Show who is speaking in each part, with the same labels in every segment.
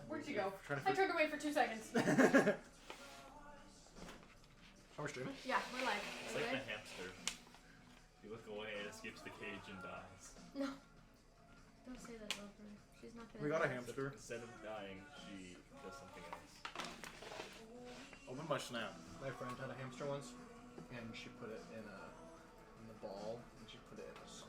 Speaker 1: Where'd you go?
Speaker 2: Trying to
Speaker 1: I turned away for 2 seconds.
Speaker 2: Are we streaming?
Speaker 1: Yeah, we're live.
Speaker 3: It's like the hamster. You look away, it escapes the cage and dies.
Speaker 1: No. Don't say that about her. She's not gonna.
Speaker 2: We got a
Speaker 1: die.
Speaker 2: hamster.
Speaker 3: Instead of dying, she does something else.
Speaker 2: Open my snap. My friend had a hamster once, and she put it in the ball, and she put it in a sock.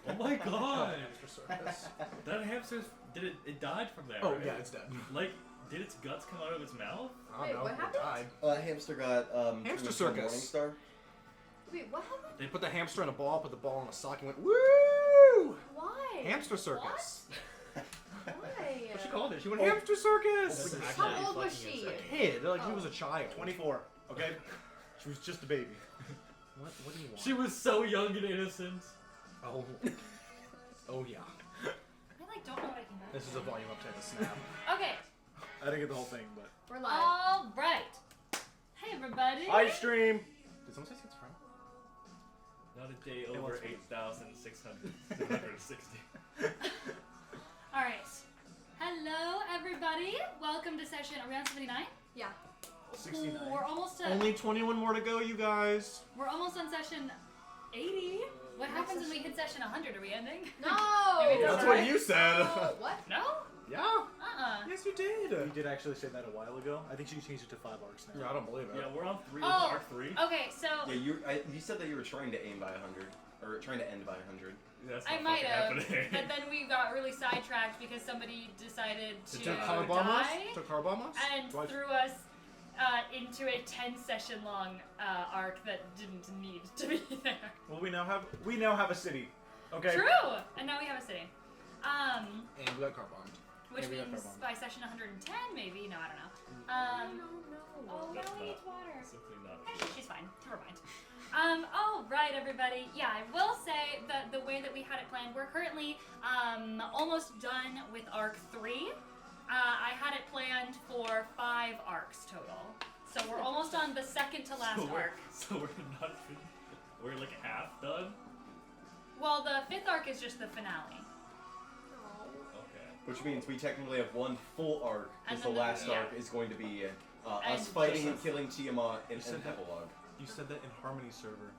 Speaker 3: Oh my god!
Speaker 2: Hamster circus.
Speaker 3: That hamster, it died from there,
Speaker 2: Oh
Speaker 3: right?
Speaker 2: yeah, it's dead.
Speaker 3: Like, did its guts come out of its mouth?
Speaker 2: I
Speaker 1: Wait,
Speaker 2: don't know.
Speaker 1: what
Speaker 2: It
Speaker 1: happened?
Speaker 2: died.
Speaker 4: Hamster got
Speaker 2: Hamster
Speaker 4: treated for
Speaker 2: circus.
Speaker 4: Morningstar.
Speaker 1: Wait, what happened?
Speaker 2: They put the hamster in a ball, put the ball in a sock, and went woo!
Speaker 1: Why?
Speaker 2: Hamster circus.
Speaker 1: Why?
Speaker 2: What she called it? She went hamster circus.
Speaker 3: That's
Speaker 1: How
Speaker 3: actually
Speaker 1: old was
Speaker 3: fucking
Speaker 1: she?
Speaker 3: insane.
Speaker 2: Kid, like she was a child.
Speaker 5: 24. Okay, she was just a baby.
Speaker 2: What do you want?
Speaker 3: She was so young and innocent.
Speaker 2: Oh. Oh yeah.
Speaker 6: I don't know what I can do.
Speaker 2: This is a volume up type of snap.
Speaker 6: Okay,
Speaker 5: I didn't get the whole thing, but
Speaker 1: We're live.
Speaker 6: all right. Hey everybody.
Speaker 5: I stream.
Speaker 2: Did someone say schizophrenic?
Speaker 3: Not a day
Speaker 5: It
Speaker 3: over
Speaker 5: was
Speaker 3: 8,660.
Speaker 6: All right. Hello everybody. Welcome to session. Are we on 79?
Speaker 1: Yeah.
Speaker 5: 69.
Speaker 6: We're almost to.
Speaker 2: Only 21 more to go, you guys.
Speaker 6: We're almost on session 80. What happens when we hit session 100? Are we ending?
Speaker 1: No.
Speaker 6: Maybe
Speaker 2: That's
Speaker 6: That's
Speaker 2: what
Speaker 6: right.
Speaker 2: you said.
Speaker 1: No, what?
Speaker 6: No.
Speaker 2: Yeah. Yes, you did.
Speaker 5: You did actually say that a while ago. I think she changed it to 5 arcs now.
Speaker 2: Yeah, I don't believe it.
Speaker 3: Yeah, we're on 3
Speaker 6: Oh.
Speaker 3: Arc 3.
Speaker 6: Okay, so
Speaker 4: Yeah, you said that you were trying to aim by 100, or trying to end by 100.
Speaker 3: That's
Speaker 6: I
Speaker 3: not
Speaker 6: might
Speaker 3: fucking
Speaker 6: have,
Speaker 3: happening.
Speaker 6: but then we got really sidetracked because somebody decided to
Speaker 2: To car bomb us?
Speaker 6: die
Speaker 2: To car bomb us?
Speaker 6: and
Speaker 2: Twice?
Speaker 6: threw us into a 10-session long arc that didn't need to be there.
Speaker 5: Well, we now have a city. Okay.
Speaker 6: True! And now we have a city.
Speaker 2: And we got car bombed.
Speaker 6: Which
Speaker 5: Yeah, we got
Speaker 6: means
Speaker 5: car bombed.
Speaker 6: by session 110, maybe? No, I don't know.
Speaker 1: I don't know.
Speaker 6: Oh,
Speaker 3: That's
Speaker 6: Melanie
Speaker 3: not-
Speaker 6: needs water.
Speaker 3: Simply not.
Speaker 6: Actually, she's fine. Never mind. All right, everybody. Yeah, I will say that the way that we had it planned, we're currently almost done with Arc 3. I had it planned for 5 arcs total. So we're almost on the second to last arc.
Speaker 3: So we're not. We're like half done.
Speaker 6: Well, the 5th arc is just the finale.
Speaker 3: Okay.
Speaker 4: Which means we technically have one full arc,
Speaker 6: And
Speaker 4: because the
Speaker 6: then
Speaker 4: last
Speaker 6: yeah.
Speaker 4: arc is going to be
Speaker 6: And
Speaker 4: us fighting and
Speaker 5: just-
Speaker 4: killing Tiamat in
Speaker 5: You said
Speaker 4: an
Speaker 5: that-
Speaker 4: epilogue.
Speaker 5: You said that in Harmony server.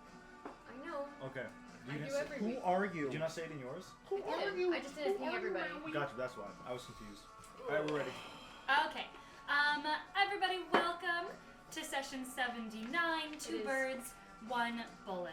Speaker 1: I know.
Speaker 5: Okay.
Speaker 1: I
Speaker 5: You
Speaker 1: do
Speaker 5: didn't say-
Speaker 1: every
Speaker 2: Who
Speaker 1: week.
Speaker 2: are you?
Speaker 5: Did you not say it in yours?
Speaker 2: Who
Speaker 1: I
Speaker 2: are
Speaker 1: did.
Speaker 2: you?
Speaker 1: I just didn't ping everybody.
Speaker 5: Gotcha. That's why. I was confused. All right, we're ready.
Speaker 6: Okay. Everybody, welcome to session 79. 2
Speaker 1: is.
Speaker 6: birds, 1 bullet.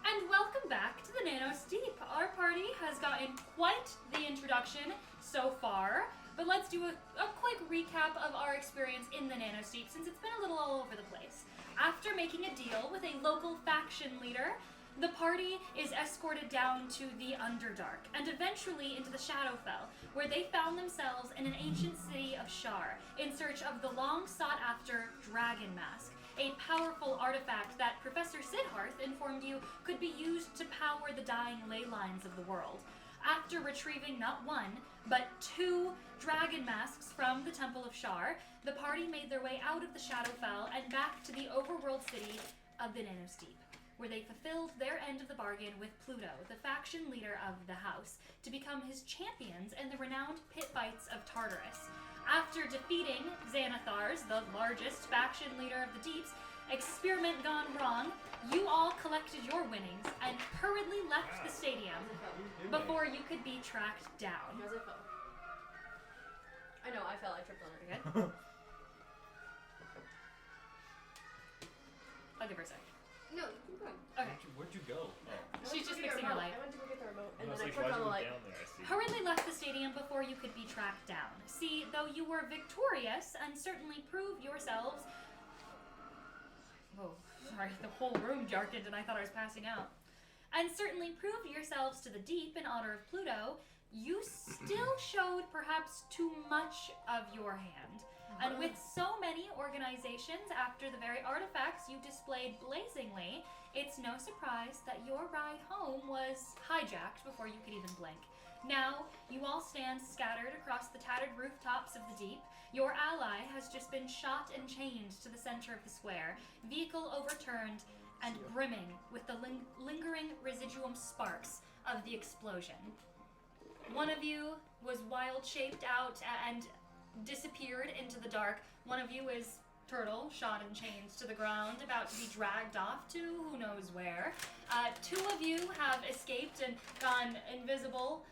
Speaker 6: And welcome back to the Nano Steep. Our party has gotten quite the introduction so far, but let's do a quick recap of our experience in the Nano Steep since it's been a little all over the place. After making a deal with a local faction leader, the party is escorted down to the Underdark and eventually into the Shadowfell, where they found themselves in an ancient city of Shar in search of the long sought after Dragon Mask, a powerful artifact that Professor Sidharth informed you could be used to power the dying ley lines of the world. After retrieving not 1, but 2 dragon masks from the Temple of Shar, the party made their way out of the Shadowfell and back to the overworld city of the Nanosteep, where they fulfilled their end of the bargain with Pluto, the faction leader of the house, to become his champions in the renowned pit fights of Tartarus. After defeating Xanathars, the largest faction leader of the Deeps, experiment gone wrong, you all collected your winnings and hurriedly left the stadium
Speaker 1: How's it felt?
Speaker 6: before you could be tracked down.
Speaker 1: How's it felt? I know, I fell. I tripped on it.
Speaker 6: Okay? I'll give her a sec.
Speaker 1: No, keep going.
Speaker 6: Okay.
Speaker 3: Where'd you go? Oh.
Speaker 1: I went
Speaker 6: She's
Speaker 1: to
Speaker 6: just
Speaker 1: go get
Speaker 6: fixing
Speaker 1: the
Speaker 6: her
Speaker 1: remote.
Speaker 6: light.
Speaker 1: I went to go get the remote, and
Speaker 3: I was
Speaker 1: then I
Speaker 3: like,
Speaker 1: clicked
Speaker 3: why'd
Speaker 1: on
Speaker 3: you
Speaker 1: the
Speaker 3: go
Speaker 1: light.
Speaker 3: down there? I see.
Speaker 6: Hurriedly left the stadium before you could be tracked down. See, though you were victorious and certainly proved yourselves. Oh, sorry, the whole room jarkened and I thought I was passing out. And certainly proved yourselves to the deep in honor of Pluto, you still showed perhaps too much of your hand. And with so many organizations after the very artifacts you displayed blazingly, it's no surprise that your ride home was hijacked before you could even blink. Now, you all stand scattered across the tattered rooftops of the deep. Your ally has just been shot and chained to the center of the square, vehicle overturned and brimming with the lingering residuum sparks of the explosion. One of you was wild shaped out and disappeared into the dark. One of you is Turtle, shot in chains to the ground, about to be dragged off to who knows where. Two of you have escaped and gone invisible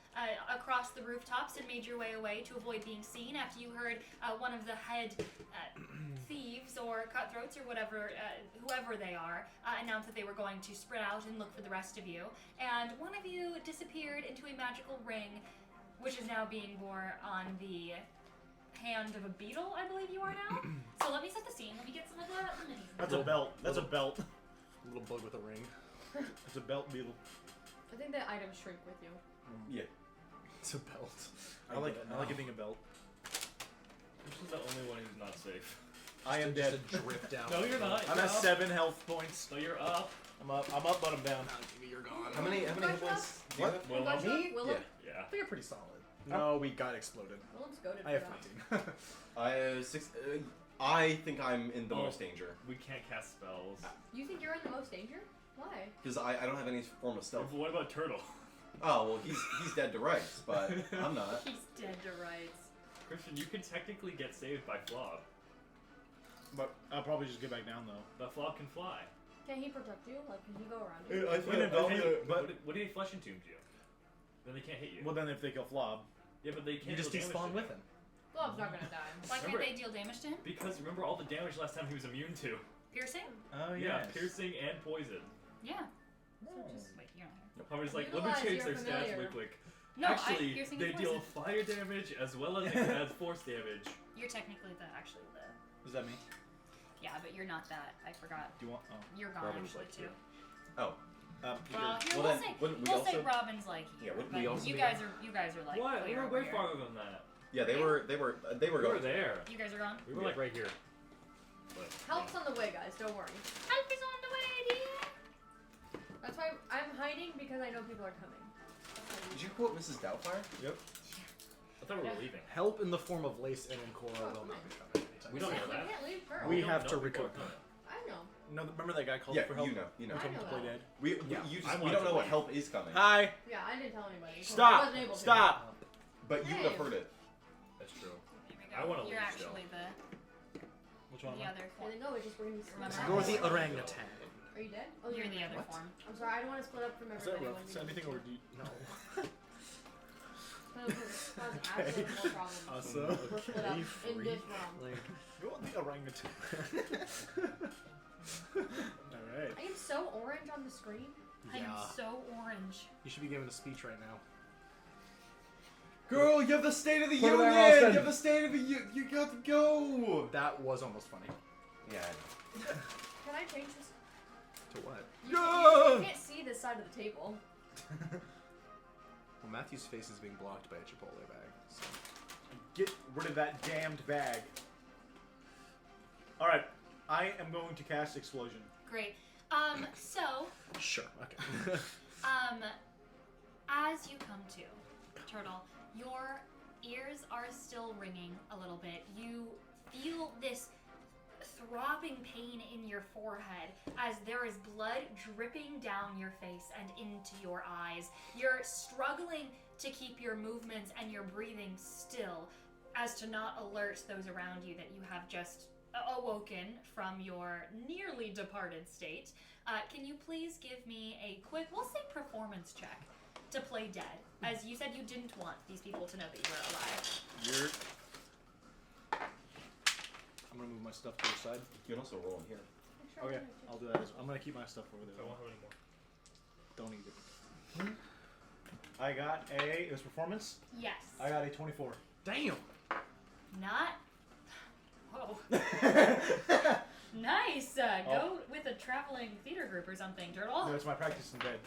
Speaker 6: across the rooftops and made your way away to avoid being seen after you heard one of the head thieves or cutthroats or whatever, whoever they are, announce that they were going to spread out and look for the rest of you. And one of you disappeared into a magical ring, which is now being worn on the hand of a beetle, I believe you are now. So let me set the scene. Let me get some of the minis.
Speaker 5: That's a belt. That's a belt.
Speaker 2: A little bug with a ring.
Speaker 5: It's a belt beetle.
Speaker 1: I think the items shrink with you.
Speaker 4: Yeah.
Speaker 2: It's a belt.
Speaker 5: I like it being a belt.
Speaker 3: This is the only one who's not safe.
Speaker 5: I am
Speaker 2: Just
Speaker 5: dead.
Speaker 2: a drip down.
Speaker 3: No, you're not.
Speaker 5: I'm
Speaker 3: You're
Speaker 5: at
Speaker 3: up.
Speaker 5: 7 health points.
Speaker 3: No, you're up.
Speaker 5: I'm up, but I'm down.
Speaker 2: You're gone.
Speaker 4: How many hit points do you have?
Speaker 3: Well,
Speaker 1: Got you?
Speaker 2: me?
Speaker 1: Willem?
Speaker 4: Yeah.
Speaker 3: Yeah.
Speaker 2: I think you're pretty solid. No, we got exploded.
Speaker 1: Willem's goated
Speaker 2: I have
Speaker 1: for that.
Speaker 2: 14.
Speaker 4: I have 6. I think I'm in the
Speaker 3: Oh.
Speaker 4: most danger
Speaker 3: We can't cast spells.
Speaker 1: You think you're in the most danger? Why?
Speaker 4: because I don't have any form of stealth.
Speaker 3: What about Turtle?
Speaker 4: Oh well, he's dead to rights, but I'm not.
Speaker 6: He's dead to rights.
Speaker 3: Christian, you can technically get saved by Flob.
Speaker 5: But I'll probably just get back down though.
Speaker 3: But Flob can fly.
Speaker 1: Can he protect you? Like, can he go around you?
Speaker 3: What if he flesh entombed you? Then they can't hit you.
Speaker 5: Well, then if they kill Flob,
Speaker 3: Yeah, but they
Speaker 2: You
Speaker 3: can't
Speaker 2: just
Speaker 3: deal damage
Speaker 2: despawn
Speaker 3: to
Speaker 2: with
Speaker 3: him.
Speaker 2: him.
Speaker 1: Glob's not gonna die.
Speaker 6: Why can't
Speaker 3: Remember-
Speaker 6: they deal damage to him?
Speaker 3: Because remember all the damage last time he was immune to.
Speaker 6: Piercing?
Speaker 5: oh
Speaker 3: Yeah, piercing and poison.
Speaker 6: Yeah.
Speaker 1: So just
Speaker 6: Wait, you're not here.
Speaker 3: Hubbard's like, let me
Speaker 1: Utilize
Speaker 3: change
Speaker 1: your
Speaker 3: their stats
Speaker 1: familiar.
Speaker 3: real quick.
Speaker 6: No,
Speaker 3: Actually,
Speaker 6: piercing
Speaker 3: they
Speaker 6: and
Speaker 3: deal
Speaker 6: poison.
Speaker 3: fire damage as well as they can add force damage.
Speaker 6: You're technically the
Speaker 5: Is that me?
Speaker 6: yeah, but you're not that. I forgot.
Speaker 5: Do you want? Oh.
Speaker 6: You're gone
Speaker 3: Robin's
Speaker 6: actually
Speaker 3: like
Speaker 6: too.
Speaker 3: you.
Speaker 4: Oh.
Speaker 6: Well,
Speaker 4: Well,
Speaker 6: we'll
Speaker 4: then,
Speaker 6: say
Speaker 4: wouldn't we
Speaker 6: we'll say
Speaker 4: also-
Speaker 6: Robin's like you.
Speaker 4: Yeah, wouldn't
Speaker 6: but
Speaker 4: we also
Speaker 6: you
Speaker 4: be-
Speaker 6: guys are like
Speaker 3: What? We
Speaker 6: clear
Speaker 3: were
Speaker 6: over
Speaker 3: way
Speaker 6: here.
Speaker 3: farther than that.
Speaker 4: Yeah, they were
Speaker 3: We were
Speaker 4: going.
Speaker 3: there.
Speaker 6: You guys are gone.
Speaker 3: We were like right here. But,
Speaker 1: Help's on the way, guys. Don't worry.
Speaker 6: Help is on the way, dear.
Speaker 1: That's why I'm hiding, because I know people are coming.
Speaker 4: Did you quote Mrs. Doubtfire?
Speaker 2: Yep.
Speaker 3: I thought we were leaving.
Speaker 2: Help in the form of Lace and Encora will not be coming anytime
Speaker 3: We don't
Speaker 2: soon.
Speaker 3: know that.
Speaker 1: We can't leave Pearl.
Speaker 2: We
Speaker 3: don't
Speaker 2: have
Speaker 3: know
Speaker 2: to
Speaker 3: before
Speaker 2: recoup.
Speaker 3: coming.
Speaker 1: I know.
Speaker 2: No, remember that guy called
Speaker 4: Yeah,
Speaker 2: for help?
Speaker 4: you know.
Speaker 1: I
Speaker 2: Told him
Speaker 1: know
Speaker 2: to play
Speaker 1: that.
Speaker 2: dead.
Speaker 4: We
Speaker 2: Yeah.
Speaker 4: you
Speaker 3: I
Speaker 4: just we
Speaker 3: wanted
Speaker 4: don't know
Speaker 3: to
Speaker 4: what
Speaker 3: leave.
Speaker 4: help is coming.
Speaker 2: Hi.
Speaker 1: Yeah, I didn't tell anybody. so I
Speaker 2: Stop.
Speaker 1: wasn't able to.
Speaker 2: Stop.
Speaker 4: But you would have heard it.
Speaker 3: That's true.
Speaker 6: Here we go.
Speaker 3: I wanna
Speaker 6: You're
Speaker 3: leave still.
Speaker 6: actually
Speaker 5: Which one?
Speaker 6: the
Speaker 5: Am I?
Speaker 6: other
Speaker 1: I
Speaker 6: form.
Speaker 1: didn't know. It just brings me.
Speaker 6: Remember?
Speaker 2: You're the orangutan.
Speaker 1: Are you dead? Oh,
Speaker 6: You're the other
Speaker 2: What?
Speaker 6: form.
Speaker 1: I'm sorry. I don't want to split up from
Speaker 2: Is that
Speaker 1: everybody.
Speaker 2: rough?
Speaker 1: when
Speaker 2: Is
Speaker 1: we
Speaker 2: anything
Speaker 1: do
Speaker 2: or
Speaker 1: this.
Speaker 2: do you... No.
Speaker 1: Cause absolutely more problems.
Speaker 2: Awesome.
Speaker 1: We're split up in
Speaker 2: free.
Speaker 1: this realm.
Speaker 2: Like, go on the orangutan. Alright.
Speaker 1: I am so orange on the screen.
Speaker 6: I am
Speaker 2: Yeah.
Speaker 6: so orange.
Speaker 2: You should be giving a speech right now.
Speaker 4: Girl, you have the State of the
Speaker 2: Put it
Speaker 4: Union.
Speaker 2: there, Austin.
Speaker 4: You have the State of the Union. You got to go.
Speaker 2: That was almost funny.
Speaker 4: Yeah.
Speaker 1: Can I change this?
Speaker 2: To what?
Speaker 1: You can't see this side of the table.
Speaker 2: Well, Matthew's face is being blocked by a Chipotle bag. So.
Speaker 5: Get rid of that damned bag. All right, I am going to cast Explosion.
Speaker 6: Great. So,
Speaker 2: Sure. Okay.
Speaker 6: as you come to, Turtle, your ears are still ringing a little bit. You feel this throbbing pain in your forehead as there is blood dripping down your face and into your eyes. You're struggling to keep your movements and your breathing still as to not alert those around you that you have just awoken from your nearly departed state. Can you please give me a quick, we'll say performance check to play dead, as you said you didn't want these people to know that you were alive.
Speaker 5: You're. I'm gonna move my stuff to the side.
Speaker 4: You can also roll in here.
Speaker 5: Okay, I'll do that. I'm gonna keep my stuff over
Speaker 3: I
Speaker 5: there.
Speaker 3: won't have any more.
Speaker 5: Don't eat it. I got a. It was performance.
Speaker 6: Yes.
Speaker 5: I got a 24.
Speaker 2: Damn.
Speaker 6: Not. Whoa. Nice. Go with a traveling theater group or something, Turtle.
Speaker 5: No, it's my practice in bed.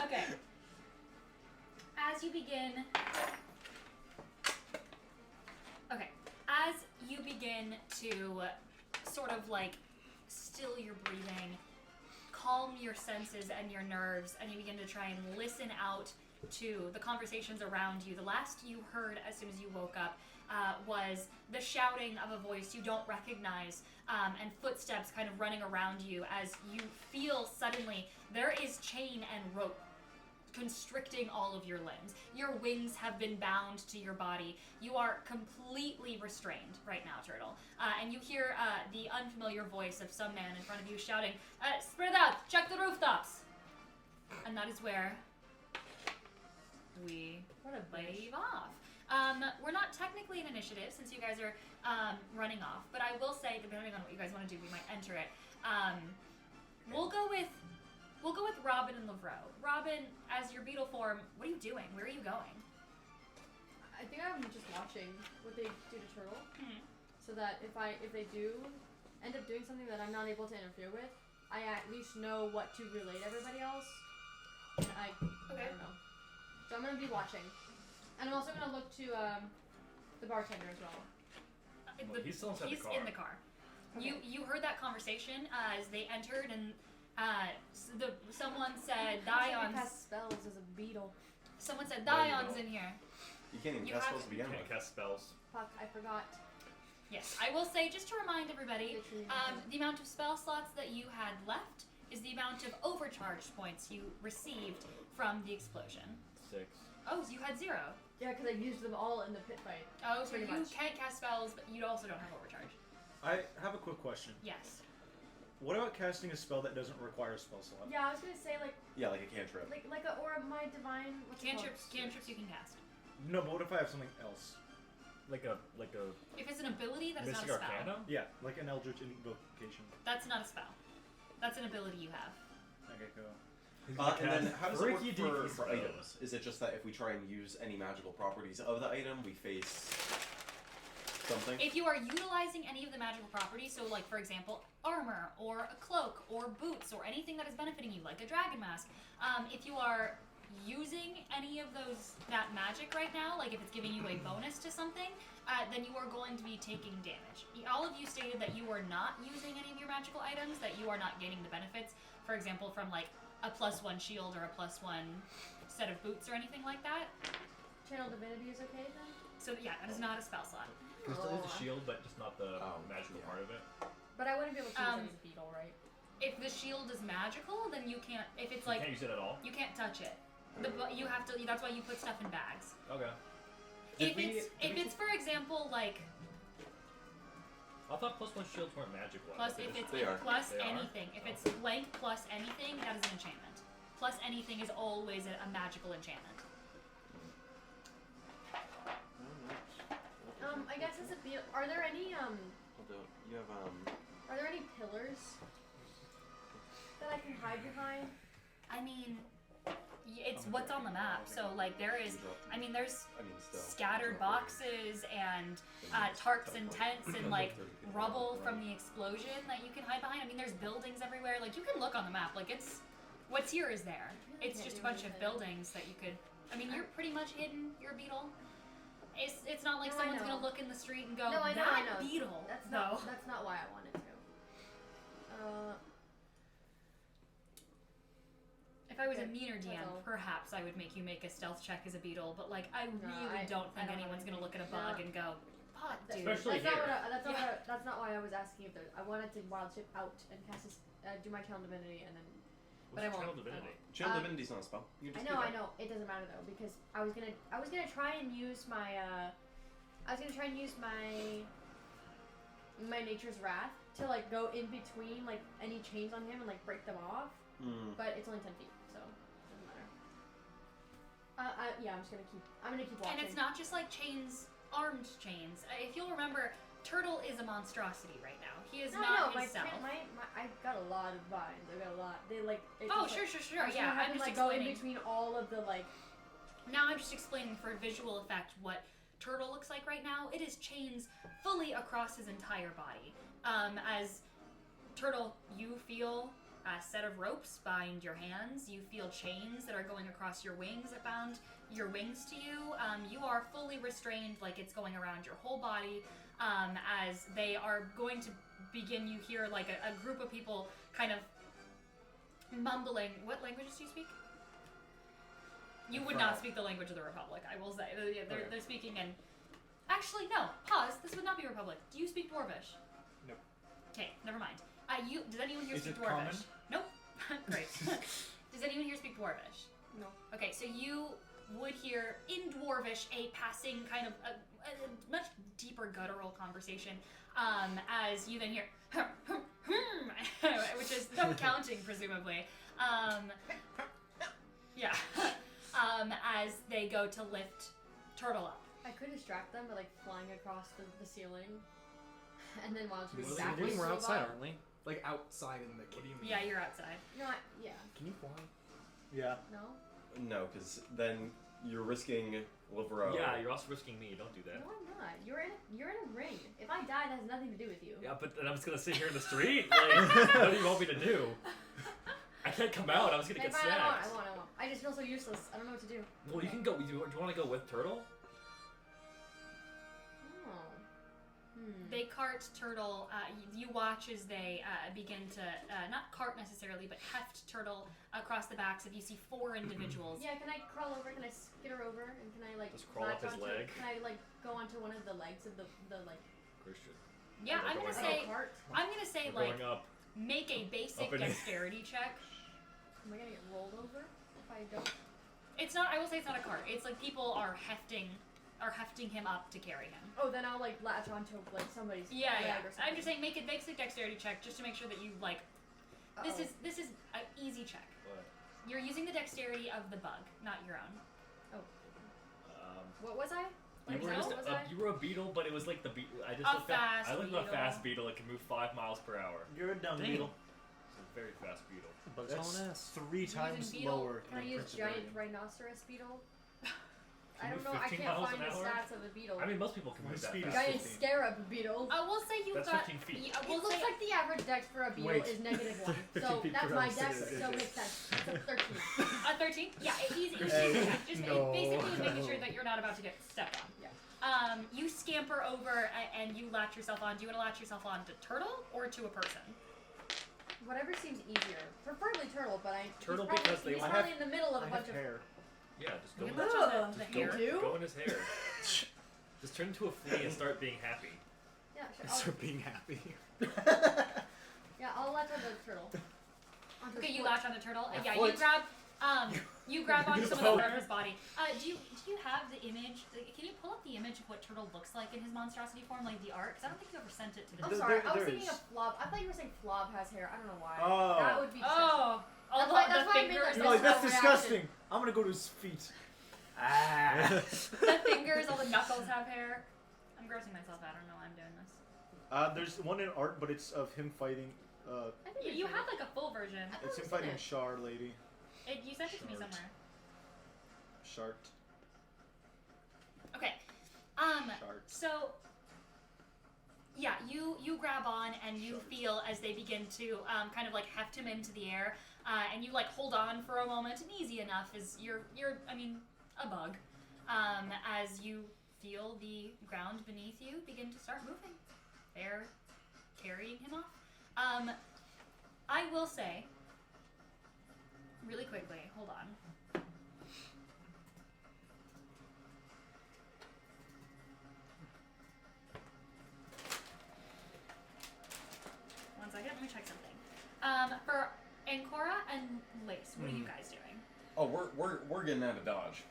Speaker 6: Okay. As you begin. Okay. As you begin to sort of like still your breathing, calm your senses and your nerves, and you begin to try and listen out to the conversations around you. The last you heard as soon as you woke up was the shouting of a voice you don't recognize, and footsteps kind of running around you as you feel suddenly there is chain and rope constricting all of your limbs. Your wings have been bound to your body. You are completely restrained right now, Turtle. And you hear the unfamiliar voice of some man in front of you shouting, "Spread out! Check the rooftops!" And that is where we
Speaker 1: What a
Speaker 6: leave off. We're not technically an initiative since you guys are running off, but I will say, depending on what you guys want to do, we might enter it. We'll go with Robin and Lavro. Robin, as your beetle form, what are you doing? Where are you going?
Speaker 1: I think I'm just watching what they do to Turtle,
Speaker 6: Mhm.
Speaker 1: so that if they do end up doing something that I'm not able to interfere with, I at least know what to relay to everybody else. And I
Speaker 6: Okay.
Speaker 1: don't know. So I'm gonna be watching, and I'm also gonna look to the bartender as well.
Speaker 3: Well, he's still inside the car.
Speaker 6: in the car.
Speaker 1: Okay.
Speaker 6: You heard that conversation as they entered, and someone said
Speaker 1: I
Speaker 6: Dion's.
Speaker 1: cast spells as a beetle.
Speaker 6: Someone said
Speaker 3: No, you
Speaker 6: Dion's
Speaker 3: don't.
Speaker 6: in here.
Speaker 4: You can't even
Speaker 6: You
Speaker 4: cast
Speaker 6: have-
Speaker 4: spells to begin
Speaker 3: Can't
Speaker 4: with.
Speaker 3: cast spells.
Speaker 1: Fuck, I forgot.
Speaker 6: Yes, I will say, just to remind everybody,
Speaker 1: Literally.
Speaker 6: the amount of spell slots that you had left is the amount of overcharged points you received from the explosion.
Speaker 3: 6.
Speaker 6: Oh, so you had 0.
Speaker 1: Yeah, because I used them all in the pit fight.
Speaker 6: Oh, so
Speaker 1: Pretty
Speaker 6: you
Speaker 1: much.
Speaker 6: can't cast spells, but you also don't have overcharge.
Speaker 5: I have a quick question.
Speaker 6: Yes.
Speaker 5: What about casting a spell that doesn't require a spell slot?
Speaker 1: Yeah, I was gonna say like
Speaker 4: Yeah, like a cantrip.
Speaker 1: or my divine. What's it called?
Speaker 6: Cantrips you can cast.
Speaker 5: No, but what if I have something else?
Speaker 3: Like a
Speaker 6: If it's an ability, that is not
Speaker 3: Mystic
Speaker 6: a spell.
Speaker 3: Arcana?
Speaker 5: Yeah, like an Eldritch Invocation.
Speaker 6: That's not a spell. That's an ability you have.
Speaker 5: Okay, go.
Speaker 4: And then how does it work
Speaker 3: Freaky
Speaker 4: for
Speaker 3: deaky spells.
Speaker 4: items? Is it just that if we try and use any magical properties of the item, we face something?
Speaker 6: If you are utilizing any of the magical properties, so like for example, armor or a cloak or boots or anything that is benefiting you, like a dragon mask, if you are using any of that magic right now, like if it's giving you a bonus to something, then you are going to be taking damage. All of you stated that you are not using any of your magical items, that you are not gaining the benefits, for example, from like a +1 shield or a +1 set of boots or anything like that.
Speaker 1: Channel divinity is okay then.
Speaker 6: So yeah, that is not a spell slot.
Speaker 3: There still is a shield, but just not the magical
Speaker 4: yeah.
Speaker 3: part of it.
Speaker 1: But I wouldn't be able to use it
Speaker 6: Um,
Speaker 1: as a beetle, right?
Speaker 6: If the shield is magical, then you can't. If it's
Speaker 3: You
Speaker 6: like
Speaker 3: can't use it at all.
Speaker 6: you can't touch it. You have to. That's why you put stuff in bags.
Speaker 3: Okay.
Speaker 6: If it's for example like
Speaker 3: I thought +1 shields weren't magical.
Speaker 6: plus if it's
Speaker 4: They are.
Speaker 6: plus
Speaker 3: They are?
Speaker 6: anything. If it's blank plus anything, that is an enchantment. Plus anything is always a magical enchantment.
Speaker 1: I guess as a beetle, are there any
Speaker 4: You have
Speaker 1: are there any pillars that I can hide behind?
Speaker 6: I mean, it's what's on the map. So like there's
Speaker 4: still.
Speaker 6: scattered boxes and tarps and tents and like rubble from the explosion that you can hide behind. I mean, there's buildings everywhere. Like you can look on the map. Like it's what's here is there. It's just a bunch of buildings that you could. I mean, you're pretty much hidden. You're a beetle. It's not like
Speaker 1: No, I
Speaker 6: someone's
Speaker 1: know.
Speaker 6: gonna look in the street and go,
Speaker 1: No, I know,
Speaker 6: that
Speaker 1: I know.
Speaker 6: beetle.
Speaker 1: That's
Speaker 6: no.
Speaker 1: not why I wanted to.
Speaker 6: If I was a
Speaker 1: Okay,
Speaker 6: meaner DM,
Speaker 1: that's all.
Speaker 6: perhaps I would make you make a stealth check as a beetle. But like, I
Speaker 1: No,
Speaker 6: really don't
Speaker 1: I
Speaker 6: think
Speaker 1: don't
Speaker 6: anyone's
Speaker 1: wanna
Speaker 6: gonna look at a
Speaker 1: do-
Speaker 6: bug
Speaker 1: no.
Speaker 6: and go, "Fuck, dude."
Speaker 3: Especially
Speaker 1: That's not
Speaker 3: here.
Speaker 1: that's not why I was asking if there. I wanted to wild shape out and cast this, do my channel divinity and then. But I
Speaker 3: What's
Speaker 1: won't.
Speaker 3: Channel Divinity?
Speaker 4: Channel
Speaker 1: Um,
Speaker 4: divinity's not a spell. You can
Speaker 1: I
Speaker 4: just
Speaker 1: know,
Speaker 4: do
Speaker 1: I
Speaker 4: that.
Speaker 1: know. It doesn't matter though because I was gonna try and use my my nature's wrath to like go in between like any chains on him and like break them off, but it's only 10 feet, so it doesn't matter. Yeah, I'm gonna keep watching.
Speaker 6: And it's not just like chains, armed chains. If you'll remember, Turtle is a monstrosity right now. He is
Speaker 1: No,
Speaker 6: not
Speaker 1: no,
Speaker 6: himself.
Speaker 1: I've got a lot of vines. I've got a lot. They like. It's
Speaker 6: Oh,
Speaker 1: just,
Speaker 6: sure,
Speaker 1: like,
Speaker 6: sure, sure.
Speaker 1: I'm
Speaker 6: Yeah,
Speaker 1: gonna have
Speaker 6: I'm
Speaker 1: him,
Speaker 6: just
Speaker 1: like go in
Speaker 6: explaining.
Speaker 1: between all of the like.
Speaker 6: Now I'm just explaining for visual effect what Turtle looks like right now. It is chains fully across his entire body. As Turtle, you feel a set of ropes bind your hands. You feel chains that are going across your wings that bound your wings to you. You are fully restrained, like it's going around your whole body. As they are going to begin, you hear like a group of people kind of mumbling. What languages do you speak? You would not speak the language of the Republic, I will say. They're speaking in... Actually, no. Pause. This would not be Republic. Do you speak Dwarvish?
Speaker 2: Nope.
Speaker 6: Okay, never mind. Does anyone here
Speaker 5: Is
Speaker 6: speak
Speaker 5: it
Speaker 6: Dwarvish?
Speaker 5: common?
Speaker 6: Nope. Great. Does anyone here speak Dwarvish?
Speaker 1: No.
Speaker 6: Okay, so you would hear in Dwarvish a passing kind of a much deeper guttural conversation as you then hear which is no counting presumably. Yeah. As they go to lift Turtle up.
Speaker 1: I could distract them by like flying across the ceiling, and then while she's
Speaker 2: We're
Speaker 1: backwards.
Speaker 2: we're
Speaker 1: a
Speaker 2: outside,
Speaker 1: robot-
Speaker 2: aren't we? Like outside in the kitty.
Speaker 6: Yeah, you're outside.
Speaker 1: No, yeah.
Speaker 2: Can you fly?
Speaker 5: Yeah.
Speaker 1: No.
Speaker 4: No, because then you're risking Livero.
Speaker 3: Yeah, you're also risking me. Don't do
Speaker 1: No,
Speaker 3: that.
Speaker 1: I'm not. You're in a ring. If I die, that has nothing to do with you.
Speaker 3: Yeah, but then I'm just gonna sit here in the street. Like, what do you want me to do? I can't come out. I was gonna
Speaker 1: Okay,
Speaker 3: get
Speaker 1: fine,
Speaker 3: snapped.
Speaker 1: I won't. I just feel so useless. I don't know what to do.
Speaker 3: Well, you can go. Do you want to go with Turtle?
Speaker 1: Oh.
Speaker 6: They cart Turtle. You watch as they begin to not cart necessarily, but heft Turtle across the backs of. You see 4 individuals.
Speaker 1: Yeah, can I crawl over? Can I skitter over? And can I like
Speaker 3: Just crawl
Speaker 1: latch
Speaker 3: up his
Speaker 1: onto,
Speaker 3: leg?
Speaker 1: Can I like go onto one of the legs of the like
Speaker 3: Christian.
Speaker 6: Yeah,
Speaker 3: We're
Speaker 6: I'm gonna
Speaker 3: going
Speaker 6: say.
Speaker 1: oh, cart?
Speaker 6: I'm gonna say
Speaker 3: We're
Speaker 6: like
Speaker 3: going up.
Speaker 6: make a basic
Speaker 3: Up and in.
Speaker 6: dexterity check.
Speaker 1: Am I gonna get rolled over if I don't?
Speaker 6: It's not. I will say it's not a cart. It's like people are hefting him up to carry him.
Speaker 1: Oh, then I'll like latch onto like somebody's
Speaker 6: Yeah,
Speaker 1: leg
Speaker 6: yeah.
Speaker 1: or something.
Speaker 6: I'm just saying, make a basic dexterity check just to make sure that you like.
Speaker 1: Uh-oh.
Speaker 6: This is an easy check.
Speaker 3: What?
Speaker 6: You're using the dexterity of the bug, not your own.
Speaker 1: What was I?
Speaker 3: You
Speaker 1: Like,
Speaker 3: were
Speaker 1: no,
Speaker 3: just
Speaker 1: was
Speaker 3: a,
Speaker 1: I?
Speaker 3: you were a beetle, but it was like the beetle. I just
Speaker 6: A
Speaker 3: looked at.
Speaker 6: fast
Speaker 3: I looked at a
Speaker 6: beetle.
Speaker 3: fast beetle. It can move 5 miles per hour.
Speaker 5: You're a dumb
Speaker 3: Damn.
Speaker 5: beetle.
Speaker 3: It's a very fast beetle.
Speaker 2: But
Speaker 5: That's
Speaker 2: that's
Speaker 5: 3
Speaker 1: Using
Speaker 5: times
Speaker 1: beetle.
Speaker 5: lower
Speaker 1: Can I
Speaker 5: than
Speaker 1: use
Speaker 5: Prince of
Speaker 1: giant
Speaker 5: Radiant.
Speaker 1: rhinoceros beetle?
Speaker 3: Can
Speaker 1: I
Speaker 3: you
Speaker 1: don't know. I
Speaker 3: 15
Speaker 1: can't
Speaker 3: miles
Speaker 1: find
Speaker 3: an
Speaker 1: the
Speaker 3: hour?
Speaker 1: stats of a beetle.
Speaker 3: I mean, most people can
Speaker 5: My
Speaker 3: move that
Speaker 5: speed is
Speaker 3: fast.
Speaker 1: Giant
Speaker 5: 15.
Speaker 1: scarab beetle.
Speaker 6: I will say you've
Speaker 3: That's
Speaker 6: got.
Speaker 3: 15 feet.
Speaker 6: I
Speaker 1: It
Speaker 6: will
Speaker 1: looks
Speaker 6: say
Speaker 1: like the average dex for a beetle
Speaker 5: Wait.
Speaker 1: is -1.
Speaker 5: 15
Speaker 1: So
Speaker 5: feet
Speaker 1: that's
Speaker 5: per
Speaker 1: my
Speaker 5: hour.
Speaker 1: dex,
Speaker 5: Yes,
Speaker 1: so
Speaker 5: yes,
Speaker 1: it makes sense. It's a 13.
Speaker 6: a 13. Yeah, easy.
Speaker 5: Hey,
Speaker 6: Just
Speaker 5: no.
Speaker 6: basically making sure that you're not about to get stepped on.
Speaker 1: Yeah.
Speaker 6: You scamper over and you latch yourself on. Do you want to latch yourself on to Turtle or to a person?
Speaker 1: Whatever seems easier. Preferably turtle, but
Speaker 3: Turtle
Speaker 1: he's probably,
Speaker 3: because they
Speaker 1: he's
Speaker 3: want-
Speaker 1: probably in the middle of a
Speaker 5: I
Speaker 1: bunch
Speaker 5: have
Speaker 1: of.
Speaker 5: hair.
Speaker 3: Yeah, just go.
Speaker 6: You
Speaker 3: in
Speaker 6: latch
Speaker 3: the-
Speaker 6: on the
Speaker 3: Just
Speaker 6: hair.
Speaker 3: go,
Speaker 1: do?
Speaker 3: go in his hair. Just turn into a flea and start being happy.
Speaker 1: Yeah, sure.
Speaker 2: Thanks for being happy.
Speaker 1: Yeah, I'll latch on the turtle. Onto
Speaker 6: Okay,
Speaker 1: his
Speaker 6: you
Speaker 1: foot.
Speaker 6: latch on the turtle.
Speaker 5: My
Speaker 6: Yeah,
Speaker 5: foot.
Speaker 6: you grab onto some of
Speaker 5: No.
Speaker 6: the Turtle's body. Do you have the image? Can you pull up the image of what Turtle looks like in his monstrosity form, like the art? Because I don't think you ever sent it to the.
Speaker 1: I'm
Speaker 5: There-
Speaker 1: sorry,
Speaker 5: there-
Speaker 1: I was
Speaker 5: there
Speaker 1: thinking
Speaker 5: is.
Speaker 1: of Flob. I thought you were saying Flob has hair. I don't know why.
Speaker 5: Oh.
Speaker 1: That would be disgusting.
Speaker 6: Oh,
Speaker 1: That's
Speaker 6: the,
Speaker 1: why-
Speaker 6: the
Speaker 1: that's why I made
Speaker 6: fingers.
Speaker 1: that
Speaker 5: You're like, that's
Speaker 1: no
Speaker 5: disgusting. I'm gonna go to his feet. Ah.
Speaker 6: The fingers, all the knuckles have hair. I'm grossing myself out. I don't know why I'm doing this.
Speaker 5: There's one in art, but it's of him fighting.
Speaker 1: I think
Speaker 6: You had like a full version.
Speaker 1: I thought
Speaker 5: It's
Speaker 1: it
Speaker 5: him
Speaker 1: was
Speaker 5: fighting
Speaker 1: in it.
Speaker 5: Shar Lady.
Speaker 6: You sent it to me
Speaker 5: Shart.
Speaker 6: somewhere.
Speaker 5: Shart.
Speaker 6: Okay.
Speaker 5: Shart.
Speaker 6: So yeah, you grab on and you feel as they begin to kind of like heft him into the air, and you like hold on for a moment, and easy enough as you're I mean a bug, as you feel the ground beneath you begin to start moving. They're carrying him off. I will say really quickly. Hold on. One second, let me check something. For Ancora and Lace, what are you guys doing?
Speaker 4: Oh, we're getting out of Dodge.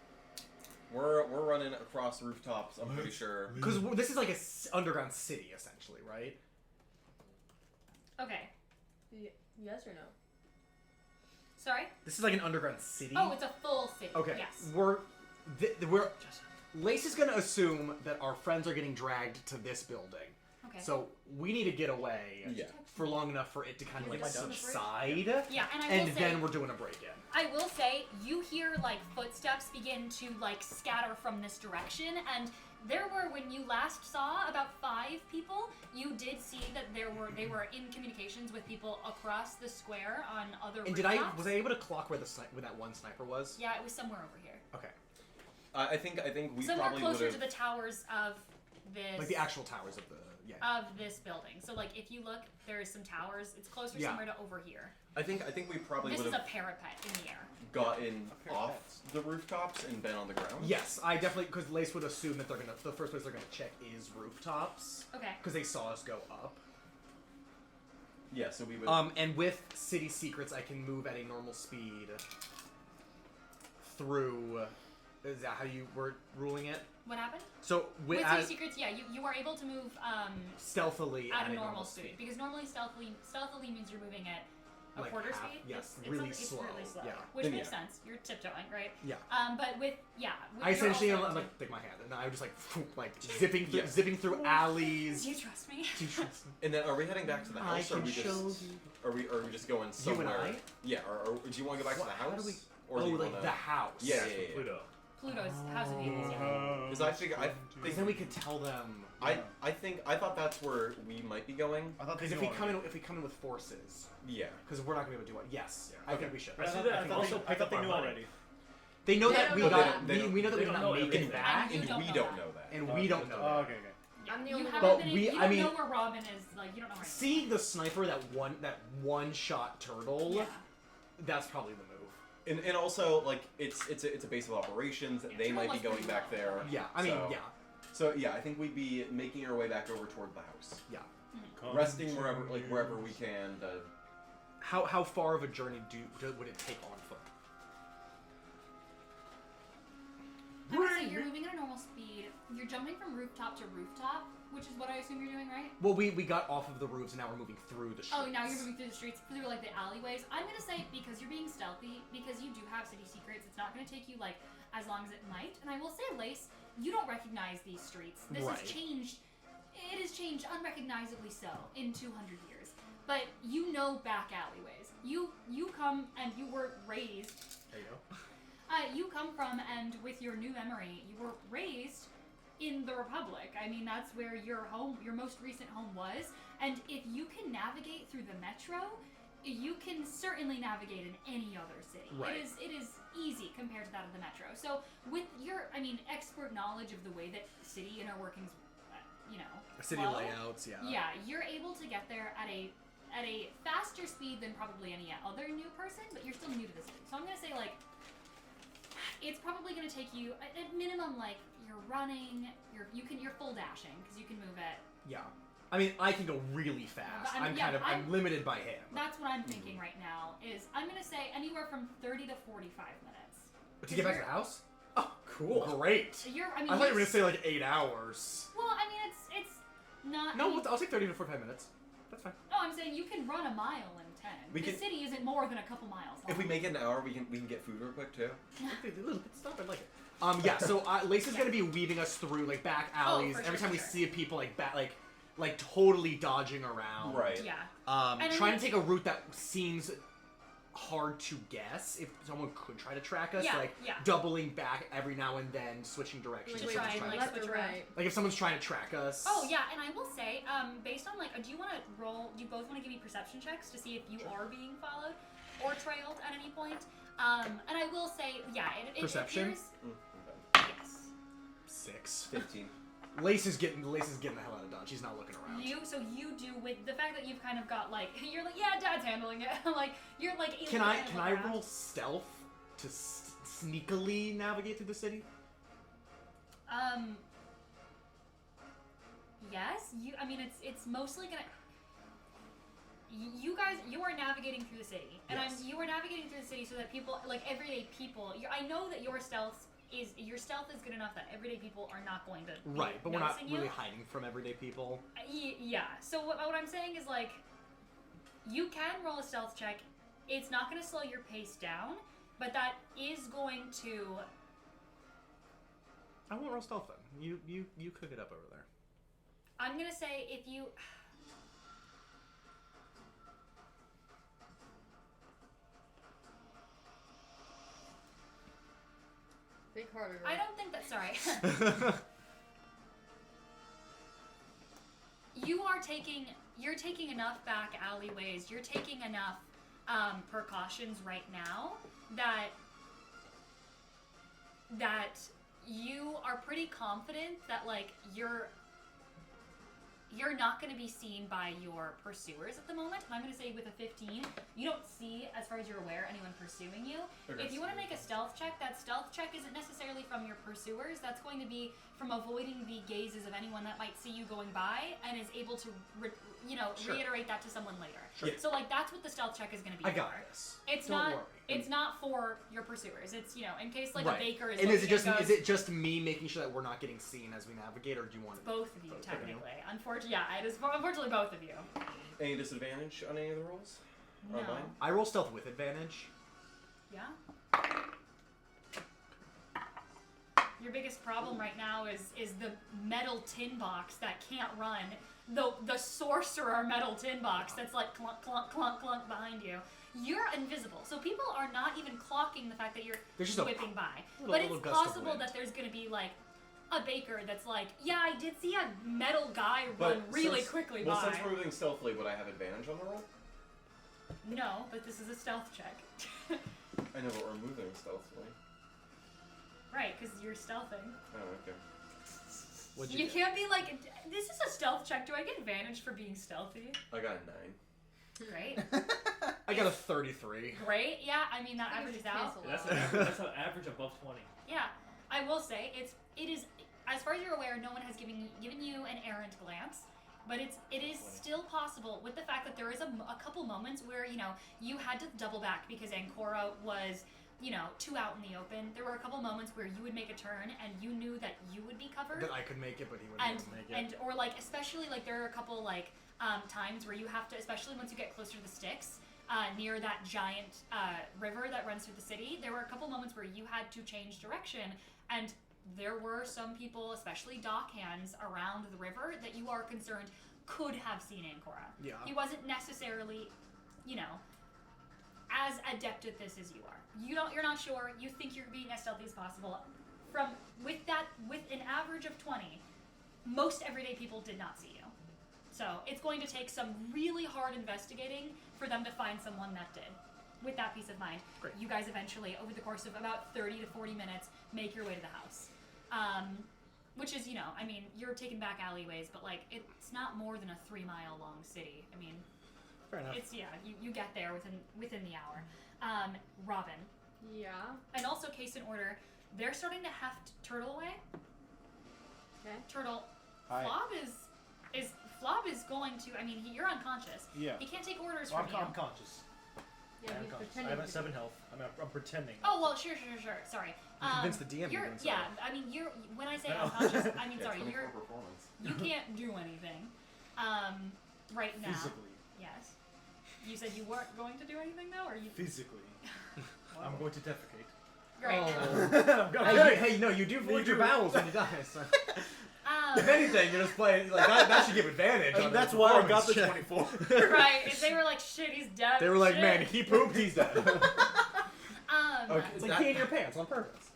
Speaker 4: We're running across rooftops. I'm pretty sure.
Speaker 2: Because this is like a underground city, essentially, right?
Speaker 6: Okay.
Speaker 1: Yes or no?
Speaker 6: Sorry?
Speaker 2: This is like an underground city.
Speaker 6: Oh, it's a full city.
Speaker 2: Okay.
Speaker 6: Yes.
Speaker 2: We're Lace is gonna assume that our friends are getting dragged to this building.
Speaker 6: Okay.
Speaker 2: So we need to get away
Speaker 4: Yeah.
Speaker 2: for long enough for it to kind of like
Speaker 5: Am I done?
Speaker 2: subside,
Speaker 6: Yeah, and I will
Speaker 2: and
Speaker 6: say,
Speaker 2: then we're doing a break-in.
Speaker 6: I will say, you hear like footsteps begin to like scatter from this direction, and there were, when you last saw about 5 people, you did see that they were in communications with people across the square on other
Speaker 2: And
Speaker 6: rooftops.
Speaker 2: was I able to clock where where that one sniper was?
Speaker 6: Yeah, it was somewhere over here.
Speaker 2: Okay.
Speaker 4: I think we
Speaker 6: Somewhere
Speaker 4: probably
Speaker 6: closer
Speaker 4: would
Speaker 6: to
Speaker 4: have.
Speaker 6: the towers of this.
Speaker 2: Like the actual towers of the
Speaker 6: of this building. So like if you look, there's some towers. It's closer
Speaker 5: Yeah.
Speaker 6: somewhere to over here.
Speaker 4: I think we probably
Speaker 6: This
Speaker 4: would
Speaker 6: is a
Speaker 4: have
Speaker 6: parapet in the air.
Speaker 4: gotten
Speaker 2: A parapet.
Speaker 4: off the rooftops and been on the ground.
Speaker 5: Yes, I definitely, because Lace would assume that the first place they're gonna check is rooftops,
Speaker 6: Okay.
Speaker 5: because they saw us go up.
Speaker 4: Yeah, so we would.
Speaker 5: And with City Secrets, I can move at a normal speed through. Is that how you were ruling it?
Speaker 6: What happened?
Speaker 5: So
Speaker 6: With
Speaker 5: as
Speaker 6: City Secrets, yeah, you are able to move
Speaker 5: stealthily
Speaker 6: at a normal speed. Because normally stealthily means you're moving at a
Speaker 5: Like
Speaker 6: quarter
Speaker 5: half-
Speaker 6: speed.
Speaker 5: yes,
Speaker 6: It's
Speaker 5: really
Speaker 6: it's
Speaker 5: slow,
Speaker 6: really slow.
Speaker 5: yeah.
Speaker 6: Which
Speaker 4: Then
Speaker 6: makes
Speaker 4: yeah.
Speaker 6: sense. You're tiptoeing, right?
Speaker 5: Yeah.
Speaker 6: But with
Speaker 5: I essentially
Speaker 6: you're
Speaker 5: am
Speaker 6: also-
Speaker 5: like take my hand, and I just like zipping through,
Speaker 4: Yeah.
Speaker 5: zipping through alleys.
Speaker 6: Do you trust me?
Speaker 5: Do you trust me?
Speaker 4: And then are we heading back to the
Speaker 5: I
Speaker 4: house, or are
Speaker 5: can
Speaker 4: we
Speaker 5: show
Speaker 4: just?
Speaker 5: you.
Speaker 4: Are we just going
Speaker 5: You and
Speaker 4: somewhere?
Speaker 5: I?
Speaker 4: Yeah. Or do you want to go back to the
Speaker 5: How do
Speaker 4: house?
Speaker 5: we?
Speaker 4: Or
Speaker 5: Oh,
Speaker 4: do you
Speaker 5: like
Speaker 4: wanna...
Speaker 5: the house.
Speaker 4: Yeah.
Speaker 3: Pluto.
Speaker 6: Pluto's House of Hades, yeah.
Speaker 4: Because I figure
Speaker 5: Because then we could tell them.
Speaker 4: I thought that's where we might be going.
Speaker 2: I thought
Speaker 5: Because if we come in with forces,
Speaker 4: Yeah.
Speaker 5: because we're not gonna be able to do it. Yes,
Speaker 2: Yeah.
Speaker 5: I think we should.
Speaker 3: I see that.
Speaker 2: I
Speaker 3: I've
Speaker 2: thought
Speaker 3: also
Speaker 2: they, I
Speaker 3: picked
Speaker 2: thought
Speaker 3: up
Speaker 2: they
Speaker 3: our
Speaker 2: knew
Speaker 3: money.
Speaker 2: already.
Speaker 5: They know
Speaker 1: They
Speaker 5: that
Speaker 1: don't
Speaker 5: we
Speaker 1: know
Speaker 5: got.
Speaker 4: that.
Speaker 5: We know that
Speaker 3: They
Speaker 5: we're
Speaker 3: don't
Speaker 5: not
Speaker 3: know
Speaker 5: making
Speaker 3: everything.
Speaker 5: back,
Speaker 6: You
Speaker 4: And
Speaker 6: don't
Speaker 4: we
Speaker 6: know
Speaker 4: don't
Speaker 6: that.
Speaker 4: know that.
Speaker 5: and we don't know.
Speaker 2: Oh,
Speaker 5: that.
Speaker 2: okay.
Speaker 1: I'm the
Speaker 6: You
Speaker 1: only
Speaker 6: haven't
Speaker 5: But
Speaker 6: been in,
Speaker 5: we-
Speaker 6: you
Speaker 5: I
Speaker 6: don't
Speaker 5: mean-
Speaker 6: know where Robin is. Like you don't know where.
Speaker 5: Seeing the sniper that one shot turtle,
Speaker 6: Yeah.
Speaker 5: that's probably the move.
Speaker 4: And also like it's a base of operations.
Speaker 6: Yeah,
Speaker 4: They might be
Speaker 6: Turtle was
Speaker 4: going back
Speaker 6: pretty
Speaker 4: there.
Speaker 6: low.
Speaker 5: Yeah, I mean,
Speaker 4: So-
Speaker 5: yeah,
Speaker 4: So yeah, I think we'd be making our way back over toward the house,
Speaker 5: yeah.
Speaker 4: resting wherever we can.
Speaker 5: How far of a journey would it take on foot?
Speaker 6: I would say you're moving at a normal speed. You're jumping from rooftop to rooftop, which is what I assume you're doing, right?
Speaker 5: Well, we got off of the roofs and now we're moving through the streets.
Speaker 6: Oh, now you're moving through the streets, through like the alleyways. I'm gonna say because you're being stealthy, because you do have city secrets, it's not gonna take you like as long as it might. And I will say, Lace, you don't recognize these streets. This
Speaker 5: Right.
Speaker 6: has changed. It has changed unrecognizably so in 200 years. But you know back alleyways. You come and you were raised.
Speaker 5: There you go.
Speaker 6: You come from and with your new memory, you were raised in the Republic. I mean, that's where your home, your most recent home was. And if you can navigate through the metro, you can certainly navigate in any other city.
Speaker 5: Right.
Speaker 6: It is easy compared to that of the metro. So with your, expert knowledge of the way that city inner workings,
Speaker 5: City
Speaker 6: flow,
Speaker 5: layouts, yeah.
Speaker 6: yeah, you're able to get there at a faster speed than probably any other new person, but you're still new to the city. So I'm gonna say it's probably gonna take you at minimum you're running, you're full dashing because you can move at.
Speaker 5: Yeah. I mean, I can go really fast.
Speaker 6: I mean,
Speaker 5: I'm limited by him.
Speaker 6: That's what I'm thinking right now. Is I'm gonna say anywhere from 30 to 45 minutes.
Speaker 5: To get back to the house? Oh, cool. Great.
Speaker 6: I
Speaker 5: I thought you were gonna say 8 hours.
Speaker 6: Well, I mean, it's not.
Speaker 5: No, I'll take 30 to 45 minutes. That's fine.
Speaker 6: No, I'm saying you can run a mile in 10.
Speaker 4: We
Speaker 6: the
Speaker 4: can-
Speaker 6: city isn't more than a couple miles long.
Speaker 4: If we make it an hour, we can get food real quick too.
Speaker 5: Okay, little bit stuff, I like it. Yeah, so Lace is gonna be weaving us through back alleys.
Speaker 6: for
Speaker 5: Every
Speaker 6: sure,
Speaker 5: time we
Speaker 6: for sure.
Speaker 5: see people totally dodging around.
Speaker 4: Right.
Speaker 6: Yeah.
Speaker 5: And
Speaker 6: then
Speaker 5: trying
Speaker 6: we-
Speaker 5: to take a route that seems hard to guess if someone could try to track us.
Speaker 6: Yeah, yeah.
Speaker 5: Doubling back every now and then, switching directions.
Speaker 6: Like,
Speaker 5: if someone's
Speaker 6: try and,
Speaker 5: trying to
Speaker 6: like,
Speaker 5: track-
Speaker 6: switch
Speaker 1: left or
Speaker 6: around.
Speaker 1: right.
Speaker 5: like if someone's trying to track us.
Speaker 6: Oh yeah, and I will say, based on do you want to roll? Do you both want to give me perception checks to see if you are being followed or trailed at any point? And I will say, yeah, it
Speaker 5: Perception?
Speaker 6: appears, yes.
Speaker 5: 6.
Speaker 4: 15.
Speaker 5: Lace is getting the hell out of Dodge. She's not looking around.
Speaker 6: You do with the fact that you've kind of got you're yeah, Dad's handling it. You're able
Speaker 5: Can
Speaker 6: to
Speaker 5: I
Speaker 6: handle it around.
Speaker 5: roll stealth to sneakily navigate through the city?
Speaker 6: Yes. It's mostly gonna. You guys, you are navigating through the city, and
Speaker 5: Yes.
Speaker 6: you are navigating through the city so that people, everyday people. I know that your stealth is good enough that everyday people are not going to be
Speaker 5: Right, but we're not
Speaker 6: noticing you.
Speaker 5: really hiding from everyday people.
Speaker 6: Yeah. So what I'm saying is you can roll a stealth check. It's not going to slow your pace down, but that is going to.
Speaker 5: I won't roll stealth then. You cook it up over there.
Speaker 6: I'm gonna say if you.
Speaker 1: Think harder.
Speaker 6: I don't think that. Sorry. You're taking enough back alleyways. You're taking enough precautions right now that you are pretty confident that you're not going to be seen by your pursuers at the moment. I'm going to say with a 15, you don't see, as far as you're aware, anyone pursuing you.
Speaker 4: Okay.
Speaker 6: If you want to make a stealth check, that stealth check isn't necessarily from your pursuers. That's going to be from avoiding the gazes of anyone that might see you going by and is able to, reiterate that to someone later.
Speaker 2: Sure.
Speaker 6: So, like, that's what the stealth check is going to be
Speaker 2: I got
Speaker 6: for.
Speaker 2: this.
Speaker 6: It's
Speaker 2: Don't
Speaker 6: not.
Speaker 2: worry.
Speaker 6: It's not for your pursuers. It's in case like
Speaker 2: Right.
Speaker 6: a baker is.
Speaker 2: And is it
Speaker 6: looking
Speaker 2: just
Speaker 6: and goes,
Speaker 2: is it just me making sure that we're not getting seen as we navigate, or do you want it?
Speaker 6: both of you
Speaker 2: Both of you?
Speaker 6: technically? Unfortunately, yeah, it is unfortunately both of you.
Speaker 4: Any disadvantage on any of the rolls?
Speaker 6: No.
Speaker 4: On mine?
Speaker 2: I roll stealth with advantage.
Speaker 6: Yeah. Your biggest problem right now is the metal tin box that can't run. The sorcerer metal tin box that's like clunk, clunk, clunk, clunk behind you. You're invisible, so people are not even clocking the fact that you're
Speaker 2: There's just a
Speaker 6: whipping by.
Speaker 2: little
Speaker 6: But it's
Speaker 2: gust of
Speaker 6: possible
Speaker 2: wind.
Speaker 6: that there's going to be like a baker that's like, yeah, I did see a metal guy run really quickly
Speaker 4: well,
Speaker 6: by.
Speaker 4: since we're moving stealthily, would I have advantage on the roll?
Speaker 6: No, but this is a stealth check.
Speaker 4: I know, but we're moving stealthily.
Speaker 6: Right, because you're stealthing.
Speaker 4: Oh, okay.
Speaker 2: What'd
Speaker 6: You
Speaker 2: get?
Speaker 6: can't be like, this is a stealth check. Do I get advantage for being stealthy?
Speaker 4: I got a 9.
Speaker 6: Great.
Speaker 2: I got a 33.
Speaker 6: Great. Yeah, I mean that
Speaker 1: I think we
Speaker 6: averages
Speaker 1: should
Speaker 6: out.
Speaker 1: cancel
Speaker 3: That's an average above 20.
Speaker 6: Yeah, I will say it is as far as you're aware, no one has given you an errant glance, but it is still possible with the fact that there is a couple moments where you had to double back because Ancora was too out in the open. There were a couple moments where you would make a turn and you knew that you would be covered.
Speaker 2: That I could make it, but he wouldn't
Speaker 6: and
Speaker 2: be able to make it.
Speaker 6: or like especially like there are a couple like times where you have to, especially once you get closer to the sticks near that giant river that runs through the city, there were a couple moments where you had to change direction, and there were some people, especially dock hands around the river, that you are concerned could have seen Ancora.
Speaker 2: Yeah.
Speaker 6: He wasn't necessarily as adept at this as you are. You're not sure. You think you're being as stealthy as possible. With an average of 20, most everyday people did not see you. So it's going to take some really hard investigating for them to find someone that did. With that peace of mind,
Speaker 2: Great.
Speaker 6: you guys eventually, over the course of about 30 to 40 minutes, make your way to the house. Which is, you're taking back alleyways, but like it's not more than a 3-mile long city. I mean,
Speaker 2: Fair enough.
Speaker 6: it's you get there within the hour. Robin,
Speaker 1: Yeah.
Speaker 6: and also case in order, they're starting to heft Turtle away.
Speaker 1: Okay.
Speaker 6: Turtle,
Speaker 5: Hi.
Speaker 6: Flob is going to. I mean, you're unconscious.
Speaker 5: Yeah.
Speaker 6: He can't take orders
Speaker 5: Well,
Speaker 6: from
Speaker 5: I'm
Speaker 6: you.
Speaker 5: conscious.
Speaker 1: Yeah,
Speaker 5: I'm
Speaker 1: he's
Speaker 5: conscious.
Speaker 1: pretending.
Speaker 5: I'm at
Speaker 1: to
Speaker 5: 7
Speaker 1: be.
Speaker 5: health. I'm pretending.
Speaker 6: Oh well, sure. Sorry.
Speaker 2: You convinced the DM
Speaker 6: You're,
Speaker 2: even, so-
Speaker 6: yeah, I mean, you're. When I say
Speaker 5: No.
Speaker 6: unconscious, I mean
Speaker 4: Yeah,
Speaker 6: sorry.
Speaker 4: 24
Speaker 6: You're.
Speaker 4: performance.
Speaker 6: You can't do anything. Right now.
Speaker 5: Physically.
Speaker 6: Yes. You said you weren't going to do anything though, or you?
Speaker 5: Physically. I'm going to defecate.
Speaker 6: Great.
Speaker 2: Hey, no, you do void your bowels when you die. So. If
Speaker 6: Um,
Speaker 2: anything, you're just playing like that should give advantage.
Speaker 5: I mean,
Speaker 2: on
Speaker 5: that's
Speaker 2: the
Speaker 5: why I got the
Speaker 2: performance
Speaker 5: 24.
Speaker 6: right. If they were like, shit, he's dead.
Speaker 2: They were like,
Speaker 6: shit.
Speaker 2: man, he pooped, he's dead.
Speaker 4: Okay,
Speaker 2: It's like peeing in your pants on purpose.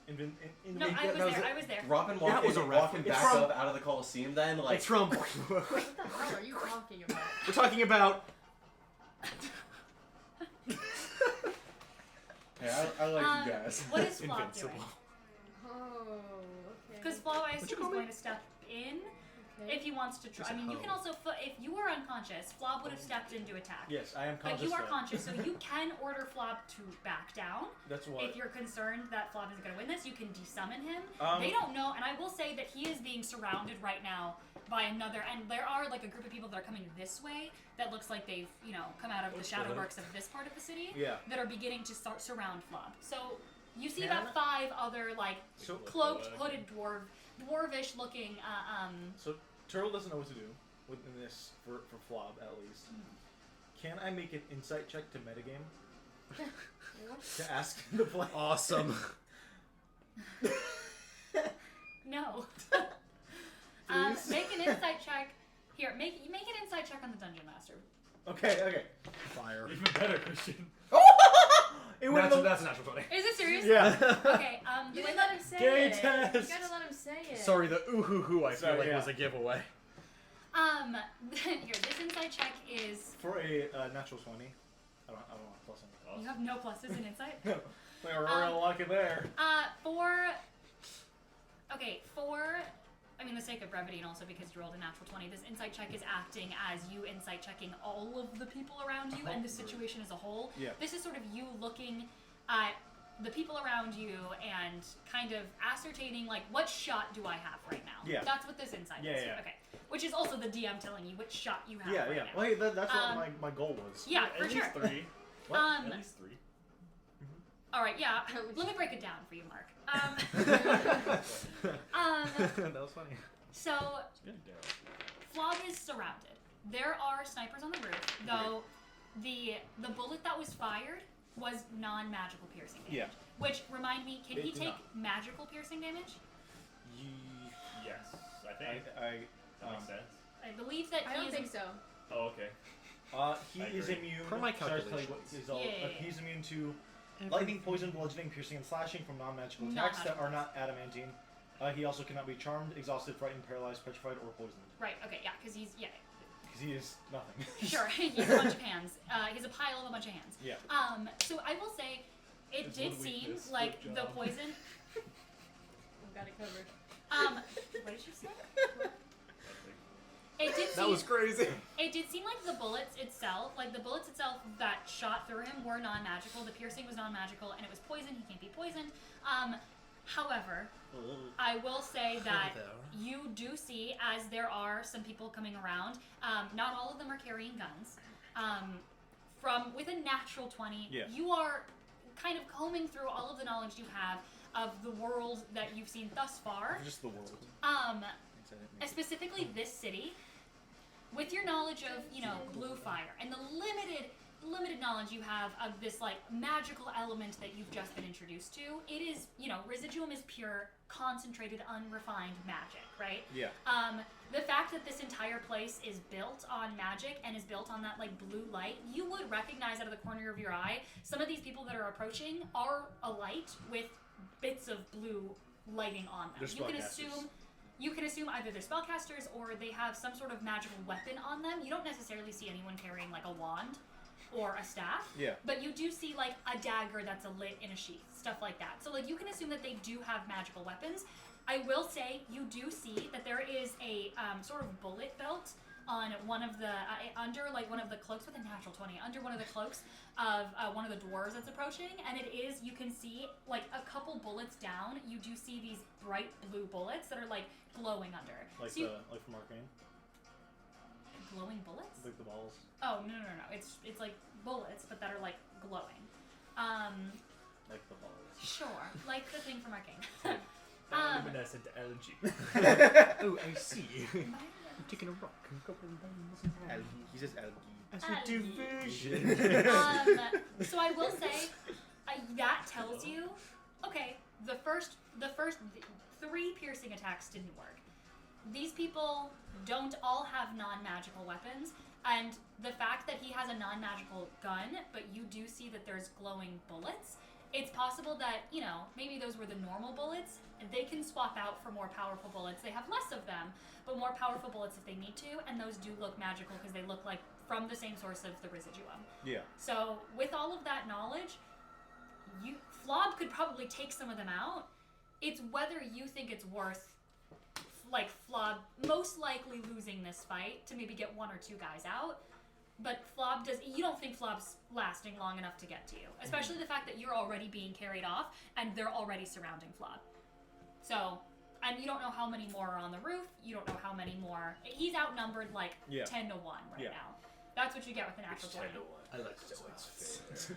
Speaker 6: No, I was there.
Speaker 4: Robin
Speaker 2: Yeah, it was a ref.
Speaker 4: walking
Speaker 2: It's
Speaker 4: back
Speaker 2: from-
Speaker 4: up out of the Coliseum then, like,
Speaker 2: It's from.
Speaker 1: What the hell are you talking about?
Speaker 2: We're talking about.
Speaker 4: hey, I like you guys.
Speaker 6: What is Flop
Speaker 2: Invincible.
Speaker 6: doing?
Speaker 1: Oh, okay.
Speaker 6: Because Flop, I
Speaker 2: What'd
Speaker 6: assume,
Speaker 2: you
Speaker 6: is
Speaker 2: call me?
Speaker 6: going to step in
Speaker 1: Okay.
Speaker 6: if he wants to try. I mean, you can also, if you were unconscious, Flop would have stepped in to attack.
Speaker 5: Yes, I am
Speaker 6: But
Speaker 5: conscious.
Speaker 6: you are
Speaker 5: though.
Speaker 6: conscious, so you can order Flop to back down.
Speaker 5: That's what.
Speaker 6: If you're concerned that Flop isn't going to win this, you can desummon him.
Speaker 5: Um,
Speaker 6: They don't know, and I will say that he is being surrounded right now by another, and there are like a group of people that are coming this way that looks like they've, come out of the shadow works of this part of the city
Speaker 5: Yeah.
Speaker 6: that are beginning to start surround Flop. So you see
Speaker 5: Can
Speaker 6: about 5 other like
Speaker 5: So,
Speaker 6: cloaked, hooded dwarvish looking
Speaker 5: so Turtle doesn't know what to do within this for Flob at least. Can I make an insight check to metagame
Speaker 1: What?
Speaker 5: to ask the player?
Speaker 2: Awesome.
Speaker 6: no.
Speaker 5: Please?
Speaker 6: Make an insight check. Here, make an insight check on the dungeon master.
Speaker 5: Okay.
Speaker 2: Fire.
Speaker 3: Even better, Christian.
Speaker 5: It went
Speaker 2: That's a natural 20.
Speaker 6: Is it serious?
Speaker 5: Yeah.
Speaker 6: Okay.
Speaker 1: You
Speaker 6: The way
Speaker 1: didn't
Speaker 6: that
Speaker 1: let him say
Speaker 5: Gay
Speaker 1: it.
Speaker 5: test.
Speaker 1: You gotta let him say it.
Speaker 2: Sorry, the ooh hoo hoo I feel
Speaker 5: Sorry,
Speaker 2: like
Speaker 5: yeah.
Speaker 2: was a giveaway.
Speaker 6: here, this insight check is.
Speaker 5: For a natural 20. I don't want plus anything.
Speaker 6: You have no pluses in insight.
Speaker 5: No. We're real lucky there.
Speaker 6: For I mean, the sake of brevity, and also because you rolled a natural 20, this insight check is acting as you insight checking all of the people around you and the situation as a whole.
Speaker 5: Yeah.
Speaker 6: This is sort of you looking at the people around you and kind of ascertaining, like, what shot do I have right now?
Speaker 5: Yeah.
Speaker 6: That's what this insight is.
Speaker 5: Yeah.
Speaker 6: Okay. Which is also the DM telling you which shot you have
Speaker 5: Yeah,
Speaker 6: right
Speaker 5: yeah.
Speaker 6: now.
Speaker 5: Well, hey, that's what my goal was.
Speaker 6: Yeah,
Speaker 3: At
Speaker 6: for
Speaker 3: least
Speaker 6: sure.
Speaker 3: 3.
Speaker 5: What?
Speaker 3: At least 3.
Speaker 6: All right, yeah. Let me break it down for you, Mark.
Speaker 5: That was funny.
Speaker 6: So,
Speaker 3: Good, Daryl.
Speaker 6: Flob is surrounded. There are snipers on the roof, though the bullet that was fired was non-magical piercing damage.
Speaker 5: Yeah.
Speaker 6: Which, remind me, can
Speaker 5: It
Speaker 6: he
Speaker 5: did
Speaker 6: take
Speaker 5: not.
Speaker 6: magical piercing damage?
Speaker 3: Yes, I think. That makes sense.
Speaker 6: I believe that
Speaker 1: I
Speaker 6: he
Speaker 1: don't
Speaker 6: is...
Speaker 1: think so.
Speaker 3: Oh, okay.
Speaker 5: He
Speaker 3: I
Speaker 5: is
Speaker 3: agree.
Speaker 5: immune.
Speaker 2: Per my
Speaker 5: sorry to tell you what
Speaker 2: calculations.
Speaker 5: he's all.
Speaker 6: Yeah.
Speaker 5: He's immune to lightning, poison, bludgeoning, piercing, and slashing from non-magical attacks that are not adamantine. He also cannot be charmed, exhausted, frightened, paralyzed, petrified, or poisoned.
Speaker 6: Right, okay, yeah, because he's... Yeah,
Speaker 5: Because he is nothing.
Speaker 6: sure, he has a bunch of hands. He has a pile of a bunch of hands.
Speaker 5: Yeah.
Speaker 6: So I will say, it
Speaker 3: There's
Speaker 6: did
Speaker 3: one
Speaker 6: seem
Speaker 3: weakness,
Speaker 6: like
Speaker 3: good
Speaker 6: the
Speaker 3: job.
Speaker 6: poison...
Speaker 1: I've got it covered.
Speaker 6: What did you say? It did
Speaker 2: That
Speaker 6: seem...
Speaker 2: was crazy.
Speaker 6: It did seem like the bullets itself that shot through him were non-magical. The piercing was non-magical, and it was poison. He can't be poisoned. However, I will say that you do see, as there are some people coming around, not all of them are carrying guns. With a natural 20,
Speaker 5: Yeah.
Speaker 6: you are kind of combing through all of the knowledge you have of the world that you've seen thus far.
Speaker 5: Just the world.
Speaker 6: Specifically this city, with your knowledge of, Blue Fire and the limited knowledge you have of this, like, magical element that you've just been introduced to, it is, Residuum is pure, concentrated, unrefined magic, right?
Speaker 5: Yeah.
Speaker 6: The fact that this entire place is built on magic and is built on that, like, blue light, you would recognize out of the corner of your eye, some of these people that are approaching are alight with bits of blue lighting on them.
Speaker 5: They're
Speaker 6: You can assume either they're spellcasters or they have some sort of magical weapon on them. You don't necessarily see anyone carrying, like, a wand or a staff.
Speaker 5: Yeah.
Speaker 6: But you do see, like, a dagger that's lit in a sheath, stuff like that. So, like, you can assume that they do have magical weapons. I will say you do see that there is a sort of bullet belt on one of the under, like, one of the cloaks with a natural 20, under one of the cloaks of one of the dwarves that's approaching, and it is, you can see, like, a couple bullets down, you do see these bright blue bullets that are, like, glowing under.
Speaker 5: Like
Speaker 6: So you-
Speaker 5: like from Arcane.
Speaker 6: glowing bullets?
Speaker 5: Like the balls.
Speaker 6: Oh, no. It's like bullets, but that are, like, glowing.
Speaker 5: Like the balls.
Speaker 6: Sure. Like the thing from Arcane.
Speaker 3: Luminescent energy.
Speaker 2: Oh, I see. I'm taking a rock.
Speaker 5: Algae. He says algae.
Speaker 2: As
Speaker 6: a
Speaker 2: division.
Speaker 6: So I will say, that tells you, okay, the first 3 piercing attacks didn't work. These people don't all have non-magical weapons, and the fact that he has a non-magical gun, but you do see that there's glowing bullets, it's possible that, maybe those were the normal bullets, and they can swap out for more powerful bullets. They have less of them, but more powerful bullets if they need to, and those do look magical because they look like from the same source of the Residuum.
Speaker 5: Yeah.
Speaker 6: So, with all of that knowledge, Flob could probably take some of them out. It's whether you think it's worth, like, Flob most likely losing this fight to maybe get 1 or 2 guys out. But you don't think Flob's lasting long enough to get to you. Especially the fact that you're already being carried off and they're already surrounding Flob. So, and you don't know how many more are on the roof. You don't know how many more. He's outnumbered, like, 10 to 1 right now. That's what you get with an natural 20.
Speaker 2: I like to know it's fair.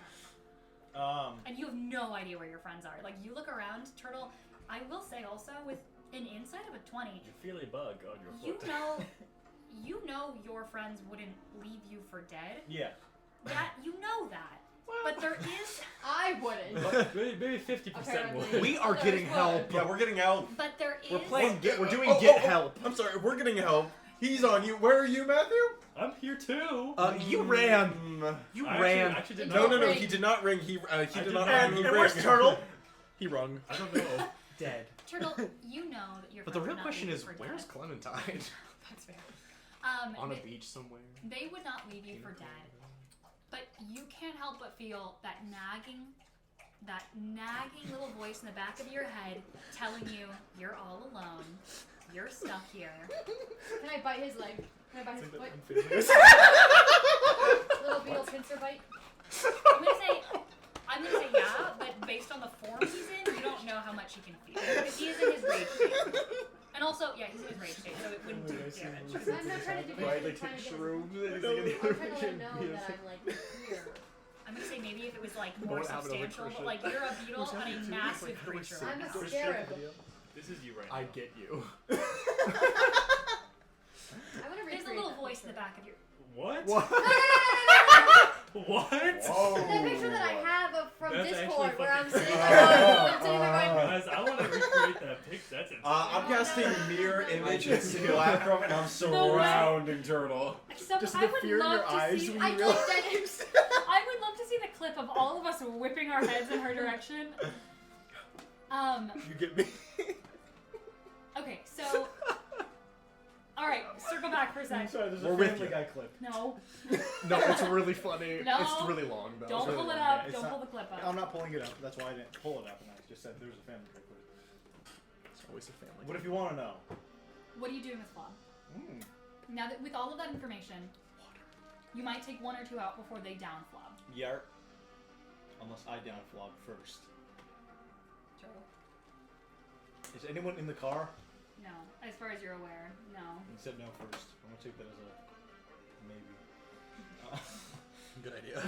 Speaker 6: And you have no idea where your friends are. Like, you look around, Turtle, I will say also, with an insight of a 20,
Speaker 3: You feel a bug on your foot.
Speaker 6: you know your friends wouldn't leave you for dead.
Speaker 5: Yeah.
Speaker 6: You know that. But there is...
Speaker 1: I wouldn't.
Speaker 3: But maybe 50%
Speaker 1: Apparently.
Speaker 3: would.
Speaker 2: We are
Speaker 1: Others
Speaker 2: getting
Speaker 1: would.
Speaker 2: help.
Speaker 4: Yeah, we're getting help.
Speaker 6: But there is...
Speaker 2: We're doing get help.
Speaker 4: I'm sorry, we're getting help. He's on you. Where are you, Matthew?
Speaker 3: I'm here too.
Speaker 2: You ran. You
Speaker 3: I
Speaker 2: ran.
Speaker 3: Actually did
Speaker 4: No,
Speaker 3: not.
Speaker 4: no, he did not ring. He did not
Speaker 3: and-
Speaker 4: ring. He
Speaker 2: and where's
Speaker 4: rang.
Speaker 2: Turtle?
Speaker 4: He rung.
Speaker 3: I don't know.
Speaker 2: Dead.
Speaker 6: Turtle, you know that your
Speaker 2: But the
Speaker 6: friends
Speaker 2: real
Speaker 6: would not
Speaker 2: question
Speaker 6: leave
Speaker 2: is,
Speaker 6: you for
Speaker 2: where's
Speaker 6: dead.
Speaker 2: Clementine?
Speaker 6: That's fair.
Speaker 2: On a
Speaker 6: they-
Speaker 2: beach somewhere.
Speaker 6: They would not leave you for dead. But you can't help but feel that nagging little voice in the back of your head telling you you're all alone. You're stuck here.
Speaker 1: Can I bite his leg? Can I bite his foot? Little beetle pincer bite?
Speaker 6: I'm gonna say yeah, but based on the form he's in, you don't know how much he can feel. Because he is in his rage state. And also, yeah, he's in his rage state, so it wouldn't do damage.
Speaker 1: Because I'm not trying to do
Speaker 2: Right, they
Speaker 1: anything.
Speaker 2: take
Speaker 1: I'm
Speaker 2: shrooms and
Speaker 1: trying to let him know that I'm like here.
Speaker 6: I'm gonna say maybe if it was like more
Speaker 2: What happened over
Speaker 6: substantial, but
Speaker 2: Christian?
Speaker 6: like you're a beetle on a massive creature.
Speaker 1: I'm
Speaker 6: like
Speaker 1: a
Speaker 6: that.
Speaker 1: scarab.
Speaker 3: This is you right now.
Speaker 2: I get you.
Speaker 1: I'm gonna
Speaker 6: There's a
Speaker 1: recreate
Speaker 6: little
Speaker 1: that
Speaker 6: voice in the
Speaker 1: picture.
Speaker 6: back of your.
Speaker 3: What?
Speaker 1: No, no, no, no,
Speaker 3: What?
Speaker 2: Whoa.
Speaker 1: no. The picture that I have from
Speaker 3: That's
Speaker 1: Discord
Speaker 3: actually
Speaker 1: where I'm
Speaker 3: fucking
Speaker 1: sitting
Speaker 3: creepy.
Speaker 1: there going,
Speaker 3: Guys, I want to recreate that picture. That's insane.
Speaker 4: I'm casting mirror image and
Speaker 5: Simulacrum
Speaker 4: simulacrum,
Speaker 5: and I'm
Speaker 6: No way.
Speaker 5: surrounding turtle.
Speaker 2: Just
Speaker 6: I
Speaker 2: the
Speaker 6: would
Speaker 2: fear in
Speaker 6: love
Speaker 2: your
Speaker 6: to
Speaker 2: eyes
Speaker 6: see.
Speaker 2: when
Speaker 1: I
Speaker 2: you
Speaker 1: told
Speaker 2: realize.
Speaker 1: Dennis.
Speaker 6: I would love to see the clip of all of us whipping our heads in her direction.
Speaker 2: You get me?
Speaker 6: Okay, so. Alright, circle back for a
Speaker 5: I'm
Speaker 6: sec.
Speaker 5: sorry, there's
Speaker 2: We're
Speaker 5: a
Speaker 2: with
Speaker 5: Family
Speaker 2: you.
Speaker 5: Guy clip.
Speaker 6: No,
Speaker 2: No, it's really funny.
Speaker 6: No.
Speaker 2: It's really long though.
Speaker 6: don't
Speaker 5: really
Speaker 6: pull it
Speaker 5: long,
Speaker 6: up.
Speaker 5: yeah, it's
Speaker 6: Don't
Speaker 5: not-
Speaker 6: pull the clip up.
Speaker 5: I'm not pulling it up. That's why I didn't pull it up, and I just said there's a Family Guy clip.
Speaker 2: It's always a family.
Speaker 5: What if you want to know?
Speaker 6: What are you doing with Flob?
Speaker 5: Mm.
Speaker 6: Now that with all of that information, you might take one or two out before they down Flob.
Speaker 5: Yarp. Unless I down Flog first. Is anyone in the car?
Speaker 6: No, as far as you're aware, no.
Speaker 5: He said no first. I'm gonna take that as a maybe.
Speaker 2: Good idea.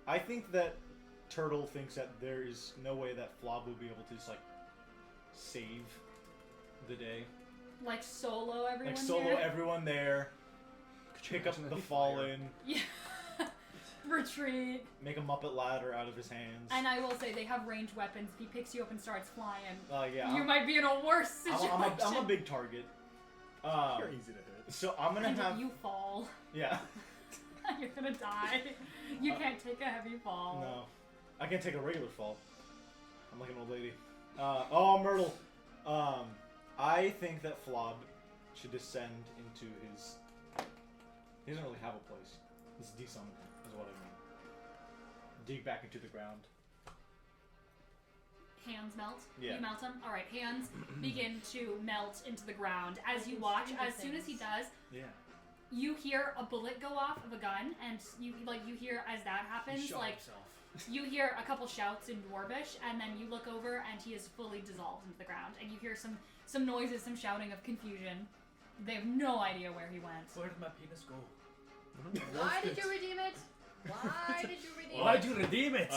Speaker 5: I think that Turtle thinks that there is no way that Flob will be able to just like save the day.
Speaker 6: Like solo everyone
Speaker 5: Like solo
Speaker 6: here?
Speaker 5: everyone there, pick up the fallen,
Speaker 6: Yeah. Retreat.
Speaker 5: make a Muppet ladder out of his hands.
Speaker 6: And I will say they have ranged weapons. If he picks you up and starts flying,
Speaker 5: Yeah,
Speaker 6: you might be in a worse situation.
Speaker 5: I'm a big target.
Speaker 2: You're easy to hit.
Speaker 5: So I'm gonna
Speaker 6: And
Speaker 5: have
Speaker 6: if you fall,
Speaker 5: yeah.
Speaker 6: you're gonna die. You can't take a heavy fall.
Speaker 5: No, I can't take a regular fall. I'm like an old lady. Oh, Myrtle. I think that Flob should descend into his. He doesn't really have a place. He's desummoned, is what I mean. Dig back into the ground.
Speaker 6: Hands melt.
Speaker 5: Yeah.
Speaker 6: You melt them. All right. Hands begin to melt into the ground as you watch. As soon as he does,
Speaker 5: Yeah.
Speaker 6: you hear a bullet go off of a gun, and you hear as that happens, you hear a couple shouts in Dwarvish, and then you look over, and he is fully dissolved into the ground, and you hear some noises, some shouting of confusion. They have no idea where he went.
Speaker 3: Where did my penis go?
Speaker 1: Why did you redeem it? Why did you redeem
Speaker 3: Why
Speaker 1: it?
Speaker 3: did you redeem it?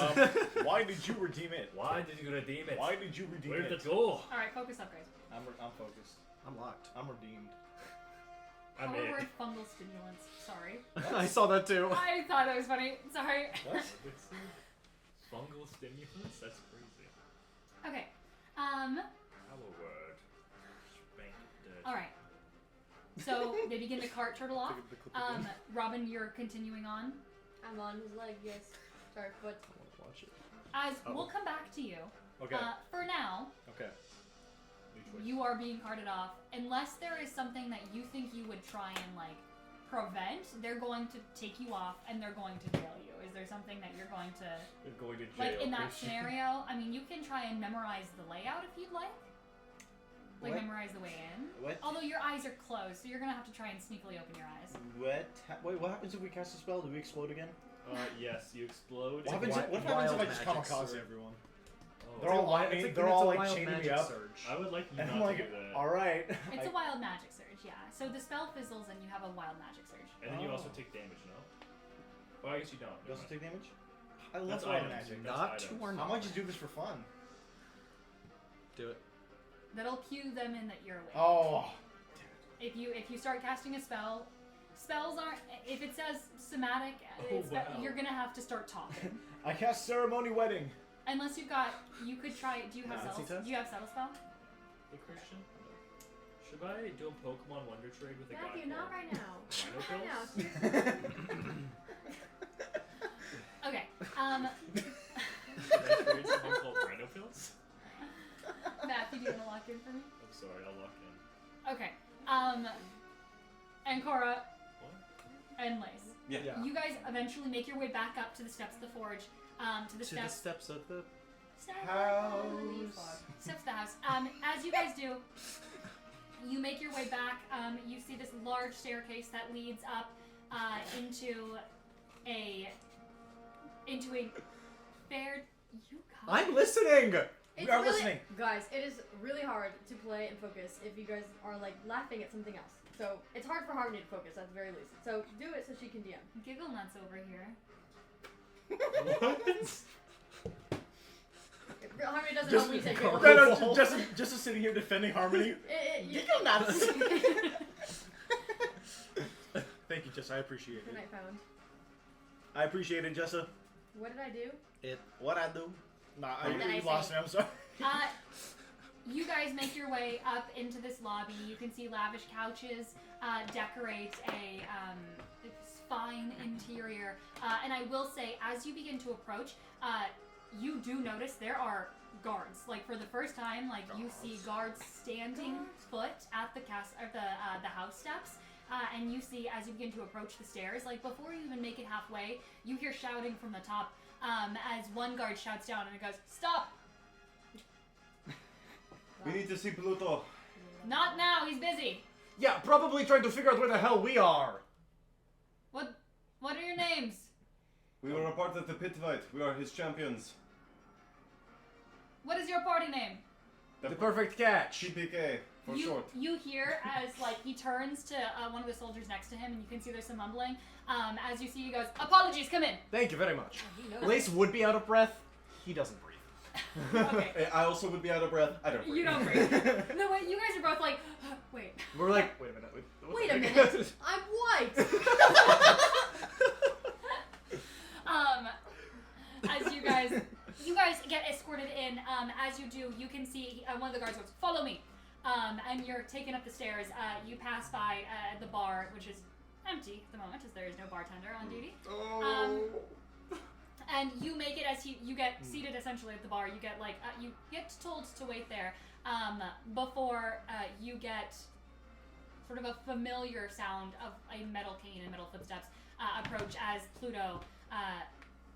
Speaker 5: Why did you redeem it?
Speaker 3: Why did you redeem it?
Speaker 5: Why did you redeem
Speaker 3: Where did
Speaker 5: it?
Speaker 3: it go?
Speaker 6: All right, focus up, guys.
Speaker 5: I'm focused.
Speaker 2: I'm locked.
Speaker 5: I'm redeemed.
Speaker 3: I'm
Speaker 6: Our
Speaker 3: in.
Speaker 6: word fungal stimulants. Sorry.
Speaker 2: I saw that too.
Speaker 6: I thought that was funny. Sorry.
Speaker 5: What?
Speaker 3: Fungal stimulus? That's crazy.
Speaker 6: Okay.
Speaker 3: Our word. Spank dead.
Speaker 6: All right. So they begin to cart Turtle off.
Speaker 2: The clip again.
Speaker 6: Robin, you're continuing on.
Speaker 1: I'm on his leg, yes. Sorry, foot.
Speaker 2: I want to watch it.
Speaker 6: As
Speaker 2: Oh.
Speaker 6: we'll come back to you.
Speaker 5: Okay.
Speaker 6: For now,
Speaker 5: Okay.
Speaker 3: New choice.
Speaker 6: you are being carted off. Unless there is something that you think you would try and like prevent, they're going to take you off and they're going to jail you. Is there something that you're going to
Speaker 3: You're going to jail.
Speaker 6: like in that
Speaker 3: Christian.
Speaker 6: scenario? I mean, you can try and memorize the layout if you'd like. Like
Speaker 5: What?
Speaker 6: memorize the way in.
Speaker 5: What?
Speaker 6: Although your eyes are closed, so you're gonna have to try and sneakily open your eyes.
Speaker 5: Wait, what happens if we cast a spell? Do we explode again?
Speaker 3: Yes, you explode.
Speaker 5: What happens if I just kamikaze everyone?
Speaker 3: Oh.
Speaker 5: They're all
Speaker 2: It's
Speaker 5: lining,
Speaker 2: a-
Speaker 5: they're
Speaker 2: it's
Speaker 5: all
Speaker 2: a
Speaker 5: like
Speaker 2: wild
Speaker 5: chaining me
Speaker 2: magic
Speaker 5: up.
Speaker 2: surge.
Speaker 3: I would like you
Speaker 5: And
Speaker 3: not
Speaker 5: I'm like,
Speaker 3: to do that.
Speaker 5: alright.
Speaker 6: It's a wild magic surge, yeah. So the spell fizzles and you have a wild magic surge.
Speaker 3: And then you also
Speaker 5: Oh.
Speaker 3: take damage, no? Well, I guess you don't.
Speaker 5: You also take damage? I love
Speaker 3: That's
Speaker 5: wild
Speaker 3: items.
Speaker 5: magic.
Speaker 3: That's
Speaker 2: Not
Speaker 3: items.
Speaker 2: to our
Speaker 5: I might just do this for fun.
Speaker 2: Do it.
Speaker 6: That'll cue them in that you're awake.
Speaker 5: Oh.
Speaker 6: If you start casting a spell, spells aren't. If it says somatic,
Speaker 3: Oh,
Speaker 6: it's
Speaker 3: wow.
Speaker 6: you're gonna have to start talking.
Speaker 5: I cast ceremony wedding.
Speaker 6: Unless you've got, you could try. Do you have
Speaker 2: Nazi
Speaker 6: subtle?
Speaker 2: test?
Speaker 6: Do you have subtle spell?
Speaker 3: Hey, Christian. Should I do a Pokemon Wonder Trade with a guy?
Speaker 1: Matthew, not
Speaker 3: called
Speaker 1: right now.
Speaker 3: Rhino
Speaker 1: Not right now.
Speaker 3: Pills?
Speaker 1: Seriously.
Speaker 6: Okay.
Speaker 3: Should I trade someone called Rhino Pills?
Speaker 6: Matthew, do you want to lock in for me?
Speaker 3: I'm sorry, I'll lock in.
Speaker 6: Okay. And Cora
Speaker 3: What?
Speaker 6: and Lace.
Speaker 4: Yeah.
Speaker 6: You guys eventually make your way back up to the steps of the forge. To the
Speaker 2: To the
Speaker 6: steps.
Speaker 2: steps of the
Speaker 6: Steps to the house. As you guys do, you make your way back. You see this large staircase that leads up into a fair. You guys.
Speaker 5: I'm listening.
Speaker 1: It's
Speaker 5: We are
Speaker 1: really,
Speaker 5: listening.
Speaker 1: Guys, it is really hard to play and focus if you guys are like laughing at something else. So it's hard for Harmony to focus at the very least. So do it so she can DM.
Speaker 6: Giggle nuts over here.
Speaker 1: Harmony doesn't
Speaker 5: Just-
Speaker 1: normally take
Speaker 5: No,
Speaker 1: it.
Speaker 5: no, just sitting here defending Harmony.
Speaker 1: Giggle nuts.
Speaker 5: Thank you, Jess. I appreciate
Speaker 1: Good
Speaker 5: it.
Speaker 1: night, found.
Speaker 5: I appreciate it, Jessa.
Speaker 1: What did I do?
Speaker 5: What I do? Nah,
Speaker 1: What did I
Speaker 5: you lost
Speaker 1: say?
Speaker 5: me. I'm sorry.
Speaker 6: You guys make your way up into this lobby. You can see lavish couches decorate a fine interior. And I will say, as you begin to approach, you do notice there are guards. Like for the first time, like you see guards standing foot at the the house steps. And you see, as you begin to approach the stairs, like before you even make it halfway, you hear shouting from the top. As one guard shouts down and it goes, "Stop!
Speaker 7: We need to see Pluto.
Speaker 6: Not now. He's busy.
Speaker 5: Yeah, probably trying to figure out where the hell we are.
Speaker 6: What are your names?
Speaker 7: We were a part of the pit fight. We are his champions.
Speaker 6: What is your party name?"
Speaker 5: The perfect catch.
Speaker 7: CPK, for short.
Speaker 6: You hear as like he turns to one of the soldiers next to him, and you can see there's some mumbling. As you see, he goes, "Apologies, come in."
Speaker 5: Thank you very much.
Speaker 1: He knows.
Speaker 5: Lace would be out of breath. He doesn't breathe.
Speaker 6: Okay.
Speaker 7: I also would be out of breath. I don't breathe.
Speaker 6: You don't breathe. No, wait, you guys are both like, wait.
Speaker 5: We're like, wait a minute.
Speaker 1: Wait a minute. I'm white.
Speaker 6: As you guys get escorted in. As you do, you can see one of the guards goes, "Follow me," and you're taken up the stairs. You pass by the bar, which is empty at the moment, as there is no bartender on duty. And you make it as you get seated essentially at the bar. You get like you get told to wait there before you get sort of a familiar sound of a metal cane and metal footsteps approach as Pluto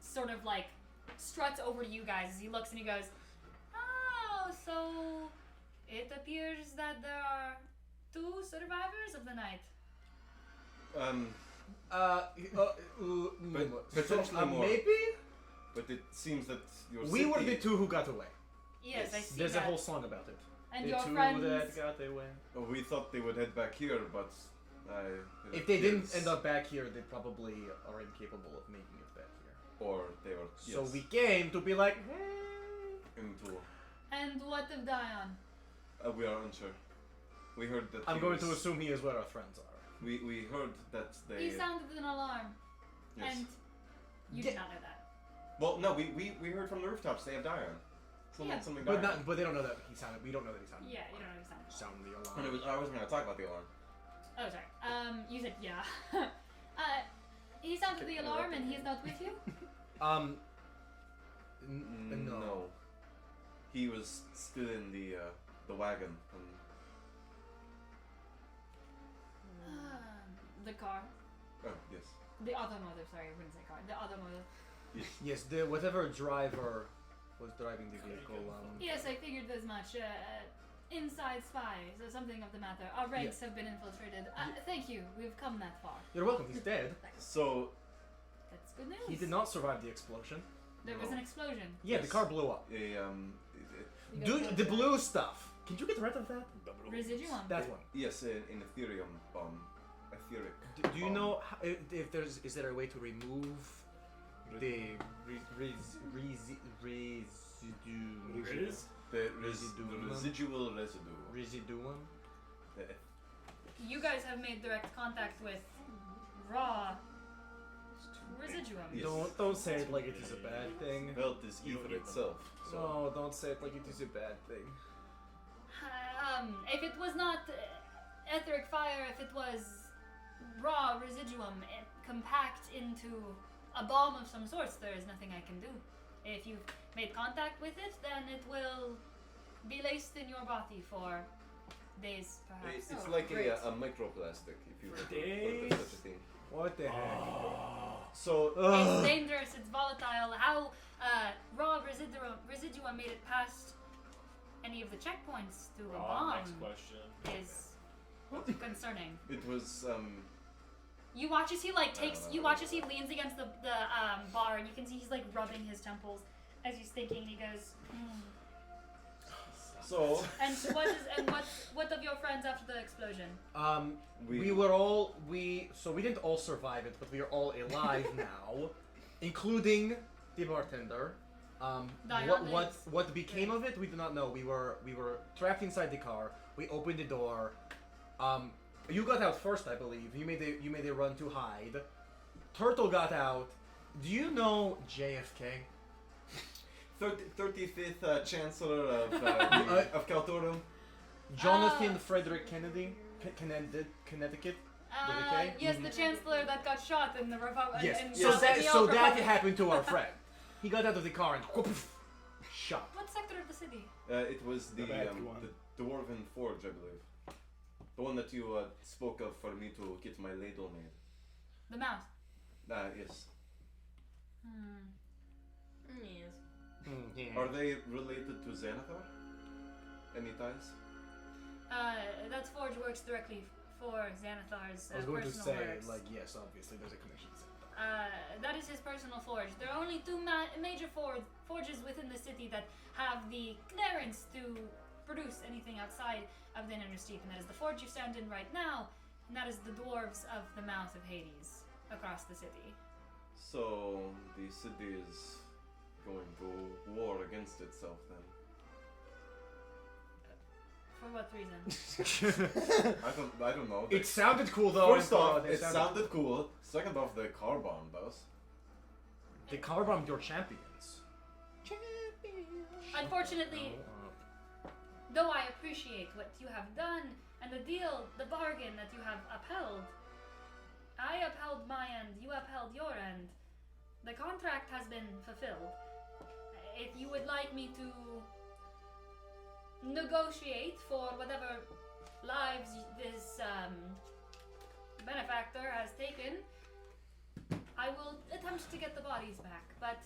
Speaker 6: sort of like struts over to you guys as he looks and he goes, "Oh, so it appears that there are 2 survivors of the night."
Speaker 7: Potentially more.
Speaker 5: Maybe?
Speaker 7: But it seems that your
Speaker 5: We
Speaker 7: city...
Speaker 5: were the 2 who got away.
Speaker 6: Yes, I see
Speaker 5: There's
Speaker 6: that.
Speaker 5: a whole song about it.
Speaker 6: And
Speaker 5: the
Speaker 6: your
Speaker 5: 2
Speaker 6: friends.
Speaker 5: that got away.
Speaker 7: We thought they would head back here, but...
Speaker 5: If they didn't end up back here, they probably are incapable of making it back here.
Speaker 7: Or they were...
Speaker 5: So
Speaker 7: yes,
Speaker 5: we came to be like, hey.
Speaker 7: into...
Speaker 6: And what of Dion?
Speaker 7: we are unsure. We heard that
Speaker 5: I'm
Speaker 7: he
Speaker 5: going to
Speaker 7: was-
Speaker 5: assume he is where our friends are.
Speaker 7: We heard that they...
Speaker 6: He sounded an alarm,
Speaker 7: Yes.
Speaker 6: and you did not know that.
Speaker 7: Well, no, we heard from the rooftops they have Dion.
Speaker 6: Yeah.
Speaker 7: Something
Speaker 5: But
Speaker 7: Dion.
Speaker 5: but they don't know that he sounded. We don't know that he sounded.
Speaker 6: Yeah, you don't know he sounded.
Speaker 5: Sound the
Speaker 7: And
Speaker 5: alarm.
Speaker 7: I wasn't going to talk about the alarm.
Speaker 6: Oh, sorry. You said yeah. He sounded the alarm, and he is not with you.
Speaker 5: No.
Speaker 7: He was still in the wagon.
Speaker 6: The car.
Speaker 7: Oh, yes.
Speaker 6: The automotive, sorry, I wouldn't say car. The automotive.
Speaker 5: Yes, the whatever driver was driving the vehicle.
Speaker 6: Yes, I figured as much. Inside spies, or something of the matter. Our ranks have been infiltrated. Thank you, we've come that far.
Speaker 5: You're welcome. He's dead.
Speaker 7: So,
Speaker 6: That's good news.
Speaker 5: He did not survive the explosion.
Speaker 6: There was
Speaker 7: No.
Speaker 6: an explosion.
Speaker 5: Yeah, the
Speaker 7: Yes.
Speaker 5: car blew up.
Speaker 1: You
Speaker 5: Do
Speaker 1: guys
Speaker 5: the
Speaker 1: know
Speaker 5: blue stuff. Can you get rid of that?
Speaker 6: Residuum.
Speaker 5: That one.
Speaker 7: yes, an Ethereum bomb. Etheric.
Speaker 5: Do you know if there's is there a way to remove the residue?
Speaker 3: Riz?
Speaker 7: The
Speaker 5: Residuum.
Speaker 7: residual residue.
Speaker 5: Residuum.
Speaker 6: You guys have made direct contact with raw residuum.
Speaker 7: Yes.
Speaker 5: Don't say it like it is a bad thing.
Speaker 7: Health is
Speaker 5: You don't
Speaker 7: ether
Speaker 5: need them.
Speaker 7: itself. So
Speaker 5: No, don't say it like it is a bad thing.
Speaker 6: If it was not etheric fire, if it was raw residuum compact into a bomb of some sorts, there is nothing I can do. If you've made contact with it, then it will be laced in your body for days, perhaps.
Speaker 7: it's
Speaker 1: Oh,
Speaker 7: like
Speaker 1: great.
Speaker 7: a microplastic, if you've ever heard
Speaker 3: Days.
Speaker 7: of such a thing.
Speaker 5: What the heck?
Speaker 7: So
Speaker 6: It's dangerous, it's volatile. How raw residua made it past any of the checkpoints to the
Speaker 3: Wrong. Next
Speaker 6: bomb
Speaker 3: question.
Speaker 6: is concerning.
Speaker 7: It was
Speaker 6: You watch as he like takes.
Speaker 7: don't
Speaker 6: You
Speaker 7: know.
Speaker 6: watch as he leans against the bar, and you can see he's like rubbing his temples as he's thinking. And he goes,
Speaker 7: so
Speaker 6: And what of your friends after the explosion?
Speaker 2: We were all we didn't all survive it, but we are all alive now, including the bartender.
Speaker 6: Dion lives.
Speaker 2: What became of it? We do not know. We were trapped inside the car. We opened the door. You got out first, I believe. You made a run to hide. Turtle got out. Do you know JFK?
Speaker 7: 35th Chancellor of Kaltorum.
Speaker 2: Jonathan Frederick Kennedy, Connecticut. With a K?
Speaker 6: Yes, the chancellor that got shot in the Republic.
Speaker 2: Yes.
Speaker 6: In
Speaker 2: So
Speaker 6: the
Speaker 2: that
Speaker 6: Old Republic.
Speaker 2: happened to our friend. He got out of the car and shot.
Speaker 6: What sector of the city?
Speaker 7: It was the
Speaker 5: bad one.
Speaker 7: Dwarven Forge, I believe. The one that you spoke of for me to get my ladle made.
Speaker 6: The mouse.
Speaker 7: Yes.
Speaker 1: Yes.
Speaker 7: Are they related to Xanathar? Any ties?
Speaker 6: That forge works directly for Xanathar's
Speaker 2: I was going to
Speaker 6: personal
Speaker 2: say,
Speaker 6: works.
Speaker 2: like, yes, obviously there's a connection.
Speaker 6: That is his personal forge. There are only two major forges within the city that have the clearance to produce anything outside of the Inner Steep, and that is the forge you stand in right now, and that is the dwarves of the mouth of Hades across the city.
Speaker 7: So the city is going to war against itself then.
Speaker 6: For what reason?
Speaker 7: I don't know.
Speaker 2: It sounded cool though.
Speaker 7: First off, it sounded cool. Second off, the car bombed us.
Speaker 2: They car bombed your champions.
Speaker 6: Unfortunately, though I appreciate what you have done and the deal, the bargain that you have upheld, I upheld my end, you upheld your end. The contract has been fulfilled. If you would like me to negotiate for whatever lives this benefactor has taken, I will attempt to get the bodies back, but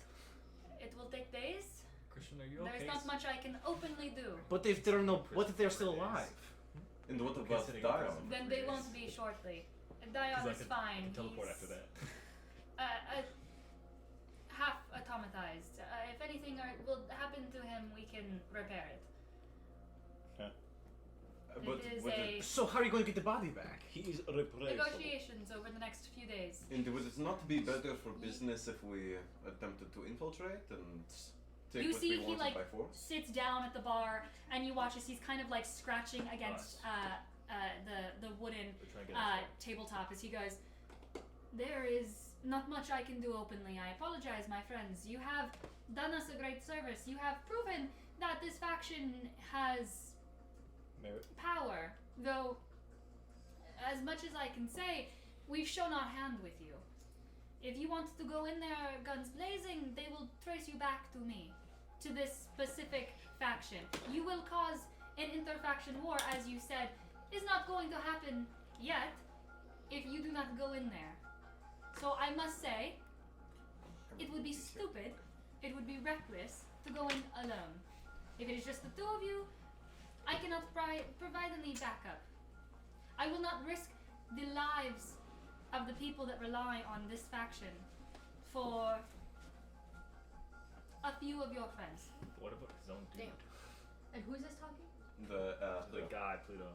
Speaker 6: it will take days.
Speaker 3: Christian, are you
Speaker 6: There's
Speaker 3: okay?
Speaker 6: not much I can openly do.
Speaker 2: But if they're no, what if they're still alive?
Speaker 7: And what
Speaker 3: Okay,
Speaker 7: about
Speaker 3: sitting in
Speaker 7: Dion?
Speaker 3: prison.
Speaker 6: Then they won't be shortly. Dion
Speaker 3: Because I
Speaker 6: is
Speaker 3: could
Speaker 6: fine.
Speaker 3: teleport
Speaker 6: He's
Speaker 3: after that.
Speaker 6: half automatized. If anything will happen to him, we can repair it.
Speaker 7: But
Speaker 6: It is
Speaker 7: would
Speaker 6: a
Speaker 2: So how are you going to get the body back?
Speaker 5: He is replaceable.
Speaker 6: negotiations over the next few days.
Speaker 7: and would it not be better for business if we attempted to infiltrate and take
Speaker 6: You
Speaker 7: what
Speaker 6: see
Speaker 7: we
Speaker 6: he,
Speaker 7: wanted
Speaker 6: like,
Speaker 7: by force?
Speaker 6: Sits down at the bar, and you watch as he's kind of like scratching against the wooden
Speaker 3: We're trying to get
Speaker 6: tabletop as he goes, "There is not much I can do openly. I apologize, my friends. You have done us a great service. You have proven that this faction has
Speaker 5: Merit.
Speaker 6: power, though, as much as I can say, we've shown our hand with you. If you want to go in there guns blazing, they will trace you back to me, to this specific faction. You will cause an interfaction war, as you said, is not going to happen yet if you do not go in there. So I must say, it would be stupid, it would be reckless to go in alone. If it is just the two of you, I cannot provide any backup. I will not risk the lives of the people that rely on this faction for a few of your friends.
Speaker 3: What about his own dude?
Speaker 1: Damn. And who's this talking?
Speaker 3: The god, Pluto.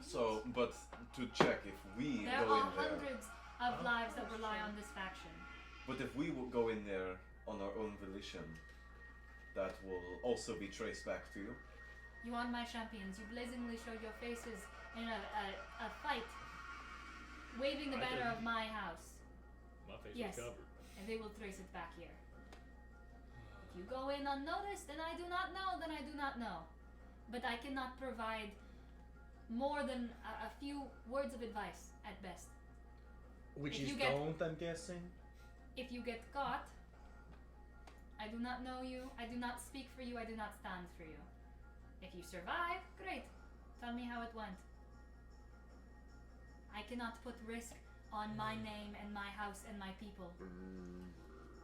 Speaker 7: So, but to check if we
Speaker 6: There
Speaker 7: go
Speaker 6: are
Speaker 7: in there,
Speaker 6: hundreds of lives that rely on this faction.
Speaker 7: but if we go in there on our own volition, that will also be traced back to you.
Speaker 6: You are my champions. You blazingly showed your faces in a fight, waving the
Speaker 3: I
Speaker 6: banner
Speaker 3: didn't.
Speaker 6: of my house,
Speaker 3: My face
Speaker 6: Yes.
Speaker 3: is covered.
Speaker 6: and they will trace it back here. If you go in unnoticed, and I do not know, then I do not know. But I cannot provide more than a few words of advice at best.
Speaker 2: Which
Speaker 6: If
Speaker 2: is
Speaker 6: you get-
Speaker 2: don't, I'm guessing.
Speaker 6: If you get caught, I do not know you, I do not speak for you, I do not stand for you. If you survive, great. Tell me how it went. I cannot put risk on my name and my house and my people.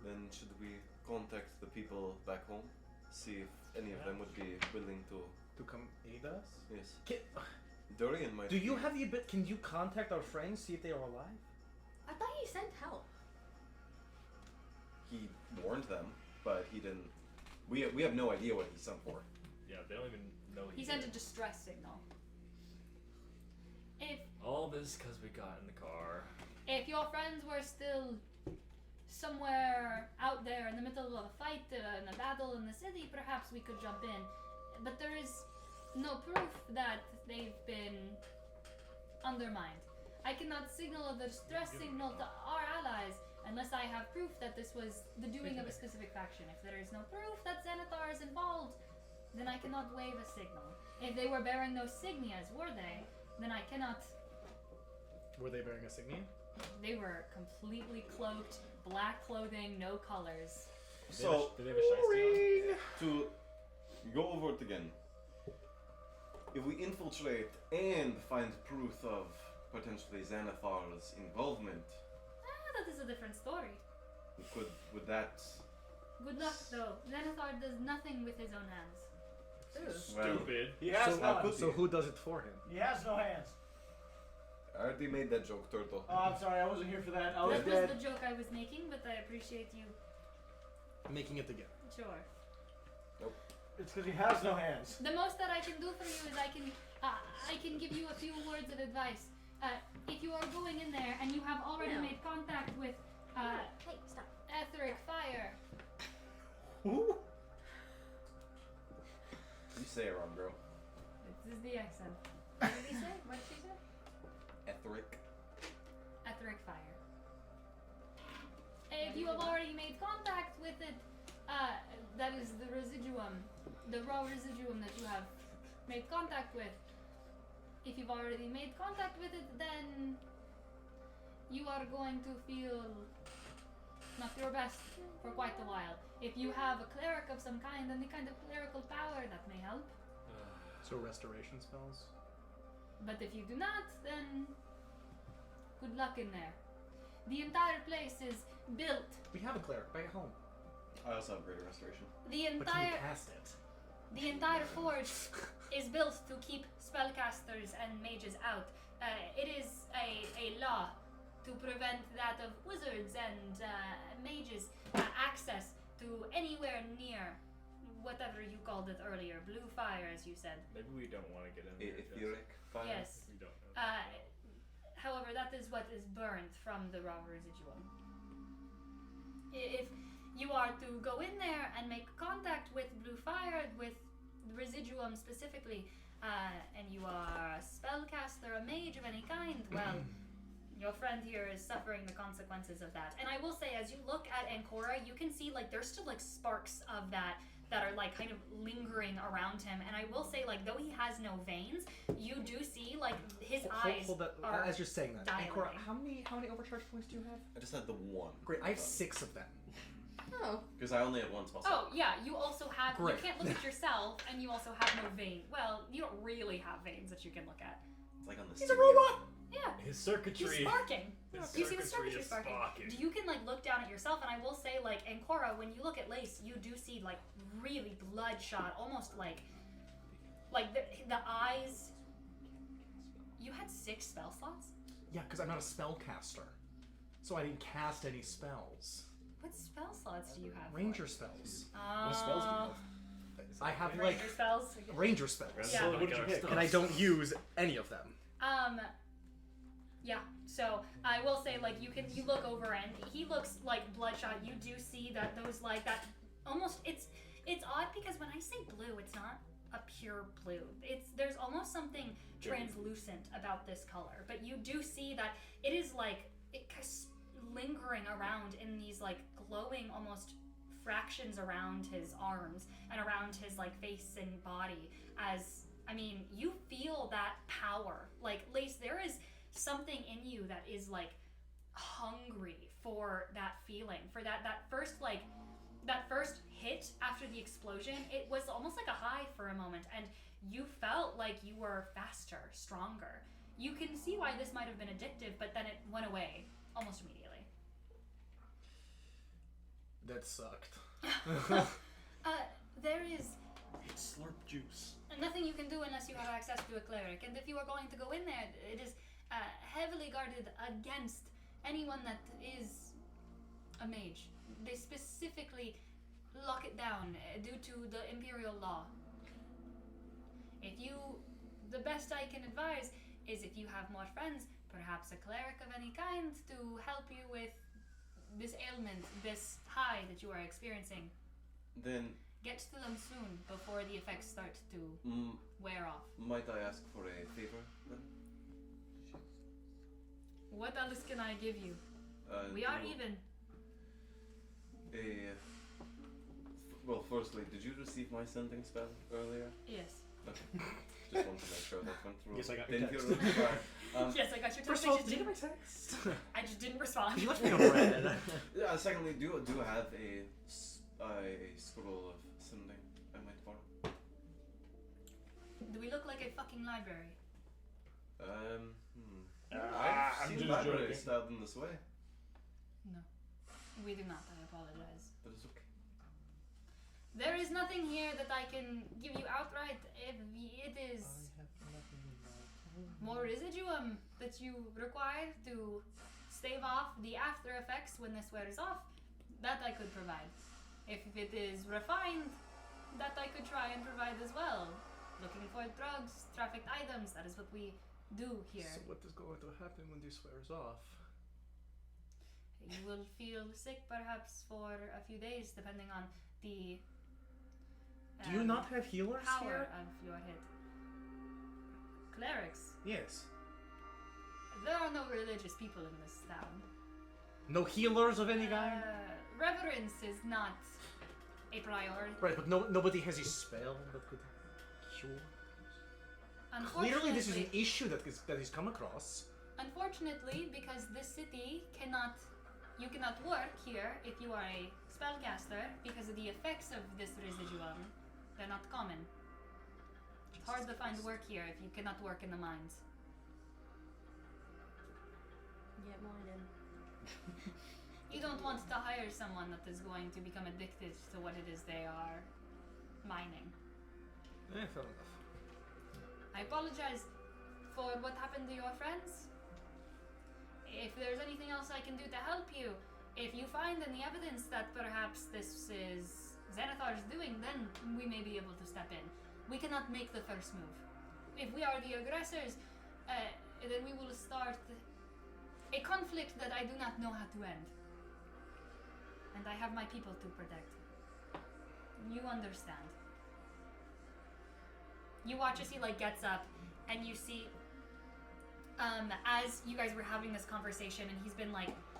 Speaker 7: Then should we contact the people back home? See if any of them would be willing to.
Speaker 2: To come aid us?
Speaker 7: Yes.
Speaker 2: Can,
Speaker 7: Durian might.
Speaker 2: do you
Speaker 7: be-
Speaker 2: have the ability? Can you contact our friends, see if they are alive?
Speaker 1: I thought he sent help.
Speaker 7: He warned them, but he didn't. We have no idea what he sent for.
Speaker 3: Yeah, they don't even know
Speaker 6: He sent a distress signal.
Speaker 3: All this because we got in the car.
Speaker 6: If your friends were still somewhere out there in the middle of a fight, in a battle in the city, perhaps we could jump in. But there is no proof that they've been undermined. I cannot signal a distress signal to our allies unless I have proof that this was the doing of a specific faction. If there is no proof that Xanathar is involved, then I cannot wave a signal. If they were bearing no signias, were they? Then I cannot.
Speaker 2: Were they bearing a signia?
Speaker 6: They were completely cloaked, black clothing, no colors.
Speaker 7: So
Speaker 3: Did they have a shiesty on?
Speaker 7: to go over it again. If we infiltrate and find proof of potentially Xanathar's involvement,
Speaker 6: That is a different story.
Speaker 7: would that?
Speaker 6: Good luck, though. Xanathar does nothing with his own hands.
Speaker 7: Well,
Speaker 3: Stupid.
Speaker 5: He has
Speaker 2: So,
Speaker 5: none.
Speaker 2: so who does it for him?
Speaker 5: He has no hands.
Speaker 7: I already made that joke, Turtle.
Speaker 5: Oh, I'm sorry, I wasn't here for that. I was
Speaker 6: That was
Speaker 5: dead.
Speaker 6: the joke I was making, but I appreciate you.
Speaker 2: Making it again.
Speaker 6: Sure.
Speaker 5: It's because he has no hands.
Speaker 6: The most that I can do for you is I can give you a few words of advice. If you are going in there and you have already
Speaker 1: No.
Speaker 6: made contact with
Speaker 1: Hey, stop.
Speaker 6: etheric fire,
Speaker 2: Who?
Speaker 7: You say it wrong, bro.
Speaker 6: this is the accent.
Speaker 1: What did he say? What did she say?
Speaker 7: Etheric.
Speaker 6: Etheric fire. If you have already made contact with it, that is the residuum, the raw residuum that you have made contact with. If you've already made contact with it, then you are going to feel not your best for quite a while. If you have a cleric of some kind, any kind of clerical power, that may help.
Speaker 2: So restoration spells?
Speaker 6: But if you do not, then good luck in there. The entire place is built.
Speaker 2: We have a cleric back at home.
Speaker 7: I also have greater restoration.
Speaker 6: The
Speaker 2: But can you
Speaker 6: entire
Speaker 2: cast it?
Speaker 6: the entire forge is built to keep spellcasters and mages out. It is a law to prevent that of wizards and mages access to anywhere near whatever you called it earlier, blue fire, as you said.
Speaker 3: Maybe we don't want to get in there. Jess.
Speaker 7: Etheric fire.
Speaker 6: Yes.
Speaker 3: We don't know.
Speaker 6: However, that is what is burned from the raw residuum. If you are to go in there and make contact with blue fire, with the residuum specifically, and you are a spellcaster, a mage of any kind, well, your friend here is suffering the consequences of that. And I will say, as you look at Ancora, you can see like there's still like sparks of that are like kind of lingering around him. And I will say, like, though he has no veins, you do see like his eyes
Speaker 2: Hold that.
Speaker 6: are
Speaker 2: As you're saying that,
Speaker 6: dilating.
Speaker 2: Ancora, how many overcharge points do you have?
Speaker 7: I just had the one.
Speaker 2: Great, I have 6 of them.
Speaker 1: Oh.
Speaker 7: Because I only had one spell.
Speaker 6: Oh yeah, you also have.
Speaker 2: Great.
Speaker 6: You can't look at yourself, and you also have no vein. Well, you don't really have veins that you can look at.
Speaker 7: It's like on the.
Speaker 2: He's a
Speaker 7: studio.
Speaker 2: robot!
Speaker 6: Yeah,
Speaker 3: His
Speaker 6: he's
Speaker 3: circuitry.
Speaker 6: sparking.
Speaker 3: His
Speaker 6: You see the
Speaker 3: circuitry
Speaker 6: circuitry
Speaker 3: is
Speaker 6: sparking.
Speaker 3: sparking.
Speaker 6: You can like look down at yourself, and I will say, like Ancora, when you look at Lace, you do see like really bloodshot, almost like the eyes. You had 6 spell slots.
Speaker 2: Yeah, because I'm not a spellcaster. So I didn't cast any spells.
Speaker 6: What spell slots do you have?
Speaker 2: Ranger spells.
Speaker 5: What spells do you have?
Speaker 2: I have like
Speaker 6: Ranger spells.
Speaker 2: ranger spells.
Speaker 6: Yeah.
Speaker 5: What did you pick?
Speaker 2: And I don't use any of them.
Speaker 6: Yeah. So I will say, like, you look over and he looks like bloodshot. You do see that those like that almost it's odd because when I say blue, it's not a pure blue. There's almost something translucent about this color, but you do see that it is like lingering around in these like glowing almost fractions around his arms and around his like face and body. As I mean, you feel that power. Like, Lace, there is something in you that is like hungry for that feeling, for that first hit after the explosion. It was almost like a high for a moment, and you felt like you were faster, stronger. You can see why this might have been addictive, but then it went away almost immediately.
Speaker 2: That sucked.
Speaker 6: There is
Speaker 5: It's slurp juice.
Speaker 6: nothing you can do unless you have access to a cleric, and if you are going to go in there, it is heavily guarded against anyone that is a mage. They specifically lock it down due to the imperial law. The best I can advise is if you have more friends, perhaps a cleric of any kind to help you with this ailment, this high that you are experiencing.
Speaker 7: Then
Speaker 6: Get to them soon before the effects start to wear off.
Speaker 7: might I ask for a favor then?
Speaker 6: What else can I give you? We are even.
Speaker 7: Well, firstly, did you receive my sending spell earlier?
Speaker 6: Yes.
Speaker 7: Okay. Just wanted to make sure that went through.
Speaker 5: Yes, I got your
Speaker 7: Didn't
Speaker 5: text.
Speaker 7: feel really
Speaker 6: Yes, I got your text.
Speaker 2: First
Speaker 6: I
Speaker 2: of all,
Speaker 6: just
Speaker 2: did you get
Speaker 6: didn't-
Speaker 2: my text?
Speaker 6: I just didn't respond.
Speaker 2: You left me on red.
Speaker 7: Yeah. Secondly, do have a scroll of sending I might borrow?
Speaker 6: Do we look like a fucking library?
Speaker 7: I've
Speaker 5: I'm
Speaker 7: seen
Speaker 5: just
Speaker 7: libraries
Speaker 5: joking.
Speaker 7: styled in this way.
Speaker 6: No. We do not, I apologize.
Speaker 7: That is okay.
Speaker 6: There is nothing here that I can give you outright. If it is more residuum that you require to stave off the after effects when this wears off, that I could provide. If it is refined, that I could try and provide as well. Looking for drugs, trafficked items, that is what we do here.
Speaker 2: So what is going to happen when this wears off?
Speaker 6: You will feel sick perhaps for a few days depending on the
Speaker 2: Do you not have healers
Speaker 6: power
Speaker 2: here?
Speaker 6: of your hit. Clerics.
Speaker 2: Yes.
Speaker 6: There are no religious people in this town.
Speaker 2: No healers of any kind?
Speaker 6: Reverence is not a priority.
Speaker 2: Right, but nobody has a spell that could cure. Clearly, this is an issue that is come across.
Speaker 6: Unfortunately, because this city you cannot work here if you are a spellcaster because of the effects of this residuum. They're not common. It's hard to find work here if you cannot work in the mines.
Speaker 1: Get minded.
Speaker 6: You don't want to hire someone that is going to become addicted to what it is they are mining.
Speaker 2: Fair enough.
Speaker 6: I apologize for what happened to your friends. If there's anything else I can do to help you, if you find any evidence that perhaps this is Xanathar's doing, then we may be able to step in. We cannot make the first move. If we are the aggressors, then we will start a conflict that I do not know how to end. And I have my people to protect. You understand. You watch as he gets up, and you see as you guys were having this conversation, and he's been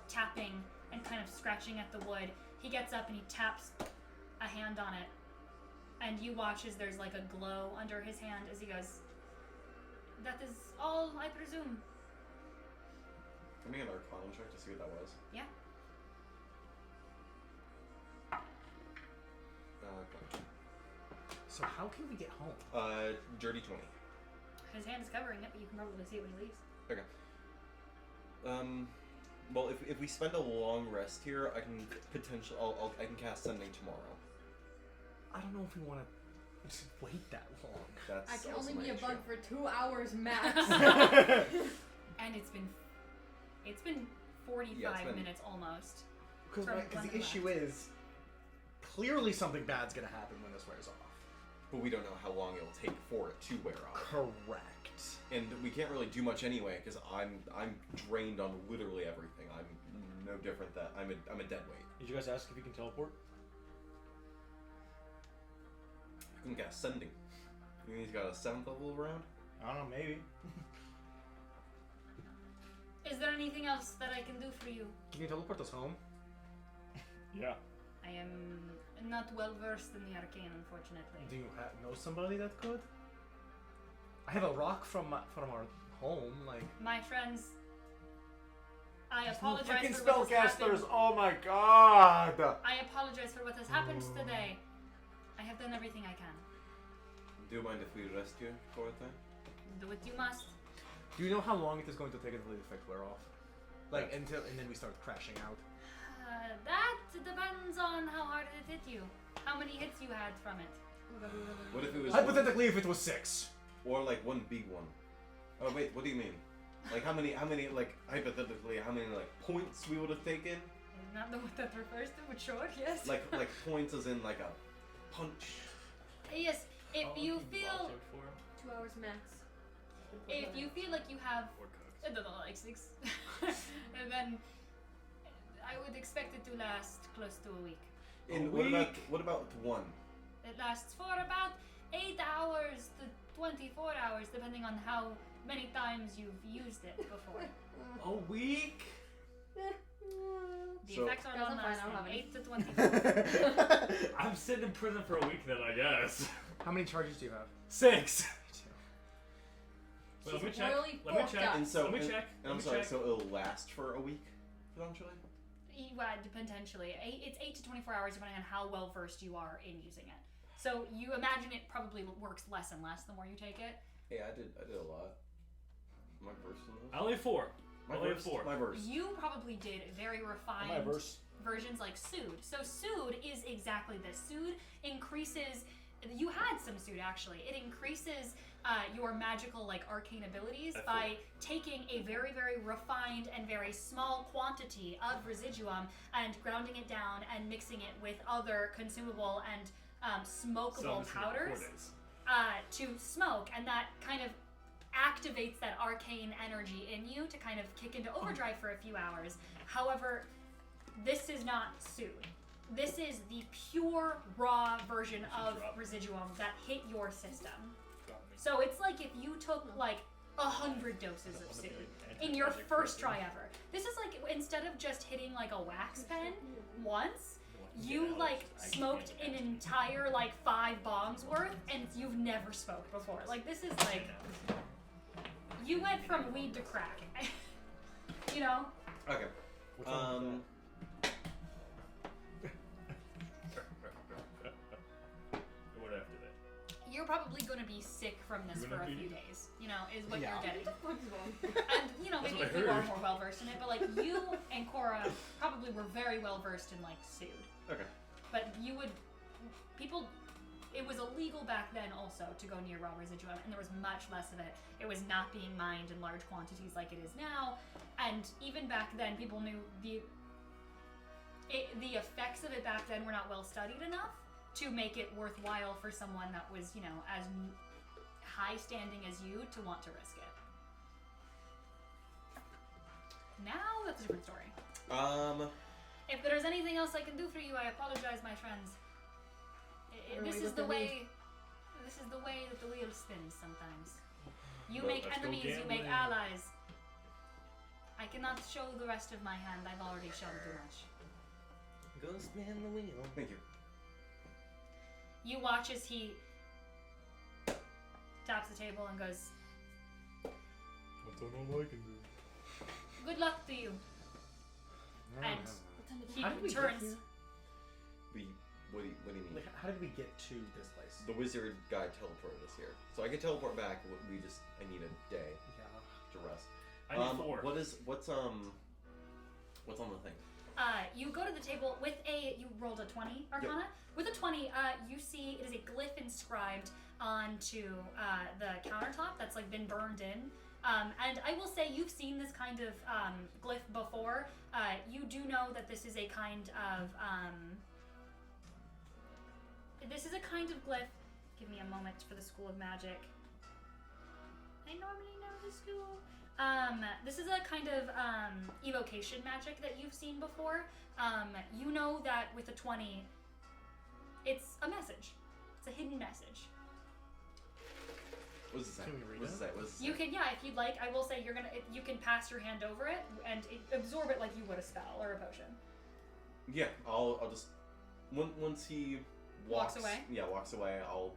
Speaker 6: tapping and kind of scratching at the wood. He gets up and he taps a hand on it, and you watch as there's a glow under his hand as he goes, "That is all, I presume."
Speaker 7: Can we get our Arcana check to see what that was?
Speaker 6: Yeah.
Speaker 7: Okay.
Speaker 2: So how can we get home?
Speaker 7: Dirty 20.
Speaker 6: His hand is covering it, but you can probably see it when he leaves.
Speaker 7: Okay. Well, if we spend a long rest here, I can I can cast Sending tomorrow.
Speaker 2: I don't know if we want to wait that long.
Speaker 7: That's
Speaker 1: I can
Speaker 7: also
Speaker 1: only
Speaker 7: my
Speaker 1: be a
Speaker 7: issue.
Speaker 1: bug for 2 hours max.
Speaker 6: And it's been 45
Speaker 7: been-
Speaker 6: minutes almost.
Speaker 2: Because
Speaker 6: From
Speaker 2: the
Speaker 6: London
Speaker 2: issue is, clearly something bad's gonna happen when this wears off.
Speaker 7: But we don't know how long it'll take for it to wear off.
Speaker 2: Correct.
Speaker 7: And we can't really do much anyway because I'm drained on literally everything. I'm no different that I'm a dead weight.
Speaker 5: Did you guys ask if you can teleport?
Speaker 7: I can cast Sending. You think he's got a 7th level around?
Speaker 5: I don't know, maybe.
Speaker 6: Is there anything else that I can do for you?
Speaker 2: Can you teleport us home?
Speaker 5: Yeah.
Speaker 6: I am not well versed in the arcane, unfortunately.
Speaker 2: Do you know somebody that could? I have a rock from our home,
Speaker 6: My friends, I
Speaker 5: No
Speaker 6: apologize
Speaker 5: freaking
Speaker 6: for what has
Speaker 5: spellcasters!
Speaker 6: happened.
Speaker 5: Oh my god!
Speaker 6: I apologize for what has happened today. I have done everything I can.
Speaker 7: Do you mind if we rest here for a time?
Speaker 6: Do what you must.
Speaker 2: Do you know how long it is going to take until the effects wear off? And then we start crashing out.
Speaker 6: That depends on how hard it hit you. How many hits you had from it.
Speaker 7: What if it was
Speaker 2: Hypothetically, if it was 6.
Speaker 7: one, or like one big one? Oh wait, what do you mean? Like how many like hypothetically how many like points we would have taken?
Speaker 6: Is not the what that refers to, but sure, yes.
Speaker 7: Like points as in like a punch.
Speaker 6: Yes, if
Speaker 3: How long
Speaker 6: you
Speaker 3: can
Speaker 6: feel
Speaker 3: watch it for?
Speaker 1: 2 hours max.
Speaker 6: if you feel like you have
Speaker 3: Or cooks.
Speaker 6: I don't know, like 6, and then I would expect it to last close to a week.
Speaker 7: And
Speaker 3: week?
Speaker 7: what about one?
Speaker 6: It lasts for about 8 hours to 24 hours, depending on how many times you've used it before.
Speaker 3: A week?
Speaker 6: The
Speaker 7: So-
Speaker 6: effects are
Speaker 1: Guys, I'm
Speaker 6: long
Speaker 1: fine, I don't
Speaker 6: lasting,
Speaker 1: have any.
Speaker 6: 8 to 24.
Speaker 3: I'm sitting in prison for a week then, I guess.
Speaker 2: How many charges do you have?
Speaker 3: 6. Wait,
Speaker 1: She's
Speaker 3: let me check.
Speaker 1: royally
Speaker 3: Let me
Speaker 1: forked
Speaker 3: check.
Speaker 1: up.
Speaker 7: And so
Speaker 3: Let me
Speaker 7: and-
Speaker 3: check.
Speaker 7: And I'm
Speaker 3: Let me
Speaker 7: sorry,
Speaker 3: check.
Speaker 7: so it'll last for a week, potentially?
Speaker 6: Well, potentially. It's 8 to 24 hours, depending on how well versed you are in using it. So you imagine it probably works less and less the more you take it.
Speaker 7: Yeah, I did a lot. My verse in
Speaker 3: I
Speaker 7: this?
Speaker 3: only have 4.
Speaker 7: My
Speaker 3: only have
Speaker 7: verse.
Speaker 3: 4.
Speaker 7: My verse.
Speaker 6: You probably did very refined
Speaker 5: My verse.
Speaker 6: versions like Sood. So Sood is exactly this. Sood increases. You had some Sood actually. It increases your magical like arcane abilities
Speaker 3: That's
Speaker 6: by taking a very very refined and very small quantity of residuum and grounding it down and mixing it with other consumable and
Speaker 3: So
Speaker 6: smokable
Speaker 3: I'm just gonna
Speaker 6: powders
Speaker 3: 4 days.
Speaker 6: to smoke, and that kind of activates that arcane energy in you to kind of kick into overdrive for a few hours. However, this is not Sood. This is the pure raw version of residuum that hit your system.
Speaker 3: Got me.
Speaker 6: So it's like if you took like 100 doses of Sood in your first try ever. This is like instead of just hitting like a wax pen once, you like smoked an entire like 5 bombs worth, and you've never smoked before. Like this is like you went from weed to crack. You know?
Speaker 7: Okay.
Speaker 5: Which one was
Speaker 7: Um.
Speaker 3: What after that?
Speaker 6: You're probably gonna be sick from this
Speaker 3: You're
Speaker 6: for a
Speaker 3: gonna
Speaker 6: few
Speaker 3: be-
Speaker 6: days. You know, is what
Speaker 2: Yeah.
Speaker 6: you're getting.
Speaker 1: What the fuck is wrong?
Speaker 6: And you know,
Speaker 3: That's
Speaker 6: maybe
Speaker 3: what I
Speaker 6: if you are
Speaker 3: heard.
Speaker 6: more well versed in it, but like you and Cora probably were very well versed in like Sood.
Speaker 7: Okay.
Speaker 6: But you would people it was illegal back then also to go near raw residuum, and there was much less of it. It was not being mined in large quantities like it is now, and even back then people knew the effects of it back then were not well studied enough to make it worthwhile for someone that was, you know, as high standing as you to want to risk it. Now that's a different story. If there's anything else I can do for you, I apologize, my friends.
Speaker 1: Or
Speaker 6: This
Speaker 1: we
Speaker 6: is
Speaker 1: with
Speaker 6: the
Speaker 1: the
Speaker 6: way. This is the way that the wheel spins sometimes. You
Speaker 3: Well,
Speaker 6: make
Speaker 3: let's go
Speaker 6: enemies, you make
Speaker 3: gambling.
Speaker 6: allies. I cannot show the rest of my hand. I've already shown too much.
Speaker 7: Go spin the wheel. Thank you.
Speaker 6: You watch as he taps the table and goes,
Speaker 5: I don't know what I can do.
Speaker 6: "Good luck to you." And he
Speaker 2: How did we get
Speaker 6: turns.
Speaker 2: here?
Speaker 7: What do you mean?
Speaker 2: Like, how did we get to this place?
Speaker 7: The wizard guy teleported us here, so I could teleport back. I need a day
Speaker 2: Yeah.
Speaker 7: to rest.
Speaker 3: I need 4.
Speaker 7: What's on the thing?
Speaker 6: You go to the table with you rolled a 20 Arcana. With a 20, you see it is a glyph inscribed onto the countertop that's like been burned in. And I will say you've seen this kind of glyph before. You do know that this is a kind of glyph. Give me a moment for the School of Magic. I normally know the school. This is a kind of evocation magic that you've seen before. You know that with a 20, it's a message. It's a hidden message.
Speaker 7: What does it say?
Speaker 2: Can we read
Speaker 7: What does it say? What does it say?
Speaker 6: You can, if you'd like. I will say you can pass your hand over it and absorb it like you would a spell or a potion.
Speaker 7: Yeah, I'll just once he
Speaker 6: Walks away?
Speaker 7: Yeah, walks away. I'll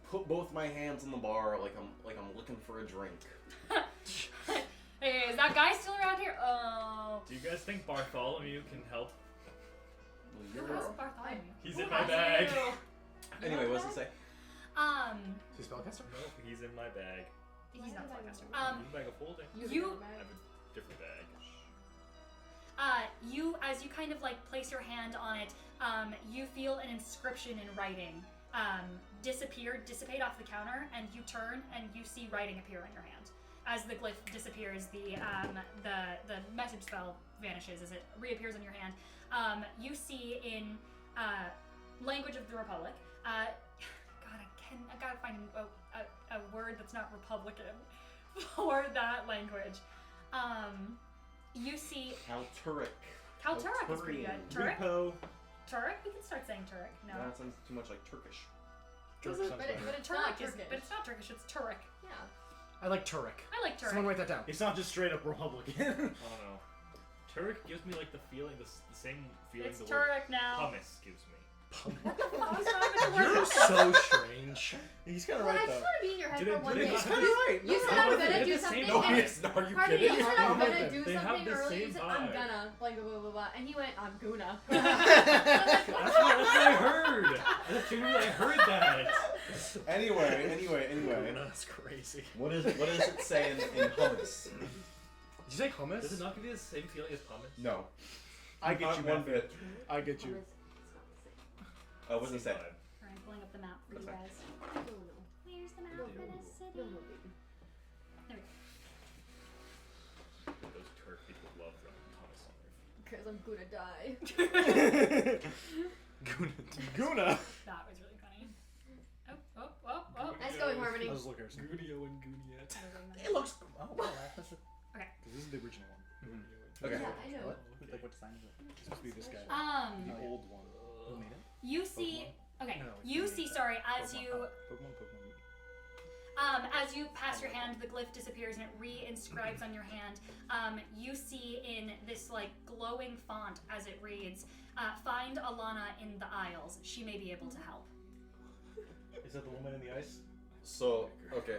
Speaker 7: put both my hands on the bar like I'm looking for a drink.
Speaker 6: Hey, is that guy still around here? Oh.
Speaker 3: Do you guys think Bartholomew can help?
Speaker 6: Who has Bartholomew?
Speaker 3: He's
Speaker 6: Who
Speaker 3: in my
Speaker 6: has
Speaker 3: bag.
Speaker 6: you?
Speaker 7: Anyway, what does it say?
Speaker 2: Is he a spellcaster?
Speaker 3: Nope, he's in my bag.
Speaker 6: He's not a spellcaster.
Speaker 3: In the bag of holding.
Speaker 6: You-
Speaker 3: I have a different bag.
Speaker 6: You, as you kind of like place your hand on it, you feel an inscription in writing dissipate off the counter, and you turn and you see writing appear on your hand. As the glyph disappears, the message spell vanishes as it reappears on your hand. You see in language of the Republic. God, I gotta find a word that's not Republican for that language. You see
Speaker 4: Kalturek.
Speaker 6: Kalturek is pretty good. Turek?
Speaker 5: Repo.
Speaker 6: Turek? We can start saying Turek. No.
Speaker 4: That sounds too much like Turkish.
Speaker 5: Turk
Speaker 1: But,
Speaker 5: sounds
Speaker 1: it,
Speaker 5: better.
Speaker 1: but it's
Speaker 6: Turek
Speaker 1: not
Speaker 6: is,
Speaker 1: Turkish.
Speaker 6: but it's not Turkish. It's Turek.
Speaker 1: Yeah.
Speaker 2: I like Turek.
Speaker 6: I like Turek.
Speaker 2: Someone write that down.
Speaker 5: It's not just straight up Republican.
Speaker 3: I don't know. Turek gives me like the feeling, the same feeling
Speaker 6: It's
Speaker 3: the word
Speaker 6: Turek now.
Speaker 3: hummus gives me.
Speaker 6: What the fuck is wrong with the word
Speaker 2: You're
Speaker 6: hummus?
Speaker 2: so strange.
Speaker 5: He's kind of
Speaker 1: Well, I
Speaker 5: right
Speaker 1: just
Speaker 5: though.
Speaker 1: want to be in your head
Speaker 3: Did
Speaker 1: for
Speaker 3: it-
Speaker 1: one
Speaker 3: did it
Speaker 1: day.
Speaker 3: not-
Speaker 2: He's kind of right.
Speaker 1: You said
Speaker 3: no,
Speaker 1: I'm
Speaker 3: they
Speaker 1: gonna
Speaker 3: have
Speaker 1: do
Speaker 3: the same
Speaker 1: something.
Speaker 3: vibe.
Speaker 1: and-
Speaker 4: it's not. Are you
Speaker 1: Pardon me,
Speaker 4: kidding?
Speaker 1: you said I'm
Speaker 5: They
Speaker 1: gonna do
Speaker 3: They have
Speaker 1: something
Speaker 3: the
Speaker 1: earlier.
Speaker 3: same
Speaker 1: You said I'm
Speaker 3: vibe.
Speaker 1: gonna blah blah blah blah blah, and he went I'm gonna.
Speaker 3: That's what I heard. That's what I heard that.
Speaker 4: Anyway.
Speaker 2: That's crazy.
Speaker 4: What does it say in hummus?
Speaker 2: Did you say hummus?
Speaker 3: Does it not give you the same feeling as hummus?
Speaker 4: No.
Speaker 5: I get you,
Speaker 4: one
Speaker 5: man.
Speaker 4: bit.
Speaker 5: I get you.
Speaker 4: What does it say?
Speaker 6: Alright, I'm pulling up the map for you
Speaker 4: That's fine.
Speaker 6: guys.
Speaker 1: No, no.
Speaker 6: Where's the map
Speaker 3: No.
Speaker 6: for this city?
Speaker 1: No, no, baby.
Speaker 6: There we go.
Speaker 3: Those Turk people love dropping hummus on their feet.
Speaker 1: Because I'm gonna die.
Speaker 5: Guna.
Speaker 6: That was really funny. Oh.
Speaker 1: Nice going, Harmony.
Speaker 5: Let's look at
Speaker 3: Gudio and Guniet.
Speaker 2: It looks. Oh, wow. That's a,
Speaker 5: This is the original one.
Speaker 4: Okay.
Speaker 1: Yeah, I know.
Speaker 2: Like, what sign is it?
Speaker 5: It's supposed to be this guy.
Speaker 2: Oh,
Speaker 5: The old one.
Speaker 2: Who made it?
Speaker 6: You see. Okay.
Speaker 2: No,
Speaker 6: You
Speaker 2: you
Speaker 6: see.
Speaker 2: made
Speaker 6: Sorry.
Speaker 2: that.
Speaker 6: As
Speaker 2: Pokemon.
Speaker 6: you. As you pass your hand, the glyph disappears and it re-inscribes on your hand. You see in this like glowing font as it reads, "Find Alana in the aisles. She may be able to help."
Speaker 5: Is that the woman in the ice?
Speaker 4: So, okay.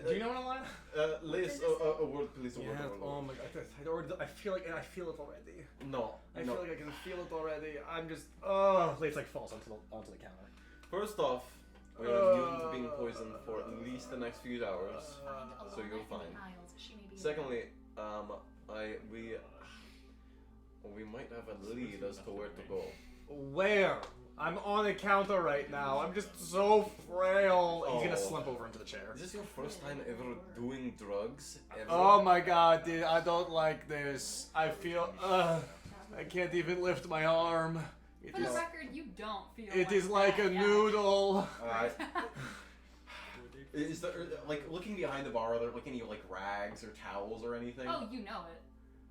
Speaker 2: Do you know what I'm like?
Speaker 4: Liz, a word, please. A word.
Speaker 2: Oh my god. I feel it already.
Speaker 4: No.
Speaker 2: I
Speaker 4: no.
Speaker 2: feel like I can feel it already. I'm just. Oh. Lace like falls onto the counter.
Speaker 4: First off, we are immune to being poisoned for at least the next few hours.
Speaker 6: Find Alana
Speaker 4: So you're
Speaker 6: in
Speaker 4: fine.
Speaker 6: the aisles. She may be.
Speaker 4: Secondly, we might have a lead as to where to go.
Speaker 2: Where? I'm on a counter right now. I'm just so frail. He's gonna
Speaker 4: Oh.
Speaker 2: slump over into the chair.
Speaker 4: Is this your first time ever doing drugs? Ever?
Speaker 2: Oh my god, dude, I don't like this. I feel, I can't even lift my arm. It
Speaker 6: For the
Speaker 2: is,
Speaker 6: record, you don't feel.
Speaker 2: it is like a
Speaker 6: that, yeah.
Speaker 2: noodle.
Speaker 4: Is there like looking behind the bar? Are there like any like rags or towels or anything?
Speaker 6: Oh, you know it.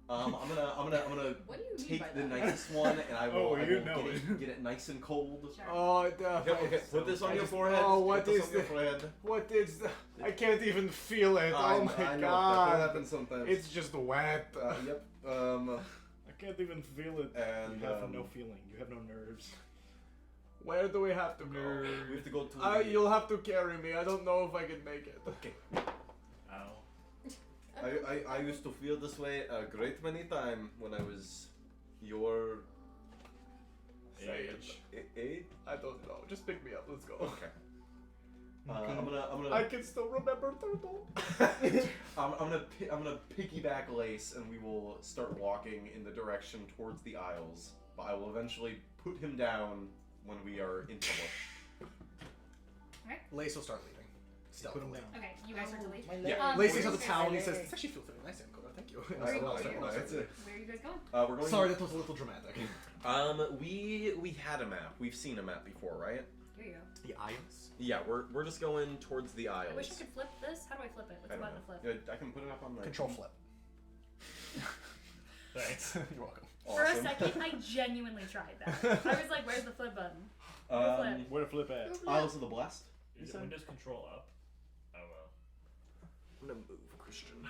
Speaker 4: I'm gonna
Speaker 1: What do you mean
Speaker 4: take
Speaker 1: by
Speaker 4: the
Speaker 1: that?
Speaker 4: nicest one and I will,
Speaker 5: Oh,
Speaker 4: I
Speaker 5: you
Speaker 4: will
Speaker 5: know
Speaker 4: get it nice and cold.
Speaker 6: Sure.
Speaker 2: Oh,
Speaker 4: Okay, put this on your forehead.
Speaker 2: Oh, what
Speaker 4: put this
Speaker 2: is
Speaker 4: on your
Speaker 2: the-
Speaker 4: forehead.
Speaker 2: What is the, I can't even feel it.
Speaker 4: I
Speaker 2: Oh
Speaker 4: know,
Speaker 2: my
Speaker 4: That
Speaker 2: god.
Speaker 4: happens sometimes.
Speaker 2: It's just wet.
Speaker 4: Yep.
Speaker 5: I can't even feel it.
Speaker 4: And
Speaker 5: You have no feeling. You have no nerves.
Speaker 2: Where do we have to go?
Speaker 4: we have to go to.
Speaker 2: You'll have to carry me. I don't know if I can make it.
Speaker 4: Okay.
Speaker 3: Ow.
Speaker 4: I used to feel this way a great many times when I was your
Speaker 2: Age.
Speaker 4: age.
Speaker 2: I don't know. Just pick me up. Let's go.
Speaker 4: Okay. I'm gonna.
Speaker 2: I can still remember Turtle.
Speaker 4: I'm gonna piggyback Lace, and we will start walking in the direction towards the aisles. But I will eventually put him down when we are in trouble.
Speaker 2: Lace will start leaving.
Speaker 5: Put him
Speaker 2: Stealthily.
Speaker 5: down.
Speaker 6: Okay, you guys start to leave.
Speaker 4: Yeah.
Speaker 2: Lace
Speaker 6: where
Speaker 2: takes out
Speaker 6: you
Speaker 2: the
Speaker 6: guys-
Speaker 2: towel and he says, "This actually feels very nice, Ancora. Thank you."
Speaker 6: Where you
Speaker 4: Well,
Speaker 6: going?
Speaker 4: well, that's it.
Speaker 6: Where are you guys going?
Speaker 4: We're going.
Speaker 2: Sorry, that was a little dramatic.
Speaker 4: We had a map. We've seen a map before, right?
Speaker 6: Here you go.
Speaker 2: The aisles.
Speaker 4: Yeah, we're just going towards the aisles.
Speaker 6: I wish I could flip this. How do I flip it? What's
Speaker 4: I
Speaker 6: the
Speaker 4: don't
Speaker 6: button to
Speaker 4: know.
Speaker 6: flip?
Speaker 4: Yeah, I can put it up on the
Speaker 2: Control flip.
Speaker 3: Thanks.
Speaker 2: You're welcome.
Speaker 6: For a
Speaker 4: Awesome.
Speaker 6: second, I genuinely tried that. I was like, "Where's the flip button?" flip.
Speaker 5: Where to flip at?
Speaker 4: Isles of the Blessed.
Speaker 3: Is it Windows Control up? I don't know.
Speaker 2: I'm gonna move, Christian.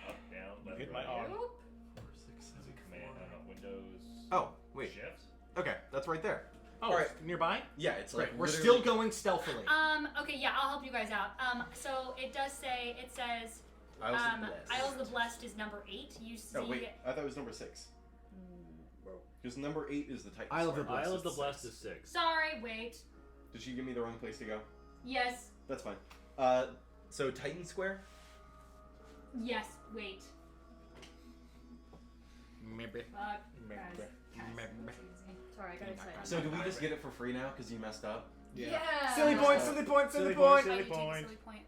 Speaker 3: Up, down, left,
Speaker 5: hit
Speaker 3: right.
Speaker 5: my arm.
Speaker 6: Nope.
Speaker 3: Is it Command? I don't know. Windows.
Speaker 4: Oh, wait.
Speaker 3: Shift.
Speaker 4: Okay, that's right there.
Speaker 2: Oh,
Speaker 4: Alright.
Speaker 2: nearby?
Speaker 4: Yeah, it's like
Speaker 2: Great. We're
Speaker 4: literally-
Speaker 2: still going stealthily.
Speaker 6: Okay, yeah, I'll help you guys out. So it does say, it says,
Speaker 4: Isles of the Blessed.
Speaker 6: Isles of the Blessed is number 8. You see.
Speaker 4: Oh wait, I thought it was number 6. Because number 8 is the Titan
Speaker 2: Isle of
Speaker 4: Square.
Speaker 2: the Blessed.
Speaker 3: Isle of the
Speaker 2: is
Speaker 3: Blessed
Speaker 2: six.
Speaker 3: is 6.
Speaker 6: Sorry, wait.
Speaker 4: Did she give me the wrong place to go?
Speaker 6: Yes.
Speaker 4: That's fine. So Titan Square?
Speaker 6: Yes, wait.
Speaker 2: Maybe.
Speaker 6: Fuck.
Speaker 5: Maybe.
Speaker 1: Sorry, I got excited.
Speaker 4: So do we just get it for free now because you messed up?
Speaker 1: Yeah.
Speaker 2: Silly point, silly point, silly point.
Speaker 6: Oh, you
Speaker 5: Silly
Speaker 6: take a
Speaker 5: point.
Speaker 6: silly point.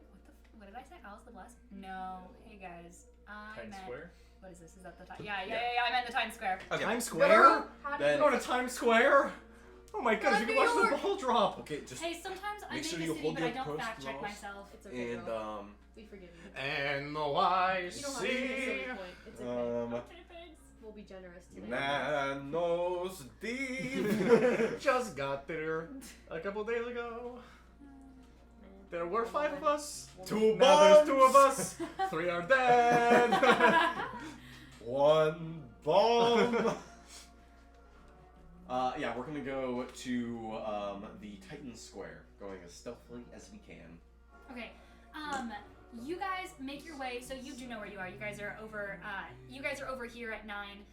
Speaker 6: What did I say? Alice the Blessed? No. Hey guys. I
Speaker 3: Times
Speaker 6: meant.
Speaker 3: Square?
Speaker 6: What is this? Is that the time? Yeah. I meant the Times Square.
Speaker 4: Okay.
Speaker 2: Times Square?
Speaker 1: How
Speaker 4: Then-
Speaker 2: You're going to Times Square? Oh my goodness, you
Speaker 1: New
Speaker 2: can watch
Speaker 1: York.
Speaker 2: the ball drop.
Speaker 4: Okay, just
Speaker 6: Hey, sometimes I
Speaker 7: Make
Speaker 6: make
Speaker 7: sure
Speaker 6: a
Speaker 7: you
Speaker 6: city,
Speaker 7: hold
Speaker 6: but I
Speaker 7: your
Speaker 6: don't
Speaker 7: purse
Speaker 6: fact check
Speaker 7: close.
Speaker 6: myself.
Speaker 1: It's okay,
Speaker 4: and
Speaker 1: girl. We forgive you.
Speaker 2: And the
Speaker 1: You don't have to
Speaker 2: YC.
Speaker 1: get a silly point. It's okay. We'll be generous today.
Speaker 4: Nanos deep.
Speaker 2: Just got there a couple days ago. There were 5 of us.
Speaker 4: Two
Speaker 2: Now there's
Speaker 4: bombs.
Speaker 2: 2 of us. 3 are dead.
Speaker 4: One bomb. Yeah, we're gonna go to the Titan Square, going as stealthily as we can.
Speaker 6: Okay. You guys make your way. So you do know where you are. You guys are over. You guys are over here at 9.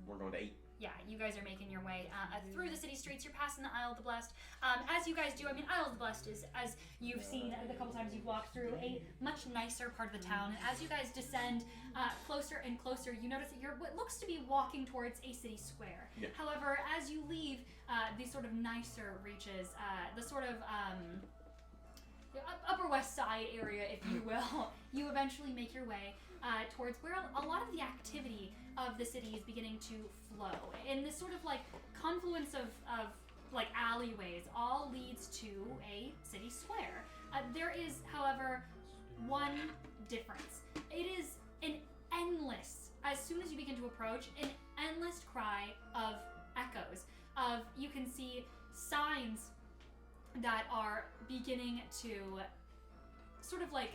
Speaker 4: We're going to 8.
Speaker 6: Yeah, you guys are making your way through the city streets. You're passing the Isle of the Blessed. As you guys do, I mean, Isle of the Blessed is, as you've seen the couple times you've walked through, a much nicer part of the town. And as you guys descend closer and closer, you notice that you're what looks to be walking towards a city square.
Speaker 4: Yeah.
Speaker 6: However, as you leave these sort of nicer reaches, the sort of the Upper West Side area, if you will, you eventually make your way towards where a lot of the activity of the city is beginning to flow. And this sort of like confluence of like alleyways all leads to a city square. There is, however, one difference. It is an endless, as soon as you begin to approach, an endless cry of echoes. You can see signs that are beginning to sort of like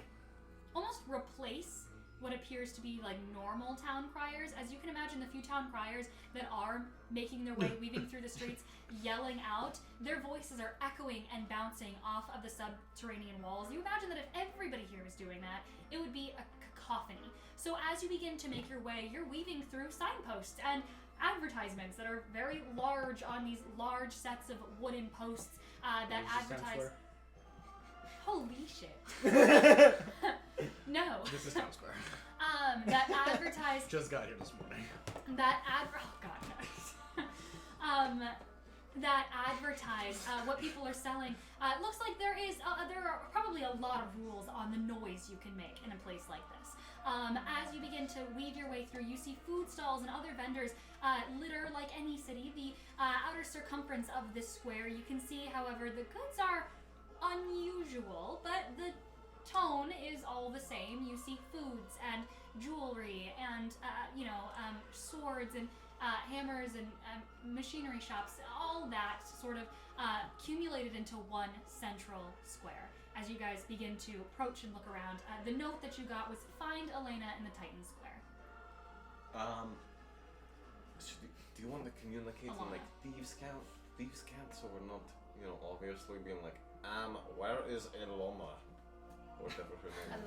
Speaker 6: almost replace what appears to be like normal town criers. As you can imagine, the few town criers that are making their way, weaving through the streets, yelling out, their voices are echoing and bouncing off of the subterranean walls. You imagine that if everybody here was doing that, it would be a cacophony. So as you begin to make your way, you're weaving through signposts and advertisements that are very large on these large sets of wooden posts that advertise. Holy shit. No.
Speaker 2: This is Times Square.
Speaker 6: That advertise.
Speaker 2: Just got here this morning.
Speaker 6: Oh god, no. That advertise what people are selling. It looks like there are probably a lot of rules on the noise you can make in a place like this. As you begin to weave your way through, you see food stalls and other vendors litter like any city the outer circumference of this square. You can see, however, the goods are unusual, but the tone is all the same. You see foods and jewelry and swords and hammers and machinery shops, all that sort of accumulated into one central square. As you guys begin to approach and look around, the note that you got was find Elena in the Titan Square.
Speaker 7: Do you want to communicate in like thieves' count, so we're not, obviously being like, where is Eloma? Whatever her name is.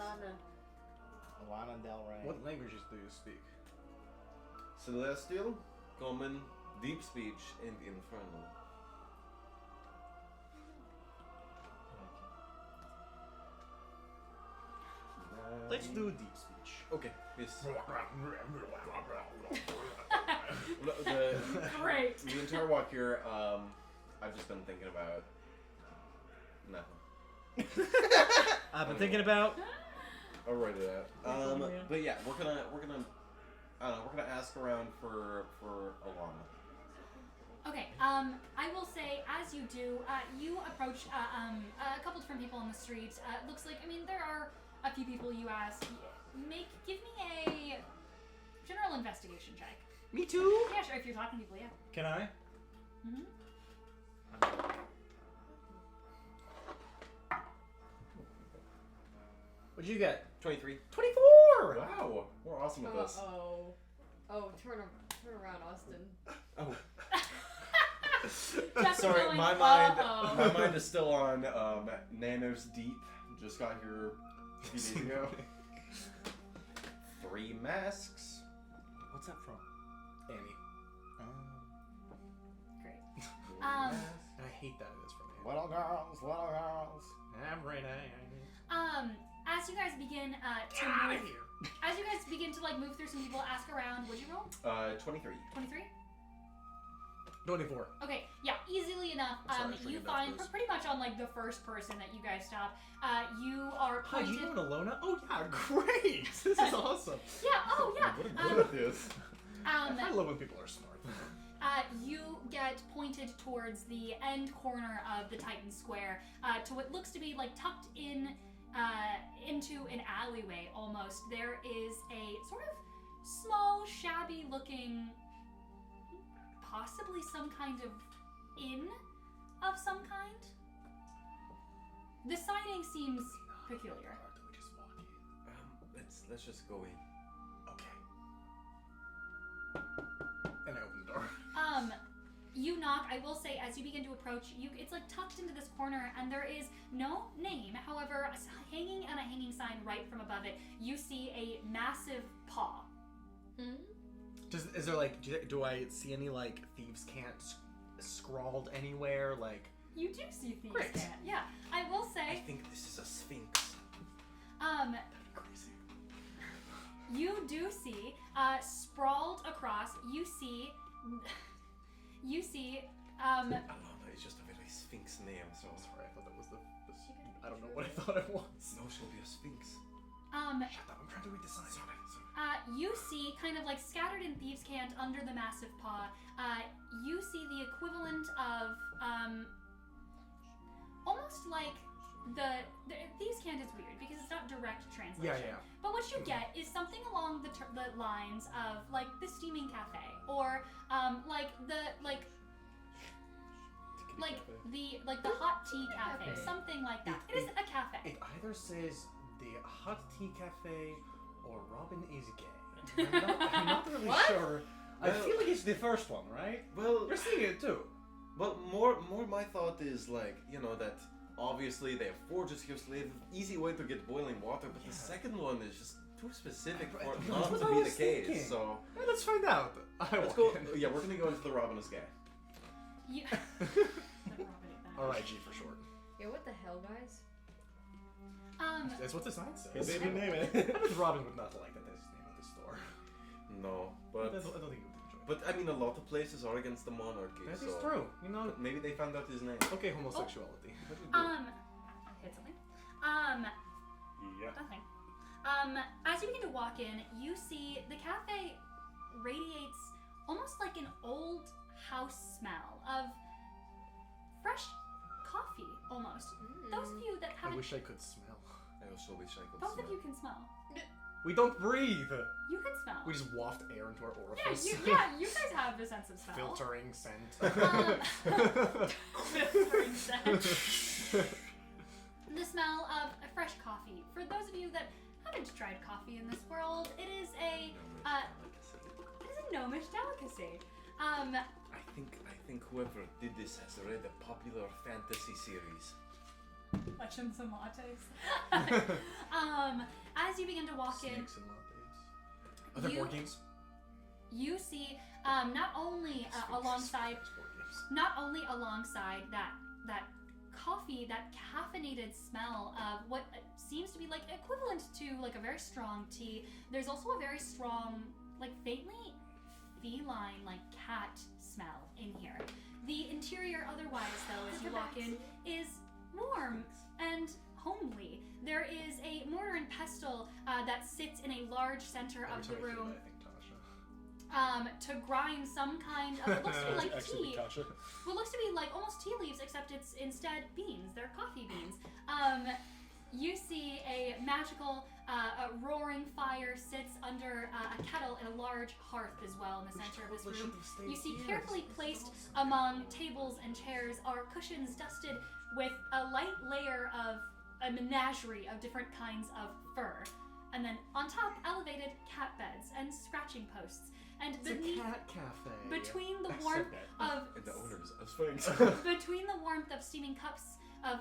Speaker 5: Alana Del Rey.
Speaker 2: What languages do you speak?
Speaker 7: Celestial, Common, Deep Speech, and Infernal.
Speaker 2: Let's do deep speech.
Speaker 4: Okay.
Speaker 7: Yes.
Speaker 6: Great.
Speaker 4: The entire walk here, I've just been thinking about nothing.
Speaker 2: I've been thinking about.
Speaker 4: I'll write it out. But yeah, we're gonna ask around for Alana.
Speaker 6: Okay, I will say, as you do, you approach a couple different people on the street. It looks like, there are a few people you ask. Give me a general investigation check.
Speaker 2: Me too.
Speaker 6: Yeah, sure, if you're talking to people, yeah.
Speaker 5: Can I?
Speaker 6: Mm-hmm.
Speaker 2: What'd you get?
Speaker 4: 23.
Speaker 2: 24!
Speaker 4: Wow, we're awesome at this.
Speaker 1: Oh, turn around, Austin.
Speaker 4: Oh,
Speaker 6: Just
Speaker 4: sorry,
Speaker 6: going,
Speaker 4: my mind is still on Nanos Deep. Just got here a few days ago. 3 masks.
Speaker 5: What's that from?
Speaker 2: Annie.
Speaker 6: Great.
Speaker 2: I hate that it is from Annie.
Speaker 5: Little girls, little girls.
Speaker 2: I'm right.
Speaker 6: as you guys begin to move, as you guys begin to like move through some people, ask around. What'd you roll?
Speaker 4: 23.
Speaker 6: 23.
Speaker 2: 24.
Speaker 6: Okay, yeah, easily enough.
Speaker 4: Sorry,
Speaker 6: You
Speaker 4: forget
Speaker 6: find
Speaker 4: those.
Speaker 6: pretty much on like the first person that you guys stop. You are
Speaker 2: Hi,
Speaker 6: pointed.
Speaker 2: you know Alona? Oh yeah, great! This is awesome.
Speaker 6: Yeah. Oh yeah.
Speaker 4: What a good at this.
Speaker 2: I love when people are smart.
Speaker 6: You get pointed towards the end corner of the Titan Square, to what looks to be like tucked in into an alleyway almost. There is a sort of small, shabby-looking, possibly some kind of inn of some kind. The signing seems peculiar.
Speaker 2: Or do we just walk in?
Speaker 7: Let's just go in.
Speaker 2: Okay. And I open the door.
Speaker 6: You knock. I will say, as you begin to approach, it's like tucked into this corner, and there is no name. However, hanging on a hanging sign right from above it, you see a massive paw.
Speaker 2: Is there like, do I see any like thieves' can't scrawled anywhere? Like,
Speaker 6: You do see thieves'
Speaker 2: Great.
Speaker 6: cant. Yeah, I will
Speaker 7: I
Speaker 6: say.
Speaker 7: think this is a sphinx.
Speaker 2: crazy.
Speaker 6: You do see sprawled across. You see.
Speaker 7: Alana is just a very sphinx name, so.
Speaker 2: Sorry, I thought that was the I don't know what I thought it was.
Speaker 7: No, she'll be a sphinx.
Speaker 2: Shut up! I'm trying to read the sign.
Speaker 6: You see, kind of like scattered in thieves' cant under the massive paw, you see the equivalent of, almost like the thieves' cant is weird because it's not direct translation.
Speaker 2: Yeah.
Speaker 6: But what you get is something along the lines of like the steaming cafe, or like the hot tea cafe,
Speaker 1: Cafe.
Speaker 6: something like that. It is a cafe.
Speaker 2: It either says the hot tea cafe or Robin is gay. I'm not really
Speaker 1: What?
Speaker 2: sure. I
Speaker 7: Well-
Speaker 2: feel like it's the first one, right?
Speaker 7: Well,
Speaker 2: You're seeing it too.
Speaker 7: well, more my thought is like, that obviously they have forges here, so they have an easy way to get boiling water, but the
Speaker 2: Yeah.
Speaker 7: second one is just too specific for it
Speaker 2: That's
Speaker 7: not
Speaker 2: what
Speaker 7: to
Speaker 2: I
Speaker 7: be the
Speaker 2: was
Speaker 7: case.
Speaker 2: thinking.
Speaker 7: So
Speaker 2: Hey, let's find out.
Speaker 4: Let's go. Yeah, we're gonna go into the Robin is gay.
Speaker 6: You,
Speaker 2: R.I.G. for short.
Speaker 1: Yeah, what the hell, guys?
Speaker 2: That's what the sign says.
Speaker 5: His baby name
Speaker 2: I
Speaker 5: it.
Speaker 2: bet Robin would not like that. That's his name of the store.
Speaker 7: no,
Speaker 2: I
Speaker 7: but
Speaker 2: don't think he would enjoy.
Speaker 7: but I mean, a lot of places are against the monarchy.
Speaker 2: That
Speaker 7: so
Speaker 2: is true. You know.
Speaker 7: But maybe they found out his name.
Speaker 2: Okay, homosexuality. What do you do?
Speaker 6: I hit something.
Speaker 5: Yeah.
Speaker 6: Nothing. As you begin to walk in, you see the cafe radiates almost like an old house smell of fresh coffee, almost. Those of you that
Speaker 2: I
Speaker 6: haven't,
Speaker 2: wish I could smell.
Speaker 7: I also wish I could
Speaker 6: both
Speaker 7: smell.
Speaker 6: of you can smell.
Speaker 2: We don't breathe.
Speaker 6: You can smell.
Speaker 2: We just waft air into our
Speaker 6: Yeah,
Speaker 2: orifice.
Speaker 6: you guys have the sense of smell.
Speaker 2: Filtering scent.
Speaker 6: Filtering scent. The smell of a fresh coffee. For those of you that haven't tried coffee in this world, it is a gnomish delicacy.
Speaker 7: I think whoever did this has read a popular fantasy series.
Speaker 6: Legends and lattes. As you begin to walk in,
Speaker 2: Snakes and lattes. Are there
Speaker 6: You-
Speaker 2: board games?
Speaker 6: you see not only alongside that coffee, that caffeinated smell of what seems to be like equivalent to like a very strong tea. There's also a very strong, like faintly feline, like cat smell in here. The interior, otherwise, though, as you walk in, is warm and homely. There is a mortar and pestle that sits in a large center of the
Speaker 2: Every time I feel
Speaker 6: room
Speaker 2: that, I think Tasha.
Speaker 6: to grind some kind of what looks to be like
Speaker 5: Actually,
Speaker 6: tea.
Speaker 5: Kasha.
Speaker 6: What looks to be like almost tea leaves, except it's instead beans. They're coffee beans. You see a magical a roaring fire sits under a kettle and a large hearth as well in the center of this room. You see carefully placed among tables and chairs are cushions dusted with a light layer of a menagerie of different kinds of fur. And then on top, elevated cat beds and scratching posts. And
Speaker 2: It's a
Speaker 6: beneath,
Speaker 2: cat cafe.
Speaker 6: between the
Speaker 2: I said
Speaker 6: warmth
Speaker 2: that.
Speaker 6: of
Speaker 7: And the owner is a sphinx.
Speaker 6: between the warmth of steaming cups of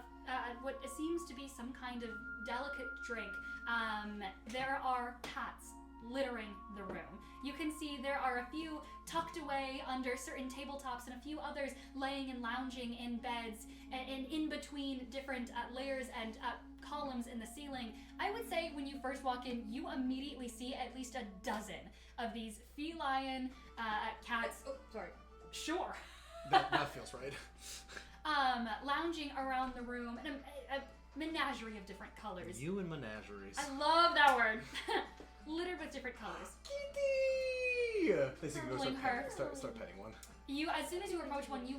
Speaker 6: what seems to be some kind of delicate drink, there are cats littering the room. You can see there are a few tucked away under certain tabletops and a few others laying and lounging in beds and in between different layers and columns in the ceiling. I would say when you first walk in, you immediately see at least a dozen of these feline cats.
Speaker 1: Oh, sorry.
Speaker 6: Sure.
Speaker 2: That feels right.
Speaker 6: Lounging around the room in a menagerie of different colors.
Speaker 2: You and menageries.
Speaker 6: I love that word. Littered with different colors.
Speaker 2: Kitty! Basically, go
Speaker 6: Cuddling her.
Speaker 2: start petting one.
Speaker 6: You, as soon as you approach one, you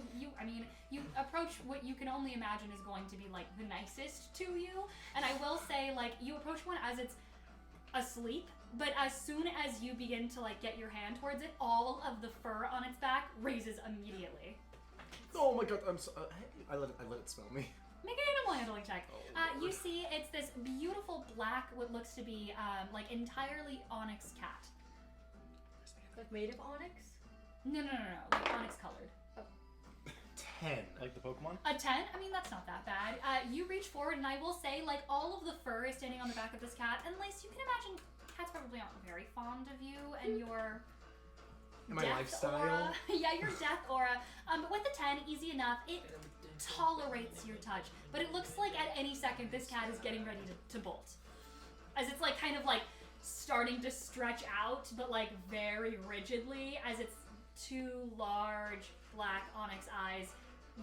Speaker 6: approach what you can only imagine is going to be like the nicest to you. And I will say, like, you approach one as it's asleep, but as soon as you begin to like get your hand towards it, all of the fur on its back raises immediately.
Speaker 2: Oh my god, I'm so. I let it smell me.
Speaker 6: Make an animal handling check.
Speaker 2: Oh,
Speaker 6: You see, it's this beautiful black, what looks to be like entirely onyx cat.
Speaker 1: Like made of onyx?
Speaker 6: No, like onyx colored.
Speaker 2: 10.
Speaker 5: Like the Pokemon?
Speaker 6: A 10? I mean, that's not that bad. You reach forward, and I will say, like, all of the fur is standing on the back of this cat, and Lace, you can imagine cats probably aren't very fond of you and your
Speaker 2: My
Speaker 6: death
Speaker 2: lifestyle.
Speaker 6: aura. Yeah, your death aura. But with the 10, easy enough. It tolerates your touch, but it looks like at any second this cat is getting ready to bolt. As it's like kind of like starting to stretch out, but like very rigidly, as its two large black onyx eyes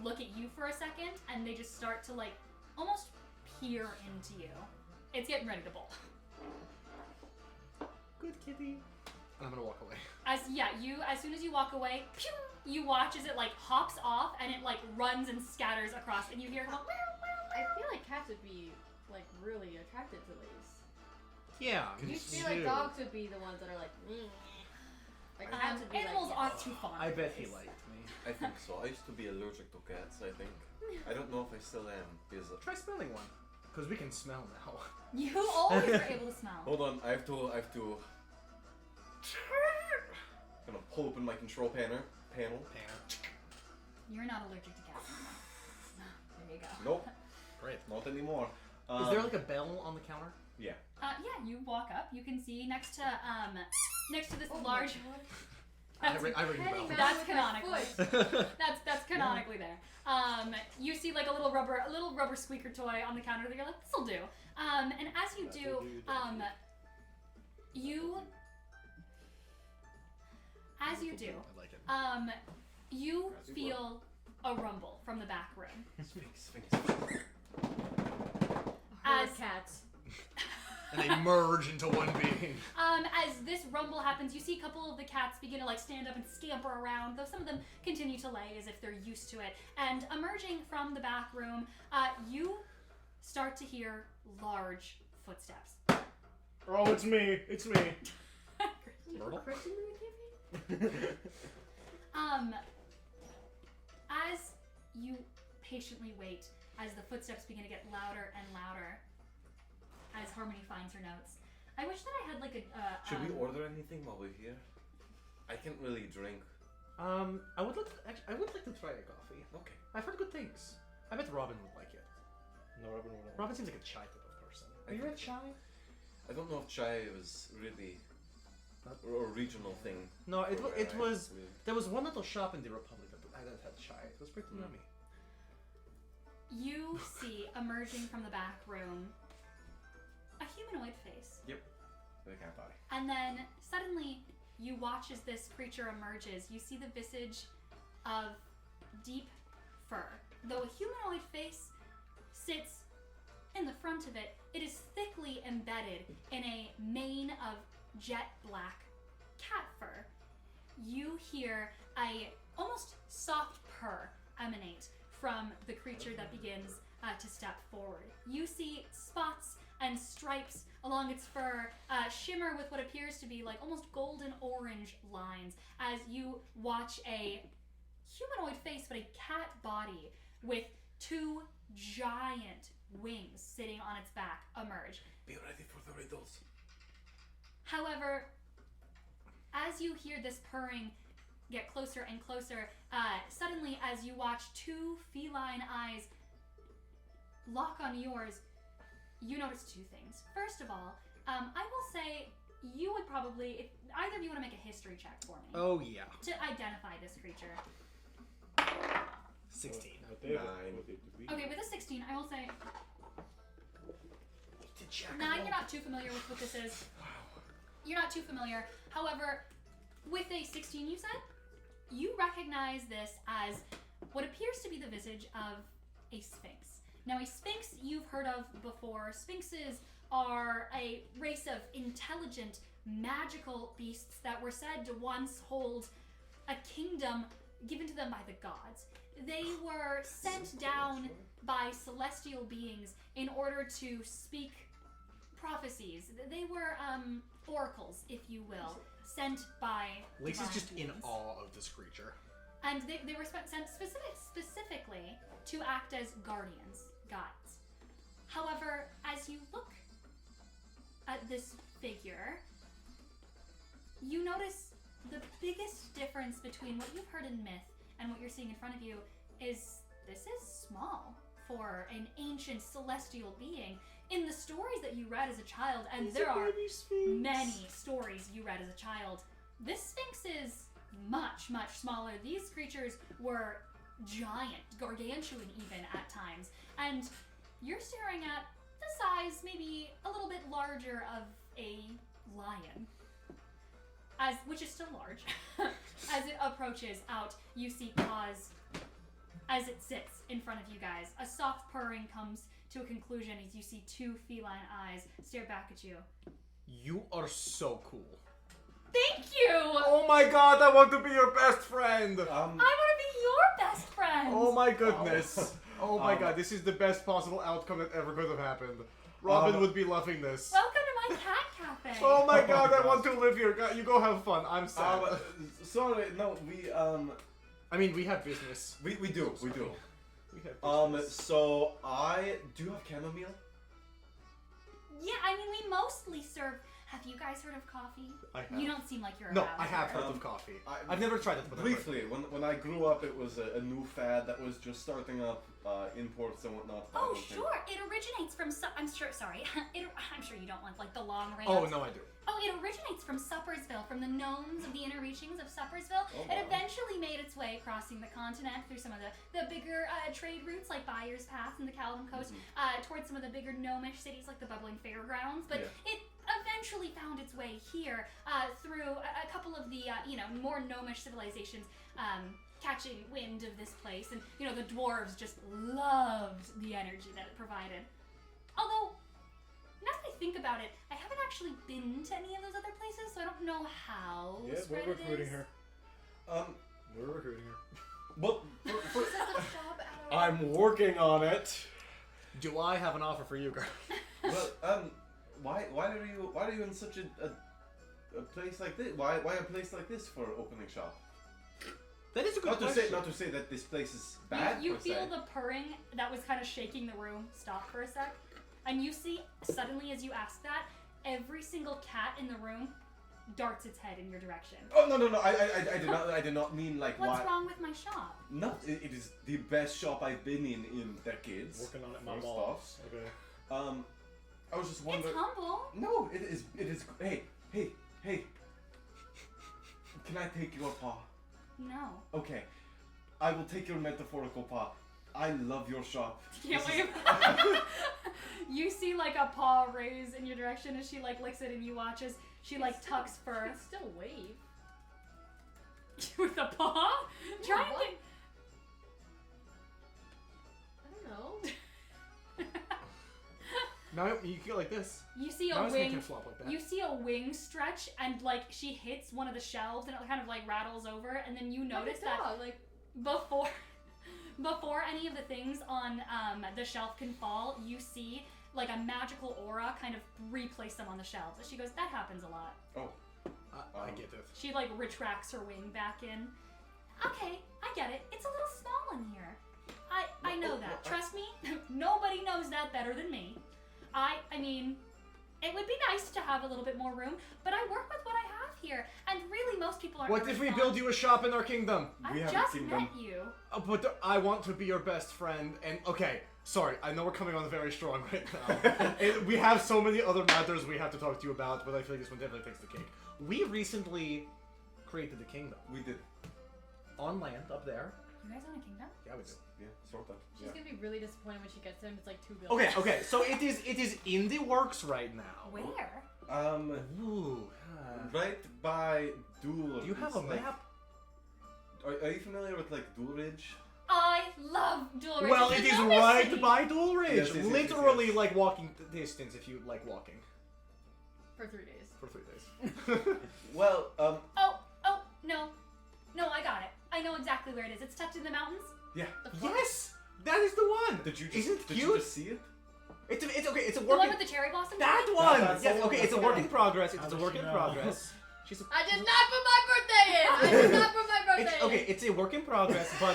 Speaker 6: look at you for a second, and they just start to like almost peer into you. It's getting ready to bolt.
Speaker 2: Good kitty. And I'm gonna walk away.
Speaker 6: As soon as you walk away, pew, you watch as it like hops off and it like runs and scatters across, and you hear it go,
Speaker 1: I feel like cats would be like really attracted to Lace.
Speaker 2: Yeah.
Speaker 1: You feel like dogs would be the ones that are like, like cats would be
Speaker 6: animals
Speaker 1: like,
Speaker 6: aren't too fond.
Speaker 2: I
Speaker 6: of
Speaker 2: bet he
Speaker 6: this.
Speaker 2: liked me.
Speaker 7: I think so. I used to be allergic to cats, I think. I don't know if I still am, because...
Speaker 2: Try smelling one. Because we can smell now.
Speaker 6: You always are able to smell.
Speaker 7: Hold on, I have to...
Speaker 4: Gonna pull open my control panel.
Speaker 6: You're not allergic to cats anymore. There you go.
Speaker 4: Nope,
Speaker 2: Great.
Speaker 4: not anymore.
Speaker 2: Is there like a bell on the counter?
Speaker 4: Yeah.
Speaker 6: Yeah, you walk up. You can see next to this
Speaker 1: oh
Speaker 6: large.
Speaker 2: I ring the
Speaker 1: petting
Speaker 2: bell.
Speaker 1: mouse
Speaker 6: That's
Speaker 1: with my
Speaker 6: canonically.
Speaker 1: foot.
Speaker 6: That's canonically there. You see like a little rubber squeaker toy on the counter that you're like, this'll do. And as you do, as you do,
Speaker 2: I like it.
Speaker 6: you
Speaker 7: As you
Speaker 6: feel a rumble from the back room.
Speaker 7: Sphinx.
Speaker 6: As-
Speaker 1: cats.
Speaker 2: And they merge into one being.
Speaker 6: As this rumble happens, you see a couple of the cats begin to like stand up and scamper around, though some of them continue to lay as if they're used to it. And emerging from the back room, you start to hear large footsteps.
Speaker 5: Oh, it's me. It's me.
Speaker 2: Myrtle?
Speaker 6: As you patiently wait, as the footsteps begin to get louder and louder, as Harmony finds her notes. I wish that I had like a.
Speaker 7: Should we order anything while we're here? I can't really drink.
Speaker 2: I would like to try a coffee.
Speaker 7: Okay.
Speaker 2: I've heard good things. I bet Robin would like it.
Speaker 5: No, Robin will not.
Speaker 2: Robin seems like a chai type of person. Are you read chai?
Speaker 7: I don't know if chai was really a regional thing.
Speaker 2: No, it
Speaker 7: where
Speaker 2: it
Speaker 7: I
Speaker 2: was.
Speaker 7: live.
Speaker 2: There was one little shop in the Republic that had chai. It was pretty yummy.
Speaker 6: You see emerging from the back room a humanoid face.
Speaker 4: The cat body.
Speaker 6: And then suddenly you watch as this creature emerges. You see the visage of deep fur. Though a humanoid face sits in the front of it, it is thickly embedded in a mane of jet black cat fur. You hear a almost soft purr emanate from the creature that begins to step forward. You see spots and stripes along its fur shimmer with what appears to be like almost golden orange lines as you watch a humanoid face but a cat body with two giant wings sitting on its back emerge.
Speaker 7: Be ready for the riddles.
Speaker 6: However, as you hear this purring get closer and closer, suddenly as you watch two feline eyes lock on yours, you notice two things. First of all, I will say you would probably, if either of you want to make a history check for me
Speaker 2: Oh yeah.
Speaker 6: to identify this creature.
Speaker 2: 16.
Speaker 5: What they-
Speaker 4: Nine.
Speaker 5: what they do.
Speaker 6: Okay, with a 16, I will say 9. You're not too familiar with what this is. You're not too familiar. However, with a 16, you said you recognize this as what appears to be the visage of a sphinx. Now, a sphinx you've heard of before. Sphinxes are a race of intelligent, magical beasts that were said to once hold a kingdom given to them by the gods. They were sent down by celestial beings in order to speak prophecies. They were oracles, if you will, sent by
Speaker 2: Lacey's
Speaker 6: divine
Speaker 2: just in
Speaker 6: beings.
Speaker 2: awe of this creature.
Speaker 6: And they were sent specifically to act as guardians, guides. However, as you look at this figure, you notice the biggest difference between what you've heard in myth and what you're seeing in front of you is this is small for an ancient celestial being. In the stories that you read as a child, and there are many stories you read as a child, this sphinx is much, much smaller. These creatures were giant, gargantuan even at times, and you're staring at the size, maybe a little bit larger, of a lion. Which is still large. As it approaches out, you see paws as it sits in front of you guys. A soft purring comes to a conclusion as you see 2 feline eyes stare back at you.
Speaker 2: You are so cool.
Speaker 6: Thank you!
Speaker 2: Oh my god, I want to be your best friend!
Speaker 6: I want to be your best friend!
Speaker 2: Oh my goodness. Oh my
Speaker 4: Um,
Speaker 2: god, this is the best possible outcome that ever could have happened. Robin would be loving this.
Speaker 6: Welcome to my cat cafe!
Speaker 2: Oh my god, I want to live here. You go have fun. I'm sad.
Speaker 4: Sorry, no, we
Speaker 2: I mean, we have business.
Speaker 4: we do.
Speaker 2: We have business.
Speaker 4: So I do have chamomile.
Speaker 6: Yeah, I mean, we mostly serve... Have you guys heard of coffee?
Speaker 2: I have.
Speaker 6: You don't seem like you're a
Speaker 2: No, I
Speaker 6: rouser.
Speaker 2: have heard
Speaker 4: Um,
Speaker 2: of coffee.
Speaker 4: I-
Speaker 2: I've never tried it, but I've heard.
Speaker 4: Briefly, when I grew up, it was a new fad that was just starting up, imports and whatnot. I
Speaker 6: Oh,
Speaker 4: don't think-
Speaker 6: sure. It originates from... I'm sure... Sorry. I'm sure you don't want, like, the long rant.
Speaker 2: Oh, no, I do.
Speaker 6: Oh, it originates from Suppersville, from the gnomes of the inner reachings of Suppersville.
Speaker 4: Oh,
Speaker 6: It
Speaker 4: wow.
Speaker 6: eventually made its way crossing the continent through some of the bigger trade routes like Byers Pass and the Caledon Coast, towards some of the bigger gnomish cities like the Bubbling Fairgrounds. But
Speaker 4: Yeah.
Speaker 6: it eventually found its way here through a couple of the more gnomish civilizations catching wind of this place, and the dwarves just loved the energy that it provided. Although, now that I think about it, I haven't actually been to any of those other places, so I don't know how
Speaker 5: Yeah,
Speaker 6: spread
Speaker 5: we're
Speaker 6: it
Speaker 5: recruiting
Speaker 6: is.
Speaker 5: her. We're recruiting her.
Speaker 4: But
Speaker 1: She said the shop at
Speaker 5: I'm working on it.
Speaker 2: Do I have an offer for you, girl?
Speaker 4: why are you in such a place like this? Why a place like this for opening shop?
Speaker 2: That is a good
Speaker 4: Not to
Speaker 2: question.
Speaker 4: say that this place is bad.
Speaker 6: You
Speaker 4: per
Speaker 6: feel
Speaker 4: se.
Speaker 6: the purring that was kind of shaking the room stop for a sec, and you see suddenly as you ask that, every single cat in the room darts its head in your direction.
Speaker 4: Oh no! I did not mean like
Speaker 6: What's
Speaker 4: why.
Speaker 6: wrong with my shop?
Speaker 4: No, it is the best shop I've been in decades.
Speaker 5: Working on it, my
Speaker 4: First
Speaker 5: balls. Okay.
Speaker 4: I was just
Speaker 6: It's
Speaker 4: wondering.
Speaker 6: humble.
Speaker 4: No, it is. Hey! Can I take your paw?
Speaker 6: No.
Speaker 4: Okay, I will take your metaphorical paw. I love your shop.
Speaker 6: Can't
Speaker 4: This is-
Speaker 6: wait. You see like a paw raise in your direction as she like licks it, and you watch as she like tucks
Speaker 1: You
Speaker 6: fur
Speaker 1: can still wave.
Speaker 6: with a paw. Trying
Speaker 1: what?
Speaker 6: to.
Speaker 1: I don't know.
Speaker 2: Now you go like this.
Speaker 6: You see
Speaker 2: Now
Speaker 6: a
Speaker 2: his hand
Speaker 6: wing.
Speaker 2: can flop like that.
Speaker 6: You see a wing stretch, and like she hits one of the shelves, and it kind of like rattles over, and then you notice
Speaker 1: like a
Speaker 6: that
Speaker 1: dog, like
Speaker 6: before any of the things on the shelf can fall, you see like a magical aura kind of replace them on the shelves. And she goes, "That happens a lot."
Speaker 4: Oh,
Speaker 2: I get it.
Speaker 6: She like retracts her wing back in. Okay, I get it. It's a little small in here. I know that. Trust me, nobody knows that better than me. I mean, it would be nice to have a little bit more room, but I work with what I have here, and really most people aren't.
Speaker 2: What
Speaker 6: gonna
Speaker 2: if we
Speaker 6: respond.
Speaker 2: build you a shop in our kingdom?
Speaker 4: We
Speaker 6: I
Speaker 4: have a
Speaker 6: just
Speaker 4: kingdom.
Speaker 6: met you.
Speaker 2: But I want to be your best friend, and okay, sorry, I know we're coming on very strong right now. And we have so many other matters we have to talk to you about, but I feel like this one definitely takes the cake. We recently created a kingdom.
Speaker 4: We did.
Speaker 2: On land, up there.
Speaker 6: You guys own a kingdom?
Speaker 2: Yeah, we do.
Speaker 4: Yeah, sort of.
Speaker 1: She's
Speaker 4: Yeah.
Speaker 1: gonna be really disappointed when she gets him. It's like 2 billion.
Speaker 2: Okay, so it is in the works right now.
Speaker 6: Where?
Speaker 2: Ooh.
Speaker 4: Right by Duel.
Speaker 2: Do you have
Speaker 4: it's
Speaker 2: a
Speaker 4: like-
Speaker 2: map?
Speaker 4: Are you familiar with like Duel Ridge?
Speaker 6: I love Dual Ridge.
Speaker 2: Well,
Speaker 6: It's
Speaker 2: it
Speaker 6: in
Speaker 2: is
Speaker 6: Nova
Speaker 2: right
Speaker 6: City.
Speaker 2: by Dual Ridge.
Speaker 4: Yes, yes, yes,
Speaker 2: Literally,
Speaker 4: yes.
Speaker 2: like walking distance if you like walking
Speaker 1: For 3 days.
Speaker 2: for 3 days.
Speaker 4: Well,
Speaker 6: Oh, no. No, I got it. I know exactly where it is. It's tucked in the mountains.
Speaker 4: yeah.
Speaker 1: The fuck?
Speaker 2: Yes, that is the one.
Speaker 4: Did you just,
Speaker 2: Isn't it
Speaker 4: did
Speaker 2: cute?
Speaker 4: you just see it?
Speaker 2: It's okay. It's a
Speaker 6: The one
Speaker 2: work.
Speaker 6: with the cherry blossom
Speaker 2: That
Speaker 6: tree?
Speaker 2: one.
Speaker 4: That's
Speaker 2: Yes.
Speaker 4: the one,
Speaker 2: Okay.
Speaker 4: that's
Speaker 2: It's a
Speaker 4: the
Speaker 2: work
Speaker 4: one.
Speaker 2: in progress.
Speaker 5: How
Speaker 2: It's a
Speaker 5: does
Speaker 2: work
Speaker 5: she
Speaker 2: in
Speaker 5: know?
Speaker 2: progress. She's.
Speaker 1: I did not put my birthday in! I did not put my birthday
Speaker 2: It's,
Speaker 1: in!
Speaker 2: okay, it's a work in progress, but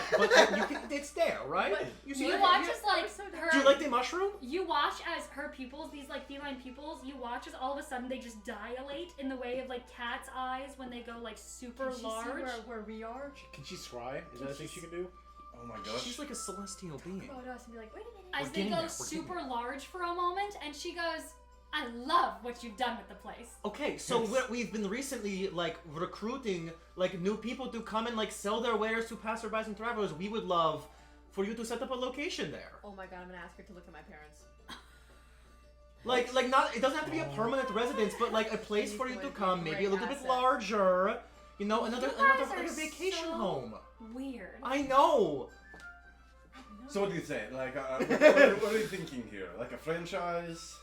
Speaker 2: you can. It's there, right?
Speaker 1: But
Speaker 2: You see
Speaker 6: You
Speaker 2: it?
Speaker 6: watch as like
Speaker 1: so
Speaker 6: her.
Speaker 2: Do you like the mushroom?
Speaker 6: You watch as her pupils, these like feline pupils, you watch as all of a sudden they just dilate in the way of like cat's eyes when they go like super
Speaker 1: Can she
Speaker 6: large.
Speaker 1: see where we are?
Speaker 5: Can she scry? Is that a thing she can do?
Speaker 4: Oh my gosh.
Speaker 2: She's like a celestial being.
Speaker 1: Go to us and be like, wait a minute.
Speaker 6: As
Speaker 2: We're
Speaker 6: they
Speaker 2: getting
Speaker 6: go
Speaker 2: there, we're getting
Speaker 6: super large for a moment, and she goes, I love what you've done with the place.
Speaker 2: Okay, so
Speaker 4: Yes.
Speaker 2: we've been recently like recruiting like new people to come and like sell their wares to passerbys and travelers. We would love for you to set up a location there.
Speaker 1: Oh my god, I'm gonna ask her to look at my parents.
Speaker 2: Like not. It doesn't have to be a permanent residence, but like a place
Speaker 1: He's
Speaker 2: for you to
Speaker 1: going to be
Speaker 2: come,
Speaker 1: a
Speaker 2: maybe
Speaker 1: great
Speaker 2: a little bit
Speaker 1: asset.
Speaker 2: larger. You know, another
Speaker 6: You guys
Speaker 2: like
Speaker 6: are
Speaker 2: a vacation
Speaker 6: so-
Speaker 2: home.
Speaker 6: Weird.
Speaker 2: I know.
Speaker 4: So what do you say? Like, what are you thinking here? Like a franchise?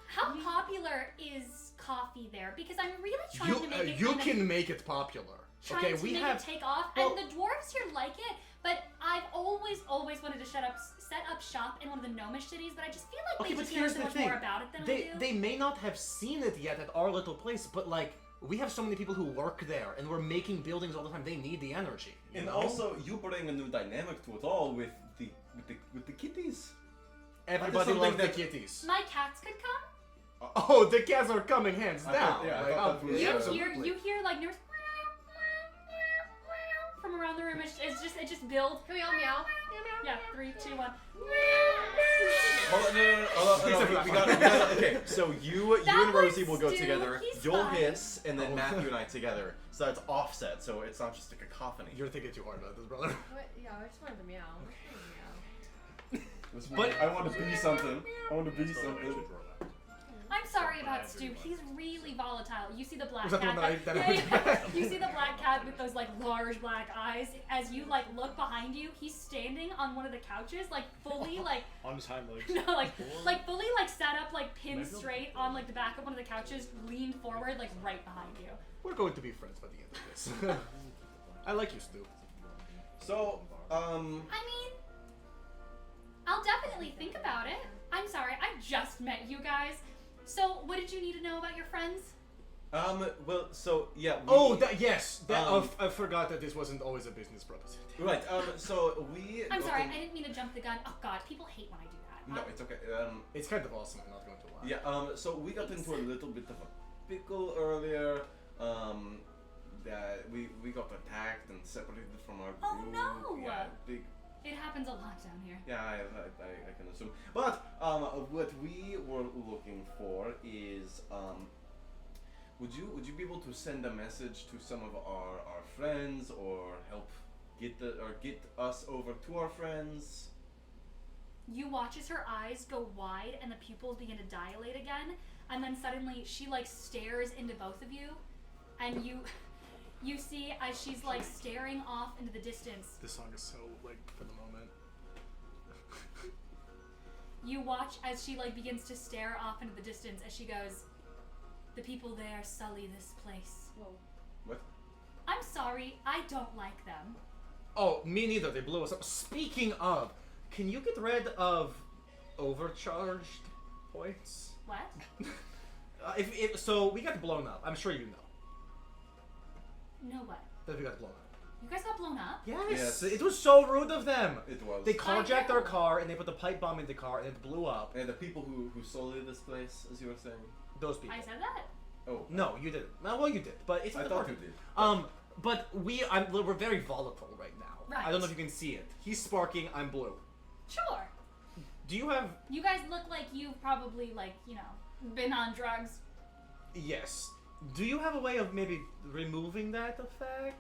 Speaker 6: How popular is coffee there? Because I'm really trying
Speaker 2: You
Speaker 6: to make it
Speaker 2: you
Speaker 6: kind of-
Speaker 2: can make it popular.
Speaker 6: trying
Speaker 2: Okay,
Speaker 6: to
Speaker 2: we
Speaker 6: make
Speaker 2: have.
Speaker 6: it take off,
Speaker 2: well-
Speaker 6: and the dwarves here like it. But I've always wanted to set up shop in one of the gnomish cities. But I just feel like
Speaker 2: Okay,
Speaker 6: they
Speaker 2: but
Speaker 6: just know
Speaker 2: here's
Speaker 6: so
Speaker 2: the
Speaker 6: much
Speaker 2: thing.
Speaker 6: more about it than I
Speaker 2: They
Speaker 6: do.
Speaker 2: they may not have seen it yet at our little place, but like we have so many people who work there, and we're making buildings all the time. They need the energy. You
Speaker 4: And
Speaker 2: know?
Speaker 4: also, you bring a new dynamic to it all with the kitties.
Speaker 2: everybody
Speaker 4: something
Speaker 2: loves the
Speaker 4: that-
Speaker 2: kitties.
Speaker 6: My cats could come.
Speaker 2: Oh, the cats are coming hands
Speaker 4: I
Speaker 2: down.
Speaker 4: thought- yeah, I
Speaker 2: Like,
Speaker 4: thought that was-
Speaker 6: You
Speaker 2: absolutely.
Speaker 6: hear like nurse from around the room. It just builds.
Speaker 1: Can we all meow?
Speaker 6: Yeah, 3, 2, 1.
Speaker 4: Hold on, no, we got, okay, so you
Speaker 6: That
Speaker 4: and Rosie
Speaker 6: works,
Speaker 4: will go
Speaker 6: dude.
Speaker 4: together.
Speaker 6: He's
Speaker 4: You'll
Speaker 6: fine.
Speaker 4: hiss, and then
Speaker 2: Oh.
Speaker 4: Matthew and I together. So it's offset, so it's not just a cacophony.
Speaker 2: You're thinking too hard about this, brother.
Speaker 1: What? Yeah, I just wanted to meow. Meow.
Speaker 6: But-
Speaker 4: I want to be something. I want to be something.
Speaker 6: I'm sorry about Stu. He's really volatile. You see the black
Speaker 2: Was that the
Speaker 6: cat.
Speaker 2: one that I
Speaker 6: yeah,
Speaker 2: went
Speaker 6: yeah.
Speaker 2: back?
Speaker 6: You see the black cat with those like large black eyes. As you like look behind you, he's standing on one of the couches, like fully like
Speaker 5: On his hind legs.
Speaker 6: no, like fully like sat up, like pinned straight on like the back of one of the couches, leaned forward, like right behind you.
Speaker 2: We're going to be friends by the end of this. I like you, Stu.
Speaker 4: So,
Speaker 6: I mean, I'll definitely think about it. I'm sorry, I just met you guys. So, what did you need to know about your friends?
Speaker 4: well, so, yeah.
Speaker 2: Oh, yes.
Speaker 4: Um,
Speaker 2: I forgot that this wasn't always a business proposition.
Speaker 4: Right, so we...
Speaker 6: I'm
Speaker 4: got
Speaker 6: sorry,
Speaker 4: in-
Speaker 6: I didn't mean to jump the gun. Oh god, people hate when I do that.
Speaker 4: No, it's okay.
Speaker 2: It's kind of awesome. I'm not going to lie.
Speaker 4: Yeah, so we got into a little bit of a pickle earlier. That we got attacked and separated from our
Speaker 6: Oh,
Speaker 4: group.
Speaker 6: no!
Speaker 4: Yeah, big.
Speaker 6: It happens a lot down here.
Speaker 4: Yeah, I can assume. But what we were looking for is would you be able to send a message to some of our friends or help get us over to our friends?
Speaker 6: You watch as her eyes go wide and the pupils begin to dilate again, and then suddenly she like stares into both of you, and you see as she's like staring off into the distance.
Speaker 2: This song is so like for the moment.
Speaker 6: You watch as she like begins to stare off into the distance as she goes, "The people there sully this place.
Speaker 1: Whoa.
Speaker 4: What?
Speaker 6: I'm sorry, I don't like them."
Speaker 2: Oh, me neither. They blew us up. Speaking of, can you get rid of overcharged points?
Speaker 6: What?
Speaker 2: If so, we got blown up. I'm sure you know
Speaker 6: No what?
Speaker 2: that we got blown up.
Speaker 6: You guys got blown up?
Speaker 2: Yes,
Speaker 4: Yes.
Speaker 2: it was so rude of them.
Speaker 4: It was.
Speaker 2: They carjacked our
Speaker 6: know.
Speaker 2: car and they put the pipe bomb in the car and it blew up.
Speaker 4: And the people who sullied this place, as you were saying.
Speaker 2: those people.
Speaker 6: I said that.
Speaker 4: Oh,
Speaker 2: No, you didn't. Well, you did, but it's
Speaker 4: I
Speaker 2: not
Speaker 4: thought you
Speaker 2: important.
Speaker 4: did.
Speaker 2: But we're very volatile right now.
Speaker 6: Right.
Speaker 2: I don't know if you can see it. He's sparking. I'm blue.
Speaker 6: Sure.
Speaker 2: Do you have?
Speaker 6: You guys look like you've probably been on drugs.
Speaker 2: Yes. Do you have a way of maybe removing that effect?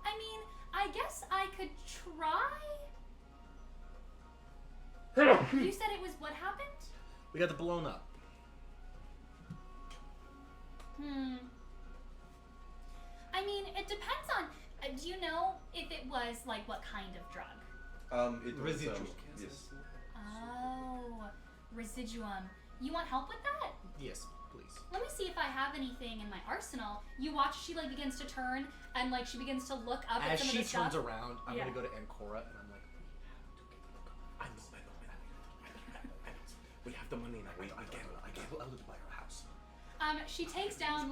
Speaker 6: I mean, I guess I could try. You said it was what happened?
Speaker 2: We got blown up.
Speaker 6: I mean, it depends on. Do you know if it was like what kind of drug?
Speaker 4: It was,
Speaker 2: Residual.
Speaker 4: yes.
Speaker 6: Oh, residuum. You want help with that?
Speaker 2: Yes, please.
Speaker 6: Let me see if I have anything in my arsenal. You watch, she begins to turn and she begins to look up at
Speaker 2: As
Speaker 6: some
Speaker 2: she
Speaker 6: of the stuff.
Speaker 2: turns around, I'm
Speaker 6: Yeah.
Speaker 2: gonna go to Ancora and I'm like, I know. We have the money now. I gamble a little by her house.
Speaker 6: She takes down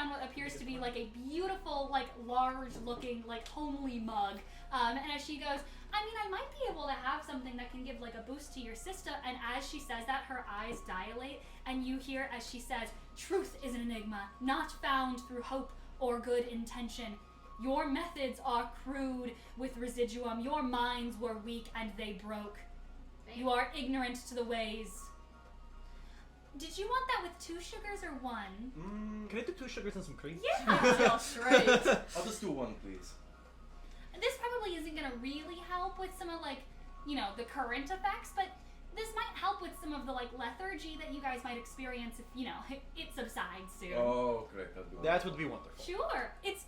Speaker 6: what appears to be like a beautiful, large-looking, homely mug. And as she goes, I mean, I might be able to have something that can give like a boost to your system. And as she says that, her eyes dilate, and you hear as she says, "Truth is an enigma, not found through hope or good intention. Your methods are crude with residuum. Your minds were weak and they broke. You are ignorant to the ways." Did you want that with 2 sugars or 1?
Speaker 2: Can I do 2 sugars and some cream?
Speaker 6: Yeah.
Speaker 1: Feel straight.
Speaker 4: I'll just do 1, please.
Speaker 6: This probably isn't gonna really help with some of the current effects, but this might help with some of the lethargy that you guys might experience if it subsides soon.
Speaker 4: Oh, great. That'd be
Speaker 2: That would be wonderful.
Speaker 6: Sure. It's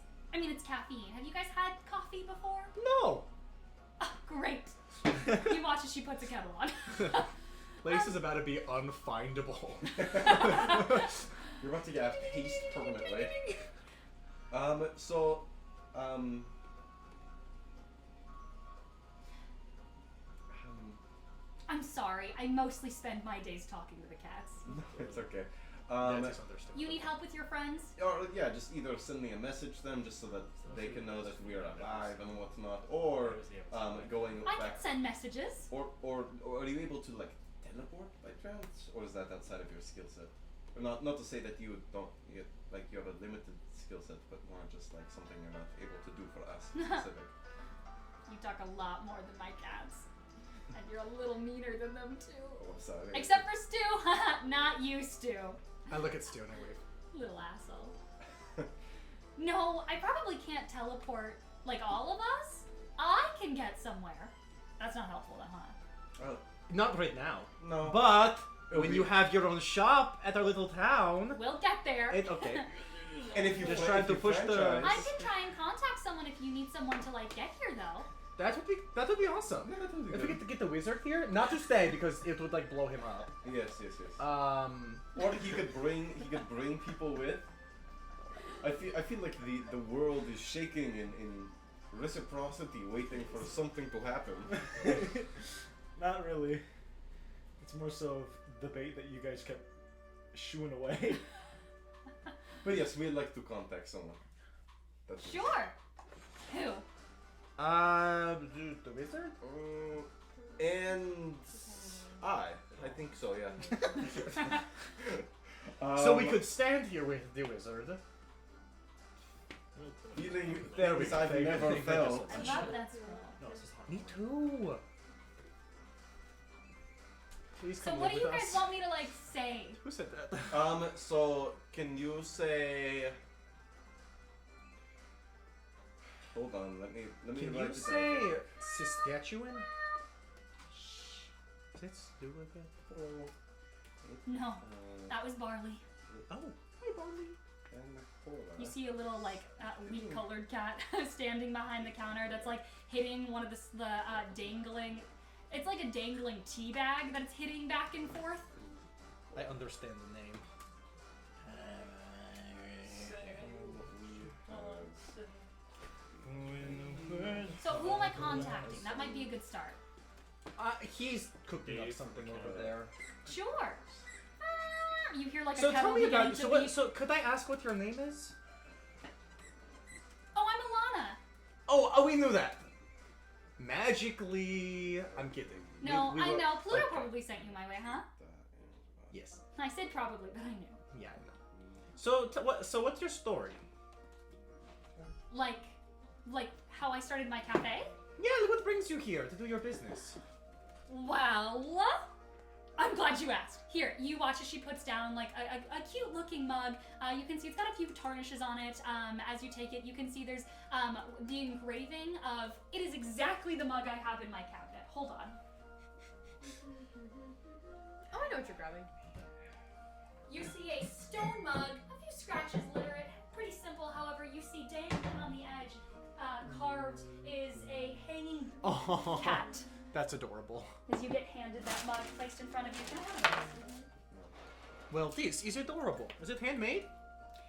Speaker 6: caffeine. Have you guys had coffee before?
Speaker 2: No.
Speaker 6: Oh, great. You watch as she puts a kettle on.
Speaker 2: Lace is about to be unfindable.
Speaker 4: You're about to get paced permanently.
Speaker 6: I'm sorry. I mostly spend my days talking to the cats.
Speaker 4: No, it's okay.
Speaker 2: That's understandable.
Speaker 6: You need help with your friends?
Speaker 4: Or yeah, just either send me a message to them just so that they can know that we are alive and whatnot, or going
Speaker 6: I
Speaker 4: back.
Speaker 6: can send messages.
Speaker 4: Or are you able to teleport by chance, or is that outside of your skill set? Or not to say that you don't you have a limited skill set, but more just something you're not able to do for us specific.
Speaker 6: You talk a lot more than my cats. And you're a little meaner than them too.
Speaker 4: Oh, I'm sorry.
Speaker 6: Except for Stu. Not you, Stu.
Speaker 2: I look at Stu and I wave.
Speaker 6: Little asshole. No, I probably can't teleport like all of us. I can get somewhere. That's not helpful though, huh?
Speaker 2: Not right now.
Speaker 4: No.
Speaker 2: But
Speaker 4: It'll
Speaker 2: when
Speaker 4: be-
Speaker 2: you have your own shop at our little town,
Speaker 6: We'll get there.
Speaker 2: okay.
Speaker 4: And if you
Speaker 2: Just
Speaker 4: fran-
Speaker 2: trying
Speaker 4: if
Speaker 2: to
Speaker 4: you
Speaker 2: push the-
Speaker 4: franchise-
Speaker 6: I can try and contact someone if you need someone to get here though.
Speaker 2: That would be awesome.
Speaker 4: Yeah, that would be
Speaker 2: If we
Speaker 4: good.
Speaker 2: get to get the wizard here, not to stay because it would blow him up.
Speaker 4: Yes.
Speaker 2: Uh,
Speaker 4: Or he could bring people with. I feel like the world is shaking in reciprocity, waiting for something to happen.
Speaker 5: Not really. It's more so of the bait that you guys kept shooing away.
Speaker 4: But yes, we'd like to contact someone. That's it.
Speaker 6: Sure. Who?
Speaker 2: the wizard?
Speaker 4: And I think so, yeah.
Speaker 2: So we could stand here with the wizard.
Speaker 4: Feeling
Speaker 2: There we
Speaker 4: things
Speaker 2: go.
Speaker 4: I've
Speaker 2: Thank you.
Speaker 4: never
Speaker 2: Thank you.
Speaker 4: felt.
Speaker 6: I love that scroll.
Speaker 2: Me too. Please
Speaker 6: So
Speaker 2: come
Speaker 6: what do
Speaker 2: live
Speaker 6: you
Speaker 2: with
Speaker 6: guys
Speaker 2: us.
Speaker 6: want me to say?
Speaker 2: Who said that?
Speaker 4: So can you say? Hold on, let me
Speaker 2: Can
Speaker 4: write
Speaker 2: you
Speaker 4: it
Speaker 2: say
Speaker 4: down.
Speaker 2: Saskatchewan? Let's do it again.
Speaker 6: No, that was barley.
Speaker 2: Oh, hi Barney.
Speaker 6: You see a little wheat-colored cat standing behind the counter that's hitting one of the dangling. It's like a dangling tea bag that it's hitting back and forth.
Speaker 2: I understand the name.
Speaker 6: So who am I contacting? That might be a good start.
Speaker 2: He's cooking up something over there.
Speaker 6: Sure. You hear a
Speaker 2: So
Speaker 6: kettle
Speaker 2: tell me
Speaker 6: beginning
Speaker 2: about.
Speaker 6: to
Speaker 2: So what?
Speaker 6: beat.
Speaker 2: So could I ask what your name is?
Speaker 6: Oh, I'm Alana.
Speaker 2: Oh, we knew that. Magically, I'm kidding.
Speaker 6: No,
Speaker 2: we
Speaker 6: I
Speaker 2: were-
Speaker 6: know. Pluto
Speaker 2: okay.
Speaker 6: probably sent you my way, huh?
Speaker 2: Yes.
Speaker 6: I said probably, but I knew.
Speaker 2: Yeah, I know. So, what's your story?
Speaker 6: Like how I started my cafe?
Speaker 2: Yeah, what brings you here to do your business?
Speaker 6: Well, I'm glad you asked. Here, you watch as she puts down like a cute looking mug. You can see it's got a few tarnishes on it. As you take it, you can see there's the engraving of, it is exactly the mug I have in my cabinet. Hold on.
Speaker 1: Oh, I know what you're grabbing.
Speaker 6: You see a stone mug, a few scratches litter it. Pretty simple, however, you see dangling on the edge, carved is a hanging
Speaker 2: Oh,
Speaker 6: cat.
Speaker 2: that's adorable.
Speaker 6: As you get handed that mug placed in front of you. Can I have it?
Speaker 2: Well, this is adorable. Is it handmade?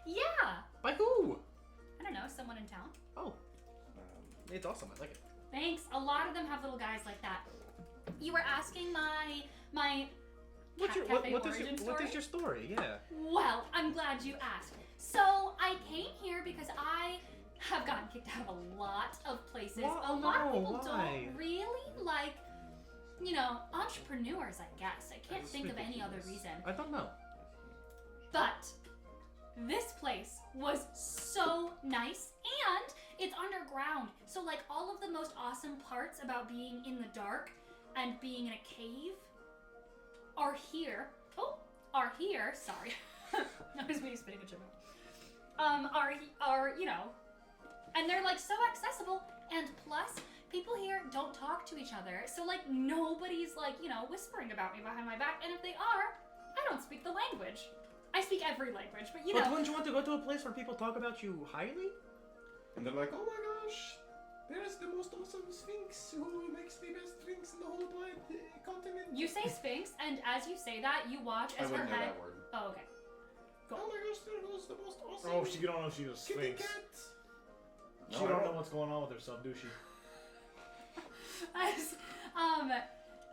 Speaker 6: Yeah!
Speaker 2: By who?
Speaker 6: I don't know, someone in town.
Speaker 2: Oh, it's awesome. I like it.
Speaker 6: Thanks. A lot of them have little guys like that. You were asking my
Speaker 2: What's your,
Speaker 6: cafe
Speaker 2: what is
Speaker 6: origin
Speaker 2: your,
Speaker 6: story?
Speaker 2: what is your story? Yeah.
Speaker 6: Well, I'm glad you asked. So I came here because I have gotten kicked out of a lot of places.
Speaker 2: Why-
Speaker 6: A lot of
Speaker 2: no,
Speaker 6: people
Speaker 2: why?
Speaker 6: don't really like, entrepreneurs, I guess. I can't
Speaker 2: That's
Speaker 6: think of any other
Speaker 2: ridiculous.
Speaker 6: reason.
Speaker 2: I don't know.
Speaker 6: But this place was so nice and it's underground. So like all of the most awesome parts about being in the dark and being in a cave are here. Sorry. That was me spitting a chip out. And they're like so accessible, and plus people here don't talk to each other. So like nobody's like, whispering about me behind my back, and if they are, I don't speak the language. I speak every language, but
Speaker 2: But wouldn't you want to go to a place where people talk about you highly?
Speaker 4: And they're like, oh my gosh, there's the most awesome Sphinx who makes the best drinks in the whole wide continent.
Speaker 6: You say Sphinx, and as you say that, you watch
Speaker 4: I
Speaker 6: as her
Speaker 4: wouldn't know
Speaker 6: head.
Speaker 4: that word.
Speaker 6: Oh, okay.
Speaker 4: Oh my gosh, there goes the most awesome
Speaker 5: Oh, she don't know she's a
Speaker 4: kitty
Speaker 5: sphinx.
Speaker 4: cat.
Speaker 5: She
Speaker 4: No, I
Speaker 5: don't know what's going on with herself, do she?
Speaker 6: As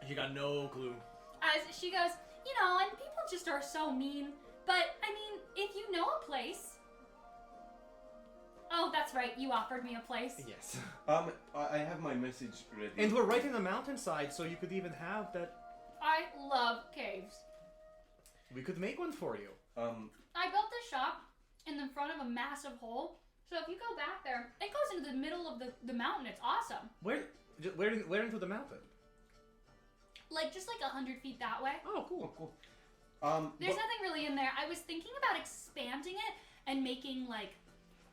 Speaker 5: She got no clue.
Speaker 6: as she goes, and people just are so mean. But I mean, if you know a place. Oh, that's right. You offered me a place.
Speaker 2: Yes.
Speaker 4: I have my message ready.
Speaker 2: And we're right in the mountainside, so you could even have that.
Speaker 6: I love caves.
Speaker 2: We could make one for you.
Speaker 6: I built this shop in the front of a massive hole. So if you go back there, it goes into the middle of the mountain. It's awesome.
Speaker 2: Where into the mountain?
Speaker 6: Like just like 100 feet that way.
Speaker 2: Oh, cool.
Speaker 4: cool.
Speaker 6: There's nothing really in there. I was thinking about expanding it and making like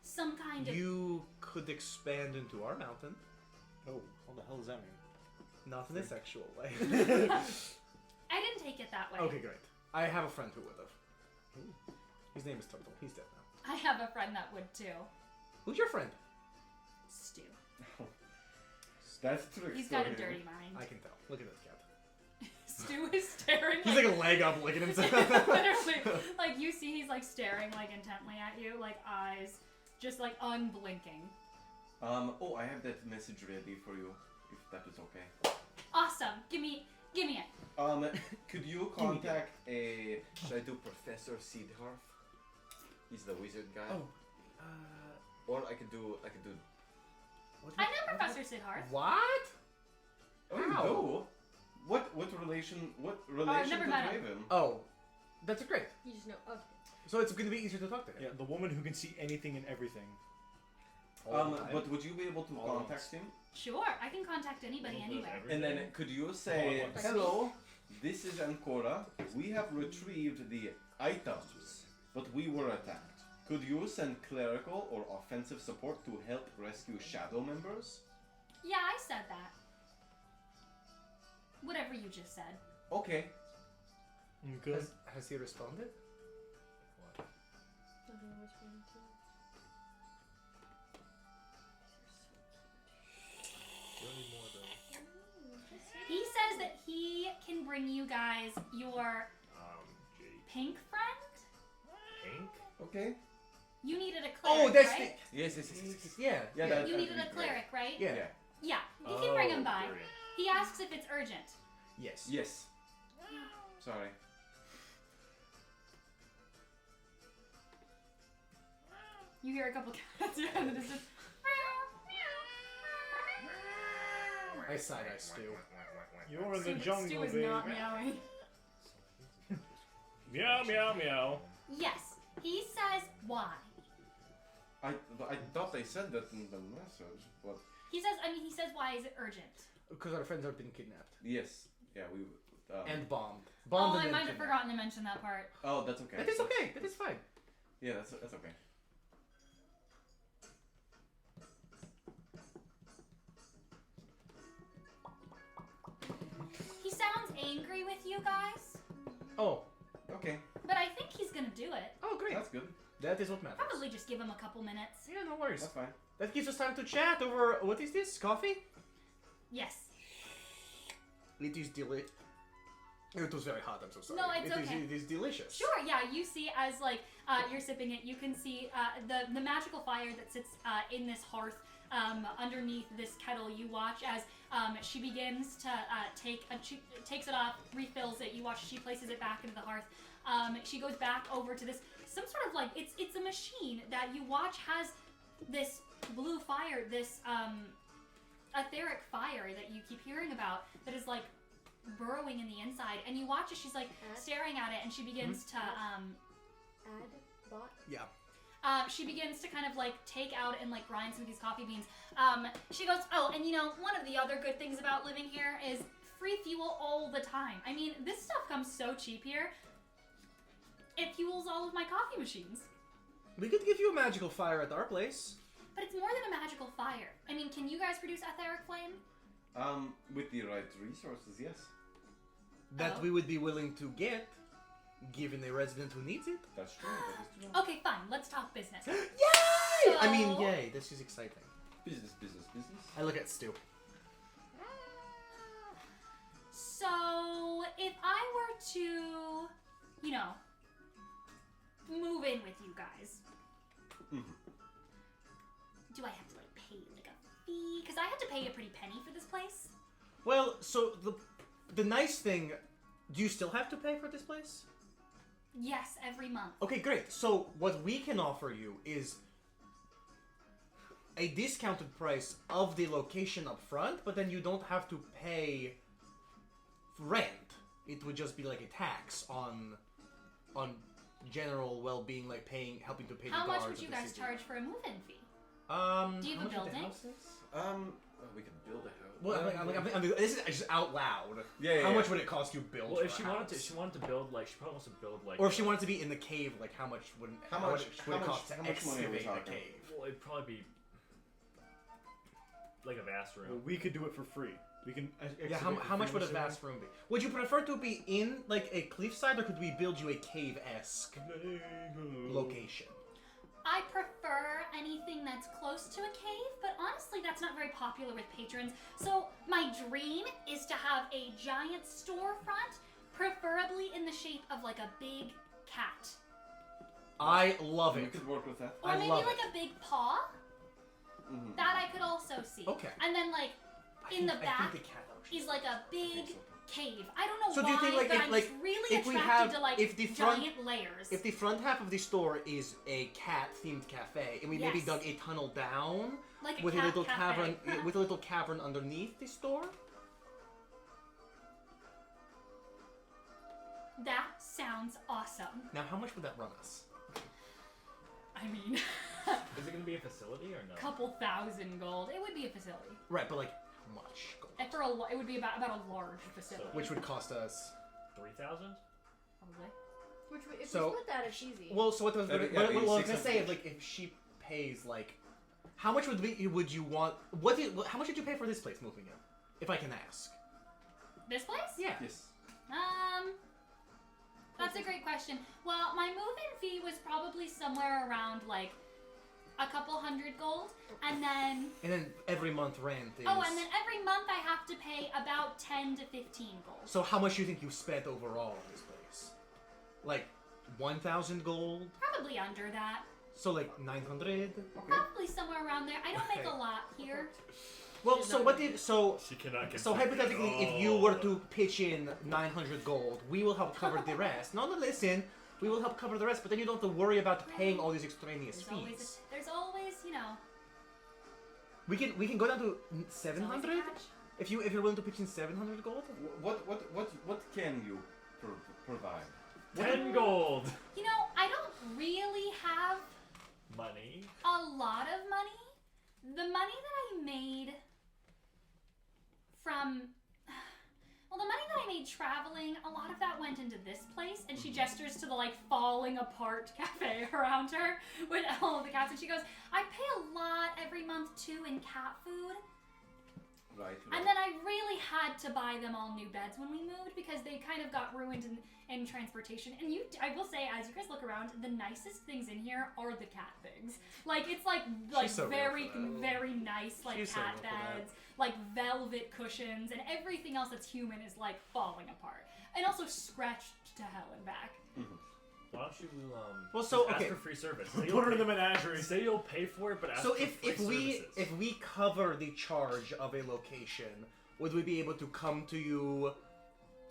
Speaker 6: some kind of.
Speaker 2: You could expand into our mountain.
Speaker 5: Oh, what the hell does that mean?
Speaker 2: Not in a sexual way.
Speaker 6: I didn't take it that way.
Speaker 2: Okay, great. I have a friend who would have. His name is Turtle. He's dead now.
Speaker 6: I have a friend that would too.
Speaker 2: Who's your friend?
Speaker 6: Stu.
Speaker 4: That's true.
Speaker 6: He's got a dirty mind.
Speaker 2: I can tell. Look at this cat.
Speaker 6: Stu is staring.
Speaker 2: He's like a leg up, licking himself.
Speaker 6: Literally, like you see, he's like staring like intently at you, like eyes, just like unblinking.
Speaker 4: Oh, I have that message ready for you, if that is okay.
Speaker 6: Awesome. Give me it.
Speaker 4: Could you contact a?
Speaker 7: Should I do Professor Seedharth? He's the wizard guy.
Speaker 2: Oh.
Speaker 7: Or I could do.
Speaker 2: What
Speaker 6: I know Professor Sidharth.
Speaker 2: What?
Speaker 4: Oh, you
Speaker 2: How?
Speaker 4: do? What relation? What relation
Speaker 6: never
Speaker 4: to
Speaker 6: met him.
Speaker 4: Draven?
Speaker 2: Oh, that's great.
Speaker 1: You just know. Okay.
Speaker 2: So it's going to be easier to talk to him.
Speaker 5: Yeah, the woman who can see anything and everything.
Speaker 2: All the time.
Speaker 4: But would you be able to
Speaker 5: All at
Speaker 4: contact him?
Speaker 6: Sure, I can contact anybody anywhere.
Speaker 4: And then could you say,
Speaker 5: All at once.
Speaker 4: hello, this is Ancora. We have retrieved the items, but we were attacked. Could you send clerical or offensive support to help rescue shadow members?
Speaker 6: Yeah, I said that. Whatever you just said.
Speaker 4: Okay.
Speaker 5: Good.
Speaker 2: Has he responded?
Speaker 6: He says that he can bring you guys your pink friend.
Speaker 3: Pink?
Speaker 4: Okay.
Speaker 6: You needed a cleric,
Speaker 2: Oh, that's
Speaker 6: right?
Speaker 7: Yes.
Speaker 2: Yeah.
Speaker 4: Yeah,
Speaker 2: yeah.
Speaker 4: that-
Speaker 6: You needed a
Speaker 4: that'd be great.
Speaker 6: cleric, right?
Speaker 2: Yeah.
Speaker 4: Yeah.
Speaker 6: Yeah, you can bring him by.
Speaker 3: brilliant.
Speaker 6: He asks if it's urgent.
Speaker 2: Yes.
Speaker 4: Yes. Sorry.
Speaker 6: You hear a couple cats in the distance.
Speaker 2: I side-eye Stu.
Speaker 5: You're in the
Speaker 6: Stu
Speaker 5: jungle,
Speaker 6: is
Speaker 5: baby.
Speaker 6: not meowing.
Speaker 3: Meow, meow, meow.
Speaker 6: Yes, he says why.
Speaker 4: I thought they said that in the message, but
Speaker 6: He says, he says why is it urgent?
Speaker 2: Because our friends have been kidnapped
Speaker 4: yes, yeah, we.
Speaker 2: and bombed.
Speaker 6: Oh,
Speaker 2: Bombed
Speaker 6: I
Speaker 2: and
Speaker 6: might
Speaker 2: then
Speaker 6: have
Speaker 2: kidnapped.
Speaker 6: forgotten to mention that part.
Speaker 4: Oh, that's okay.
Speaker 2: That is okay. That is fine.
Speaker 4: Yeah, that's okay.
Speaker 6: He sounds angry with you guys,
Speaker 2: Oh.
Speaker 4: Okay,
Speaker 6: but I think he's gonna do it.
Speaker 2: Oh, great.
Speaker 4: that's good.
Speaker 2: That is what matters.
Speaker 6: Probably just give him a couple minutes.
Speaker 2: Yeah, no worries.
Speaker 4: That's fine.
Speaker 2: That gives us time to chat over what is this? Coffee?
Speaker 6: Yes.
Speaker 2: It is delicious. It was very hot. I'm so sorry.
Speaker 6: No, it's okay.
Speaker 2: It is delicious.
Speaker 6: Sure, yeah, you see as like you're sipping it, you can see the magical fire that sits in this hearth underneath this kettle. You watch as she begins to she takes it off, refills it. You watch as she places it back into the hearth. She goes back over to this some sort of like it's a machine that you watch has this blue fire, this etheric fire that you keep hearing about that is like burrowing in the inside, and you watch as she's like staring at it, and she begins to
Speaker 1: Add bot.
Speaker 2: Yeah.
Speaker 6: she begins to kind of like take out and like grind some of these coffee beans. She goes, oh, and you know, one of the other good things about living here is free fuel all the time. I mean, this stuff comes so cheap here. It fuels all of my coffee machines.
Speaker 2: We could give you a magical fire at our place.
Speaker 6: But it's more than a magical fire. I mean, can you guys produce etheric flame?
Speaker 4: With the right resources, yes.
Speaker 2: That
Speaker 6: Oh.
Speaker 2: we would be willing to get, given a resident who needs it.
Speaker 4: That's true. That is true.
Speaker 6: Okay, fine. Let's talk business.
Speaker 2: Yay! I mean,
Speaker 6: So-
Speaker 2: yay. This is exciting.
Speaker 4: Business.
Speaker 2: I look at Stu.
Speaker 6: So, if I were to, you know, move in with you guys,
Speaker 4: Mhm.
Speaker 6: do I have to like pay like a fee? Because I had to pay a pretty penny for this place.
Speaker 2: Well, so the nice thing, do you still have to pay for this place?
Speaker 6: Yes, every month.
Speaker 2: Okay, great. So what we can offer you is a discounted price of the location up front, but then you don't have to pay rent. It would just be like a tax on general well-being, like helping to pay
Speaker 6: How
Speaker 2: the
Speaker 6: much
Speaker 2: guards
Speaker 6: would you
Speaker 2: of the
Speaker 6: guys
Speaker 2: city.
Speaker 6: charge for a move-in fee? Do you have a
Speaker 2: how much would the
Speaker 6: building?
Speaker 2: house is?
Speaker 7: We could build a house.
Speaker 2: Well, this is just out loud.
Speaker 4: Yeah.
Speaker 2: How much would it cost you build?
Speaker 3: Well, if
Speaker 2: for
Speaker 3: she
Speaker 2: a
Speaker 3: wanted to,
Speaker 2: house?
Speaker 3: she wanted to build like she probably wants to build like.
Speaker 2: Or if she wanted to be in the cave, like how much would it cost
Speaker 4: how
Speaker 2: to
Speaker 4: much money are we
Speaker 2: excavate the
Speaker 4: talking?
Speaker 2: cave?
Speaker 3: Well, it'd probably be like a vast room.
Speaker 5: Well, we could do it for free. We can.
Speaker 2: Yeah, how much would a vast room be? Would you prefer to be in like a cliffside, or could we build you a cave-esque location?
Speaker 6: I prefer anything that's close to a cave, but honestly, that's not very popular with patrons. So my dream is to have a giant storefront, preferably in the shape of like a big cat.
Speaker 2: I love
Speaker 4: We
Speaker 2: it.
Speaker 4: could work with that.
Speaker 6: Or
Speaker 2: I
Speaker 6: maybe
Speaker 2: love
Speaker 6: like
Speaker 2: it.
Speaker 6: a big paw.
Speaker 4: Mhm.
Speaker 6: That I could also see.
Speaker 2: Okay.
Speaker 6: And then like in the
Speaker 2: I
Speaker 6: back
Speaker 2: think the cat option.
Speaker 6: is like a big cave. I don't know
Speaker 2: So
Speaker 6: why,
Speaker 2: do you think, like,
Speaker 6: but
Speaker 2: if-
Speaker 6: I'm
Speaker 2: like,
Speaker 6: just really
Speaker 2: if we
Speaker 6: attracted
Speaker 2: have-
Speaker 6: to like
Speaker 2: if the front-
Speaker 6: giant layers.
Speaker 2: If the front half of the store is a cat-themed cafe, and we maybe
Speaker 6: Yes.
Speaker 2: dug a tunnel down
Speaker 6: like a
Speaker 2: with
Speaker 6: cat
Speaker 2: a little
Speaker 6: cafe.
Speaker 2: cavern, with a little cavern underneath the store.
Speaker 6: That sounds awesome.
Speaker 2: Now, how much would that run us?
Speaker 6: I mean,
Speaker 3: Is it gonna be a facility or no?
Speaker 6: couple thousand gold. It would be a facility.
Speaker 2: Right, but like how much gold?
Speaker 6: And it would be about a large facility.
Speaker 2: Which would cost us.
Speaker 3: 3,000?
Speaker 6: Probably.
Speaker 1: Which if
Speaker 2: So-
Speaker 1: we split that, it's easy.
Speaker 2: Well, so what was
Speaker 4: That'd be-
Speaker 2: what,
Speaker 4: that'd
Speaker 2: what,
Speaker 4: be
Speaker 2: what I was gonna
Speaker 4: 600.
Speaker 2: say, like if she pays like, how much would you want? How much did you pay for this place moving in? If I can ask.
Speaker 6: This place?
Speaker 2: Yeah.
Speaker 4: Yes.
Speaker 6: That's a great question. Well, my move-in fee was probably somewhere around like a couple hundred gold, and then
Speaker 2: And then every month rent is.
Speaker 6: and then every month I have to pay about 10 to 15 gold.
Speaker 2: So how much do you think you spent overall on this place? Like 1,000 gold.
Speaker 6: Probably under that.
Speaker 2: So like 900.
Speaker 6: Probably somewhere around there. I don't make
Speaker 2: Okay.
Speaker 6: a lot here.
Speaker 2: Well, so what did so?
Speaker 3: She cannot get.
Speaker 2: So hypothetically, if you were to pitch in 900 gold, we will help cover the rest. No, listen, we will help cover the rest, but then you don't have to worry about paying all these extraneous fees.
Speaker 6: There's always, you know,
Speaker 2: We can go down to
Speaker 6: there's always a
Speaker 2: 700.
Speaker 6: catch.
Speaker 2: If you're willing to pitch in 700 gold.
Speaker 4: What can you provide?
Speaker 3: 10 gold.
Speaker 6: You know, I don't really have
Speaker 3: Money.
Speaker 6: a lot of money. The money that I made from... Well, the money that I made traveling, a lot of that went into this place, and she gestures to the, like, falling apart cafe around her with all of the cats, and she goes, I pay a lot every month, too, in cat food.
Speaker 4: Right.
Speaker 6: And then I really had to buy them all new beds when we moved because they kind of got ruined in transportation. And I will say, as you guys look around, the nicest things in here are the cat things. Like, it's like
Speaker 2: so real
Speaker 6: very,
Speaker 2: for that.
Speaker 6: very nice, like,
Speaker 2: She's so
Speaker 6: cat
Speaker 2: real for that.
Speaker 6: beds, like velvet cushions, and everything else that's human is, like, falling apart. And also scratched to hell and back.
Speaker 3: Why don't you
Speaker 2: Well, so,
Speaker 3: ask
Speaker 2: okay.
Speaker 3: for free service?
Speaker 5: Put her in the menagerie.
Speaker 3: Say you'll pay for it, but ask
Speaker 2: So
Speaker 3: for free services.
Speaker 2: if we cover the charge of a location, would we be able to come to you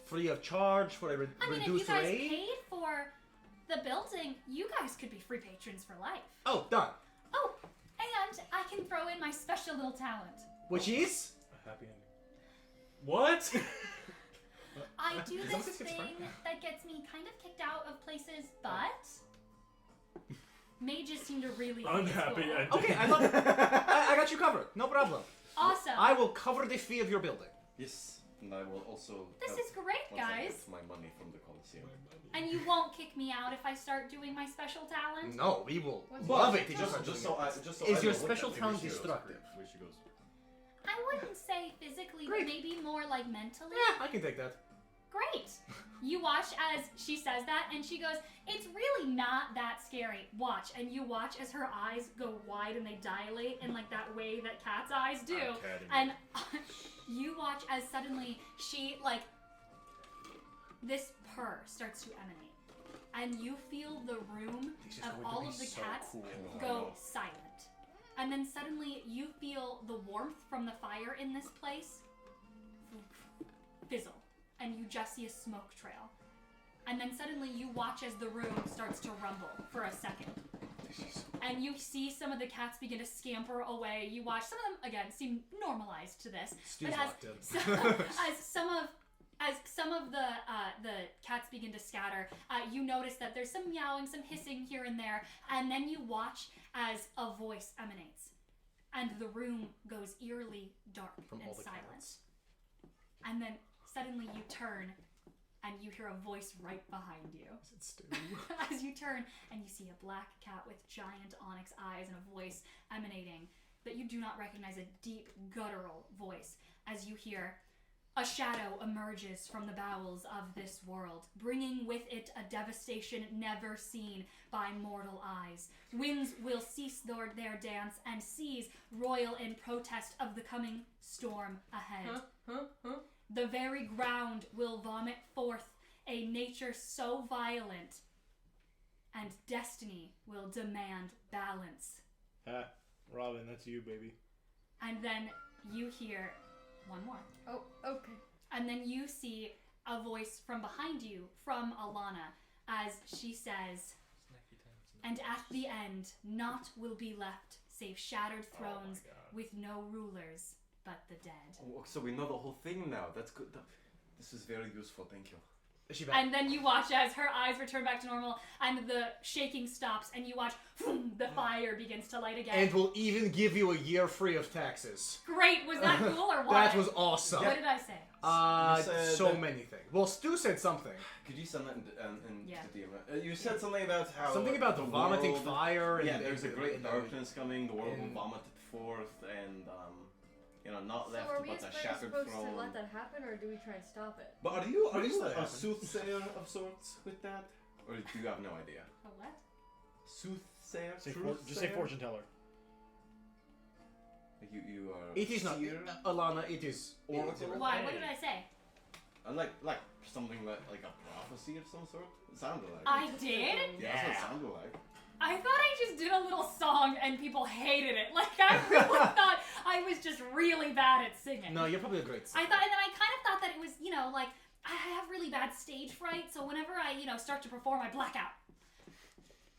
Speaker 2: free of charge for a
Speaker 6: I mean, if you
Speaker 2: reduced
Speaker 6: guys
Speaker 2: rate?
Speaker 6: paid for the building, you guys could be free patrons for life.
Speaker 2: Oh, done.
Speaker 6: Oh, and I can throw in my special little talent.
Speaker 2: Which is?
Speaker 5: A happy ending.
Speaker 3: What?
Speaker 6: I do
Speaker 2: Is that
Speaker 6: this
Speaker 2: what gets
Speaker 6: thing that gets me kind of kicked out of places, but mages seem to really think it's
Speaker 3: Unhappy
Speaker 6: cool.
Speaker 3: ending.
Speaker 2: Okay, I love it. I got you covered. No problem.
Speaker 6: Awesome.
Speaker 2: I will cover the fee of your building.
Speaker 4: Yes, and I will also.
Speaker 6: This
Speaker 4: help
Speaker 6: is great,
Speaker 4: once I
Speaker 6: guys.
Speaker 4: get my money from the Coliseum.
Speaker 6: And you won't kick me out if I start doing my special talent?
Speaker 2: No, we will
Speaker 1: What's
Speaker 2: love
Speaker 1: your
Speaker 2: it. if you
Speaker 1: special
Speaker 2: start
Speaker 4: Just
Speaker 2: doing
Speaker 4: so
Speaker 2: it.
Speaker 4: I just so
Speaker 2: Is
Speaker 4: I
Speaker 2: your
Speaker 4: know what
Speaker 2: special
Speaker 4: that
Speaker 2: talent
Speaker 4: maybe she goes-
Speaker 2: destructive?
Speaker 4: Where she goes.
Speaker 6: I wouldn't say physically,
Speaker 2: Great.
Speaker 6: but maybe more like mentally.
Speaker 2: Yeah, I can take that.
Speaker 6: Great. You watch as she says that, and she goes, it's really not that scary. Watch. And you watch as her eyes go wide and they dilate in like that way that cat's eyes do. And you watch as suddenly she, like, this purr starts to emanate. And you feel the room
Speaker 2: This is
Speaker 6: of
Speaker 2: going to
Speaker 6: all
Speaker 2: be
Speaker 6: of the
Speaker 2: so
Speaker 6: cats
Speaker 2: cool.
Speaker 6: go silent. And then suddenly you feel the warmth from the fire in this place fizzle. And you just see a smoke trail. And then suddenly you watch as the room starts to rumble for a second. And you see some of the cats begin to scamper away. You watch some of them, again, seem normalized to this.
Speaker 2: Stu's
Speaker 6: But
Speaker 2: locked in.
Speaker 6: as some of the cats begin to scatter, you notice that there's some meowing, some hissing here and there, and then you watch as a voice emanates, and the room goes eerily dark
Speaker 2: From
Speaker 6: and
Speaker 2: all the
Speaker 6: silent.
Speaker 2: cats.
Speaker 6: And then suddenly you turn, and you hear a voice right behind you.
Speaker 2: Is it Stu?
Speaker 6: As you turn and you see a black cat with giant onyx eyes and a voice emanating that you do not recognize, a deep guttural voice, as you hear, a shadow emerges from the bowels of this world, bringing with it a devastation never seen by mortal eyes. Winds will cease their dance and seas roil in protest of the coming storm ahead. The very ground will vomit forth a nature so violent, and destiny will demand balance.
Speaker 5: Ha, Robin, that's you, baby.
Speaker 6: And then you hear one more.
Speaker 1: Oh, okay.
Speaker 6: And then you see a voice from behind you, from Alana, as she says, and at the end, naught will be left save shattered thrones with no rulers but the dead.
Speaker 4: Oh, so we know the whole thing now. That's good. This is very useful. Thank you.
Speaker 2: Is she back?
Speaker 6: And then you watch as her eyes return back to normal and the shaking stops, and you watch the fire begins to light again.
Speaker 2: And we'll even give you a year free of taxes.
Speaker 6: Great, was that cool or what?
Speaker 2: That was awesome.
Speaker 6: What did I say?
Speaker 4: You said
Speaker 2: So
Speaker 4: that-
Speaker 2: many things. Well, Stu said something.
Speaker 4: Could you send that
Speaker 6: Yeah.
Speaker 4: to the you said something about how
Speaker 2: Something about the vomiting
Speaker 4: world-
Speaker 2: fire.
Speaker 4: Yeah,
Speaker 2: and
Speaker 4: there's a great darkness coming. The world will
Speaker 2: and-
Speaker 4: vomit it forth, and not
Speaker 1: So
Speaker 4: left
Speaker 1: are we
Speaker 4: but a
Speaker 1: supposed
Speaker 4: shattered
Speaker 1: to
Speaker 4: throne.
Speaker 1: let that happen, or do we try and stop it?
Speaker 4: But are you
Speaker 2: What is that
Speaker 4: a
Speaker 2: happen?
Speaker 4: soothsayer of sorts with that, or do you have no idea?
Speaker 6: A what?
Speaker 4: Soothsayer,
Speaker 5: Just say fortune teller.
Speaker 4: You are.
Speaker 2: It is not.
Speaker 4: seer?
Speaker 2: Alana, it is.
Speaker 4: Oracle?
Speaker 6: Why? What did I say?
Speaker 4: Like something like a prophecy of some sort. It sounded like.
Speaker 6: I did?
Speaker 4: Yeah, that's what it sounded like.
Speaker 6: I thought I just did a little song and people hated it. Like, I really thought I was just really bad at singing.
Speaker 2: No, you're probably a great singer.
Speaker 6: And then I kind of thought that it was, like, I have really bad stage fright, so whenever I, start to perform, I black out.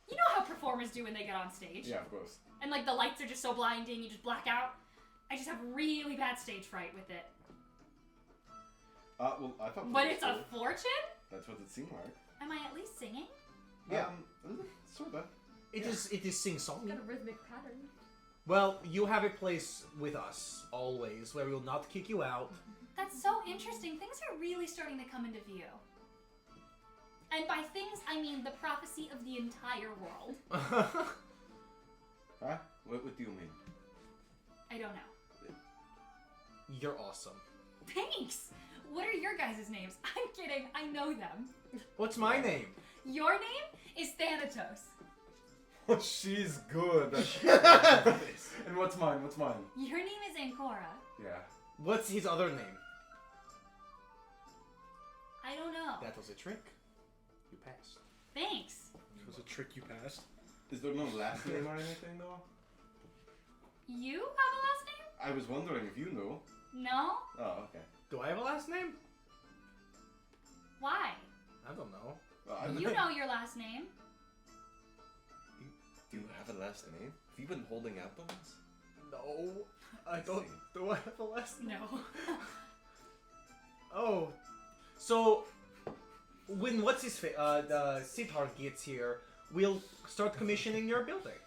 Speaker 6: You know how performers do when they get on stage?
Speaker 4: Yeah, of course.
Speaker 6: And, like, the lights are just so blinding, you just black out. I just have really bad stage fright with it.
Speaker 4: Well, I thought.
Speaker 6: But
Speaker 4: that
Speaker 6: it's
Speaker 4: was
Speaker 6: a
Speaker 4: cool.
Speaker 6: fortune?
Speaker 4: That's what it seemed like.
Speaker 6: Am I at least singing?
Speaker 2: Yeah.
Speaker 4: Sorta.
Speaker 2: It is sing-song.
Speaker 1: It's got a rhythmic pattern.
Speaker 2: Well, you have a place with us, always, where we will not kick you out.
Speaker 6: That's so interesting. Things are really starting to come into view. And by things, I mean the prophecy of the entire world.
Speaker 4: Huh? What do you mean?
Speaker 6: I don't know.
Speaker 2: You're awesome.
Speaker 6: Thanks! What are your guys' names? I'm kidding, I know them.
Speaker 2: What's my name?
Speaker 6: Your name is Thanatos.
Speaker 4: Oh, she's good. And what's mine? What's mine?
Speaker 6: Your name is Ancora.
Speaker 4: Yeah.
Speaker 2: What's his other name?
Speaker 6: I don't know.
Speaker 2: That was a trick. You passed.
Speaker 6: Thanks.
Speaker 5: It was a trick you passed.
Speaker 4: Is there no last name or anything though?
Speaker 6: You have a last name?
Speaker 4: I was wondering if you knew.
Speaker 6: No?
Speaker 4: Oh, okay.
Speaker 2: Do I have a last name?
Speaker 6: Why?
Speaker 2: I don't know.
Speaker 4: Well, I don't
Speaker 6: You know your last name.
Speaker 7: Do you have a last name? Have you been holding out on us?
Speaker 2: No, I don't. Do I have a last name?
Speaker 6: No.
Speaker 2: Oh, so when what's his the Siddharth gets here, we'll start commissioning your building.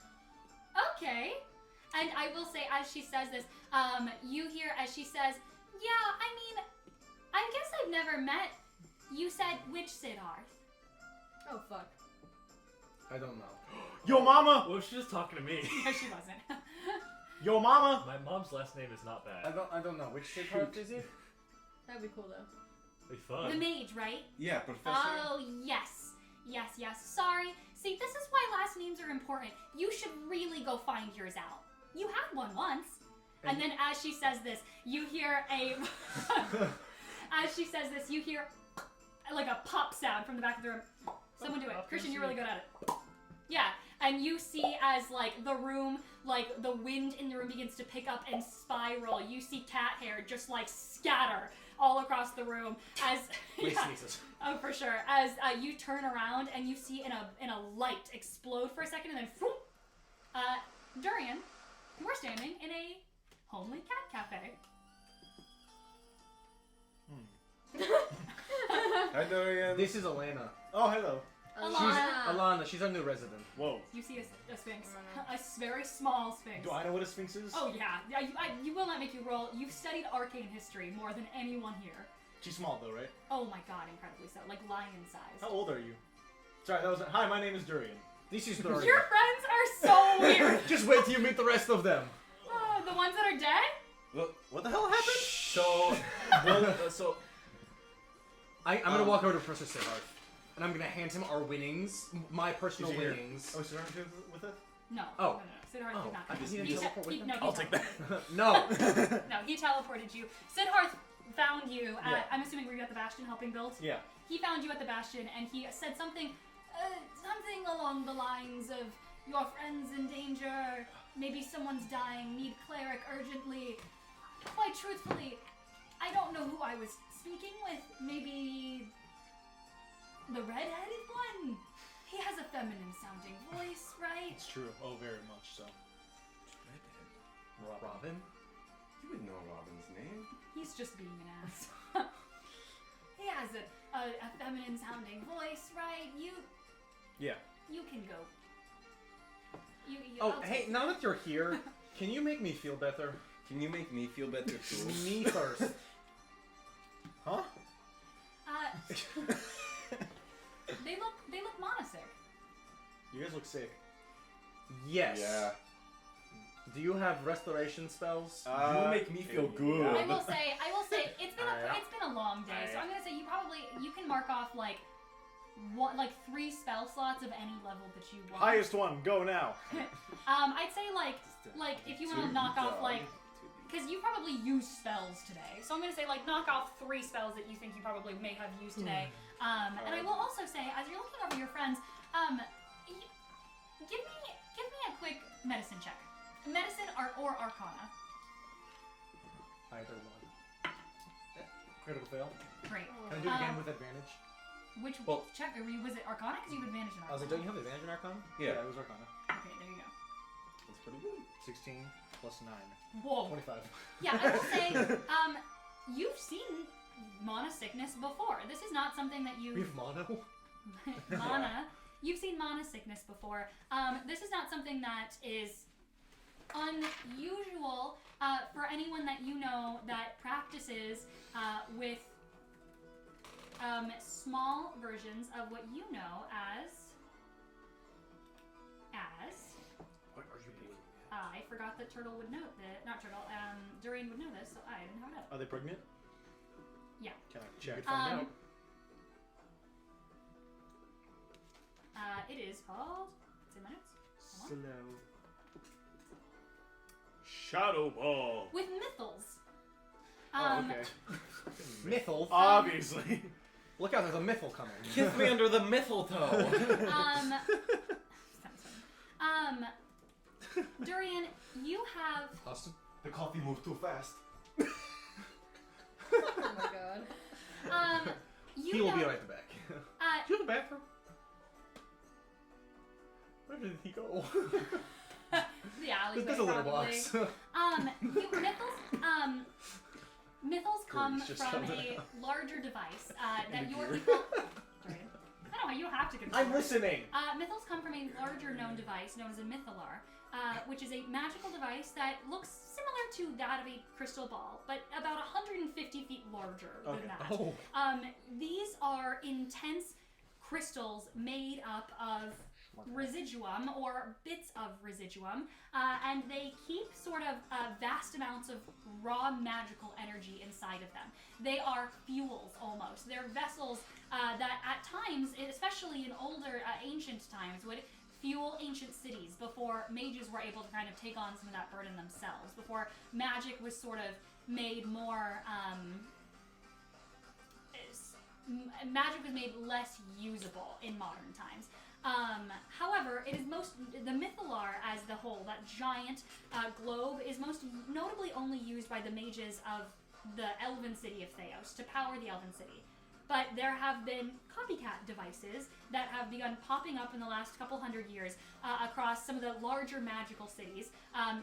Speaker 6: Okay. And I will say, as she says this, you hear as she says, yeah, I mean, I guess I've never met. You said which Siddharth?
Speaker 1: Oh fuck.
Speaker 2: I don't know.
Speaker 5: Yo, mama!
Speaker 3: Well, she's just talking to me.
Speaker 6: No, she wasn't.
Speaker 5: Yo, mama!
Speaker 3: My mom's last name is not bad.
Speaker 2: I don't know which Siddharth is it.
Speaker 1: That'd be cool though.
Speaker 3: It'd be fun.
Speaker 6: The mage, right?
Speaker 4: Yeah, Professor.
Speaker 6: Oh, yes. Yes. Sorry. See, this is why last names are important. You should really go find yours out. You had one once. And then as she says this, you hear a... as she says this, you hear like a pop sound from the back of the room. Someone do it. Christian, you're really good at it. Yeah, and you see as like the room, like the wind in the room begins to pick up and spiral. You see cat hair just like scatter all across the room as
Speaker 2: Wait,
Speaker 6: yeah,
Speaker 2: sneezes.
Speaker 6: oh for sure. As you turn around and you see in a light explode for a second and then whoop, Durian, we're standing in a homely cat cafe.
Speaker 7: Hi, Dorian.
Speaker 2: This is Alana.
Speaker 5: Oh, hello.
Speaker 2: Alana, she's our new resident.
Speaker 5: Whoa.
Speaker 6: You see a sphinx, a very small sphinx.
Speaker 5: Do I know what a sphinx is?
Speaker 6: Oh yeah, you will not make you roll. You've studied arcane history more than anyone here.
Speaker 5: She's small though, right?
Speaker 6: Oh my god, incredibly so, like lion size.
Speaker 5: How old are you? Sorry, that was. Hi, my name is Durian.
Speaker 2: This is Dorian.
Speaker 6: Your friends are so weird.
Speaker 2: Just wait till you meet the rest of them.
Speaker 6: The ones that are dead?
Speaker 4: Well,
Speaker 5: What the hell happened?
Speaker 4: so, so
Speaker 2: I'm gonna walk over to Professor Siddharth, and I'm gonna hand him our winnings, my personal
Speaker 5: Is he here?
Speaker 2: winnings.
Speaker 5: Oh, is Siddharth here with us?
Speaker 6: No.
Speaker 2: Oh.
Speaker 6: No. Siddharth did not
Speaker 2: I
Speaker 6: come.
Speaker 2: didn't
Speaker 6: He
Speaker 2: teleport with him?
Speaker 6: no, he
Speaker 5: I'll take
Speaker 6: teleported.
Speaker 5: that.
Speaker 2: No.
Speaker 6: No, he teleported you. Siddharth found you at,
Speaker 5: Yeah.
Speaker 6: I'm assuming were you at the Bastion helping build?
Speaker 5: Yeah.
Speaker 6: He found you at the Bastion and he said something along the lines of, your friend's in danger, maybe someone's dying, need cleric urgently. Quite truthfully, I don't know who I was speaking with. Maybe the red-headed one? He has a feminine sounding voice, right?
Speaker 5: It's true. Oh, very much so.
Speaker 2: Robin?
Speaker 4: you would know Robin's name.
Speaker 6: He's just being an ass. He has a feminine sounding voice, right?
Speaker 5: Yeah.
Speaker 6: You can go. You,
Speaker 2: Oh,
Speaker 6: I'll
Speaker 2: hey,
Speaker 6: take-
Speaker 2: now that you're here, can you make me feel better?
Speaker 7: Can you make me feel better too?
Speaker 2: Me first.
Speaker 5: Huh?
Speaker 6: They look monasic.
Speaker 5: You guys look sick.
Speaker 2: Yes.
Speaker 4: Yeah.
Speaker 2: Do you have restoration spells?
Speaker 4: You make me feel good.
Speaker 6: I will say it's been
Speaker 5: Yeah.
Speaker 6: it's been a long day, so I'm gonna say you can mark off like 3 spell slots of any level that you want.
Speaker 5: Highest one, go now.
Speaker 6: I'd say like if you want to knock off because you probably used spells today, so I'm gonna say knock off 3 spells that you think you probably may have used today. And I will also say, as you're looking over your friends, give me a quick medicine check, medicine or Arcana.
Speaker 2: Either one. Critical fail.
Speaker 6: Great.
Speaker 2: Can I do it again with advantage?
Speaker 6: Which
Speaker 2: Well-
Speaker 6: check? Was it Arcana? Because you have advantage in Arcana.
Speaker 2: I was like, don't you have advantage in Arcana?
Speaker 4: Yeah.
Speaker 5: It was Arcana.
Speaker 6: Okay, there you go.
Speaker 4: That's pretty good.
Speaker 5: 16 plus 9.
Speaker 6: Whoa.
Speaker 5: 25.
Speaker 6: Yeah, I will say, you've seen mana sickness before. This is not something that you
Speaker 2: We have mono.
Speaker 6: mana. You've seen mana sickness before. This is not something that is unusual for anyone that you know that practices with small versions of what you know as.
Speaker 3: What are you doing?
Speaker 6: I forgot that Turtle would know that. Not Turtle. Durian would know this, so I didn't have it up.
Speaker 5: Are they pregnant?
Speaker 6: Yeah.
Speaker 5: Can I
Speaker 2: You
Speaker 5: check?
Speaker 2: could find out.
Speaker 6: It is called. It's in my notes. Hold on.
Speaker 5: Slow.
Speaker 3: Shadow Ball.
Speaker 6: With Mythals.
Speaker 5: Oh, okay.
Speaker 2: Mythal.
Speaker 5: Obviously.
Speaker 2: Look out, there's a mythal coming.
Speaker 7: Kiss me under the mistletoe.
Speaker 6: Durian, you have.
Speaker 2: Austin?
Speaker 5: The coffee moved too fast.
Speaker 1: Oh my god.
Speaker 6: You
Speaker 2: He will
Speaker 6: know,
Speaker 2: be right back.
Speaker 6: you
Speaker 2: the bathroom? Where did he go?
Speaker 6: the alleyway,
Speaker 2: There's a litter
Speaker 6: probably.
Speaker 2: box.
Speaker 6: Mythals come
Speaker 5: Please, just
Speaker 6: from
Speaker 5: tell
Speaker 6: a
Speaker 5: them.
Speaker 6: larger device that
Speaker 5: the
Speaker 6: your
Speaker 5: gear.
Speaker 6: people. Durian. I know you have to consider.
Speaker 5: I'm listening.
Speaker 6: Mythals come from a larger known device known as a Mythalar, which is a magical device that looks similar to that of a crystal ball, but about 150 feet larger than
Speaker 5: Okay.
Speaker 6: that.
Speaker 2: Oh.
Speaker 6: These are intense crystals made up of residuum or bits of residuum, and they keep sort of vast amounts of raw magical energy inside of them. They are fuels almost. They're vessels that at times, especially in older ancient times, would fuel ancient cities before mages were able to kind of take on some of that burden themselves, before magic was sort of made more magic was made less usable in modern times. However, it is the Mythalar as the whole, that giant globe, is most notably only used by the mages of the Elven city of Theos to power the Elven city. But there have been copycat devices that have begun popping up in the last couple hundred years across some of the larger magical cities.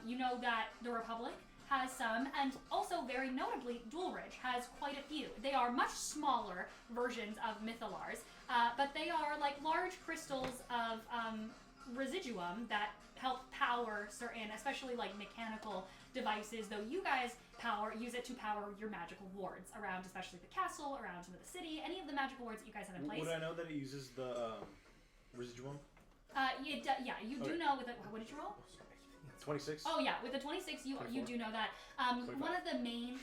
Speaker 6: You know that the Republic has some, and also very notably, Dualridge has quite a few. They are much smaller versions of Mythalars, but they are like large crystals of residuum that help power certain, especially like mechanical devices, though you guys use it to power your magical wards around, especially the castle, around some of the city, any of the magical wards that you guys have in place.
Speaker 5: Would I know that it uses the residuum?
Speaker 6: Yeah, you do
Speaker 5: Okay.
Speaker 6: know with it. What did you roll?
Speaker 5: 26.
Speaker 6: Oh yeah, with the 26, you
Speaker 5: 24.
Speaker 6: do know that.
Speaker 5: 25.
Speaker 6: One of the main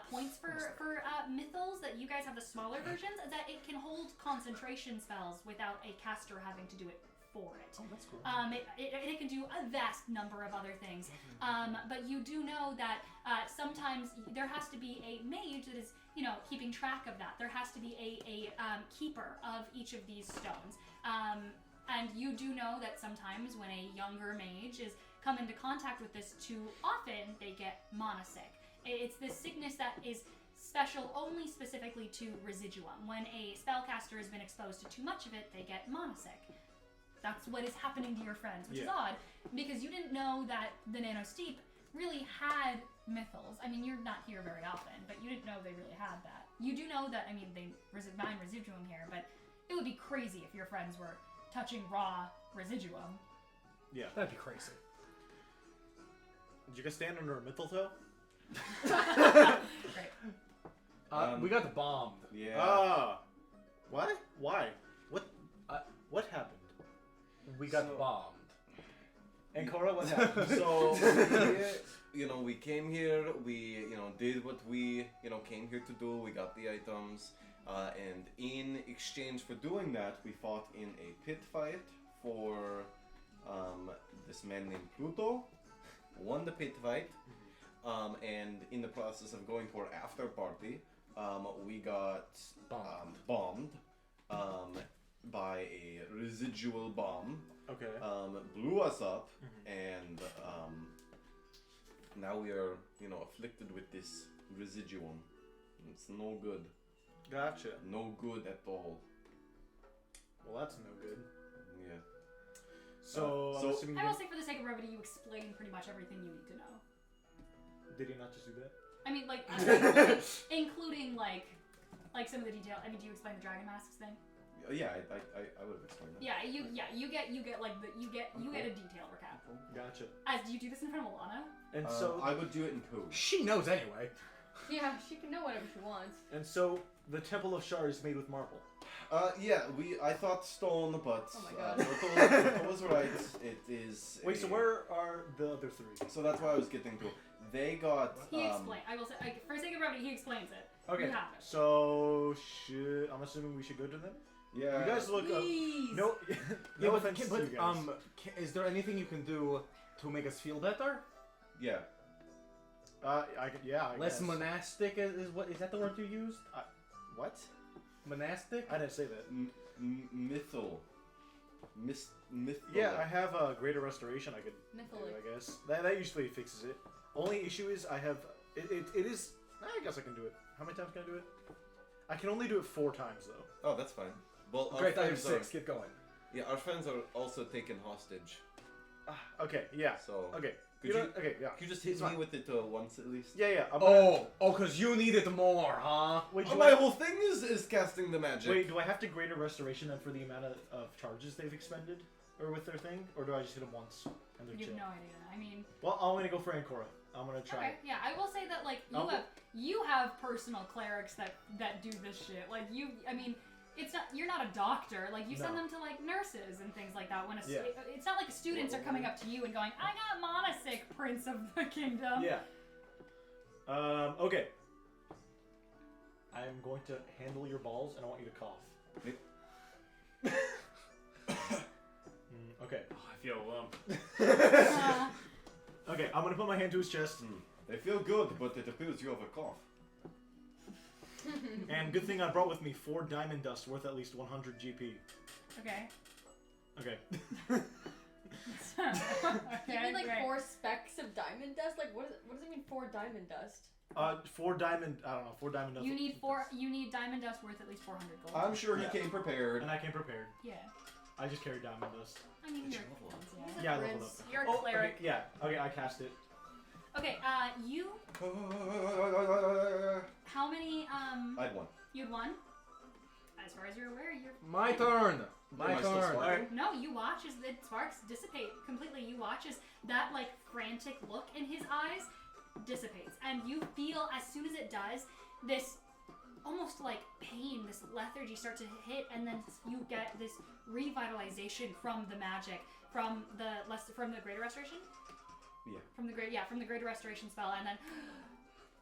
Speaker 6: points for Mythals that you guys have the smaller versions is that it can hold concentration spells without a caster having to do it for it.
Speaker 5: Oh, that's cool.
Speaker 6: It can do a vast number of other things. But you do know that sometimes there has to be a mage that is, keeping track of that. There has to be a keeper of each of these stones. And you do know that sometimes when a younger mage is come into contact with this too often, they get mana sick. It's this sickness that is special only specifically to residuum. When a spellcaster has been exposed to too much of it, they get mana sick. That's what is happening to your friends, which is odd, because you didn't know that the Nano Steep really had Mythals. I mean, you're not here very often, but you didn't know they really had that. You do know that, they mine residuum here, but it would be crazy if your friends were touching raw residuum.
Speaker 5: Yeah.
Speaker 2: That'd be crazy.
Speaker 5: Did you guys stand under a mistletoe?
Speaker 6: Great.
Speaker 2: We got bombed.
Speaker 4: Yeah.
Speaker 5: Ah. What? Why? What happened?
Speaker 2: We got
Speaker 4: So-
Speaker 2: bombed.
Speaker 5: And Cora, what happened?
Speaker 4: So we came here. We did what we came here to do. We got the items, and in exchange for doing that, we fought in a pit fight for this man named Pluto. Won the pit fight, and in the process of going to our after party, we got bombed by a residual bomb.
Speaker 5: Okay.
Speaker 4: Blew us up, and now we are, afflicted with this residuum. It's no good.
Speaker 5: Gotcha.
Speaker 4: No good at all.
Speaker 5: Well, that's no good.
Speaker 4: Yeah.
Speaker 5: So,
Speaker 4: so-
Speaker 5: I'm assuming
Speaker 6: I will say, for the sake of brevity, you explain pretty much everything you need to know.
Speaker 5: did he not just do that?
Speaker 6: I mean, like, including like Like some of the detail. I mean, do you explain the dragon masks thing?
Speaker 4: Yeah, I would have explained that.
Speaker 6: Yeah, you get like you get a detailed recap.
Speaker 5: Gotcha.
Speaker 6: As do you do this in front of Alana?
Speaker 5: And so
Speaker 4: I would do it in code.
Speaker 2: She knows anyway.
Speaker 1: Yeah, she can know whatever she wants.
Speaker 5: the Temple of Shar is made with marble.
Speaker 4: Yeah, I thought stone, but
Speaker 1: Oh my God.
Speaker 4: Turtle was right. It is.
Speaker 5: Wait, so where are the other three?
Speaker 4: So that's what I was getting to. They got.
Speaker 6: He explains. I will say, for sake of brevity, he explains it.
Speaker 5: Okay.
Speaker 6: You have it.
Speaker 5: So I'm assuming we should go to them.
Speaker 4: Yeah.
Speaker 5: You guys look.
Speaker 1: Please.
Speaker 5: No.
Speaker 2: Yeah,
Speaker 5: no
Speaker 2: but,
Speaker 5: offense to you guys.
Speaker 2: is there anything you can do to make us feel better?
Speaker 4: Yeah.
Speaker 5: I
Speaker 2: Less
Speaker 5: guess.
Speaker 2: monastic is what? Is that the word you used?
Speaker 5: What?
Speaker 2: Monastic?
Speaker 5: I didn't say that.
Speaker 4: Mythal. Mythal.
Speaker 5: Yeah, I have a greater restoration I could do,
Speaker 1: Mytholic.
Speaker 5: I guess. That usually fixes it. Only issue is I have it is I guess I can do it. How many times can I do it? I can only do it 4 times though.
Speaker 4: Oh, that's fine. Well, our
Speaker 2: Great, I have
Speaker 4: friends
Speaker 2: 6.
Speaker 4: Are,
Speaker 2: Get going.
Speaker 4: yeah, our friends are also taken hostage.
Speaker 5: Okay, yeah.
Speaker 4: So.
Speaker 5: Okay.
Speaker 4: Could you-
Speaker 5: okay, yeah.
Speaker 4: Could you just hit
Speaker 5: It's
Speaker 4: me
Speaker 5: fine.
Speaker 4: with it once at least?
Speaker 5: Yeah.
Speaker 2: Cause you needed more, huh?
Speaker 5: Wait,
Speaker 4: Oh,
Speaker 5: do
Speaker 4: my
Speaker 5: I,
Speaker 4: whole thing is casting the magic.
Speaker 5: wait, do I have to greater restoration then for the amount of charges they've expended? Or with their thing? Or do I just hit them once and they're
Speaker 6: You
Speaker 5: chill?
Speaker 6: have no idea. I mean,
Speaker 5: Well, I'm gonna go for Ancora. I'm gonna try.
Speaker 6: okay, yeah. I will say that like
Speaker 5: I'll
Speaker 6: you have personal clerics that do this shit. Like you, I mean. You're not a doctor. Like you send
Speaker 5: No.
Speaker 6: them to like nurses and things like that. When
Speaker 5: Yeah.
Speaker 6: it's not like students are coming up to you and going, "I got Monasic, Prince of the Kingdom."
Speaker 5: Yeah. Okay. I'm going to handle your balls and I want you to cough. Okay.
Speaker 3: Oh, I feel a lump.
Speaker 5: Okay, I'm gonna put my hand to his chest.
Speaker 4: They feel good, but it appears you have a cough.
Speaker 5: And good thing I brought with me 4 diamond dust worth at least 100 GP.
Speaker 6: Okay.
Speaker 5: Okay.
Speaker 1: You mean like
Speaker 6: great.
Speaker 1: 4 specks of diamond dust? Like what does it mean 4 diamond dust?
Speaker 5: 4 diamond. I don't know. 4 diamond dust.
Speaker 6: You need 4. You need diamond dust worth at least 400 gold.
Speaker 4: I'm sure he
Speaker 5: Yeah.
Speaker 4: came prepared.
Speaker 5: And I came prepared.
Speaker 6: Yeah.
Speaker 5: I just carry diamond dust.
Speaker 6: I mean,
Speaker 4: It's
Speaker 6: you're
Speaker 4: your level up.
Speaker 1: He's a
Speaker 5: Yeah, I leveled
Speaker 1: prince.
Speaker 5: up.
Speaker 6: You're a
Speaker 5: Oh,
Speaker 6: cleric.
Speaker 5: okay, yeah. Okay, I cast it.
Speaker 6: Okay. You. How many?
Speaker 4: I had 1.
Speaker 6: You had 1. As far as you're aware, you're.
Speaker 2: My turn. My
Speaker 4: Am I still
Speaker 2: turn.
Speaker 4: sparking?
Speaker 6: No, you watch as the sparks dissipate completely. You watch as that like frantic look in his eyes dissipates, and you feel as soon as it does, this almost like pain, this lethargy start to hit, and then you get this revitalization from the magic, from the greater restoration.
Speaker 4: Yeah.
Speaker 6: From the greater restoration spell, and then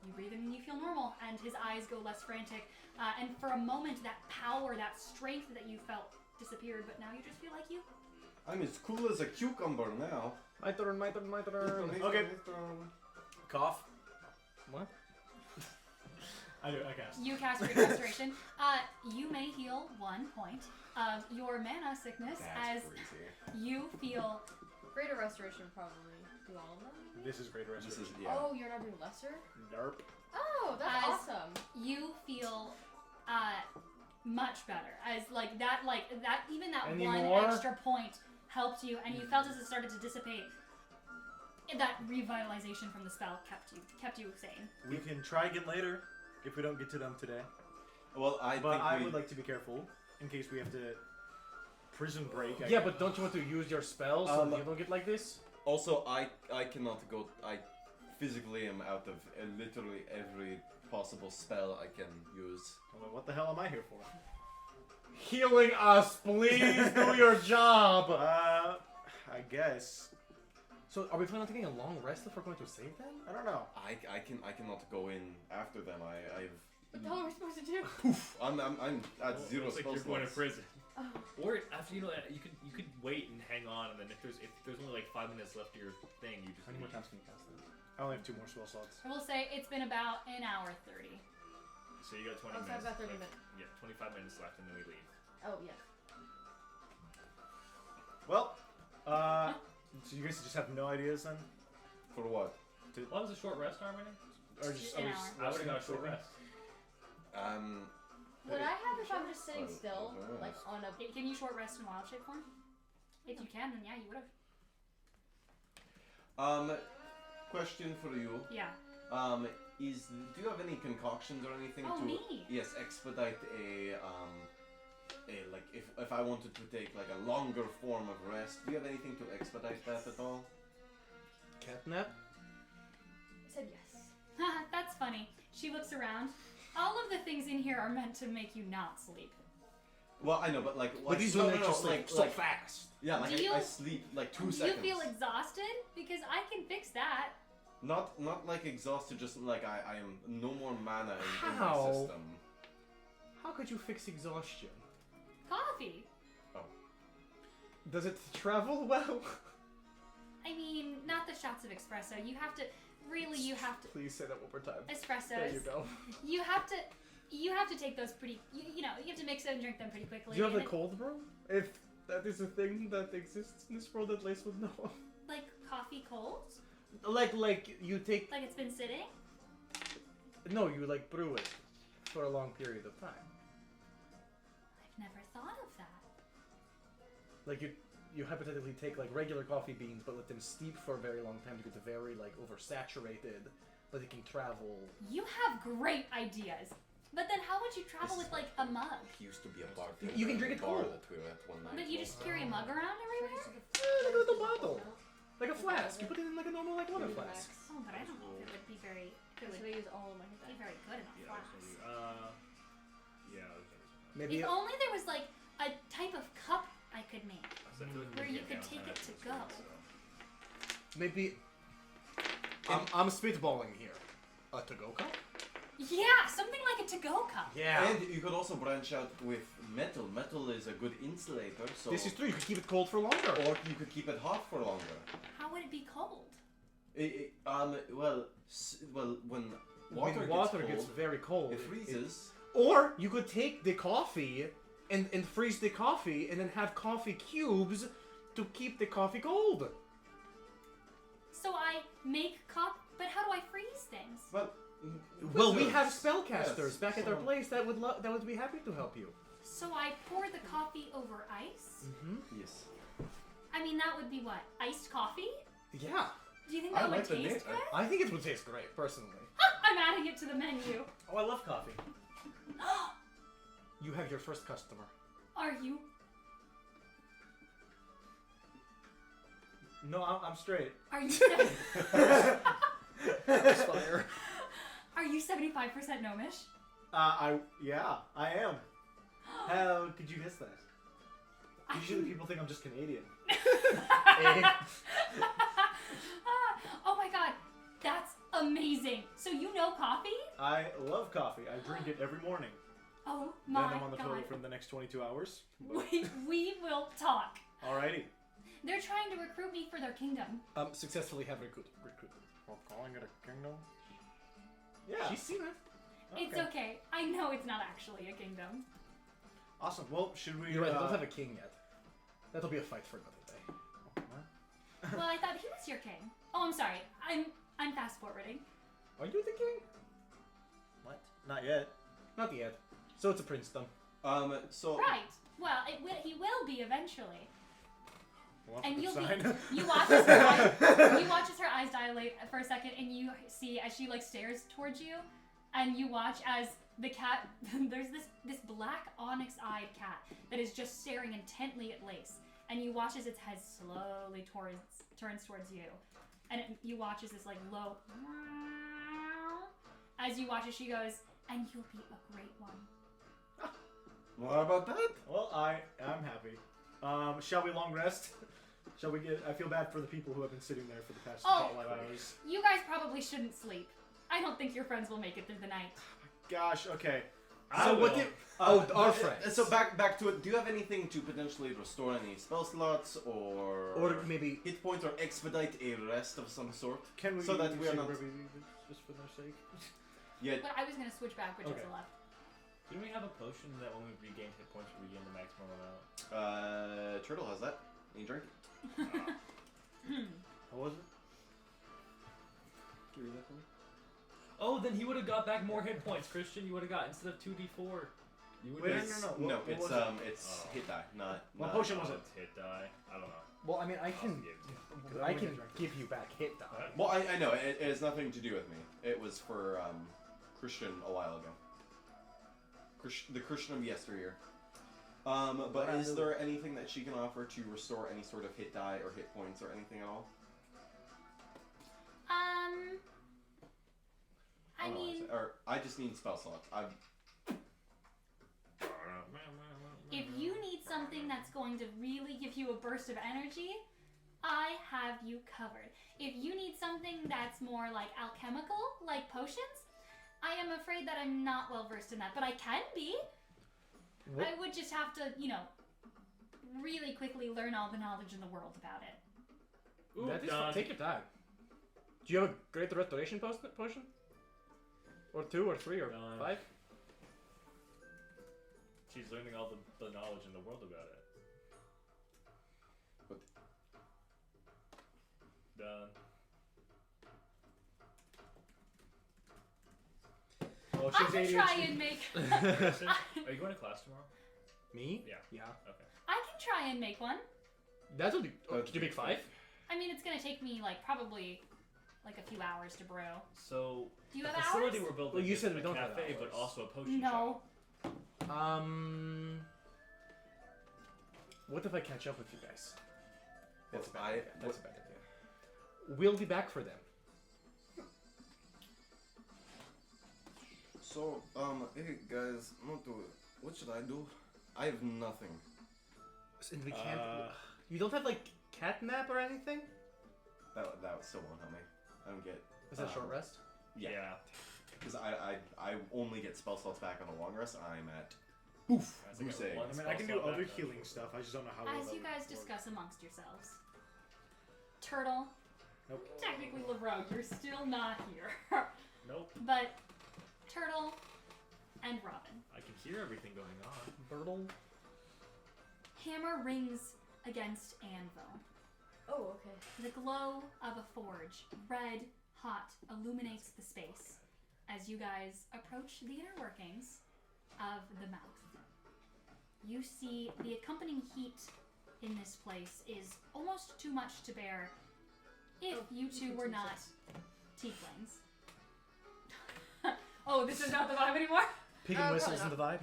Speaker 6: you breathe in and you feel normal, and his eyes go less frantic, and for a moment that power, that strength that you felt disappeared, but now you just feel like you.
Speaker 4: I'm as cool as a cucumber now.
Speaker 2: My turn. My turn. My turn.
Speaker 5: Okay. Cough.
Speaker 2: What?
Speaker 5: I cast.
Speaker 6: You cast Greater Restoration. You may heal 1 point of your mana sickness as you feel.
Speaker 1: Greater restoration probably do all of them.
Speaker 5: This is greater
Speaker 4: This
Speaker 5: restoration.
Speaker 4: is, yeah.
Speaker 1: Oh, you're not doing lesser?
Speaker 5: Nerp.
Speaker 1: Oh, that's
Speaker 6: As-
Speaker 1: awesome.
Speaker 6: You feel much better as like that even that
Speaker 2: Any
Speaker 6: one
Speaker 2: more?
Speaker 6: extra point helped you, and you felt as it started to dissipate. That revitalization from the spell kept you sane.
Speaker 5: We can try again later if we don't get to them today.
Speaker 4: Well, I
Speaker 5: But
Speaker 4: think
Speaker 5: I
Speaker 4: we...
Speaker 5: would like to be careful in case we have to prison break.
Speaker 2: Yeah, but don't you want to use your spells so that you don't get like this?
Speaker 4: Also, I cannot go... I physically am out of literally every possible spell I can use.
Speaker 5: Well, what the hell am I here for?
Speaker 2: Healing us, please do your job.
Speaker 5: I guess.
Speaker 2: So, are we planning on taking a long rest if we're going to save them?
Speaker 5: I don't know.
Speaker 4: I cannot go in after them. I've...
Speaker 1: What the hell are we supposed to do?
Speaker 4: Poof! I'm at
Speaker 3: Well,
Speaker 4: 0
Speaker 3: looks like
Speaker 4: spell
Speaker 3: you're going to
Speaker 4: slots.
Speaker 3: prison.
Speaker 1: Oh.
Speaker 3: Or after you could wait and hang on, and then if there's only like 5 minutes left of your thing, you just.
Speaker 2: How many more times can you cast them?
Speaker 5: I only have 2 more spell slots.
Speaker 6: I will say it's been about an hour 30.
Speaker 3: So you got 20
Speaker 1: Oh, so
Speaker 3: minutes.
Speaker 1: I've got 30
Speaker 3: left.
Speaker 1: minutes.
Speaker 3: Yeah, 25 minutes left, and then we leave.
Speaker 1: Oh, yeah.
Speaker 5: Well, so you guys just have no ideas then?
Speaker 4: For what?
Speaker 3: What was a short rest, Harmony?
Speaker 5: Or just
Speaker 6: An
Speaker 5: are we
Speaker 6: hour.
Speaker 5: just
Speaker 3: I would have got a
Speaker 5: resting
Speaker 3: short
Speaker 5: up?
Speaker 3: rest.
Speaker 1: What I have if I'm just sitting
Speaker 4: Oh,
Speaker 1: still,
Speaker 4: okay.
Speaker 1: like on a...
Speaker 6: Can you short rest in wild shape form? If you can, then yeah, you would have.
Speaker 4: Question for you.
Speaker 6: Yeah.
Speaker 4: Do you have any concoctions or anything
Speaker 6: Oh,
Speaker 4: to
Speaker 6: me?
Speaker 4: yes expedite a like if I wanted to take like a longer form of rest? Do you have anything to expedite that at all?
Speaker 2: Catnap?
Speaker 1: I said yes.
Speaker 6: Haha, that's funny. She looks around. All of the things in here are meant to make you not sleep.
Speaker 4: Well, I know, but like
Speaker 2: But these
Speaker 4: no,
Speaker 2: will
Speaker 4: no,
Speaker 2: make
Speaker 4: no,
Speaker 2: you sleep
Speaker 4: like,
Speaker 2: so
Speaker 4: like
Speaker 2: fast.
Speaker 4: yeah, like
Speaker 6: Do you-
Speaker 4: I sleep like 2
Speaker 6: Do
Speaker 4: seconds.
Speaker 6: you feel exhausted? Because I can fix that.
Speaker 4: Not like exhausted, just like I am no more mana in
Speaker 2: How?
Speaker 4: my system.
Speaker 2: How could you fix exhaustion?
Speaker 6: Coffee.
Speaker 2: Does it travel well?
Speaker 6: I mean, not the shots of espresso. You have to, you have to,
Speaker 2: Please say that one more time.
Speaker 6: espressos.
Speaker 2: There you go.
Speaker 6: You have to take those pretty, you know, you have to mix them and drink them pretty quickly.
Speaker 2: Do you have
Speaker 6: and
Speaker 2: the
Speaker 6: it-
Speaker 2: cold brew? If that is a thing that exists in this world that Lace would know.
Speaker 6: Like coffee cold?
Speaker 2: Like you take
Speaker 6: Like it's been sitting?
Speaker 2: no, you like brew it for a long period of time.
Speaker 6: I've never thought of that.
Speaker 2: Like you hypothetically take like regular coffee beans, but let them steep for a very long time to get very like oversaturated, but it can travel.
Speaker 6: You have great ideas. But then how would you travel
Speaker 7: This
Speaker 6: with
Speaker 7: is
Speaker 6: like a mug?
Speaker 7: He used to be a bartender.
Speaker 2: You can drink
Speaker 7: at
Speaker 2: it
Speaker 7: a bar
Speaker 2: cold.
Speaker 7: that we were at one night.
Speaker 6: But you just carry a mug around everywhere?
Speaker 2: Like a little bottle, like a flask. You put it in like a normal like water flask.
Speaker 6: Oh, but I don't know if it would be very, if it
Speaker 1: So
Speaker 6: would
Speaker 1: I use all of my hit
Speaker 6: be
Speaker 1: dice.
Speaker 6: very good in a
Speaker 3: Yeah,
Speaker 6: flask.
Speaker 3: yeah, there's everything.
Speaker 2: Maybe
Speaker 6: If only there was like a type of cup I could make.
Speaker 3: So I feel like
Speaker 6: Where
Speaker 3: we
Speaker 6: you
Speaker 3: get
Speaker 6: could take
Speaker 3: downtime
Speaker 6: it to
Speaker 3: after
Speaker 6: go.
Speaker 3: this week,
Speaker 2: maybe. I'm spitballing here. A to-go cup?
Speaker 6: Yeah, something like a to-go cup.
Speaker 2: Yeah.
Speaker 4: And you could also branch out with metal. Metal is a good insulator, so
Speaker 2: This is true. You could keep it cold for longer.
Speaker 4: or you could keep it hot for longer.
Speaker 6: How would it be cold?
Speaker 4: Well, when water,
Speaker 2: when water
Speaker 4: gets
Speaker 2: gets
Speaker 4: cold,
Speaker 2: very cold,
Speaker 4: it freezes.
Speaker 2: Or you could take the coffee and freeze the coffee and then have coffee cubes to keep the coffee cold.
Speaker 6: So I make but how do I freeze things?
Speaker 2: Well, we
Speaker 4: wizards.
Speaker 2: have spellcasters
Speaker 4: Yes,
Speaker 2: back at our
Speaker 4: so-
Speaker 2: place that would be happy to help you.
Speaker 6: So I pour the coffee over ice?
Speaker 2: Mm-hmm.
Speaker 4: Yes.
Speaker 6: I mean, that would be what? Iced coffee?
Speaker 2: Yeah,
Speaker 6: Do you think
Speaker 4: I
Speaker 6: that would
Speaker 4: like the
Speaker 6: taste
Speaker 4: name.
Speaker 6: good?
Speaker 2: I think it would taste great, personally.
Speaker 6: I'm adding it to the menu.
Speaker 5: Oh, I love coffee.
Speaker 2: You have your first customer.
Speaker 6: Are you?
Speaker 5: No, I'm straight.
Speaker 6: Are you?
Speaker 2: Fire.
Speaker 6: Are you 75% gnomish?
Speaker 5: I am. How could you guess that?
Speaker 6: I
Speaker 5: Usually
Speaker 6: can-
Speaker 5: people think I'm just Canadian.
Speaker 6: Oh my god, that's amazing. So you know coffee?
Speaker 5: I love coffee. I drink it every morning.
Speaker 6: Oh
Speaker 5: Then
Speaker 6: my
Speaker 5: I'm on the
Speaker 6: god.
Speaker 5: toilet for the next 22 hours. But-
Speaker 6: We will talk.
Speaker 5: Alrighty.
Speaker 6: They're trying to recruit me for their kingdom.
Speaker 2: Successfully have recruited.
Speaker 5: Well, calling it a kingdom? Yeah.
Speaker 2: She's seen it.
Speaker 6: It's okay. I know it's not actually a kingdom.
Speaker 5: Awesome. Well, should we?
Speaker 2: You're right. Don't have a king yet. That'll be a fight for another day.
Speaker 6: Well, I thought he was your king. Oh, I'm sorry. I'm fast forwarding.
Speaker 2: Are you the king?
Speaker 5: What? Not yet.
Speaker 2: Not yet. So it's a princedom.
Speaker 4: So
Speaker 6: Right. Well, he will be eventually.
Speaker 5: Well,
Speaker 6: And
Speaker 5: good
Speaker 6: you'll
Speaker 5: sign.
Speaker 6: be. You watch as her eyes dilate for a second, and you see as she like stares towards you, and you watch as the cat. There's this black onyx-eyed cat that is just staring intently at Lace, and you watch as its head slowly turns towards you, and you watch as this like low. As you watch as she goes, and you'll be a great one.
Speaker 4: what about that?
Speaker 5: Well, I'm happy. Shall we long rest? Shall we get? I feel bad for the people who have been sitting there for the past
Speaker 6: Oh.
Speaker 5: 5 hours.
Speaker 6: You guys probably shouldn't sleep. I don't think your friends will make it through the night.
Speaker 5: Gosh. Okay.
Speaker 2: So what did? Oh, our
Speaker 4: but,
Speaker 2: friends.
Speaker 4: So back to it. Do you have anything to potentially restore any spell slots
Speaker 2: Or maybe
Speaker 4: hit points or expedite a rest of some sort?
Speaker 5: Can we?
Speaker 4: So that we are
Speaker 5: say
Speaker 4: not-
Speaker 5: where we leave it, just for their sake.
Speaker 4: Yeah.
Speaker 6: But I was gonna switch back, which is
Speaker 5: Okay.
Speaker 6: the left.
Speaker 3: Didn't we have a potion that when we regain hit points, we regain the maximum amount?
Speaker 4: Turtle has that. You drink it.
Speaker 5: What was it?
Speaker 4: Can you read that for me?
Speaker 3: Oh, then he would have got back more hit points, Christian. You would have got instead of 2d4. You would
Speaker 5: Wait,
Speaker 3: just-
Speaker 5: no.
Speaker 4: No,
Speaker 5: What
Speaker 4: it's
Speaker 5: was it?
Speaker 4: it's
Speaker 3: Oh.
Speaker 4: hit die, not.
Speaker 5: What
Speaker 4: not
Speaker 5: potion was it?
Speaker 3: Hit die. I don't know.
Speaker 2: Well, I mean, I
Speaker 3: I'll
Speaker 2: can
Speaker 3: give it to you.
Speaker 5: Because
Speaker 2: I
Speaker 5: only
Speaker 2: can
Speaker 5: get drunk.
Speaker 2: give you back hit die.
Speaker 3: What?
Speaker 4: Well, I know it has nothing to do with me. It was for Christian a while ago. The Christian of yesteryear. But
Speaker 2: What
Speaker 4: is
Speaker 2: I do-
Speaker 4: there anything that she can offer to restore any sort of hit die or hit points or anything at all?
Speaker 6: I
Speaker 4: don't know what to
Speaker 6: mean,
Speaker 4: say. Or I just need spell slots.
Speaker 6: if you need something that's going to really give you a burst of energy, I have you covered. If you need something that's more like alchemical, like potions, I am afraid that I'm not well versed in that, but I can be.
Speaker 2: What?
Speaker 6: I would just have to, really quickly learn all the knowledge in the world about it.
Speaker 3: Ooh,
Speaker 2: That is
Speaker 3: done.
Speaker 2: fine. Take your time. Do you have a great restoration potion? Or 2 or 3 or
Speaker 3: Done.
Speaker 2: 5?
Speaker 3: She's learning all the knowledge in the world about it.
Speaker 4: But-
Speaker 3: Done.
Speaker 5: Oh,
Speaker 6: I
Speaker 5: she's
Speaker 6: can
Speaker 5: ADHD.
Speaker 6: try and make.
Speaker 3: Kristen, are you going to class tomorrow?
Speaker 2: Me?
Speaker 3: Yeah.
Speaker 2: Yeah.
Speaker 3: Okay.
Speaker 6: I can try and make one.
Speaker 2: That's what you. Oh, did you make 5?
Speaker 6: I mean, it's gonna take me probably a few hours to brew.
Speaker 3: So
Speaker 6: Do you
Speaker 3: the
Speaker 6: have
Speaker 3: facility
Speaker 6: hours?
Speaker 3: we're building
Speaker 2: Well, you
Speaker 3: is
Speaker 2: said
Speaker 3: a
Speaker 2: we don't have
Speaker 3: cafe, but
Speaker 2: hours.
Speaker 3: also a potion
Speaker 6: No.
Speaker 3: shop.
Speaker 2: What if I catch up with you guys? That's a bad idea. That's a bad idea. We'll be back for them.
Speaker 7: So, hey guys, what should I do? I have nothing.
Speaker 2: And we can't. You don't have catnap or anything?
Speaker 4: That still won't help me. I don't get.
Speaker 2: Is that short rest?
Speaker 4: Yeah. Because I only get spell slots back on a long rest. I'm at. Poof!
Speaker 3: Guys, I got
Speaker 4: Goose egg.
Speaker 3: one
Speaker 5: I mean, I can do
Speaker 3: spell slot
Speaker 5: other
Speaker 3: back.
Speaker 5: healing stuff. I just don't know how. well
Speaker 6: As
Speaker 5: that
Speaker 6: you
Speaker 5: would
Speaker 6: guys
Speaker 5: work.
Speaker 6: discuss amongst yourselves. Turtle.
Speaker 5: Nope.
Speaker 6: Technically, LaRogue, you're still not here.
Speaker 3: Nope.
Speaker 6: But Turtle and Robin.
Speaker 3: I can hear everything going on.
Speaker 2: Birtle?
Speaker 6: Hammer rings against anvil.
Speaker 1: Oh, okay.
Speaker 6: The glow of a forge, red, hot, illuminates the space as you guys approach the inner workings of the mouth. You see the accompanying heat in this place is almost too much to bear if you two were not tieflings. Oh, this is not the vibe anymore?
Speaker 2: Pig and whistles in
Speaker 1: probably
Speaker 2: the vibe?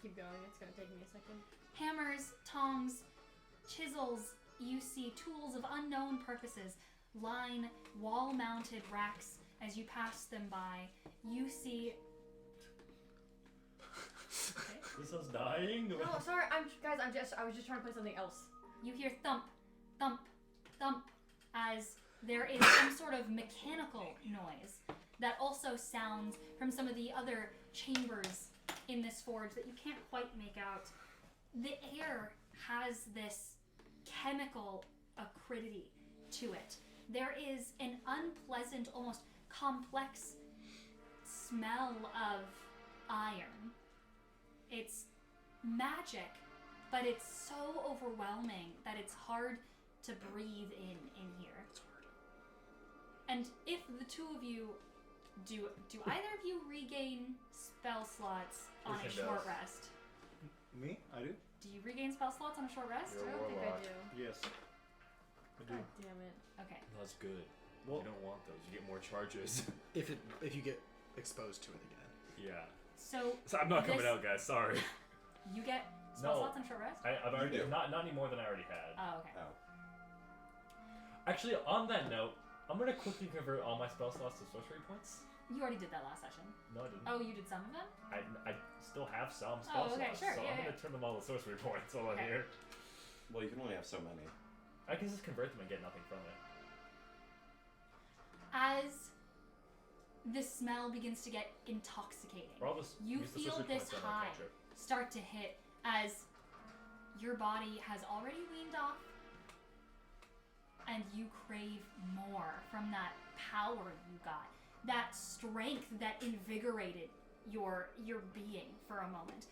Speaker 1: Keep going. It's gonna take me a second.
Speaker 6: Hammers, tongs, chisels, you see tools of unknown purposes line wall-mounted racks as you pass them by. You see... Okay.
Speaker 3: Is us dying?
Speaker 1: No, sorry. I was just trying to play something else.
Speaker 6: You hear thump, thump, thump as there is some sort of mechanical noise that also sounds from some of the other chambers in this forge that you can't quite make out. The air has this chemical acridity to it. There is an unpleasant, almost complex smell of iron. It's magic, but it's so overwhelming that it's hard to breathe in here. And if the two of you do either of you regain spell slots on a
Speaker 3: Christian
Speaker 6: short
Speaker 3: does.
Speaker 6: rest?
Speaker 5: Me? I do.
Speaker 6: Do you regain spell slots on a short rest?
Speaker 1: I don't think I do.
Speaker 5: Yes. I do.
Speaker 1: God damn it.
Speaker 6: Okay.
Speaker 3: That's good.
Speaker 5: Well,
Speaker 3: You don't want those. You get more charges.
Speaker 2: If you get exposed to it again.
Speaker 3: Yeah.
Speaker 6: So
Speaker 3: So I'm not coming
Speaker 6: This-
Speaker 3: out, guys. Sorry.
Speaker 6: you get spell
Speaker 3: No.
Speaker 6: slots on a short rest?
Speaker 3: I've already
Speaker 4: do.
Speaker 3: not any more than I already had.
Speaker 6: Oh, okay.
Speaker 3: Actually, on that note, I'm gonna quickly convert all my spell slots to sorcery points.
Speaker 6: You already did that last session.
Speaker 3: No, I didn't.
Speaker 6: Oh, you did some of them?
Speaker 3: I still have some spell
Speaker 6: Oh, okay,
Speaker 3: slots,
Speaker 6: sure,
Speaker 3: so
Speaker 6: yeah,
Speaker 3: I'm
Speaker 6: yeah.
Speaker 3: gonna turn them all to sorcery points while I'm
Speaker 6: Okay.
Speaker 3: here.
Speaker 4: Well, you can only have so many.
Speaker 3: I can just convert them and get nothing from it.
Speaker 6: As the smell begins to get intoxicating,
Speaker 3: Or I'll just
Speaker 6: You
Speaker 3: use the
Speaker 6: feel
Speaker 3: sorcery
Speaker 6: this
Speaker 3: points on my
Speaker 6: high
Speaker 3: cantrip.
Speaker 6: start to hit as your body has already weaned off and you crave more from that power you got, that strength that invigorated your being for a moment.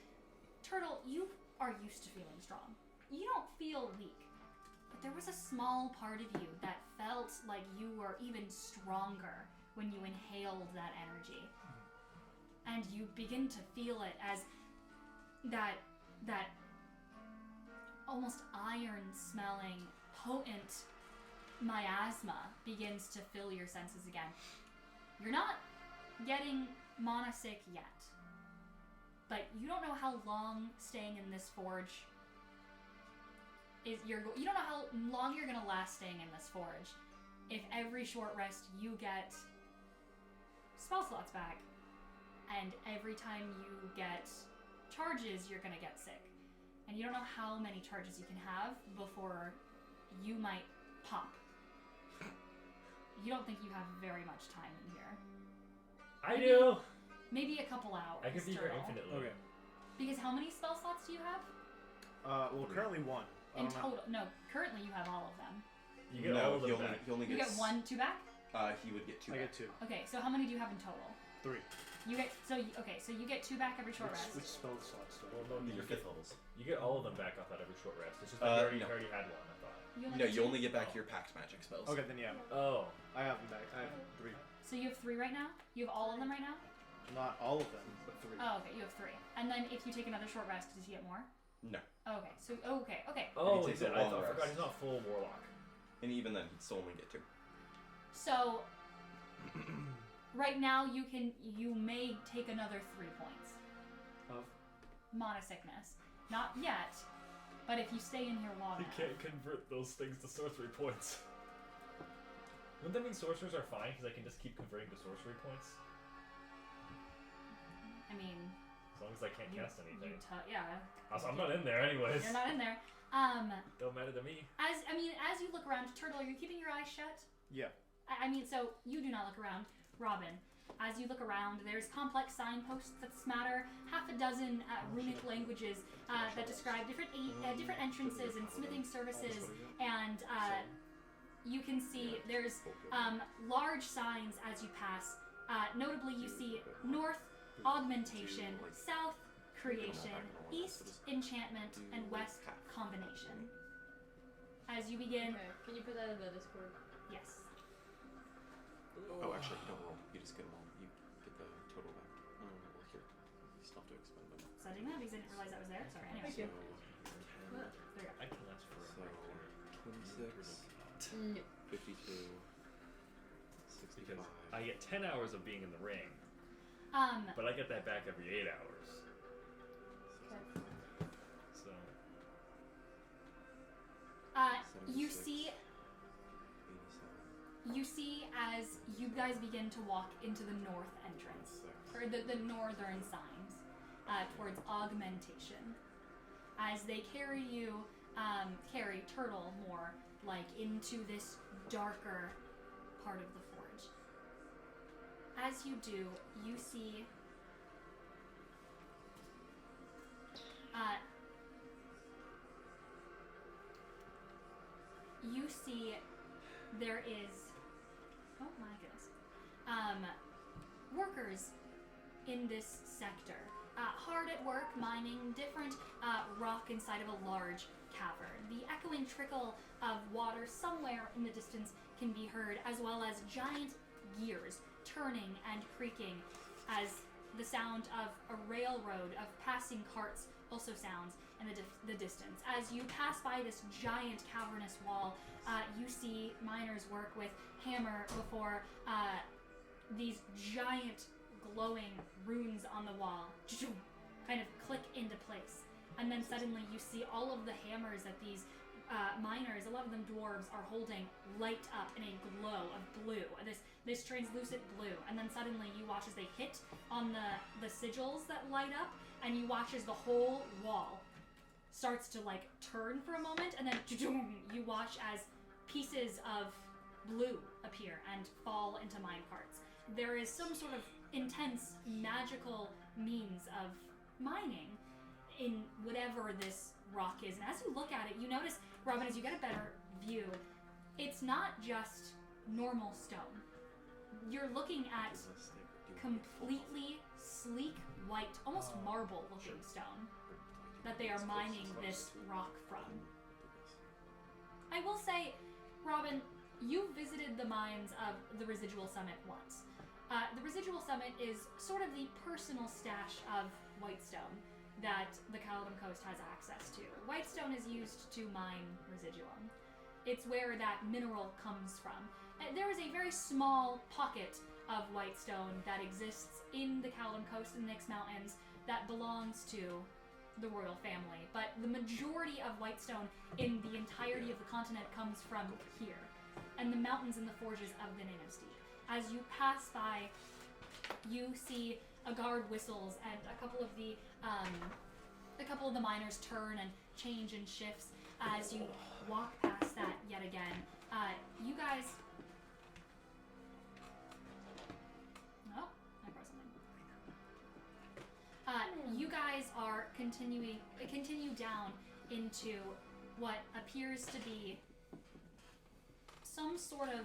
Speaker 6: Turtle, you are used to feeling strong. You don't feel weak, but there was a small part of you that felt like you were even stronger when you inhaled that energy. and you begin to feel it as that almost iron-smelling, potent miasma begins to fill your senses again. You're not getting mana sick yet, but you don't know how long staying in this forge is. You don't know how long you're gonna last staying in this forge. If every short rest you get spell slots back, and every time you get charges, you're gonna get sick. And you don't know how many charges you can have before you might pop. You don't think you have very much time in here.
Speaker 3: I do.
Speaker 6: Maybe a couple hours.
Speaker 3: I could be here
Speaker 6: Turtle.
Speaker 3: infinitely.
Speaker 5: Okay.
Speaker 6: Because how many spell slots do you have?
Speaker 5: Well, currently one. I
Speaker 6: In
Speaker 5: don't know.
Speaker 6: total? No, currently you have all of them.
Speaker 3: You get all of them
Speaker 4: he only,
Speaker 3: back.
Speaker 4: he only
Speaker 6: You
Speaker 4: gets.
Speaker 6: get 2 back?
Speaker 4: He would get 2
Speaker 5: I
Speaker 4: back.
Speaker 5: get 2.
Speaker 6: Okay, so how many do you have in total?
Speaker 5: 3.
Speaker 6: You get so you get 2 back every short rest.
Speaker 5: Which spell slots do I
Speaker 3: Well, no,
Speaker 4: Your
Speaker 3: you
Speaker 4: fifth
Speaker 3: get,
Speaker 4: levels.
Speaker 3: you get all of them back off at every short rest. It's just
Speaker 4: No.
Speaker 3: you already had one, I thought.
Speaker 6: You only
Speaker 4: No,
Speaker 6: get
Speaker 4: you
Speaker 6: 2?
Speaker 4: only get back your Pax Magic spells.
Speaker 5: Okay, then yeah.
Speaker 3: Oh.
Speaker 5: I have them back. I have 3.
Speaker 6: So you have 3 right now? You have all of them right now?
Speaker 5: Not all of them, but 3.
Speaker 6: Oh, okay, you have 3. And then if you take another short rest, does he get more?
Speaker 4: No.
Speaker 6: Oh, okay, so okay.
Speaker 3: Oh,
Speaker 4: takes
Speaker 3: he's
Speaker 4: a
Speaker 3: I
Speaker 4: long
Speaker 3: forgot
Speaker 4: rest.
Speaker 3: he's not full warlock.
Speaker 4: And even then, he'd still only get 2.
Speaker 6: So right now you may take another 3 points
Speaker 5: Of?
Speaker 6: mana sickness. Not yet, but if you stay in here long
Speaker 3: He
Speaker 6: enough.
Speaker 3: can't convert those things to sorcery points. Wouldn't that mean sorcerers are fine because I can just keep converting to sorcery points?
Speaker 6: I mean,
Speaker 3: As long as I can't cast anything.
Speaker 6: yeah.
Speaker 3: Also, I'm not in there anyways.
Speaker 6: You're not in there.
Speaker 3: Don't matter to me.
Speaker 6: As you look around, Turtle, are you keeping your eyes shut?
Speaker 5: Yeah.
Speaker 6: I mean, so you do not look around. Robin, as you look around, there's complex signposts that smatter half a dozen runic languages that describe different entrances and smithing services, and you can see there's large signs as you pass. Notably, you see north, augmentation, south, creation, east, enchantment, and west, combination. As you begin,
Speaker 1: Okay, can you put that in the Discord?
Speaker 6: yes.
Speaker 7: Oh, actually, you don't roll. You just get them all. You get the total back. Oh, well, here. You still have to expend them.
Speaker 6: Setting that because I didn't realize that was there. Sorry. Anyway,
Speaker 1: Thank you.
Speaker 6: there you go.
Speaker 3: I can last
Speaker 7: So,
Speaker 3: forever.
Speaker 7: 26, 52, 65.
Speaker 3: Because I get 10 hours of being in the ring,
Speaker 6: Um,
Speaker 3: but I get that back every 8 hours. So,
Speaker 6: you
Speaker 7: 76,
Speaker 6: see
Speaker 7: 87,
Speaker 6: You see as you guys begin to walk into the north entrance, or the northern signs, towards augmentation. As they carry you, carry Turtle more, like, into this darker part of the forge. As you do, you see there is, oh my goodness, workers in this sector, hard at work mining different rock inside of a large cavern. The echoing trickle of water somewhere in the distance can be heard, as well as giant gears turning and creaking as the sound of a railroad of passing carts also sounds in the distance. As you pass by this giant cavernous wall, you see miners work with hammer before these giant glowing runes on the wall kind of click into place. And then suddenly you see all of the hammers that these miners, a lot of them dwarves, are holding light up in a glow of blue, this translucent blue. And then suddenly you watch as they hit on the sigils that light up, and you watch as the whole wall starts to like turn for a moment, and then you watch as pieces of blue appear and fall into mine carts. There is some sort of intense magical means of mining in whatever this rock is. And as you look at it, you notice, Robin, as you get a better view, it's not just normal stone. You're looking at completely sleek, white, almost marble looking stone that they are mining this rock from. I will say, Robin, you visited the mines of the Residual Summit once. The Residual Summit is sort of the personal stash of Whitestone that the Caledon Coast has access to. Whitestone is used to mine residuum. It's where that mineral comes from. There is a very small pocket of Whitestone that exists in the Caledon Coast and Nyx Mountains that belongs to the royal family, but the majority of Whitestone in the entirety of the continent comes from here, and the mountains and the forges of the Nanosdeep. As you pass by, you see a guard whistles, and a couple of the miners turn and change and shifts as you walk past that yet again. You guys. Oh, I brought something. You guys are continue down into what appears to be some sort of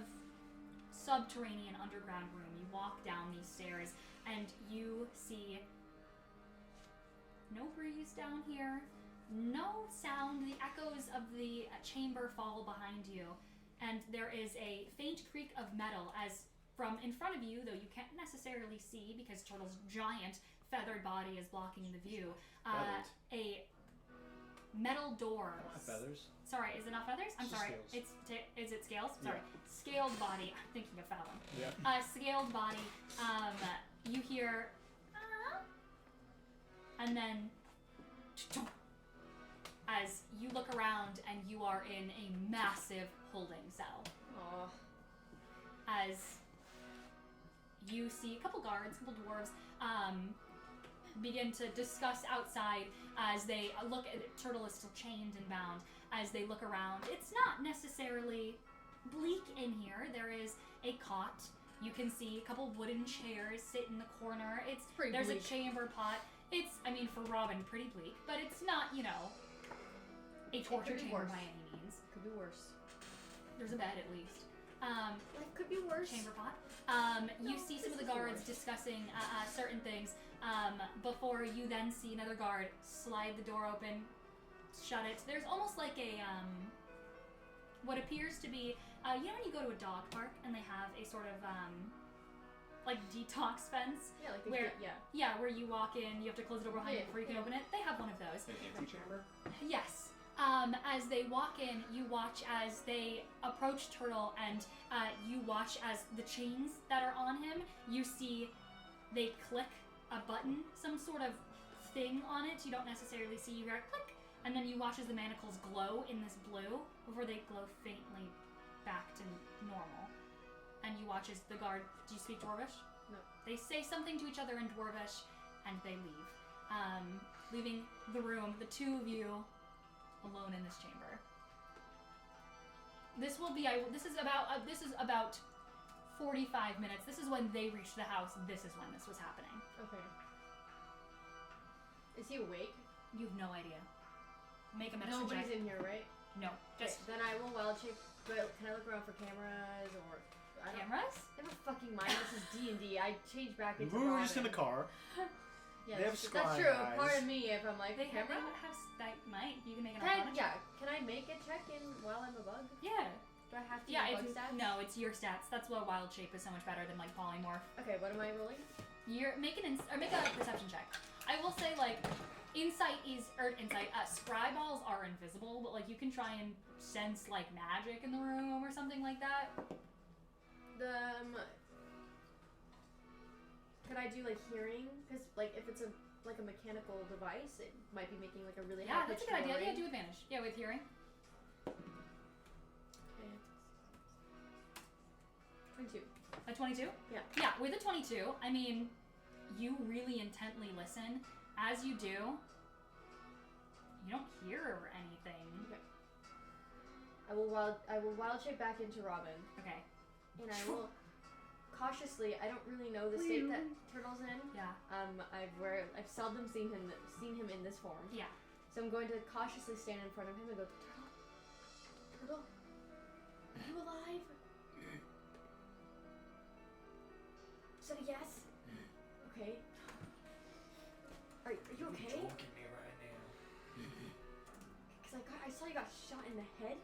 Speaker 6: subterranean underground room. You walk down these stairs and you see no breeze down here, no sound. The echoes of the chamber fall behind you, and there is a faint creak of metal as from in front of you, though you can't necessarily see because Turtle's giant feathered body is blocking the view. A metal door.
Speaker 5: Feathers?
Speaker 6: Sorry, is it not feathers? I'm
Speaker 5: It's
Speaker 6: sorry.
Speaker 5: scales.
Speaker 6: Is it scales? Sorry.
Speaker 5: Yeah.
Speaker 6: Scaled body. I'm thinking of Fallon.
Speaker 5: Yeah.
Speaker 6: Scaled body. You hear, and then as you look around and you are in a massive holding cell.
Speaker 1: Aw.
Speaker 6: As you see a couple guards, a couple dwarves, begin to discuss outside as they look at it. Turtle is still chained and bound. As they look around, it's not necessarily bleak in here. There is a cot. You can see a couple wooden chairs sit in the corner.
Speaker 1: Pretty
Speaker 6: There's
Speaker 1: bleak.
Speaker 6: a chamber pot. It's, I mean, for Robin, pretty bleak, but it's not, you know, a torture
Speaker 1: could be
Speaker 6: chamber
Speaker 1: worse.
Speaker 6: by any means.
Speaker 1: Could be worse.
Speaker 6: There's a bed at least.
Speaker 1: Life could be worse.
Speaker 6: Chamber pot. You see some of the guards discussing certain things before you then see another guard slide the door open, shut it. There's almost like a what appears to be you know when you go to a dog park and they have a sort of like detox fence
Speaker 1: Yeah, like
Speaker 6: where
Speaker 1: yeah.
Speaker 6: where you walk in, you have to close the door behind you before you can open it. They have one of those.
Speaker 7: An antechamber?
Speaker 6: Yes. As they walk in, you watch as they approach Turtle, and you watch as the chains that are on him, you see they click a button, some sort of thing on it. You don't necessarily see, you hear it click, and then you watch as the manacles glow in this blue before they glow faintly back to normal. And you watch as the guard, do you speak Dwarvish?
Speaker 1: No.
Speaker 6: They say something to each other in Dwarvish, and they leave. Leaving the room, the two of you alone in this chamber. This is about 45 minutes. This is when they reached the house. This is when this was happening.
Speaker 1: Okay. Is he awake?
Speaker 6: You have no idea. Make a medicine
Speaker 1: Nobody's
Speaker 6: check.
Speaker 1: in here, right?
Speaker 6: No. Just
Speaker 1: Okay, then I will wild shape. But can I look around for cameras or? I don't
Speaker 6: cameras?
Speaker 1: Never fucking mind. This is D&D. I change back into.
Speaker 5: We were just in
Speaker 1: Robin.
Speaker 5: the car.
Speaker 1: Yeah,
Speaker 5: They have
Speaker 1: that's
Speaker 5: scrying
Speaker 1: true.
Speaker 5: eyes.
Speaker 1: Pardon me if I'm like
Speaker 6: They have,
Speaker 1: camera.
Speaker 6: that might. You can make an
Speaker 1: Can I,
Speaker 6: arcana
Speaker 1: yeah.
Speaker 6: check.
Speaker 1: Can I make a check in while I'm a bug?
Speaker 6: Yeah.
Speaker 1: Do I have to
Speaker 6: Yeah,
Speaker 1: use bug stats?
Speaker 6: no, it's your stats. That's why wild shape is so much better than like polymorph.
Speaker 1: Okay, what am I rolling?
Speaker 6: Make a perception check. I will say like scry balls are invisible, but like you can try and sense like magic in the room or something like that.
Speaker 1: Could I do like hearing? Because like if it's a mechanical device, it might be making like a really
Speaker 6: Yeah,
Speaker 1: high
Speaker 6: that's a
Speaker 1: pitched
Speaker 6: good idea. Yeah,
Speaker 1: roaring.
Speaker 6: do advantage. Yeah, with hearing.
Speaker 1: Okay. 22.
Speaker 6: A 22?
Speaker 1: Yeah.
Speaker 6: Yeah, with a 22, I mean, you really intently listen. As you do, you don't hear anything.
Speaker 1: Okay. I will wild shape back into Robin,
Speaker 6: Okay.
Speaker 1: and I will cautiously. I don't really know the state that Turtle's in.
Speaker 6: Yeah.
Speaker 1: I've seldom seen him in this form.
Speaker 6: Yeah.
Speaker 1: So I'm going to cautiously stand in front of him and go, Turtle, are you alive? Is that a yes? Okay. Are you okay?
Speaker 5: Joking me right now.
Speaker 1: Because I saw you got shot in the head.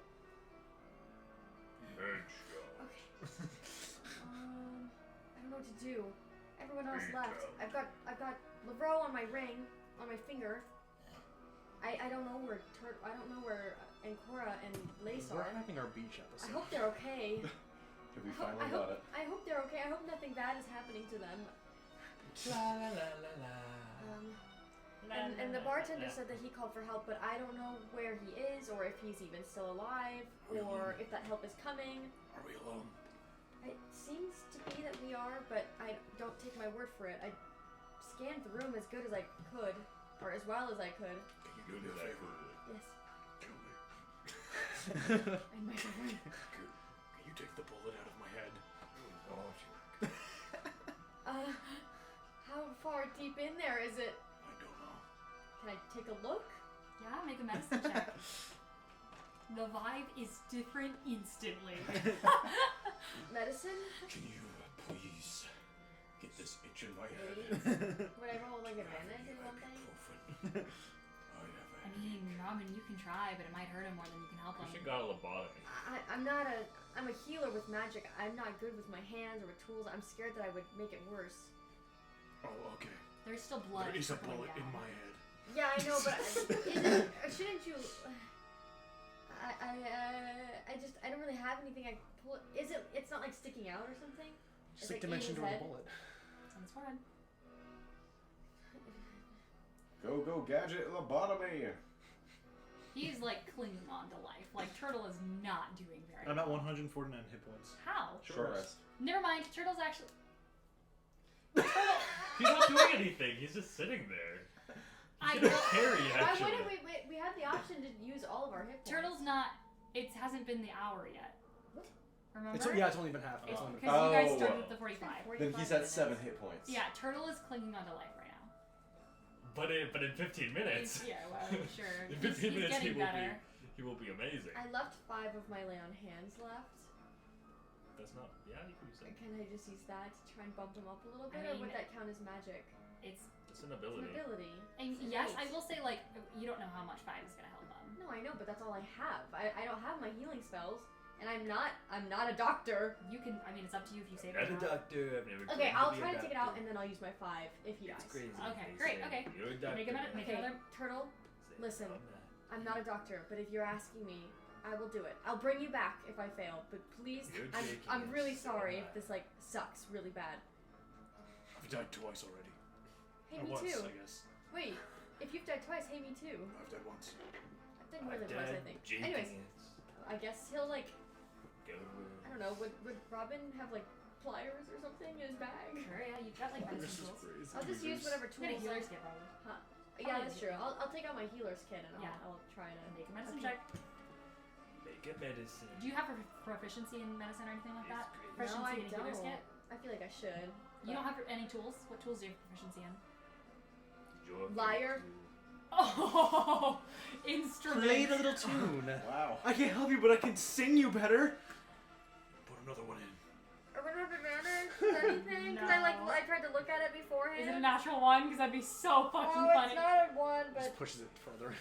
Speaker 1: Okay. I don't know what to do. Everyone else left. I've got Lavro on my ring, on my finger. I don't know where Ancora and Lace
Speaker 2: We're
Speaker 1: are.
Speaker 2: having our beach
Speaker 1: I
Speaker 2: episode.
Speaker 1: hope they're okay.
Speaker 4: Have we finally got it?
Speaker 1: I hope they're okay. I hope nothing bad is happening to them.
Speaker 2: La la la la la.
Speaker 1: And the bartender said that he called for help, but I don't know where he is, or if he's even still alive, or if that help is coming.
Speaker 5: Are we alone?
Speaker 1: It seems to be that we are, but I don't take my word for it. I scanned the room as good as I could, or as well as I could.
Speaker 5: Can you do me a favor?
Speaker 1: Yes.
Speaker 5: Kill me.
Speaker 1: And my friend.
Speaker 5: Can you take the bullet out of my head? Oh,
Speaker 1: How far deep in there is it?
Speaker 5: I don't know.
Speaker 1: Can I take a look?
Speaker 6: Yeah, make a medicine check. The vibe is different instantly.
Speaker 1: Medicine?
Speaker 5: Can you please get this itch in my head?
Speaker 1: Would I roll like advantage in one thing?
Speaker 6: I mean, Ramen, you can try, but it might hurt him more than you can help
Speaker 3: We
Speaker 6: him.
Speaker 3: should got a lobotomy.
Speaker 1: I'm a healer with magic. I'm not good with my hands or with tools. I'm scared that I would make it worse.
Speaker 5: Oh, okay.
Speaker 6: There's still blood.
Speaker 5: There is a
Speaker 6: trickling
Speaker 5: bullet in
Speaker 6: down.
Speaker 5: my head.
Speaker 1: Yeah, I know, but shouldn't you? I don't really have anything I can pull. Is it? It's not like sticking out or something. Is
Speaker 2: Stick
Speaker 1: it in
Speaker 2: dimension
Speaker 1: his
Speaker 2: to a
Speaker 1: head?
Speaker 2: bullet.
Speaker 6: It's on his forehead.
Speaker 4: Go, gadget lobotomy!
Speaker 6: He's like clinging on to life. Like Turtle is not doing very
Speaker 5: I'm at
Speaker 6: well.
Speaker 5: 149 hit points.
Speaker 6: How?
Speaker 4: Short rest.
Speaker 6: Never mind. Turtle's actually. Turtle.
Speaker 3: He's not doing anything. He's just sitting there.
Speaker 6: I
Speaker 3: He's gonna
Speaker 6: know.
Speaker 3: carry,
Speaker 1: Why
Speaker 3: actually.
Speaker 1: wouldn't we had the option to use all of our hit points.
Speaker 6: Turtle's not. It hasn't been the hour yet.
Speaker 1: What?
Speaker 6: Remember?
Speaker 2: It's only been half.
Speaker 6: It's
Speaker 2: It's only been
Speaker 6: because you guys
Speaker 4: Oh.
Speaker 6: started with the 45.
Speaker 4: Then he's at 7 hit points.
Speaker 6: Yeah, Turtle is clinging on to life right now.
Speaker 3: But in 15 minutes.
Speaker 6: Yeah, well, sure.
Speaker 3: In
Speaker 6: He's
Speaker 3: 15 minutes,
Speaker 6: getting better.
Speaker 3: he will be amazing.
Speaker 1: I left 5 of my lay on hands left.
Speaker 3: That's not. Yeah, you can use that.
Speaker 1: Can I just use that to try and bump him up a little
Speaker 6: I
Speaker 1: bit, or
Speaker 6: mean-
Speaker 1: would that count as magic?
Speaker 6: It's
Speaker 3: It's an
Speaker 1: It's
Speaker 3: ability.
Speaker 1: an ability.
Speaker 6: and
Speaker 1: It's
Speaker 6: yes,
Speaker 1: innate.
Speaker 6: I will say like you don't know how much 5 is gonna help them.
Speaker 1: No, I know, but that's all I have. I don't have my healing spells, and I'm not a doctor.
Speaker 6: You can. I mean, it's up to you if you save
Speaker 3: Not
Speaker 6: it.
Speaker 3: a
Speaker 6: or not.
Speaker 3: doctor. I've never
Speaker 1: Okay,
Speaker 3: claimed
Speaker 1: I'll
Speaker 3: be a
Speaker 1: try to take it out,
Speaker 3: doctor.
Speaker 1: and then I'll use my 5 if he
Speaker 3: It's
Speaker 1: dies.
Speaker 3: crazy.
Speaker 6: Okay,
Speaker 3: They
Speaker 6: great,
Speaker 3: say
Speaker 6: okay.
Speaker 3: You're a doctor.
Speaker 6: Make a minute. Make
Speaker 1: Okay,
Speaker 6: another.
Speaker 1: Turtle,
Speaker 3: Say,
Speaker 1: listen.
Speaker 3: I'm
Speaker 1: I'm not a doctor, but if you're asking me, I will do it. I'll bring you back if I fail, but please,
Speaker 3: You're
Speaker 1: I'm
Speaker 3: taking
Speaker 1: really
Speaker 3: it so
Speaker 1: sorry if
Speaker 3: high.
Speaker 1: this like sucks really bad.
Speaker 5: I've died twice already.
Speaker 1: Hey,
Speaker 5: Or
Speaker 1: me
Speaker 5: once,
Speaker 1: too.
Speaker 5: I guess.
Speaker 1: Wait, if you've died twice, hey, me too.
Speaker 5: I've died once.
Speaker 1: I've died more than twice, I think.
Speaker 3: Jenkins.
Speaker 1: Anyways, I guess he'll like,
Speaker 3: Go.
Speaker 1: I don't know, would Robin have like pliers or something in his bag?
Speaker 6: Sure, yeah, you've got like medicine tools.
Speaker 5: crazy.
Speaker 1: I'll just use whatever
Speaker 6: You got a
Speaker 1: tools.
Speaker 6: healer's kit probably.
Speaker 1: Yeah, that's true. I'll take out my healer's kit and
Speaker 6: Yeah.
Speaker 1: I'll try to
Speaker 6: Make a medicine
Speaker 1: Okay.
Speaker 6: check.
Speaker 3: Make a medicine.
Speaker 6: Do you have proficiency in medicine or anything like that?
Speaker 3: It's great.
Speaker 6: Proficiency
Speaker 1: No, I
Speaker 6: in a healer's
Speaker 1: don't.
Speaker 6: kit?
Speaker 1: I feel like I should.
Speaker 6: You don't have any tools? What tools do you have proficiency in?
Speaker 3: Your
Speaker 1: Liar.
Speaker 6: Oh, instrument.
Speaker 2: Play the little tune.
Speaker 4: Wow.
Speaker 2: I can't help you, but I can sing you better.
Speaker 5: Put another one in.
Speaker 1: Are we not advantage? Anything? Because
Speaker 6: No.
Speaker 1: I tried to look at it beforehand.
Speaker 6: Is it a natural one? Because that'd be so fucking
Speaker 1: Oh,
Speaker 6: funny.
Speaker 1: it's not a 1, but
Speaker 2: Just pushes it further.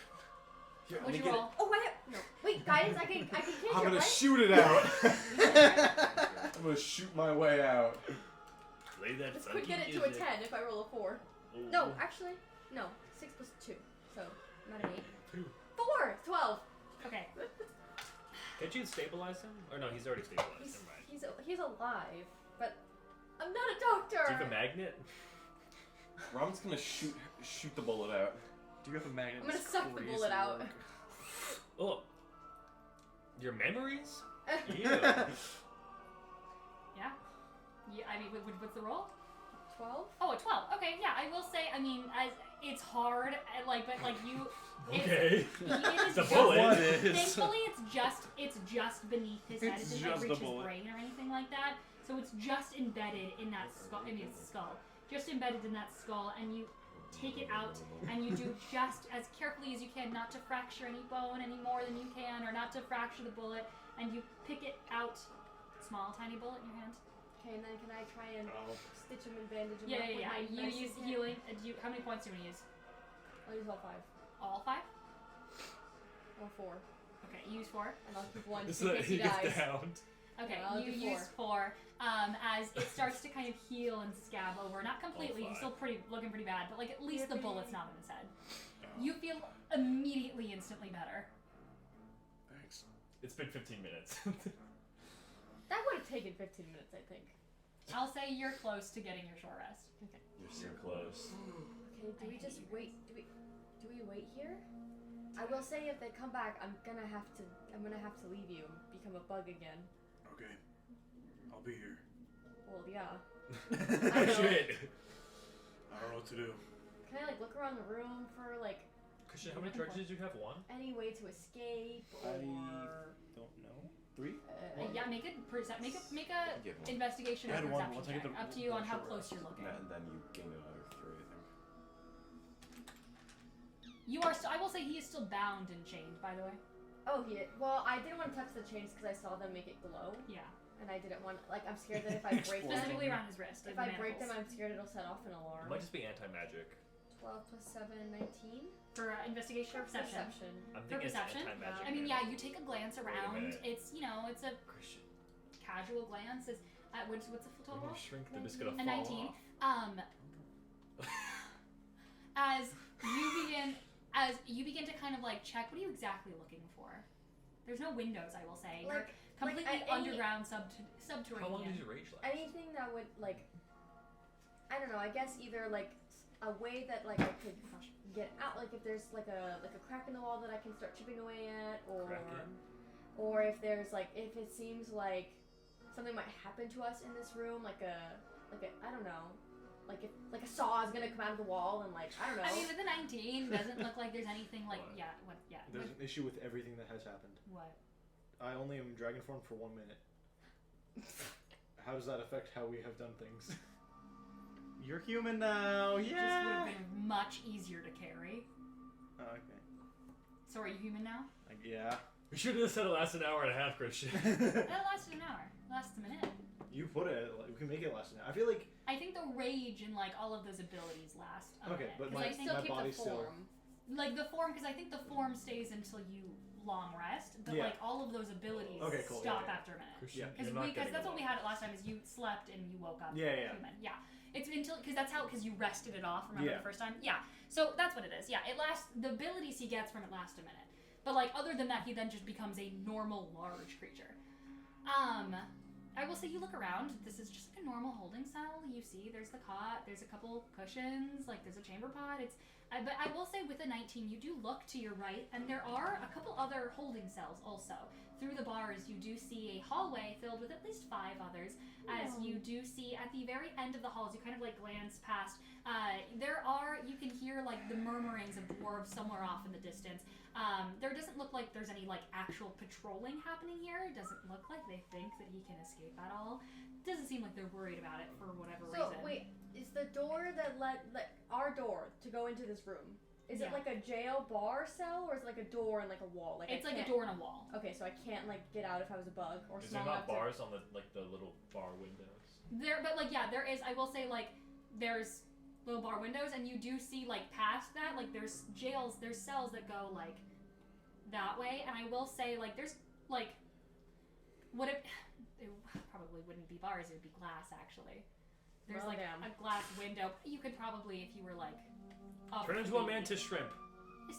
Speaker 5: Here,
Speaker 6: What'd you roll?
Speaker 1: oh wait, no, wait, guys, I can catch
Speaker 4: I'm
Speaker 1: it,
Speaker 4: gonna
Speaker 1: right?
Speaker 4: shoot it out. I'm gonna shoot my way out.
Speaker 3: Play that
Speaker 1: This
Speaker 3: funky
Speaker 1: could get it to a
Speaker 3: music.
Speaker 1: 10 if I roll a 4.
Speaker 3: Oh.
Speaker 1: No, actually, no. 6 plus 2, so not an 8.
Speaker 3: Two.
Speaker 1: 4, 12.
Speaker 6: Okay.
Speaker 3: Can't you stabilize him? Or no, he's already stabilized. Never mind.
Speaker 1: He's alive, but I'm not a doctor.
Speaker 3: Do you have a magnet?
Speaker 4: Robin's gonna shoot the bullet out.
Speaker 2: Do you have a magnet?
Speaker 1: I'm gonna
Speaker 2: that's
Speaker 1: suck the
Speaker 2: crazy
Speaker 1: bullet out.
Speaker 2: work?
Speaker 3: Oh. Your memories? Ew.
Speaker 6: Yeah. I mean, what's the roll?
Speaker 1: 12?
Speaker 6: Oh, a 12. Okay, yeah. I will say. I mean, as it's hard. But like you.
Speaker 3: Okay.
Speaker 6: It is
Speaker 3: It's a
Speaker 6: just,
Speaker 3: bullet.
Speaker 2: What is?
Speaker 6: Thankfully, it's just beneath his head.
Speaker 5: It's
Speaker 6: It doesn't
Speaker 5: just
Speaker 6: reach
Speaker 5: a
Speaker 6: his
Speaker 5: bullet.
Speaker 6: brain or anything like that. So it's just embedded in that skull. I mean, it's skull. Just embedded in that skull, and you take it out, and you do just as carefully as you can, not to fracture any bone any more than you can, or not to fracture the bullet, and you pick it out. Small, tiny bullet in your hand.
Speaker 1: Okay, and then can I try and
Speaker 5: Oh.
Speaker 1: stitch him and bandage him
Speaker 6: Yeah,
Speaker 1: up
Speaker 6: yeah,
Speaker 1: with
Speaker 6: yeah.
Speaker 1: my
Speaker 6: You
Speaker 1: medicine
Speaker 6: use
Speaker 1: kit?
Speaker 6: healing. How many points do you want to use?
Speaker 1: I'll use all 5.
Speaker 6: All 5?
Speaker 1: Or 4.
Speaker 6: Okay, you use 4.
Speaker 1: And I'll keep 1
Speaker 3: This
Speaker 1: just in
Speaker 3: is
Speaker 1: case he
Speaker 3: he gets
Speaker 1: dies.
Speaker 3: downed.
Speaker 6: Okay,
Speaker 1: I'll
Speaker 6: you
Speaker 1: do
Speaker 6: use 4. As it starts to kind of heal and scab over. Not completely, you're still looking pretty bad, but like at least the bullet's not in his head. You feel immediately, instantly better.
Speaker 5: Thanks.
Speaker 3: It's been 15 minutes.
Speaker 1: That would have taken 15 minutes, I think.
Speaker 6: I'll say you're close to getting your short rest.
Speaker 1: Okay.
Speaker 4: You're so
Speaker 3: You're close.
Speaker 1: Okay, do we just wait? Do we wait here? I will say if they come back, I'm gonna have to leave you and become a bug again.
Speaker 5: Okay. I'll be here.
Speaker 1: Well, yeah.
Speaker 3: Oh shit!
Speaker 5: I don't know what to do.
Speaker 1: Can I like look around the room for like
Speaker 3: Christian, how many charges did you have? 1?
Speaker 1: any way to escape or?
Speaker 5: Don't know. 3?
Speaker 6: Yeah, make a
Speaker 7: Get one.
Speaker 6: investigation
Speaker 5: I
Speaker 6: or
Speaker 5: had one.
Speaker 6: perception
Speaker 5: Once I get
Speaker 6: check.
Speaker 5: the-
Speaker 6: Up to you on
Speaker 5: the
Speaker 6: how
Speaker 5: short
Speaker 6: close
Speaker 5: rest.
Speaker 6: you're looking.
Speaker 7: And then you gain another 3, I think.
Speaker 6: You are. I will say he is still bound and chained. By the way.
Speaker 1: Oh, well, I didn't want to touch the chains because I saw them make it glow,
Speaker 6: Yeah.
Speaker 1: and I didn't want. Like, I'm scared that if I break them,
Speaker 6: Specifically around his wrist.
Speaker 1: if
Speaker 6: the
Speaker 1: I break them,
Speaker 6: manacles.
Speaker 1: I'm scared it'll set off an
Speaker 3: It
Speaker 1: alarm.
Speaker 3: might just be anti-magic.
Speaker 1: 12 plus 7, 19.
Speaker 6: For investigation or perception.
Speaker 3: I'm
Speaker 6: For
Speaker 3: thinking it's
Speaker 6: perception?
Speaker 3: anti-magic.
Speaker 6: I mean, yeah, you take a glance
Speaker 3: a
Speaker 6: around.
Speaker 3: minute.
Speaker 6: It's it's a
Speaker 3: Christian,
Speaker 6: casual glance. Is what's the
Speaker 3: when
Speaker 6: total?
Speaker 3: you shrink, they're just gonna
Speaker 6: A
Speaker 3: fall
Speaker 6: 19.
Speaker 3: off.
Speaker 6: As you begin to kind of like check, what are you exactly looking for? There's no windows, I will say. You're completely
Speaker 1: any-
Speaker 6: underground, subterranean.
Speaker 3: How long does your rage last?
Speaker 1: Anything that would like, I don't know. I guess either like a way that like I could get out. Like if there's like a crack in the wall that I can start chipping away at,
Speaker 3: Cracking?
Speaker 1: or if there's like if it seems like something might happen to us in this room, like a I don't know. Like if like a saw is gonna come out of the wall and like I don't know.
Speaker 6: I mean, with a 19, doesn't look like there's anything like
Speaker 3: What?
Speaker 6: yeah.
Speaker 5: There's an issue with everything that has happened.
Speaker 6: What?
Speaker 5: I only am dragon form for 1 minute. How does that affect how we have done things? You're human now,
Speaker 6: This would
Speaker 5: yeah.
Speaker 6: have been much easier to carry.
Speaker 5: Oh, okay.
Speaker 6: So are you human now?
Speaker 5: Yeah.
Speaker 3: We should have said it lasts an hour and a half, Christian.
Speaker 6: That lasted an hour. Lasts a minute.
Speaker 5: You put it. Like, we can make it last an hour. I feel like.
Speaker 6: I think the rage and like all of those abilities last a
Speaker 5: Okay,
Speaker 6: minute.
Speaker 5: but
Speaker 6: 'Cause
Speaker 5: my-
Speaker 6: I think
Speaker 1: still
Speaker 5: my
Speaker 1: keep the
Speaker 5: body's still-
Speaker 1: form.
Speaker 6: like the form, because I think the form stays until you long rest, but
Speaker 5: Yeah.
Speaker 6: like all of those abilities
Speaker 5: Okay, cool,
Speaker 6: stop
Speaker 5: yeah.
Speaker 6: after a minute.
Speaker 3: Christian,
Speaker 5: Yeah.
Speaker 3: you're not
Speaker 6: Because
Speaker 3: getting
Speaker 6: that's what we
Speaker 3: along.
Speaker 6: had it last time. Is you slept and you woke up
Speaker 5: Yeah.
Speaker 6: human. Yeah. It's until because that's how because you rested it off. Remember
Speaker 5: Yeah.
Speaker 6: the first time? Yeah. So that's what it is. Yeah. It lasts. The abilities he gets from it last a minute. But like other than that, he then just becomes a normal large creature. I will say you look around. This is just like a normal holding cell. You see, there's the cot. There's a couple cushions. Like there's a chamber pod. But I will say with a 19, you do look to your right, and there are a couple other holding cells also. Through the bars, you do see a hallway filled with at least 5 others. As you do see at the very end of the halls, you kind of like glance past. You can hear like the murmurings of dwarves somewhere off in the distance. There doesn't look like there's any like actual patrolling happening here. It doesn't look like they think that he can escape at all. Doesn't seem like they're worried about it for whatever
Speaker 1: So
Speaker 6: reason.
Speaker 1: wait, is the door that let our door to go into this room? Is
Speaker 6: Yeah.
Speaker 1: it like a jail bar cell or is it like a door and like a wall? Like
Speaker 6: It's
Speaker 1: I
Speaker 6: like a
Speaker 1: can't-
Speaker 6: door and a wall.
Speaker 1: Okay, so I can't like get out if I was a bug or
Speaker 3: Is there
Speaker 1: small
Speaker 3: not
Speaker 1: enough to.
Speaker 3: bars on the little bar windows?
Speaker 6: But like yeah, there is. I will say like there's little bar windows, and you do see like past that like there's there's cells that go like that way, and I will say like there's like it probably wouldn't be bars, it would be glass actually. There's
Speaker 1: Well,
Speaker 6: like
Speaker 1: damn.
Speaker 6: a glass window. You could probably if you were like
Speaker 3: Turn into a mantis shrimp.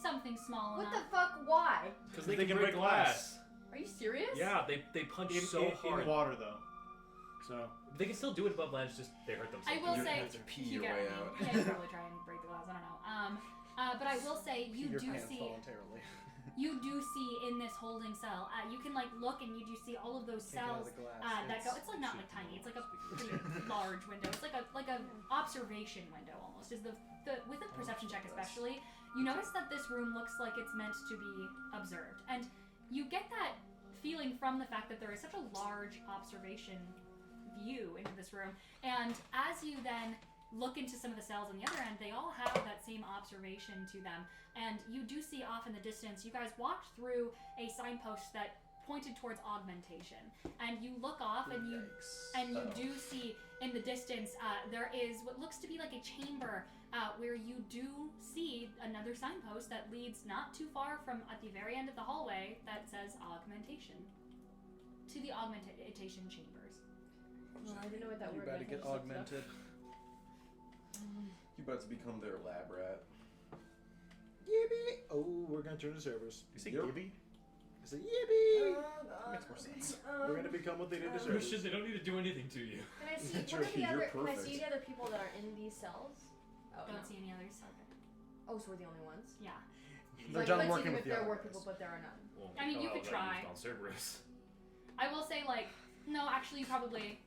Speaker 6: something small
Speaker 1: What
Speaker 6: enough.
Speaker 1: the fuck? Why?
Speaker 3: Because
Speaker 5: They can break glass.
Speaker 1: Are you serious?
Speaker 3: Yeah, they punch so hard.
Speaker 5: in water though. So
Speaker 3: They can still do it above land, it's just they hurt themselves.
Speaker 6: I will
Speaker 7: You're
Speaker 6: say
Speaker 7: gonna have to pee
Speaker 6: you
Speaker 7: your
Speaker 6: get-
Speaker 7: way out.
Speaker 6: Yeah, you probably try and break the glass. I don't know. But I will say you
Speaker 5: your
Speaker 6: do
Speaker 5: pants
Speaker 6: see
Speaker 5: voluntarily.
Speaker 6: you do see in this holding cell. You can like look and you do see all of those cells that go. It's like not like tiny. It's like a pretty large window. It's like a observation window almost. Is the with a perception check especially, you notice that this room looks like it's meant to be observed, and you get that feeling from the fact that there is such a large observation view into this room. And as you then look into some of the cells on the other end, they all have that same observation to them. And you do see off in the distance, you guys walked through a signpost that pointed towards augmentation. And you look off and you do see in the distance there is what looks to be like a chamber where you do see another signpost that leads not too far from at the very end of the hallway that says augmentation. to the augmentation chambers.
Speaker 1: Well, I didn't know what that
Speaker 2: You
Speaker 1: word
Speaker 2: about to
Speaker 1: meant.
Speaker 2: get
Speaker 1: I just looked it up.
Speaker 2: augmented.
Speaker 4: You about to become their lab rat.
Speaker 5: Yippee! Oh, we're gonna turn to servers.
Speaker 2: You say
Speaker 4: Yep.
Speaker 2: Gibby?
Speaker 5: I say yippee!
Speaker 2: Makes more sense.
Speaker 5: We're gonna become what they did to servers.
Speaker 3: Christian, they don't need to do anything to you.
Speaker 1: Can I see
Speaker 4: That's
Speaker 1: what are
Speaker 4: right,
Speaker 1: the
Speaker 4: you're
Speaker 1: other? Can I
Speaker 4: perfect.
Speaker 1: see the other people that are in these cells? Oh,
Speaker 6: Don't
Speaker 1: no.
Speaker 6: see any others.
Speaker 1: Okay. Oh, so we're the only ones.
Speaker 6: Yeah.
Speaker 2: They're
Speaker 1: Like,
Speaker 2: done
Speaker 1: let's see
Speaker 2: working
Speaker 1: if
Speaker 2: with the
Speaker 1: there
Speaker 2: other
Speaker 1: were
Speaker 2: guys.
Speaker 1: people, but there are none.
Speaker 3: Well,
Speaker 6: I mean, you
Speaker 3: Kyle
Speaker 6: could
Speaker 3: got
Speaker 6: try.
Speaker 3: used on Cerberus.
Speaker 6: I will say, like, no, actually, you probably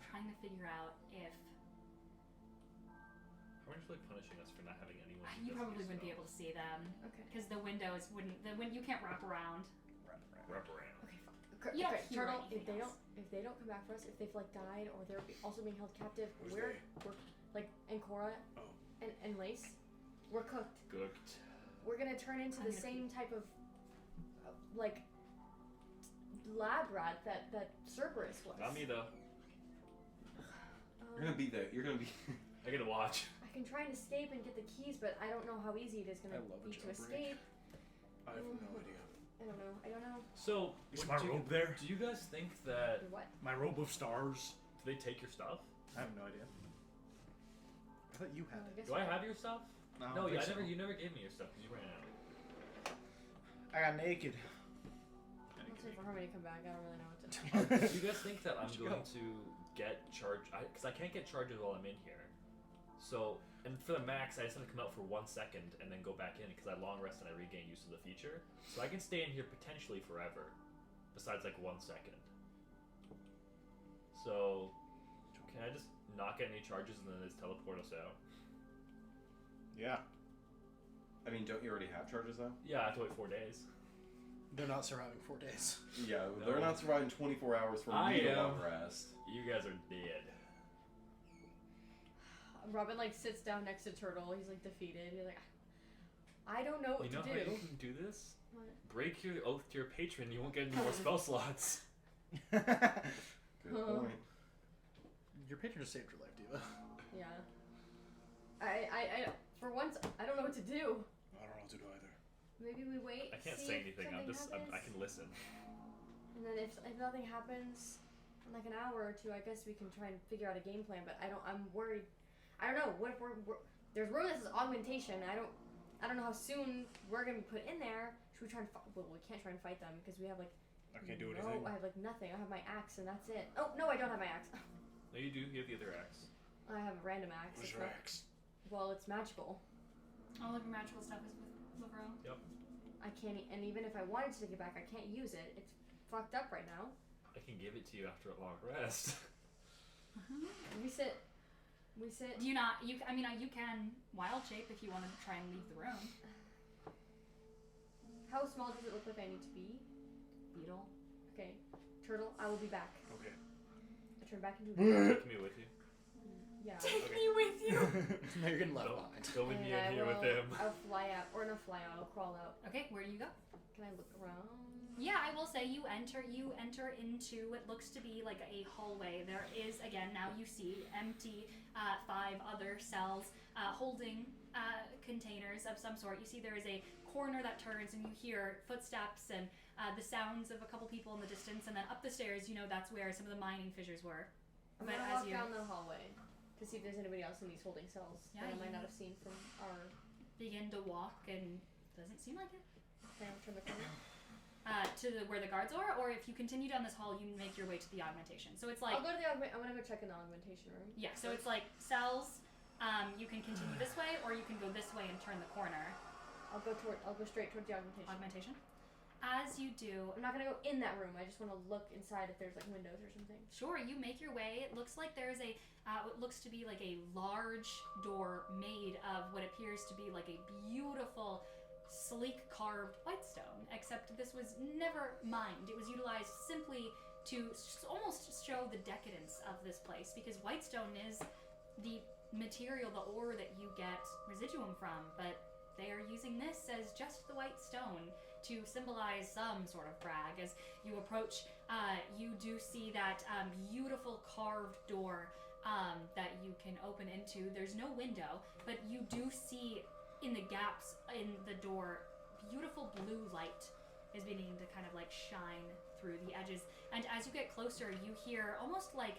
Speaker 6: trying to figure out if
Speaker 3: How are you like punishing us for not having anyone?
Speaker 6: you probably wouldn't be able to see them
Speaker 1: Okay.
Speaker 6: because the windows wouldn't. You can't wrap around.
Speaker 3: Wrap around.
Speaker 1: Okay, fine.
Speaker 6: You don't
Speaker 1: Okay,
Speaker 6: hear
Speaker 1: Turtle.
Speaker 6: anything
Speaker 1: If they don't come back for us, if they've like died or they're also being held captive, we're like and Cora and Lace, we're cooked.
Speaker 3: Cooked.
Speaker 1: We're gonna turn into
Speaker 6: I'm
Speaker 1: the
Speaker 6: gonna
Speaker 1: same type of like lab rat that Cerberus was.
Speaker 3: Not me though.
Speaker 4: You're gonna be there. You're gonna be.
Speaker 3: I get to watch.
Speaker 1: I can try and escape and get the keys, but I don't know how easy it is gonna
Speaker 2: I love a
Speaker 1: be to
Speaker 2: jailbreak.
Speaker 1: escape.
Speaker 5: I have no idea.
Speaker 1: I don't know.
Speaker 3: So,
Speaker 5: Is
Speaker 3: what
Speaker 5: my
Speaker 3: do you-
Speaker 5: robe there?
Speaker 3: Do you guys think that
Speaker 1: What?
Speaker 5: My robe of stars.
Speaker 3: do they take your stuff?
Speaker 5: I have no idea.
Speaker 2: I thought you had
Speaker 1: I
Speaker 2: it.
Speaker 1: guess
Speaker 3: Do I
Speaker 1: we're-
Speaker 3: have your stuff?
Speaker 5: I
Speaker 3: No,
Speaker 5: don't
Speaker 3: yeah,
Speaker 5: think so.
Speaker 3: you never gave me your stuff because you ran out.
Speaker 5: I got naked.
Speaker 1: I'll wait for Harmony to come back. I don't really know what to do.
Speaker 3: Do you guys think that I'm
Speaker 2: Where'd you
Speaker 3: going
Speaker 2: go?
Speaker 3: to get charged? Because I can't get charges while I'm in here. So, and for the max, I just have to come out for 1 second and then go back in because I long rest and I regain use of the feature. So I can stay in here potentially forever, besides like 1 second. So, can I just not get any charges and then just teleport us out?
Speaker 5: Yeah.
Speaker 4: I mean, don't you already have charges though?
Speaker 3: Yeah, I have to wait 4 days.
Speaker 2: They're not surviving 4 days.
Speaker 4: Yeah,
Speaker 3: No.
Speaker 4: they're not surviving 24 hours for
Speaker 3: I
Speaker 4: me to
Speaker 3: am.
Speaker 4: long rest.
Speaker 3: You guys are dead.
Speaker 1: Robin like sits down next to Turtle. He's like defeated. He's like, I don't know what
Speaker 3: You know
Speaker 1: to
Speaker 3: how
Speaker 1: do.
Speaker 3: you can do this?
Speaker 1: What?
Speaker 3: Break your oath to your patron, you won't get any more spell slots.
Speaker 4: Good
Speaker 1: Huh.
Speaker 4: point.
Speaker 2: Your patron just saved your life, Diva.
Speaker 1: Yeah. I for once I don't know what to do.
Speaker 5: I don't know what to do either.
Speaker 1: Maybe we wait.
Speaker 3: I can't
Speaker 1: see
Speaker 3: say
Speaker 1: if
Speaker 3: anything.
Speaker 1: something happens.
Speaker 3: I can listen.
Speaker 1: And then if nothing happens in like an hour or two, I guess we can try and figure out a game plan. But I'm worried. I don't know. What if we're there's room that says augmentation. I don't know how soon we're gonna be put in there. Should we try and well, we can't try and fight them because we have like
Speaker 5: I can't do
Speaker 1: no,
Speaker 5: anything.
Speaker 1: I have like nothing. I have my axe and that's it. Oh no, I don't have my axe.
Speaker 3: No, you do. You have the other axe.
Speaker 1: I have a random axe.
Speaker 5: Where's
Speaker 1: It's
Speaker 5: your
Speaker 1: not-
Speaker 5: axe?
Speaker 1: Well, it's magical.
Speaker 6: All of your magical stuff is with Laverne.
Speaker 1: I can't, and even if I wanted to take it back, I can't use it. It's fucked up right now.
Speaker 3: I can give it to you after a long rest.
Speaker 1: We sit.
Speaker 6: Do you not? I mean, you can wild shape if you want to try and leave the room.
Speaker 1: How small does it look like I need to be?
Speaker 6: Beetle.
Speaker 1: Okay, Turtle, I will be back.
Speaker 5: Okay.
Speaker 1: I turn back into.
Speaker 3: Take me with you.
Speaker 1: Yeah.
Speaker 6: Take me with you.
Speaker 2: Now you're getting left
Speaker 3: Go,
Speaker 2: behind.
Speaker 3: go with
Speaker 1: And
Speaker 3: me
Speaker 1: I
Speaker 3: in here with
Speaker 1: will-
Speaker 3: him.
Speaker 1: I'll fly out, or not fly out. I'll crawl out.
Speaker 6: Okay, where do you go?
Speaker 1: Can I look around?
Speaker 6: Yeah, I will say you enter into what looks to be like a hallway. There is, again, now you see empty 5 other cells holding containers of some sort. You see there is a corner that turns and you hear footsteps and the sounds of a couple people in the distance, and then up the stairs, you know that's where some of the mining fissures were.
Speaker 1: I'm
Speaker 6: But
Speaker 1: gonna
Speaker 6: as
Speaker 1: walk
Speaker 6: you
Speaker 1: down the hallway to see if there's anybody else in these holding cells
Speaker 6: Yeah,
Speaker 1: that I might
Speaker 6: you-
Speaker 1: not have seen from our.
Speaker 6: begin to walk, and doesn't seem like it.
Speaker 1: Can I turn the corner?
Speaker 6: Where the guards are, or if you continue down this hall, you make your way to the augmentation. So it's like
Speaker 1: I'll go to the I'm gonna go check in the augmentation room.
Speaker 6: yeah, so it's like cells. You can continue this way, or you can go this way and turn the corner.
Speaker 1: I'll go straight towards the augmentation.
Speaker 6: Augmentation. As you do,
Speaker 1: I'm not gonna go in that room. I just want to look inside if there's like windows or something.
Speaker 6: sure, you make your way. It looks like there's what looks to be like a large door made of what appears to be like a beautiful, sleek carved white stone. Except this was never mined. It was utilized simply to almost show the decadence of this place, because white stone is the material, the ore that you get residuum from, but they are using this as just the white stone to symbolize some sort of brag. As you approach, you do see that beautiful carved door that you can open into. There's no window, but you do see in the gaps in the door beautiful blue light is beginning to kind of like shine through the edges. And as you get closer, you hear almost like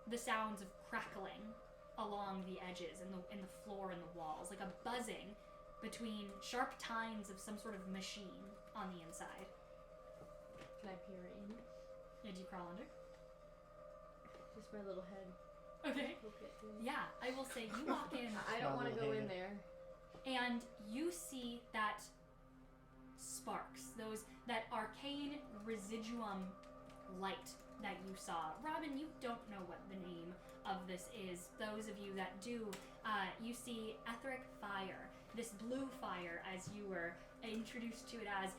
Speaker 6: the sounds of crackling along the edges and the floor and the walls, like a buzzing between sharp tines of some sort of machine on the inside.
Speaker 1: Can I peer in?
Speaker 6: Did you crawl under?
Speaker 1: Just my little head.
Speaker 6: Okay.
Speaker 1: Poke it through.
Speaker 6: Yeah, I will say you walk in
Speaker 1: I don't want to go in there.
Speaker 6: and you see that sparks, that arcane residuum light that you saw. Robin, you don't know what the name of this is. Those of you that do, you see etheric fire, this blue fire, as you were introduced to it as,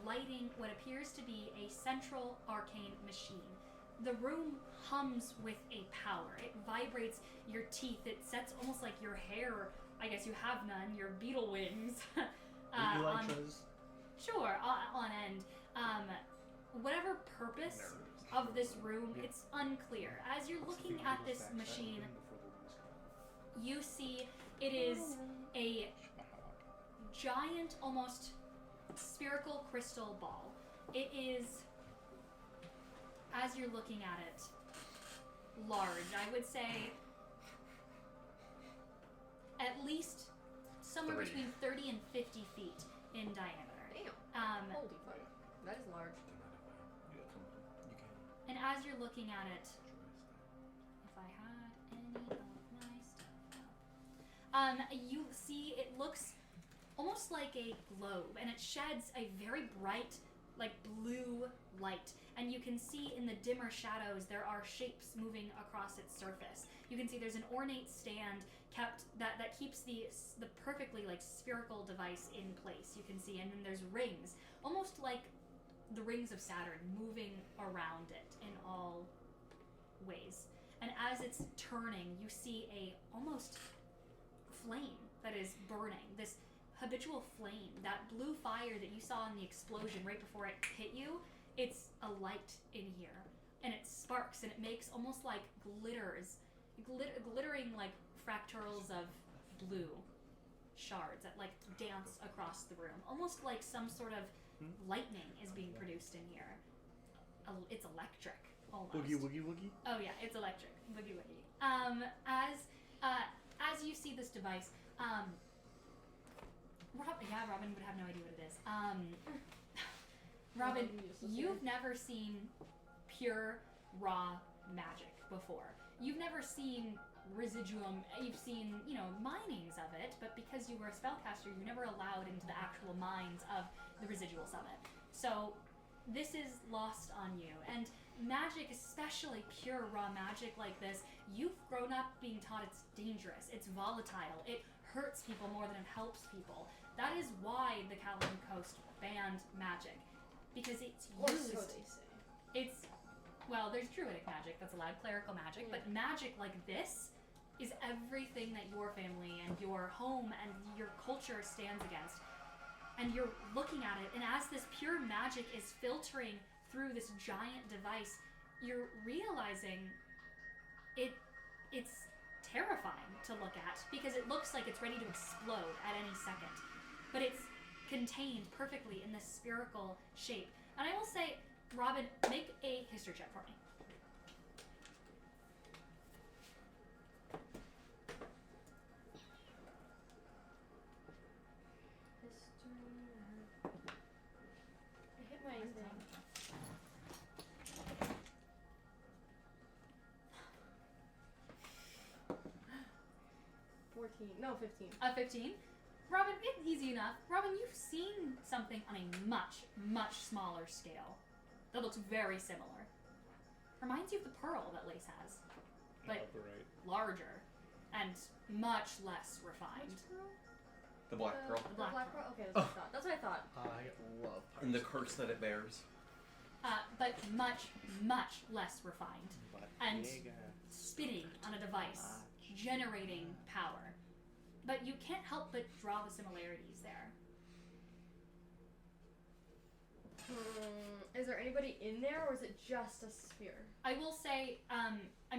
Speaker 6: lighting what appears to be a central arcane machine. The room hums with a power. It vibrates your teeth. It sets almost like your hair, I guess you have none, your beetle wings. on, sure, on end. Whatever purpose of this room, it's unclear. As you're looking at this machine, you see it is a giant, almost spherical crystal ball. It is, as you're looking at it, large. I would say at least somewhere
Speaker 3: 3.
Speaker 6: between 30 and 50 feet in diameter.
Speaker 1: Damn. Holy fuck. That is large.
Speaker 6: And as you're looking at it, if I had any of my stuff, you see it looks almost like a globe, and it sheds a very bright, like blue light. And you can see in the dimmer shadows there are shapes moving across its surface. You can see there's an ornate stand kept that keeps the perfectly like spherical device in place. You can see, and then there's rings, almost like the rings of Saturn, moving around it in all ways. And as it's turning, you see a almost flame that is burning, this habitual flame, that blue fire that you saw in the explosion right before it hit you. It's a light in here, and it sparks, and it makes almost like glittering like fractals of blue shards that like dance across the room, almost like some sort of lightning is being produced in here. It's electric, almost.
Speaker 5: Boogie woogie woogie.
Speaker 6: Oh yeah, it's electric. Boogie woogie. As you see this device, Robin would have no idea what it is. Robin, you've never seen pure raw magic before. You've never seen residuum. You've seen, minings of it, but because you were a spellcaster, you were never allowed into the actual mines of the residuals of it. So this is lost on you. And magic, especially pure raw magic like this, you've grown up being taught it's dangerous, it's volatile, it hurts people more than it helps people. That is why the Caladan Coast banned magic. Because it's
Speaker 1: Or
Speaker 6: used.
Speaker 1: so they say.
Speaker 6: There's druidic magic that's allowed, clerical magic, but magic like this is everything that your family and your home and your culture stands against. And you're looking at it, and as this pure magic is filtering through this giant device, you're realizing it's terrifying to look at, because it looks like it's ready to explode at any second. But it's contained perfectly in this spherical shape. And I will say, Robin, make a history check for me.
Speaker 1: I hit my thing. 14. No, 15.
Speaker 6: 15. Robin, it's easy enough. Robin, you've seen something on a much, much smaller scale that looks very similar. Reminds you of the pearl that Lace has, but larger and much less refined.
Speaker 4: The black pearl.
Speaker 1: The
Speaker 6: Black
Speaker 1: black pearl? Okay, that's what I thought. That's what I thought.
Speaker 2: I love
Speaker 4: And the curse that it bears.
Speaker 6: But much, much less refined. And spinning on a device, generating power. But you can't help but draw the similarities there.
Speaker 1: Is there anybody in there, or is it just a sphere?
Speaker 6: I will say,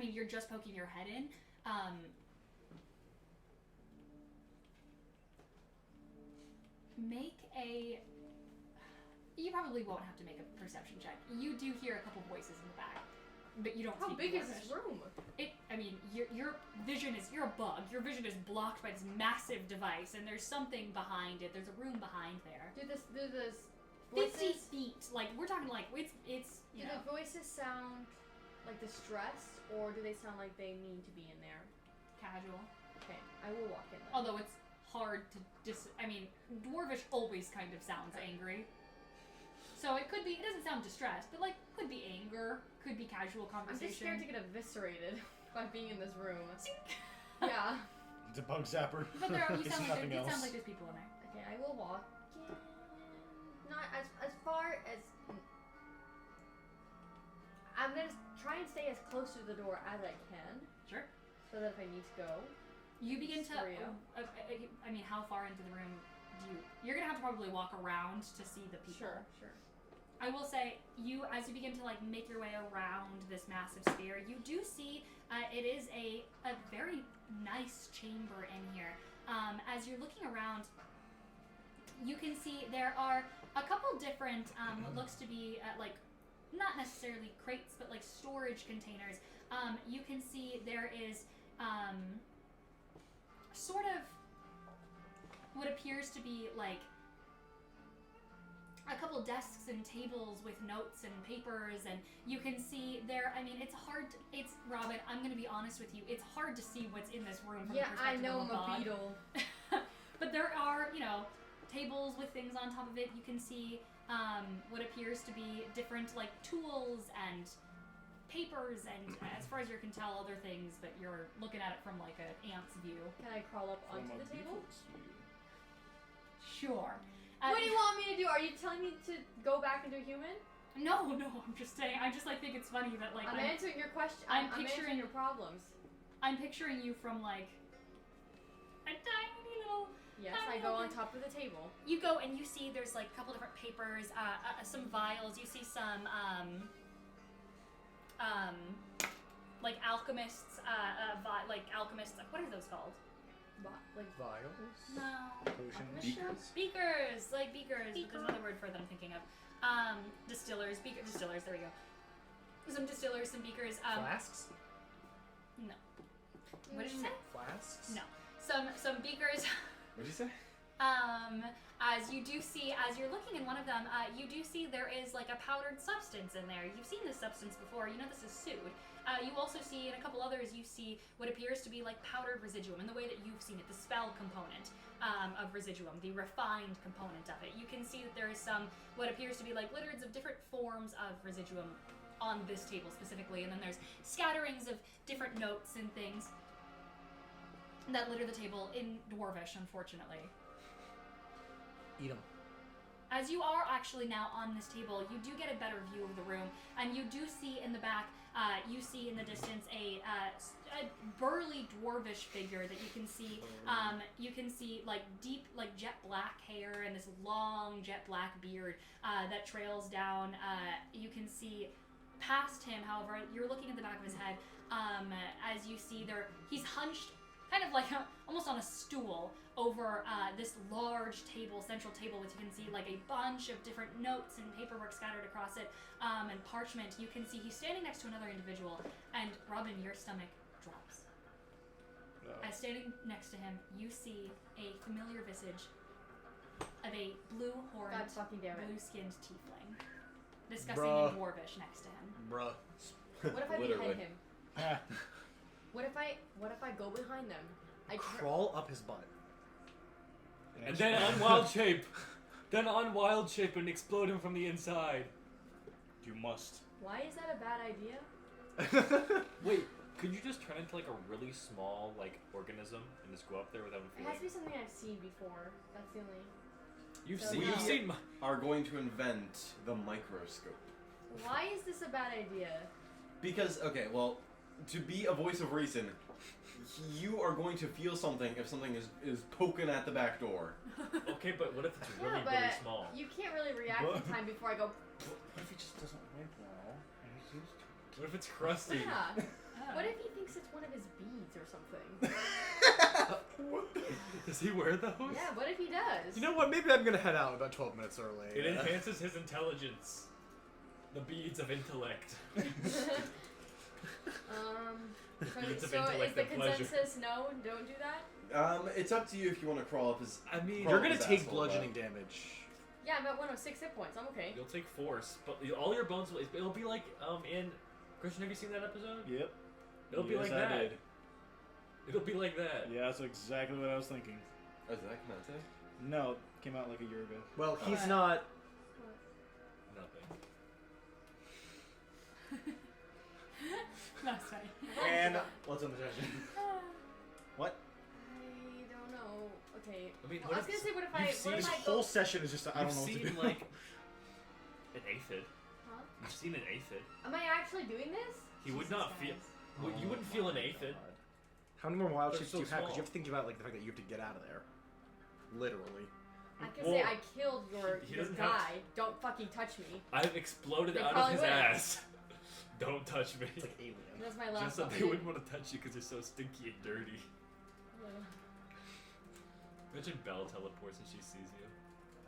Speaker 6: you're just poking your head in. Make a You probably won't have to make a perception check. You do hear a couple voices in the back, but you don't.
Speaker 1: How
Speaker 6: speak
Speaker 1: big is
Speaker 6: Dwarvish.
Speaker 1: this room?
Speaker 6: I mean, your vision is, you're a bug. Your vision is blocked by this massive device, and there's something behind it. There's a room behind there.
Speaker 1: Do this
Speaker 6: 50
Speaker 1: voices?
Speaker 6: feet. Like, we're talking like, it's
Speaker 1: Do
Speaker 6: you know,
Speaker 1: the voices sound like distressed, or do they sound like they mean to be in there?
Speaker 6: casual.
Speaker 1: Okay, I will walk in then.
Speaker 6: Although it's hard to I mean, Dwarvish always kind of sounds angry. So it could be, it doesn't sound distressed, but like, could be anger, could be casual
Speaker 1: I'm
Speaker 6: conversation.
Speaker 1: just scared to get eviscerated by being in this room. Yeah.
Speaker 5: It's a bug zapper.
Speaker 6: But there are, you
Speaker 5: It's
Speaker 6: sound like,
Speaker 5: nothing
Speaker 6: it sounds
Speaker 5: else.
Speaker 6: like there's people in there.
Speaker 1: Okay, I will walk in. Not as far as. I'm gonna try and stay as close to the door as I can,
Speaker 6: Sure.
Speaker 1: so that if I need to go.
Speaker 6: You begin to,
Speaker 1: Stereo.
Speaker 6: I mean, how far into the room do you, you're gonna have to probably walk around to see the people.
Speaker 1: Sure.
Speaker 6: I will say, as you begin to like make your way around this massive sphere, you do see it is a very nice chamber in here. As you're looking around, you can see there are a couple different, what looks to be like, not necessarily crates, but like storage containers. You can see there is sort of what appears to be like a couple desks and tables with notes and papers, and you can see there, I mean, it's hard to, it's, Robin, I'm gonna be honest with you, it's hard to see what's in this room from
Speaker 1: Yeah,
Speaker 6: the
Speaker 1: I
Speaker 6: perspective
Speaker 1: know
Speaker 6: of
Speaker 1: I'm
Speaker 6: a
Speaker 1: a
Speaker 6: bog.
Speaker 1: beetle.
Speaker 6: But there are, you know, tables with things on top of it. You can see what appears to be different, like, tools and papers and, as far as you can tell, other things, but you're looking at it from, like, an ant's view.
Speaker 1: Can I crawl up onto the table?
Speaker 6: Sure.
Speaker 1: What do you want me to do? Are you telling me to go back into a human?
Speaker 6: No, I'm just saying, I just, like, think it's funny that, like,
Speaker 1: I'm answering your question.
Speaker 6: I'm
Speaker 1: I'm answering
Speaker 6: picturing-
Speaker 1: your problems.
Speaker 6: I'm picturing you from, like, a tiny little...
Speaker 1: Yes, I go on top of the table.
Speaker 6: You go and you see there's like a couple different papers, some vials. You see some like alchemists, like alchemists. What are those called?
Speaker 1: Like
Speaker 2: Vials?
Speaker 6: No.
Speaker 5: Potions.
Speaker 1: Beakers?
Speaker 6: Beakers, like beakers. But there's another word for them I'm thinking of. Distillers, distillers. There we go. Some distillers, some beakers.
Speaker 2: Flasks?
Speaker 6: No. What did you say?
Speaker 2: Flasks?
Speaker 6: No. Some beakers.
Speaker 4: What'd you say?
Speaker 6: As you do see, as you're looking in one of them, you do see there is like a powdered substance in there. You've seen this substance before. You know this is soot. You also see in a couple others, you see what appears to be like powdered residuum in the way that you've seen it, the spell component of residuum, the refined component of it. You can see that there is some what appears to be like litters of different forms of residuum on this table specifically, and then there's scatterings of different notes and things that litter the table in Dwarvish, unfortunately.
Speaker 2: Eat them.
Speaker 6: As you are actually now on this table, you do get a better view of the room, and you do see in the back, you see in the distance a burly dwarvish figure that you can see. You can see like deep, like jet black hair and this long jet black beard that trails down. You can see past him, however, you're looking at the back of his head. As you see there, he's hunched kind of like almost on a stool over this large table, central table, which you can see like a bunch of different notes and paperwork scattered across it, and parchment. You can see he's standing next to another individual, and Robin, your stomach drops. As standing next to him, you see a familiar visage of a blue-horned,
Speaker 1: God fucking damn it.
Speaker 6: blue-skinned tiefling, discussing
Speaker 2: Bruh.
Speaker 6: in Dwarvish next to him.
Speaker 2: Bruh.
Speaker 1: What if I
Speaker 4: Literally.
Speaker 1: behind him?
Speaker 5: Ah,
Speaker 1: What if I go behind them? I
Speaker 2: Crawl up his butt.
Speaker 3: And then unwild shape. Then unwild shape and explode him from the inside.
Speaker 5: You must.
Speaker 1: Why is that a bad idea?
Speaker 3: Wait, could you just turn into like a really small like organism and just go up there without him
Speaker 1: It has to
Speaker 3: feeling?
Speaker 1: be something I've seen before. That's the only.
Speaker 3: You've
Speaker 1: So
Speaker 3: seen,
Speaker 1: no.
Speaker 3: you've seen.
Speaker 4: Are going to invent the microscope.
Speaker 1: Why is this a bad idea?
Speaker 4: Because, okay, well, to be a voice of reason, you are going to feel something if something is poking at the back door.
Speaker 3: Okay, but what if it's
Speaker 1: Yeah,
Speaker 3: really,
Speaker 1: but
Speaker 3: really small?
Speaker 1: you can't really react in time before I go.
Speaker 5: What if he just doesn't wipe well? And he's used to
Speaker 3: What if it's crusty?
Speaker 1: Yeah. What if he thinks it's one of his beads or something?
Speaker 3: Does he wear those?
Speaker 1: Yeah, what if he does?
Speaker 2: You know what? Maybe I'm gonna head out about 12 minutes early.
Speaker 3: It enhances his intelligence. The beads of intellect. Beads of
Speaker 1: So is
Speaker 3: intellect
Speaker 1: the
Speaker 3: and pleasure.
Speaker 1: consensus no, don't do that?
Speaker 4: It's up to you if you want to crawl up his.
Speaker 3: I mean,
Speaker 2: You're gonna
Speaker 4: his
Speaker 2: take
Speaker 4: asshole,
Speaker 2: bludgeoning damage.
Speaker 1: Yeah, I'm at 106 hit points. I'm okay.
Speaker 3: you'll take force, but all your bones. It'll be like in. Christian, have you seen that episode?
Speaker 5: Yep.
Speaker 3: It'll be
Speaker 5: Yes,
Speaker 3: like
Speaker 5: I
Speaker 3: that.
Speaker 5: did.
Speaker 3: It'll be like that.
Speaker 5: Yeah, that's exactly what I was thinking.
Speaker 4: Oh, did that come out today?
Speaker 5: No, it came out like a year ago.
Speaker 2: Well, he's
Speaker 1: What?
Speaker 2: not.
Speaker 3: Nothing.
Speaker 6: That's fine.
Speaker 5: And let's end the session. What?
Speaker 1: I don't know. Okay.
Speaker 3: I mean,
Speaker 1: Well,
Speaker 3: what
Speaker 1: I was
Speaker 3: if
Speaker 1: gonna say, what if
Speaker 3: you've
Speaker 1: I?
Speaker 3: seen
Speaker 1: What
Speaker 5: This
Speaker 1: if I go?
Speaker 5: whole session is just I don't know what to
Speaker 3: You've
Speaker 5: do.
Speaker 3: seen like an aphid.
Speaker 1: Huh?
Speaker 3: You've seen an aphid.
Speaker 1: Am I actually doing this?
Speaker 3: He would
Speaker 6: Jesus,
Speaker 3: not feel.
Speaker 6: guys.
Speaker 3: Well, you wouldn't feel an aphid.
Speaker 2: How many more wild
Speaker 3: They're
Speaker 2: shapes
Speaker 3: so
Speaker 2: do you have? Because
Speaker 3: small.
Speaker 2: you have to think about like the fact that you have to get out of there. Literally.
Speaker 1: I can
Speaker 3: Well,
Speaker 1: say I killed your
Speaker 3: he
Speaker 1: your
Speaker 3: doesn't have
Speaker 1: guy. Don't fucking touch me.
Speaker 3: I've exploded
Speaker 1: They
Speaker 3: out of
Speaker 1: probably
Speaker 3: his
Speaker 1: would.
Speaker 3: ass. Don't touch me.
Speaker 2: It's like alien.
Speaker 1: That's my last
Speaker 3: Just that
Speaker 1: one.
Speaker 3: they wouldn't want to touch you because you're so stinky and dirty. Imagine Belle teleports and she sees you.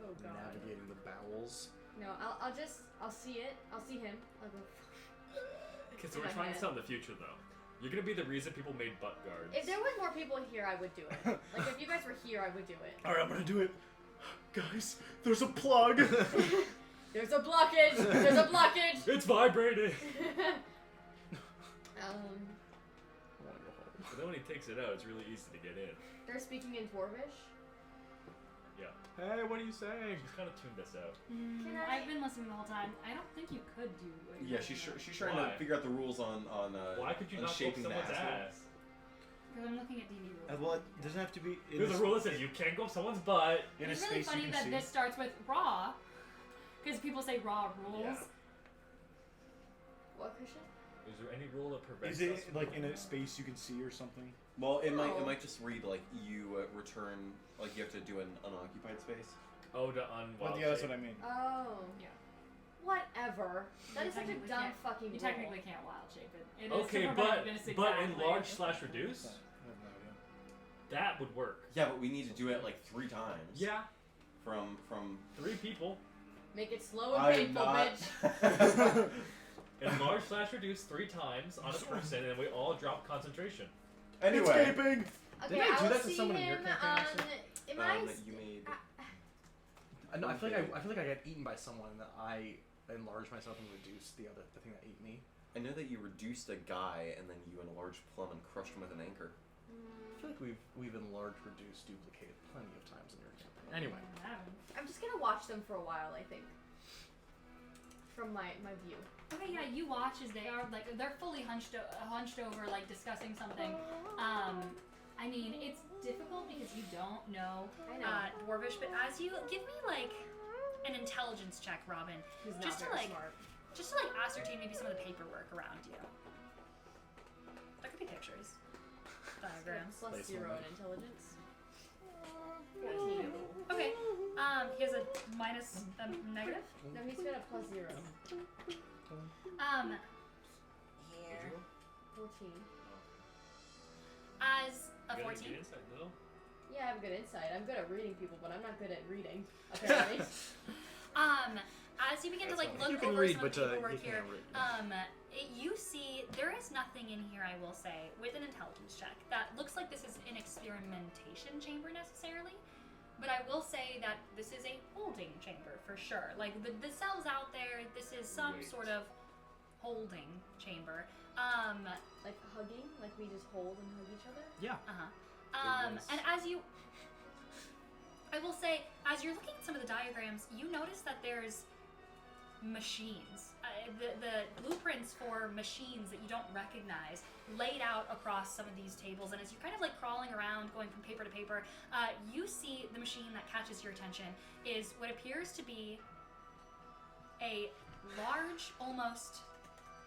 Speaker 1: Oh god.
Speaker 2: Navigating the bowels.
Speaker 1: No, I'll see it. I'll see him. I'll go.
Speaker 3: Okay, so
Speaker 1: In
Speaker 3: we're
Speaker 1: my
Speaker 3: trying
Speaker 1: head.
Speaker 3: this out in the future though. You're gonna be the reason people made butt guards.
Speaker 1: If there was more people here, I would do it. Like if you guys were here, I would do it.
Speaker 5: Alright, I'm gonna do it. Guys, there's a plug.
Speaker 1: There's a blockage. There's a blockage.
Speaker 3: It's vibrating!
Speaker 2: I wanna go home.
Speaker 3: But then when he takes it out, it's really easy to get in.
Speaker 1: They're speaking in Dwarvish.
Speaker 3: Yeah.
Speaker 2: Hey, what are you saying?
Speaker 3: She's kind of tuned us out.
Speaker 1: Can I-
Speaker 6: I've been listening the whole time. I don't think you could do it.
Speaker 4: Yeah, she's trying
Speaker 3: Why?
Speaker 4: to figure out the rules on
Speaker 3: Why could you
Speaker 4: on
Speaker 3: not poke
Speaker 4: shaping the
Speaker 3: someone's
Speaker 4: asshole.
Speaker 3: ass?
Speaker 6: Because I'm looking at D&D rules.
Speaker 5: Well, it doesn't have to be. In
Speaker 3: There's a rule that says you can't go up someone's butt.
Speaker 5: in a
Speaker 6: It's really
Speaker 5: space
Speaker 6: funny
Speaker 5: you
Speaker 6: that
Speaker 5: can
Speaker 6: this
Speaker 5: see.
Speaker 6: starts with raw, because people say raw rules.
Speaker 3: Yeah.
Speaker 1: What, Christian?
Speaker 3: Is there any rule that prevents
Speaker 5: Is
Speaker 3: us
Speaker 5: it
Speaker 3: from
Speaker 5: like in
Speaker 3: doing
Speaker 5: a
Speaker 3: that?
Speaker 5: space you can see or something?
Speaker 4: Well, it
Speaker 1: No.
Speaker 4: might just read like you return, like you have to do an unoccupied space.
Speaker 3: Oh, to unwild
Speaker 5: Well, yeah, that's what I mean.
Speaker 1: Oh.
Speaker 6: Yeah.
Speaker 1: Whatever. That
Speaker 6: You
Speaker 1: is such a
Speaker 6: technically
Speaker 1: dumb
Speaker 6: can't-
Speaker 1: fucking
Speaker 6: You
Speaker 1: rule.
Speaker 6: technically can't wild shape it. It is
Speaker 3: Okay,
Speaker 6: to prevent this
Speaker 3: but
Speaker 6: exactly.
Speaker 3: enlarge slash reduce,
Speaker 5: I have no idea.
Speaker 3: that would work.
Speaker 4: Yeah, but we need to do it like 3 times.
Speaker 3: Yeah,
Speaker 4: From
Speaker 3: 3 people.
Speaker 1: Make it slow and
Speaker 4: I'm
Speaker 1: painful,
Speaker 4: not.
Speaker 1: bitch.
Speaker 3: Enlarge slash reduce 3 times on a person, and we all drop concentration.
Speaker 4: Anyway,
Speaker 5: Escaping!
Speaker 1: Okay,
Speaker 2: Didn't I do
Speaker 1: will
Speaker 2: that to
Speaker 1: see
Speaker 2: someone in your
Speaker 1: him
Speaker 2: campaign,
Speaker 1: on.
Speaker 2: actually?
Speaker 1: Am I?
Speaker 4: you made.
Speaker 2: I know. I feel like I got eaten by someone that I enlarged myself and reduced the thing that ate me.
Speaker 4: I know that you reduced a guy and then you enlarged Plum and crushed him with an anchor.
Speaker 2: I feel like we've enlarged, reduced, duplicated plenty of times in your campaign. Anyway.
Speaker 1: I'm just gonna watch them for a while. I think. From my view.
Speaker 6: Okay, yeah, you watch as they are like they're fully hunched over, like discussing something. I mean, it's difficult because you don't know
Speaker 1: I know.
Speaker 6: Dwarvish, but as you give me like an intelligence check, Robin,
Speaker 1: He's not
Speaker 6: just to
Speaker 1: very
Speaker 6: like
Speaker 1: smart.
Speaker 6: ascertain maybe some of the paperwork around you. That could be pictures, diagrams.
Speaker 1: Plus
Speaker 2: Place
Speaker 1: 0
Speaker 2: one.
Speaker 1: in intelligence. 14.
Speaker 6: Okay. He has a minus negative.
Speaker 1: No, he's got a plus 0.
Speaker 6: Here
Speaker 1: 14.
Speaker 6: as a
Speaker 3: You got
Speaker 6: 14.
Speaker 3: any insight, though?
Speaker 1: Yeah, I have good insight. I'm good at reading people, but I'm not good at reading. Apparently.
Speaker 6: As you begin to like look
Speaker 2: You can
Speaker 6: over
Speaker 2: read,
Speaker 6: some
Speaker 2: but
Speaker 6: of the paperwork
Speaker 2: you
Speaker 6: here,
Speaker 2: can't read.
Speaker 6: you see there is nothing in here, I will say, with an intelligence check that looks like this is an experimentation chamber necessarily. But I will say that this is a holding chamber for sure. Like the cells out there, this is some
Speaker 3: Wait.
Speaker 6: sort of holding chamber.
Speaker 1: Like hugging, like we just hold and hug each other.
Speaker 2: Yeah.
Speaker 3: was-
Speaker 6: And as you, I will say, as you're looking at some of the diagrams, you notice that there's machines. The blueprints for machines that you don't recognize laid out across some of these tables. And as you're kind of like crawling around, going from paper to paper, you see the machine that catches your attention is what appears to be a large, almost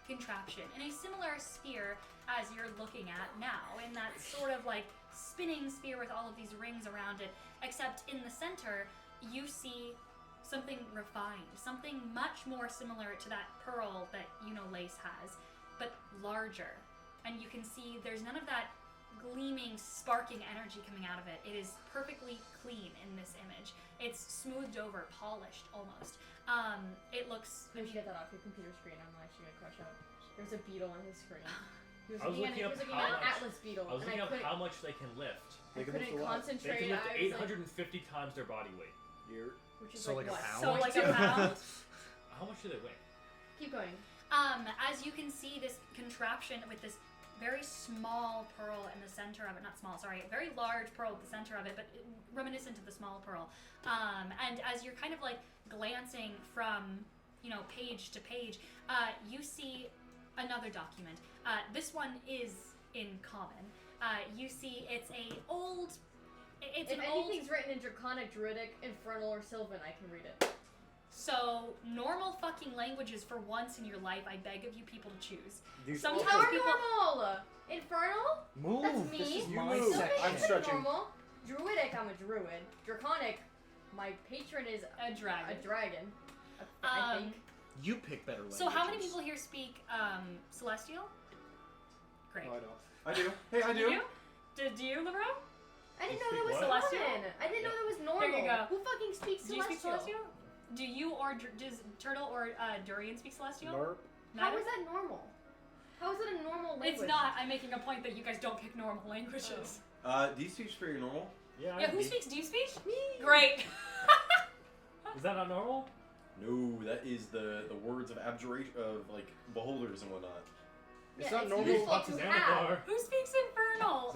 Speaker 6: contraption in a similar sphere as you're looking at now, in that sort of like spinning sphere with all of these rings around it, except in the center you see something refined, something much more similar to that pearl that Lace has, but larger. and you can see there's none of that gleaming, sparking energy coming out of it. It is perfectly clean in this image. It's smoothed over, polished almost. It looks.
Speaker 1: You should get that off your computer screen. I'm actually gonna crush out. There's a beetle on his screen. He was
Speaker 3: I was
Speaker 1: looking at,
Speaker 3: looking
Speaker 1: he was
Speaker 3: up
Speaker 1: looking
Speaker 3: how
Speaker 1: at an
Speaker 3: much-
Speaker 1: Atlas beetle,
Speaker 3: I was
Speaker 1: and
Speaker 3: looking
Speaker 1: I
Speaker 3: up
Speaker 1: couldn't,
Speaker 3: how much they can lift.
Speaker 1: I
Speaker 5: They can
Speaker 1: couldn't
Speaker 5: lift a lot.
Speaker 1: concentrate.
Speaker 3: They can lift
Speaker 1: I was like,
Speaker 3: 850 times their body weight.
Speaker 5: Here.
Speaker 1: which is
Speaker 2: So
Speaker 1: like,
Speaker 2: like a
Speaker 1: what?
Speaker 2: pound?
Speaker 6: So like a pound.
Speaker 3: How much do they weigh?
Speaker 1: Keep going.
Speaker 6: As you can see, this contraption with this very small pearl in the center of it, not small, sorry, very large pearl at the center of it, but reminiscent of the small pearl. And as you're kind of like glancing from, page to page, you see another document. This one is in common. You see it's
Speaker 1: If
Speaker 6: an old.
Speaker 1: anything's written in Draconic, Druidic, Infernal, or Sylvan, I can read it.
Speaker 6: So, normal fucking languages for once in your life, I beg of you people to choose.
Speaker 5: These
Speaker 6: Sometimes
Speaker 1: How are
Speaker 6: people-
Speaker 1: normal? Infernal?
Speaker 2: Move.
Speaker 1: That's me.
Speaker 2: This is
Speaker 5: You
Speaker 2: my
Speaker 5: move.
Speaker 1: Sylvan
Speaker 2: section.
Speaker 5: I'm
Speaker 1: is
Speaker 5: stretching.
Speaker 1: normal. Druidic, I'm a druid. Draconic, my patron is
Speaker 6: A dragon.
Speaker 1: a dragon. I think.
Speaker 2: You pick better languages.
Speaker 6: So, how many people here speak Celestial? Great.
Speaker 5: No, I don't.
Speaker 4: I do. Hey, I do.
Speaker 6: You? Did you, LeBron?
Speaker 1: I didn't
Speaker 3: You
Speaker 1: know that was
Speaker 3: speak what?
Speaker 1: common.
Speaker 6: Celestial?
Speaker 1: I didn't know that was normal.
Speaker 6: There you go.
Speaker 1: Who fucking speaks
Speaker 6: Do you speak
Speaker 1: Celestial?
Speaker 6: Celestial? Do you or does Turtle or Durian speak Celestial?
Speaker 5: Merp.
Speaker 1: How
Speaker 6: Neither?
Speaker 1: is that normal? How is it a normal language?
Speaker 6: It's not. I'm making a point that you guys don't pick normal languages.
Speaker 4: Do you speak very normal?
Speaker 3: Yeah.
Speaker 6: Yeah,
Speaker 3: I'd
Speaker 6: who
Speaker 3: be.
Speaker 6: speaks? Do you speak?
Speaker 1: Me.
Speaker 6: Great.
Speaker 3: Is that not normal?
Speaker 4: No, that is the words of abjuration of like beholders and whatnot.
Speaker 5: It's
Speaker 1: Yeah,
Speaker 5: not
Speaker 1: it's
Speaker 5: normal.
Speaker 1: useful
Speaker 3: What's
Speaker 1: to
Speaker 3: his
Speaker 1: have.
Speaker 3: Xanathar?
Speaker 6: Who speaks Infernal?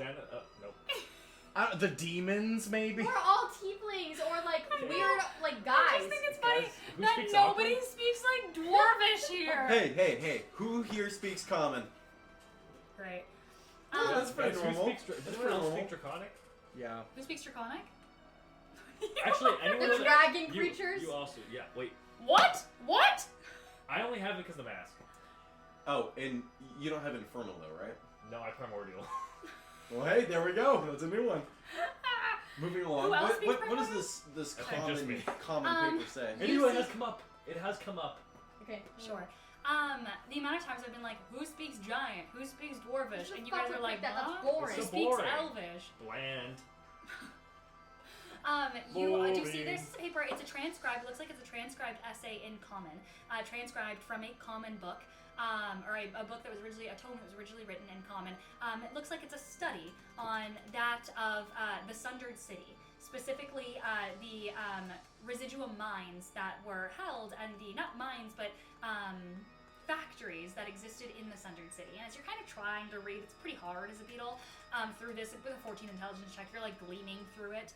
Speaker 3: Nope.
Speaker 2: The demons, maybe.
Speaker 1: We're all tieflings or like
Speaker 6: I know.
Speaker 1: weird like
Speaker 6: I
Speaker 1: guys.
Speaker 6: just think it's funny
Speaker 3: Guys, who
Speaker 6: that
Speaker 3: speaks
Speaker 6: nobody
Speaker 3: Aquan?
Speaker 6: speaks like Dwarvish here.
Speaker 4: Hey! Who here speaks common?
Speaker 6: Great.
Speaker 4: Oh, that's pretty
Speaker 3: Guys,
Speaker 4: normal.
Speaker 3: Does
Speaker 4: That's
Speaker 3: anyone
Speaker 4: pretty
Speaker 3: else
Speaker 4: normal.
Speaker 3: speak Draconic?
Speaker 2: Yeah.
Speaker 6: Who speaks Draconic?
Speaker 3: Actually, anyone
Speaker 1: The
Speaker 3: else?
Speaker 1: dragon
Speaker 3: You-
Speaker 1: creatures.
Speaker 3: You also, yeah. Wait,
Speaker 6: What? What?
Speaker 3: I only have it because of the mask.
Speaker 4: Oh, and you don't have infernal though, right?
Speaker 3: No, I primordial.
Speaker 4: Well, hey, there we go. That's a new one. Moving along.
Speaker 6: Who else
Speaker 4: What,
Speaker 6: speaks
Speaker 4: what does
Speaker 6: primordial?
Speaker 4: this
Speaker 3: I think just me.
Speaker 4: common paper say?
Speaker 6: You
Speaker 3: Anyway, it
Speaker 6: see-
Speaker 3: has come up. It has come up.
Speaker 1: Okay.
Speaker 6: Sure. The amount of times I've been like, who speaks Giant? Who speaks Dwarvish?
Speaker 1: Who the
Speaker 6: And you
Speaker 1: fuck
Speaker 6: guys
Speaker 1: would
Speaker 6: are like,
Speaker 1: pick that? That's
Speaker 6: huh?
Speaker 1: boring.
Speaker 6: Who
Speaker 3: It's so
Speaker 6: speaks
Speaker 3: boring.
Speaker 6: Elvish?
Speaker 3: Bland.
Speaker 6: You do see
Speaker 3: Boring.
Speaker 6: this paper. It's a transcribed. It looks like it's a transcribed essay in Common, transcribed from a Common book, or a book that was originally a tome that was originally written in Common. It looks like it's a study on that of the Sundered City, specifically the residuum mines that were held, and the not mines but factories that existed in the Sundered City. And as you're kind of trying to read, it's pretty hard as a beetle through this with a 14 intelligence check. You're like gleaning through it.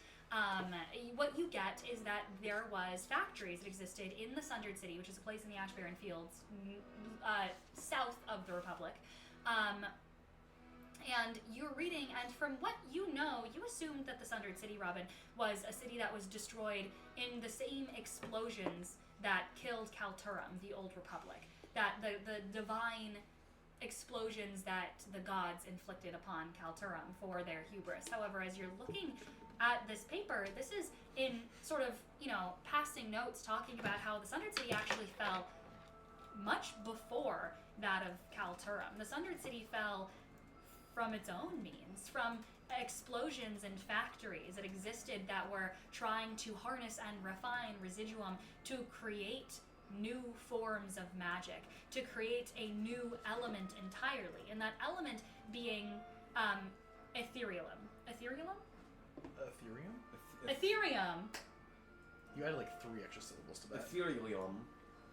Speaker 6: What you get is that there was factories that existed in the Sundered City, which is a place in the Ashbarren Fields, south of the Republic. And you're reading, and from what you know, you assumed that the Sundered City, Robin, was a city that was destroyed in the same explosions that killed Kalturum, the Old Republic. That the divine explosions that the gods inflicted upon Kalturum for their hubris. However, as you're looking at this paper, this is in sort of, passing notes talking about how the Sundered City actually fell much before that of Kalturum. The Sundered City fell from its own means, from explosions and factories that existed that were trying to harness and refine residuum to create new forms of magic, to create a new element entirely, and that element being etherealum. Etherealum?
Speaker 2: Ethereum?
Speaker 6: Ethereum.
Speaker 2: You added like 3 extra syllables to that.
Speaker 4: Ethereum.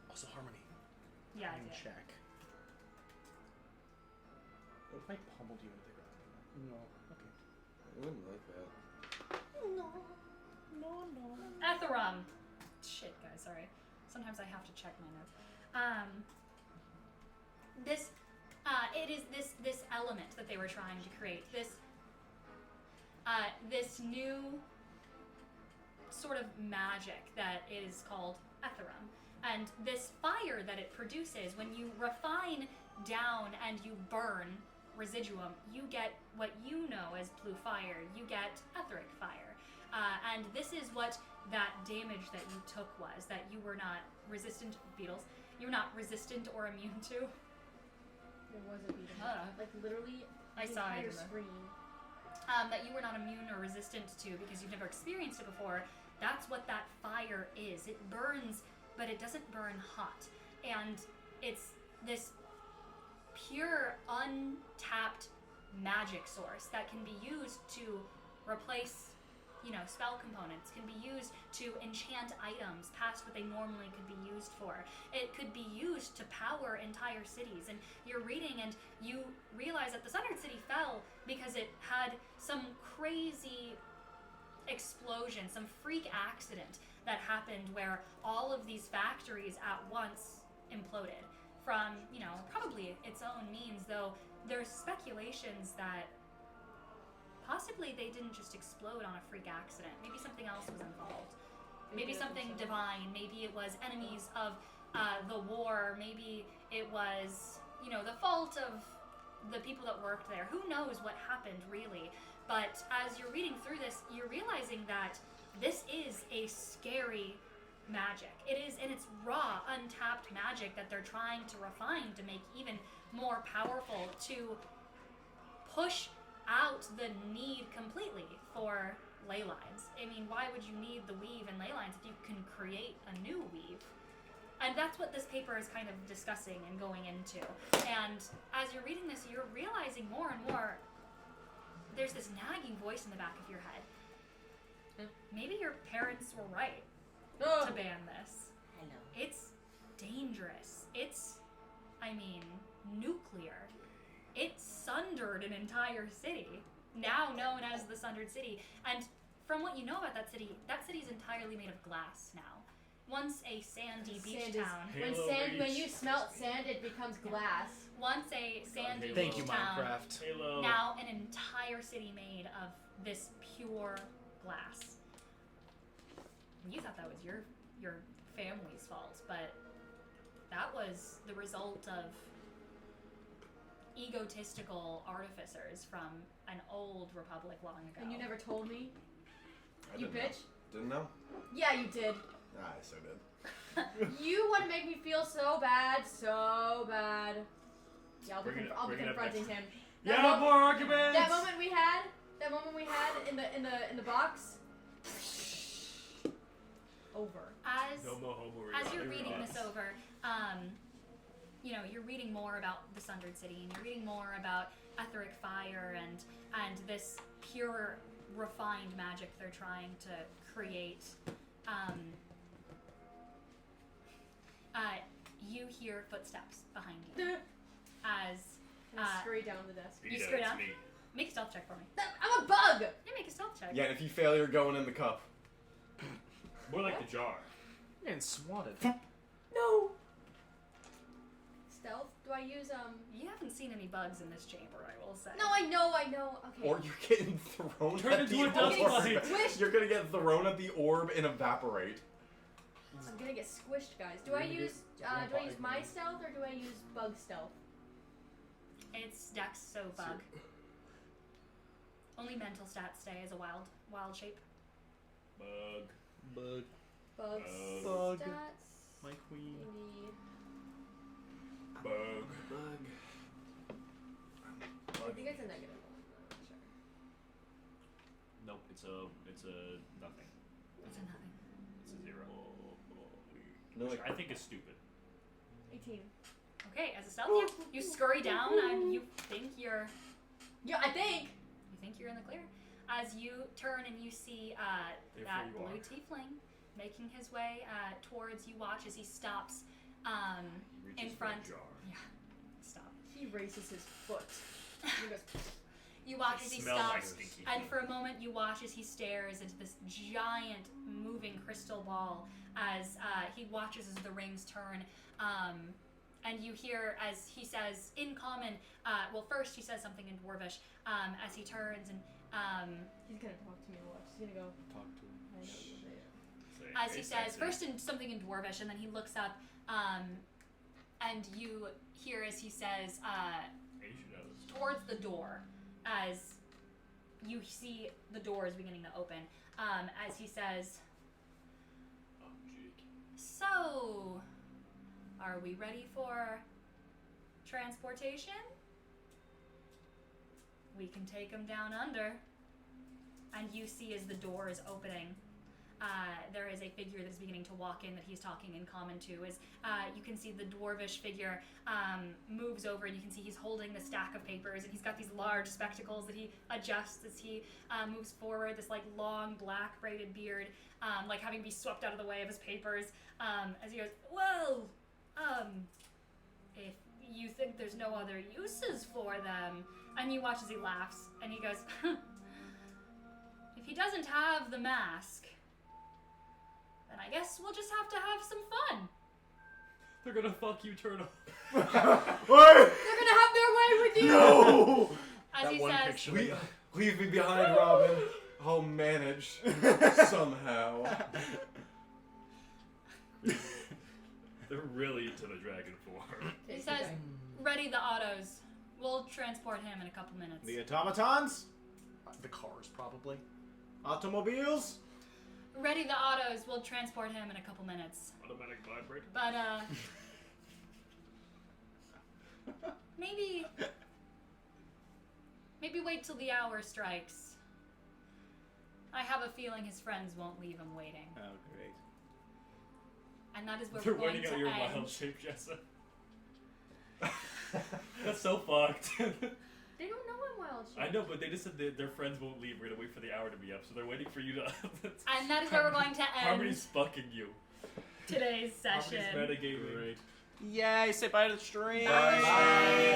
Speaker 2: Also harmony.
Speaker 6: Yeah, I
Speaker 2: And
Speaker 6: did.
Speaker 2: check. What if I pummeled you into the ground? No. Okay.
Speaker 7: I wouldn't like that.
Speaker 6: Etherum. Shit, guys, sorry. Sometimes I have to check my notes. It is this element that they were trying to create. This new sort of magic that is called Etherum. And this fire that it produces, when you refine down and you burn residuum, you get what you know as blue fire. You get etheric fire. And this is what that damage that you took was, that you were not resistant, beetles, you were not resistant or immune to.
Speaker 1: There was a beat 'em
Speaker 6: Huh.
Speaker 1: up. Like literally
Speaker 6: I
Speaker 1: the
Speaker 6: saw it
Speaker 1: entire
Speaker 6: in the-
Speaker 1: screen.
Speaker 6: That you were not immune or resistant to because you've never experienced it before. That's what that fire is. It burns, but it doesn't burn hot. And it's this pure, untapped magic source that can be used to replace, spell components, can be used to enchant items past what they normally could be used for. It could be used to power entire cities. And you're reading and you realize that the Sundered City fell because it had some crazy explosion, some freak accident that happened where all of these factories at once imploded from, probably its own means, though there's speculations that possibly they didn't just explode on a freak accident. Maybe something else was involved. Maybe something divine. Maybe it was enemies of the war. Maybe it was, the fault of the people that worked there. Who knows what happened, really? But as you're reading through this, you're realizing that this is a scary magic. It is in its raw, untapped magic that they're trying to refine to make even more powerful, to push out the need completely for ley lines. I mean, why would you need the weave and ley lines if you can create a new weave? And that's what this paper is kind of discussing and going into. And as you're reading this, you're realizing more and more there's this nagging voice in the back of your head. Maybe your parents were right to ban this.
Speaker 1: Hello.
Speaker 6: It's dangerous. It's, nuclear. It sundered an entire city, now known as the Sundered City. And from what you know about that city's entirely made of glass now. Once a sandy beach town.
Speaker 1: When you smelt sand, it becomes glass.
Speaker 6: Once a sandy
Speaker 5: Thank you,
Speaker 6: beach town.
Speaker 5: Minecraft.
Speaker 3: Halo.
Speaker 6: Now an entire city made of this pure glass. You thought that was your family's fault, but that was the result of egotistical artificers from an old republic long ago.
Speaker 1: And you never told me?
Speaker 7: I
Speaker 1: You
Speaker 7: didn't know.
Speaker 1: bitch?
Speaker 7: Didn't know?
Speaker 1: Yeah, you did.
Speaker 7: Ah, I so did.
Speaker 1: You want to make me feel so bad, so bad. Yeah, I'll be,
Speaker 3: Bring it-
Speaker 1: I'll be
Speaker 3: bring it up
Speaker 1: confronting
Speaker 3: next.
Speaker 1: him.
Speaker 3: Yeah,
Speaker 1: That
Speaker 3: more arguments.
Speaker 1: That moment we had in the box. Over.
Speaker 3: No more homo
Speaker 6: As you're
Speaker 3: erotic
Speaker 6: reading
Speaker 3: thoughts.
Speaker 6: this over, you're reading more about the Sundered City, and you're reading more about etheric fire and this pure, refined magic they're trying to create. You hear footsteps behind you as
Speaker 1: And I scurry down the desk.
Speaker 6: you
Speaker 3: Beat it,
Speaker 6: screw
Speaker 3: it's
Speaker 6: down.
Speaker 3: me.
Speaker 6: Make a stealth check for me.
Speaker 1: I'm a bug!
Speaker 6: Yeah, make a stealth check.
Speaker 7: Yeah, and if you fail, you're going in the cup.
Speaker 3: More like the jar.
Speaker 5: And swatted.
Speaker 1: No! Stealth? Do I use,
Speaker 6: You haven't seen any bugs in this chamber, I will say.
Speaker 1: No, I know. Okay.
Speaker 7: Or you're getting thrown
Speaker 3: Turn
Speaker 7: at
Speaker 3: into
Speaker 7: the
Speaker 3: a dust
Speaker 7: orb.
Speaker 3: mite.
Speaker 1: Squished.
Speaker 7: You're gonna get thrown at the orb and evaporate.
Speaker 1: I'm gonna get squished, guys. Do
Speaker 5: You're
Speaker 1: I
Speaker 5: gonna
Speaker 1: use
Speaker 5: get
Speaker 1: do I use my stealth or do I use bug stealth?
Speaker 6: It's Dex, so bug. Only mental stats stay as a wild shape.
Speaker 3: Bug.
Speaker 5: Bug.
Speaker 1: Bug
Speaker 5: Bug.
Speaker 1: stats.
Speaker 5: My queen.
Speaker 1: Indeed.
Speaker 3: Bug.
Speaker 5: Bug.
Speaker 1: I think it's a negative one. Sure.
Speaker 3: Nope, it's a nothing.
Speaker 6: It's a nothing.
Speaker 3: It's a 0.
Speaker 7: No,
Speaker 3: Which
Speaker 7: like-
Speaker 3: I think is stupid.
Speaker 1: 18.
Speaker 6: Okay, as a stealth, you scurry down and you think you're in the clear. As you turn and you see
Speaker 3: Therefore
Speaker 6: that
Speaker 3: you
Speaker 6: blue
Speaker 3: are.
Speaker 6: tiefling making his way towards you. Watch as he stops
Speaker 3: He reaches
Speaker 6: in
Speaker 3: for
Speaker 6: front.
Speaker 3: a jar.
Speaker 6: Yeah, stop.
Speaker 1: He raises his foot. He goes,
Speaker 6: You watch as he
Speaker 3: Smell my
Speaker 6: stops,
Speaker 3: stinky
Speaker 6: and
Speaker 3: feet.
Speaker 6: for a moment you watch as he stares into this giant moving crystal ball as he watches as the rings turn. And you hear as he says in common, first he says something in Dwarvish as he turns and
Speaker 1: he's gonna talk to me a lot. He's gonna go,
Speaker 5: Talk to him.
Speaker 1: I know you'll say it.
Speaker 3: Say,
Speaker 6: as
Speaker 3: "Hey,
Speaker 6: he says
Speaker 3: sexy."
Speaker 6: first in something in Dwarvish, and then he looks up and you hear as he says
Speaker 3: Hey, you should know this.
Speaker 6: towards the door as you see the door is beginning to open as he says,
Speaker 3: Oh, Jake.
Speaker 6: so are we ready for transportation, we can take him down under. And you see as the door is opening, there is a figure that is beginning to walk in that he's talking in common to. As you can see the dwarvish figure moves over, and you can see he's holding the stack of papers, and he's got these large spectacles that he adjusts as he moves forward. This like long black braided beard, like having to be swept out of the way of his papers. As he goes, "Well, if you think there's no other uses for them," and you watch as he laughs, and he goes, "If he doesn't have the mask, then I guess we'll just have to have some fun."
Speaker 3: They're gonna fuck you, Turtle.
Speaker 5: What?
Speaker 1: They're gonna have their way with you.
Speaker 5: No!
Speaker 6: As
Speaker 3: That
Speaker 6: he
Speaker 3: one
Speaker 6: says,
Speaker 3: picture.
Speaker 7: Leave me behind, Robin. I'll manage somehow.
Speaker 3: They're really into the dragon form.
Speaker 6: he says, "Ready the autos. We'll transport him in a couple minutes."
Speaker 5: The automatons?
Speaker 2: The cars, probably.
Speaker 5: Automobiles?
Speaker 6: Ready the autos. We'll transport him in a couple minutes.
Speaker 3: Automatic vibrator.
Speaker 6: But maybe wait till the hour strikes. I have a feeling his friends won't leave him waiting.
Speaker 5: Oh, great.
Speaker 6: And that is where
Speaker 3: They're
Speaker 6: we're going
Speaker 3: waiting
Speaker 6: to
Speaker 3: out your
Speaker 6: end.
Speaker 3: wild shape, Jessa. That's so fucked.
Speaker 1: They don't know I'm wild shape.
Speaker 3: I know, but they just said that their friends won't leave. We're gonna wait for the hour to be up, so they're waiting for you to.
Speaker 6: And that is where we're going to end
Speaker 3: Harmony's fucking you.
Speaker 6: today's session.
Speaker 3: Harmony's metagaming.
Speaker 5: Great. Yay, say bye to the stream.
Speaker 6: Bye.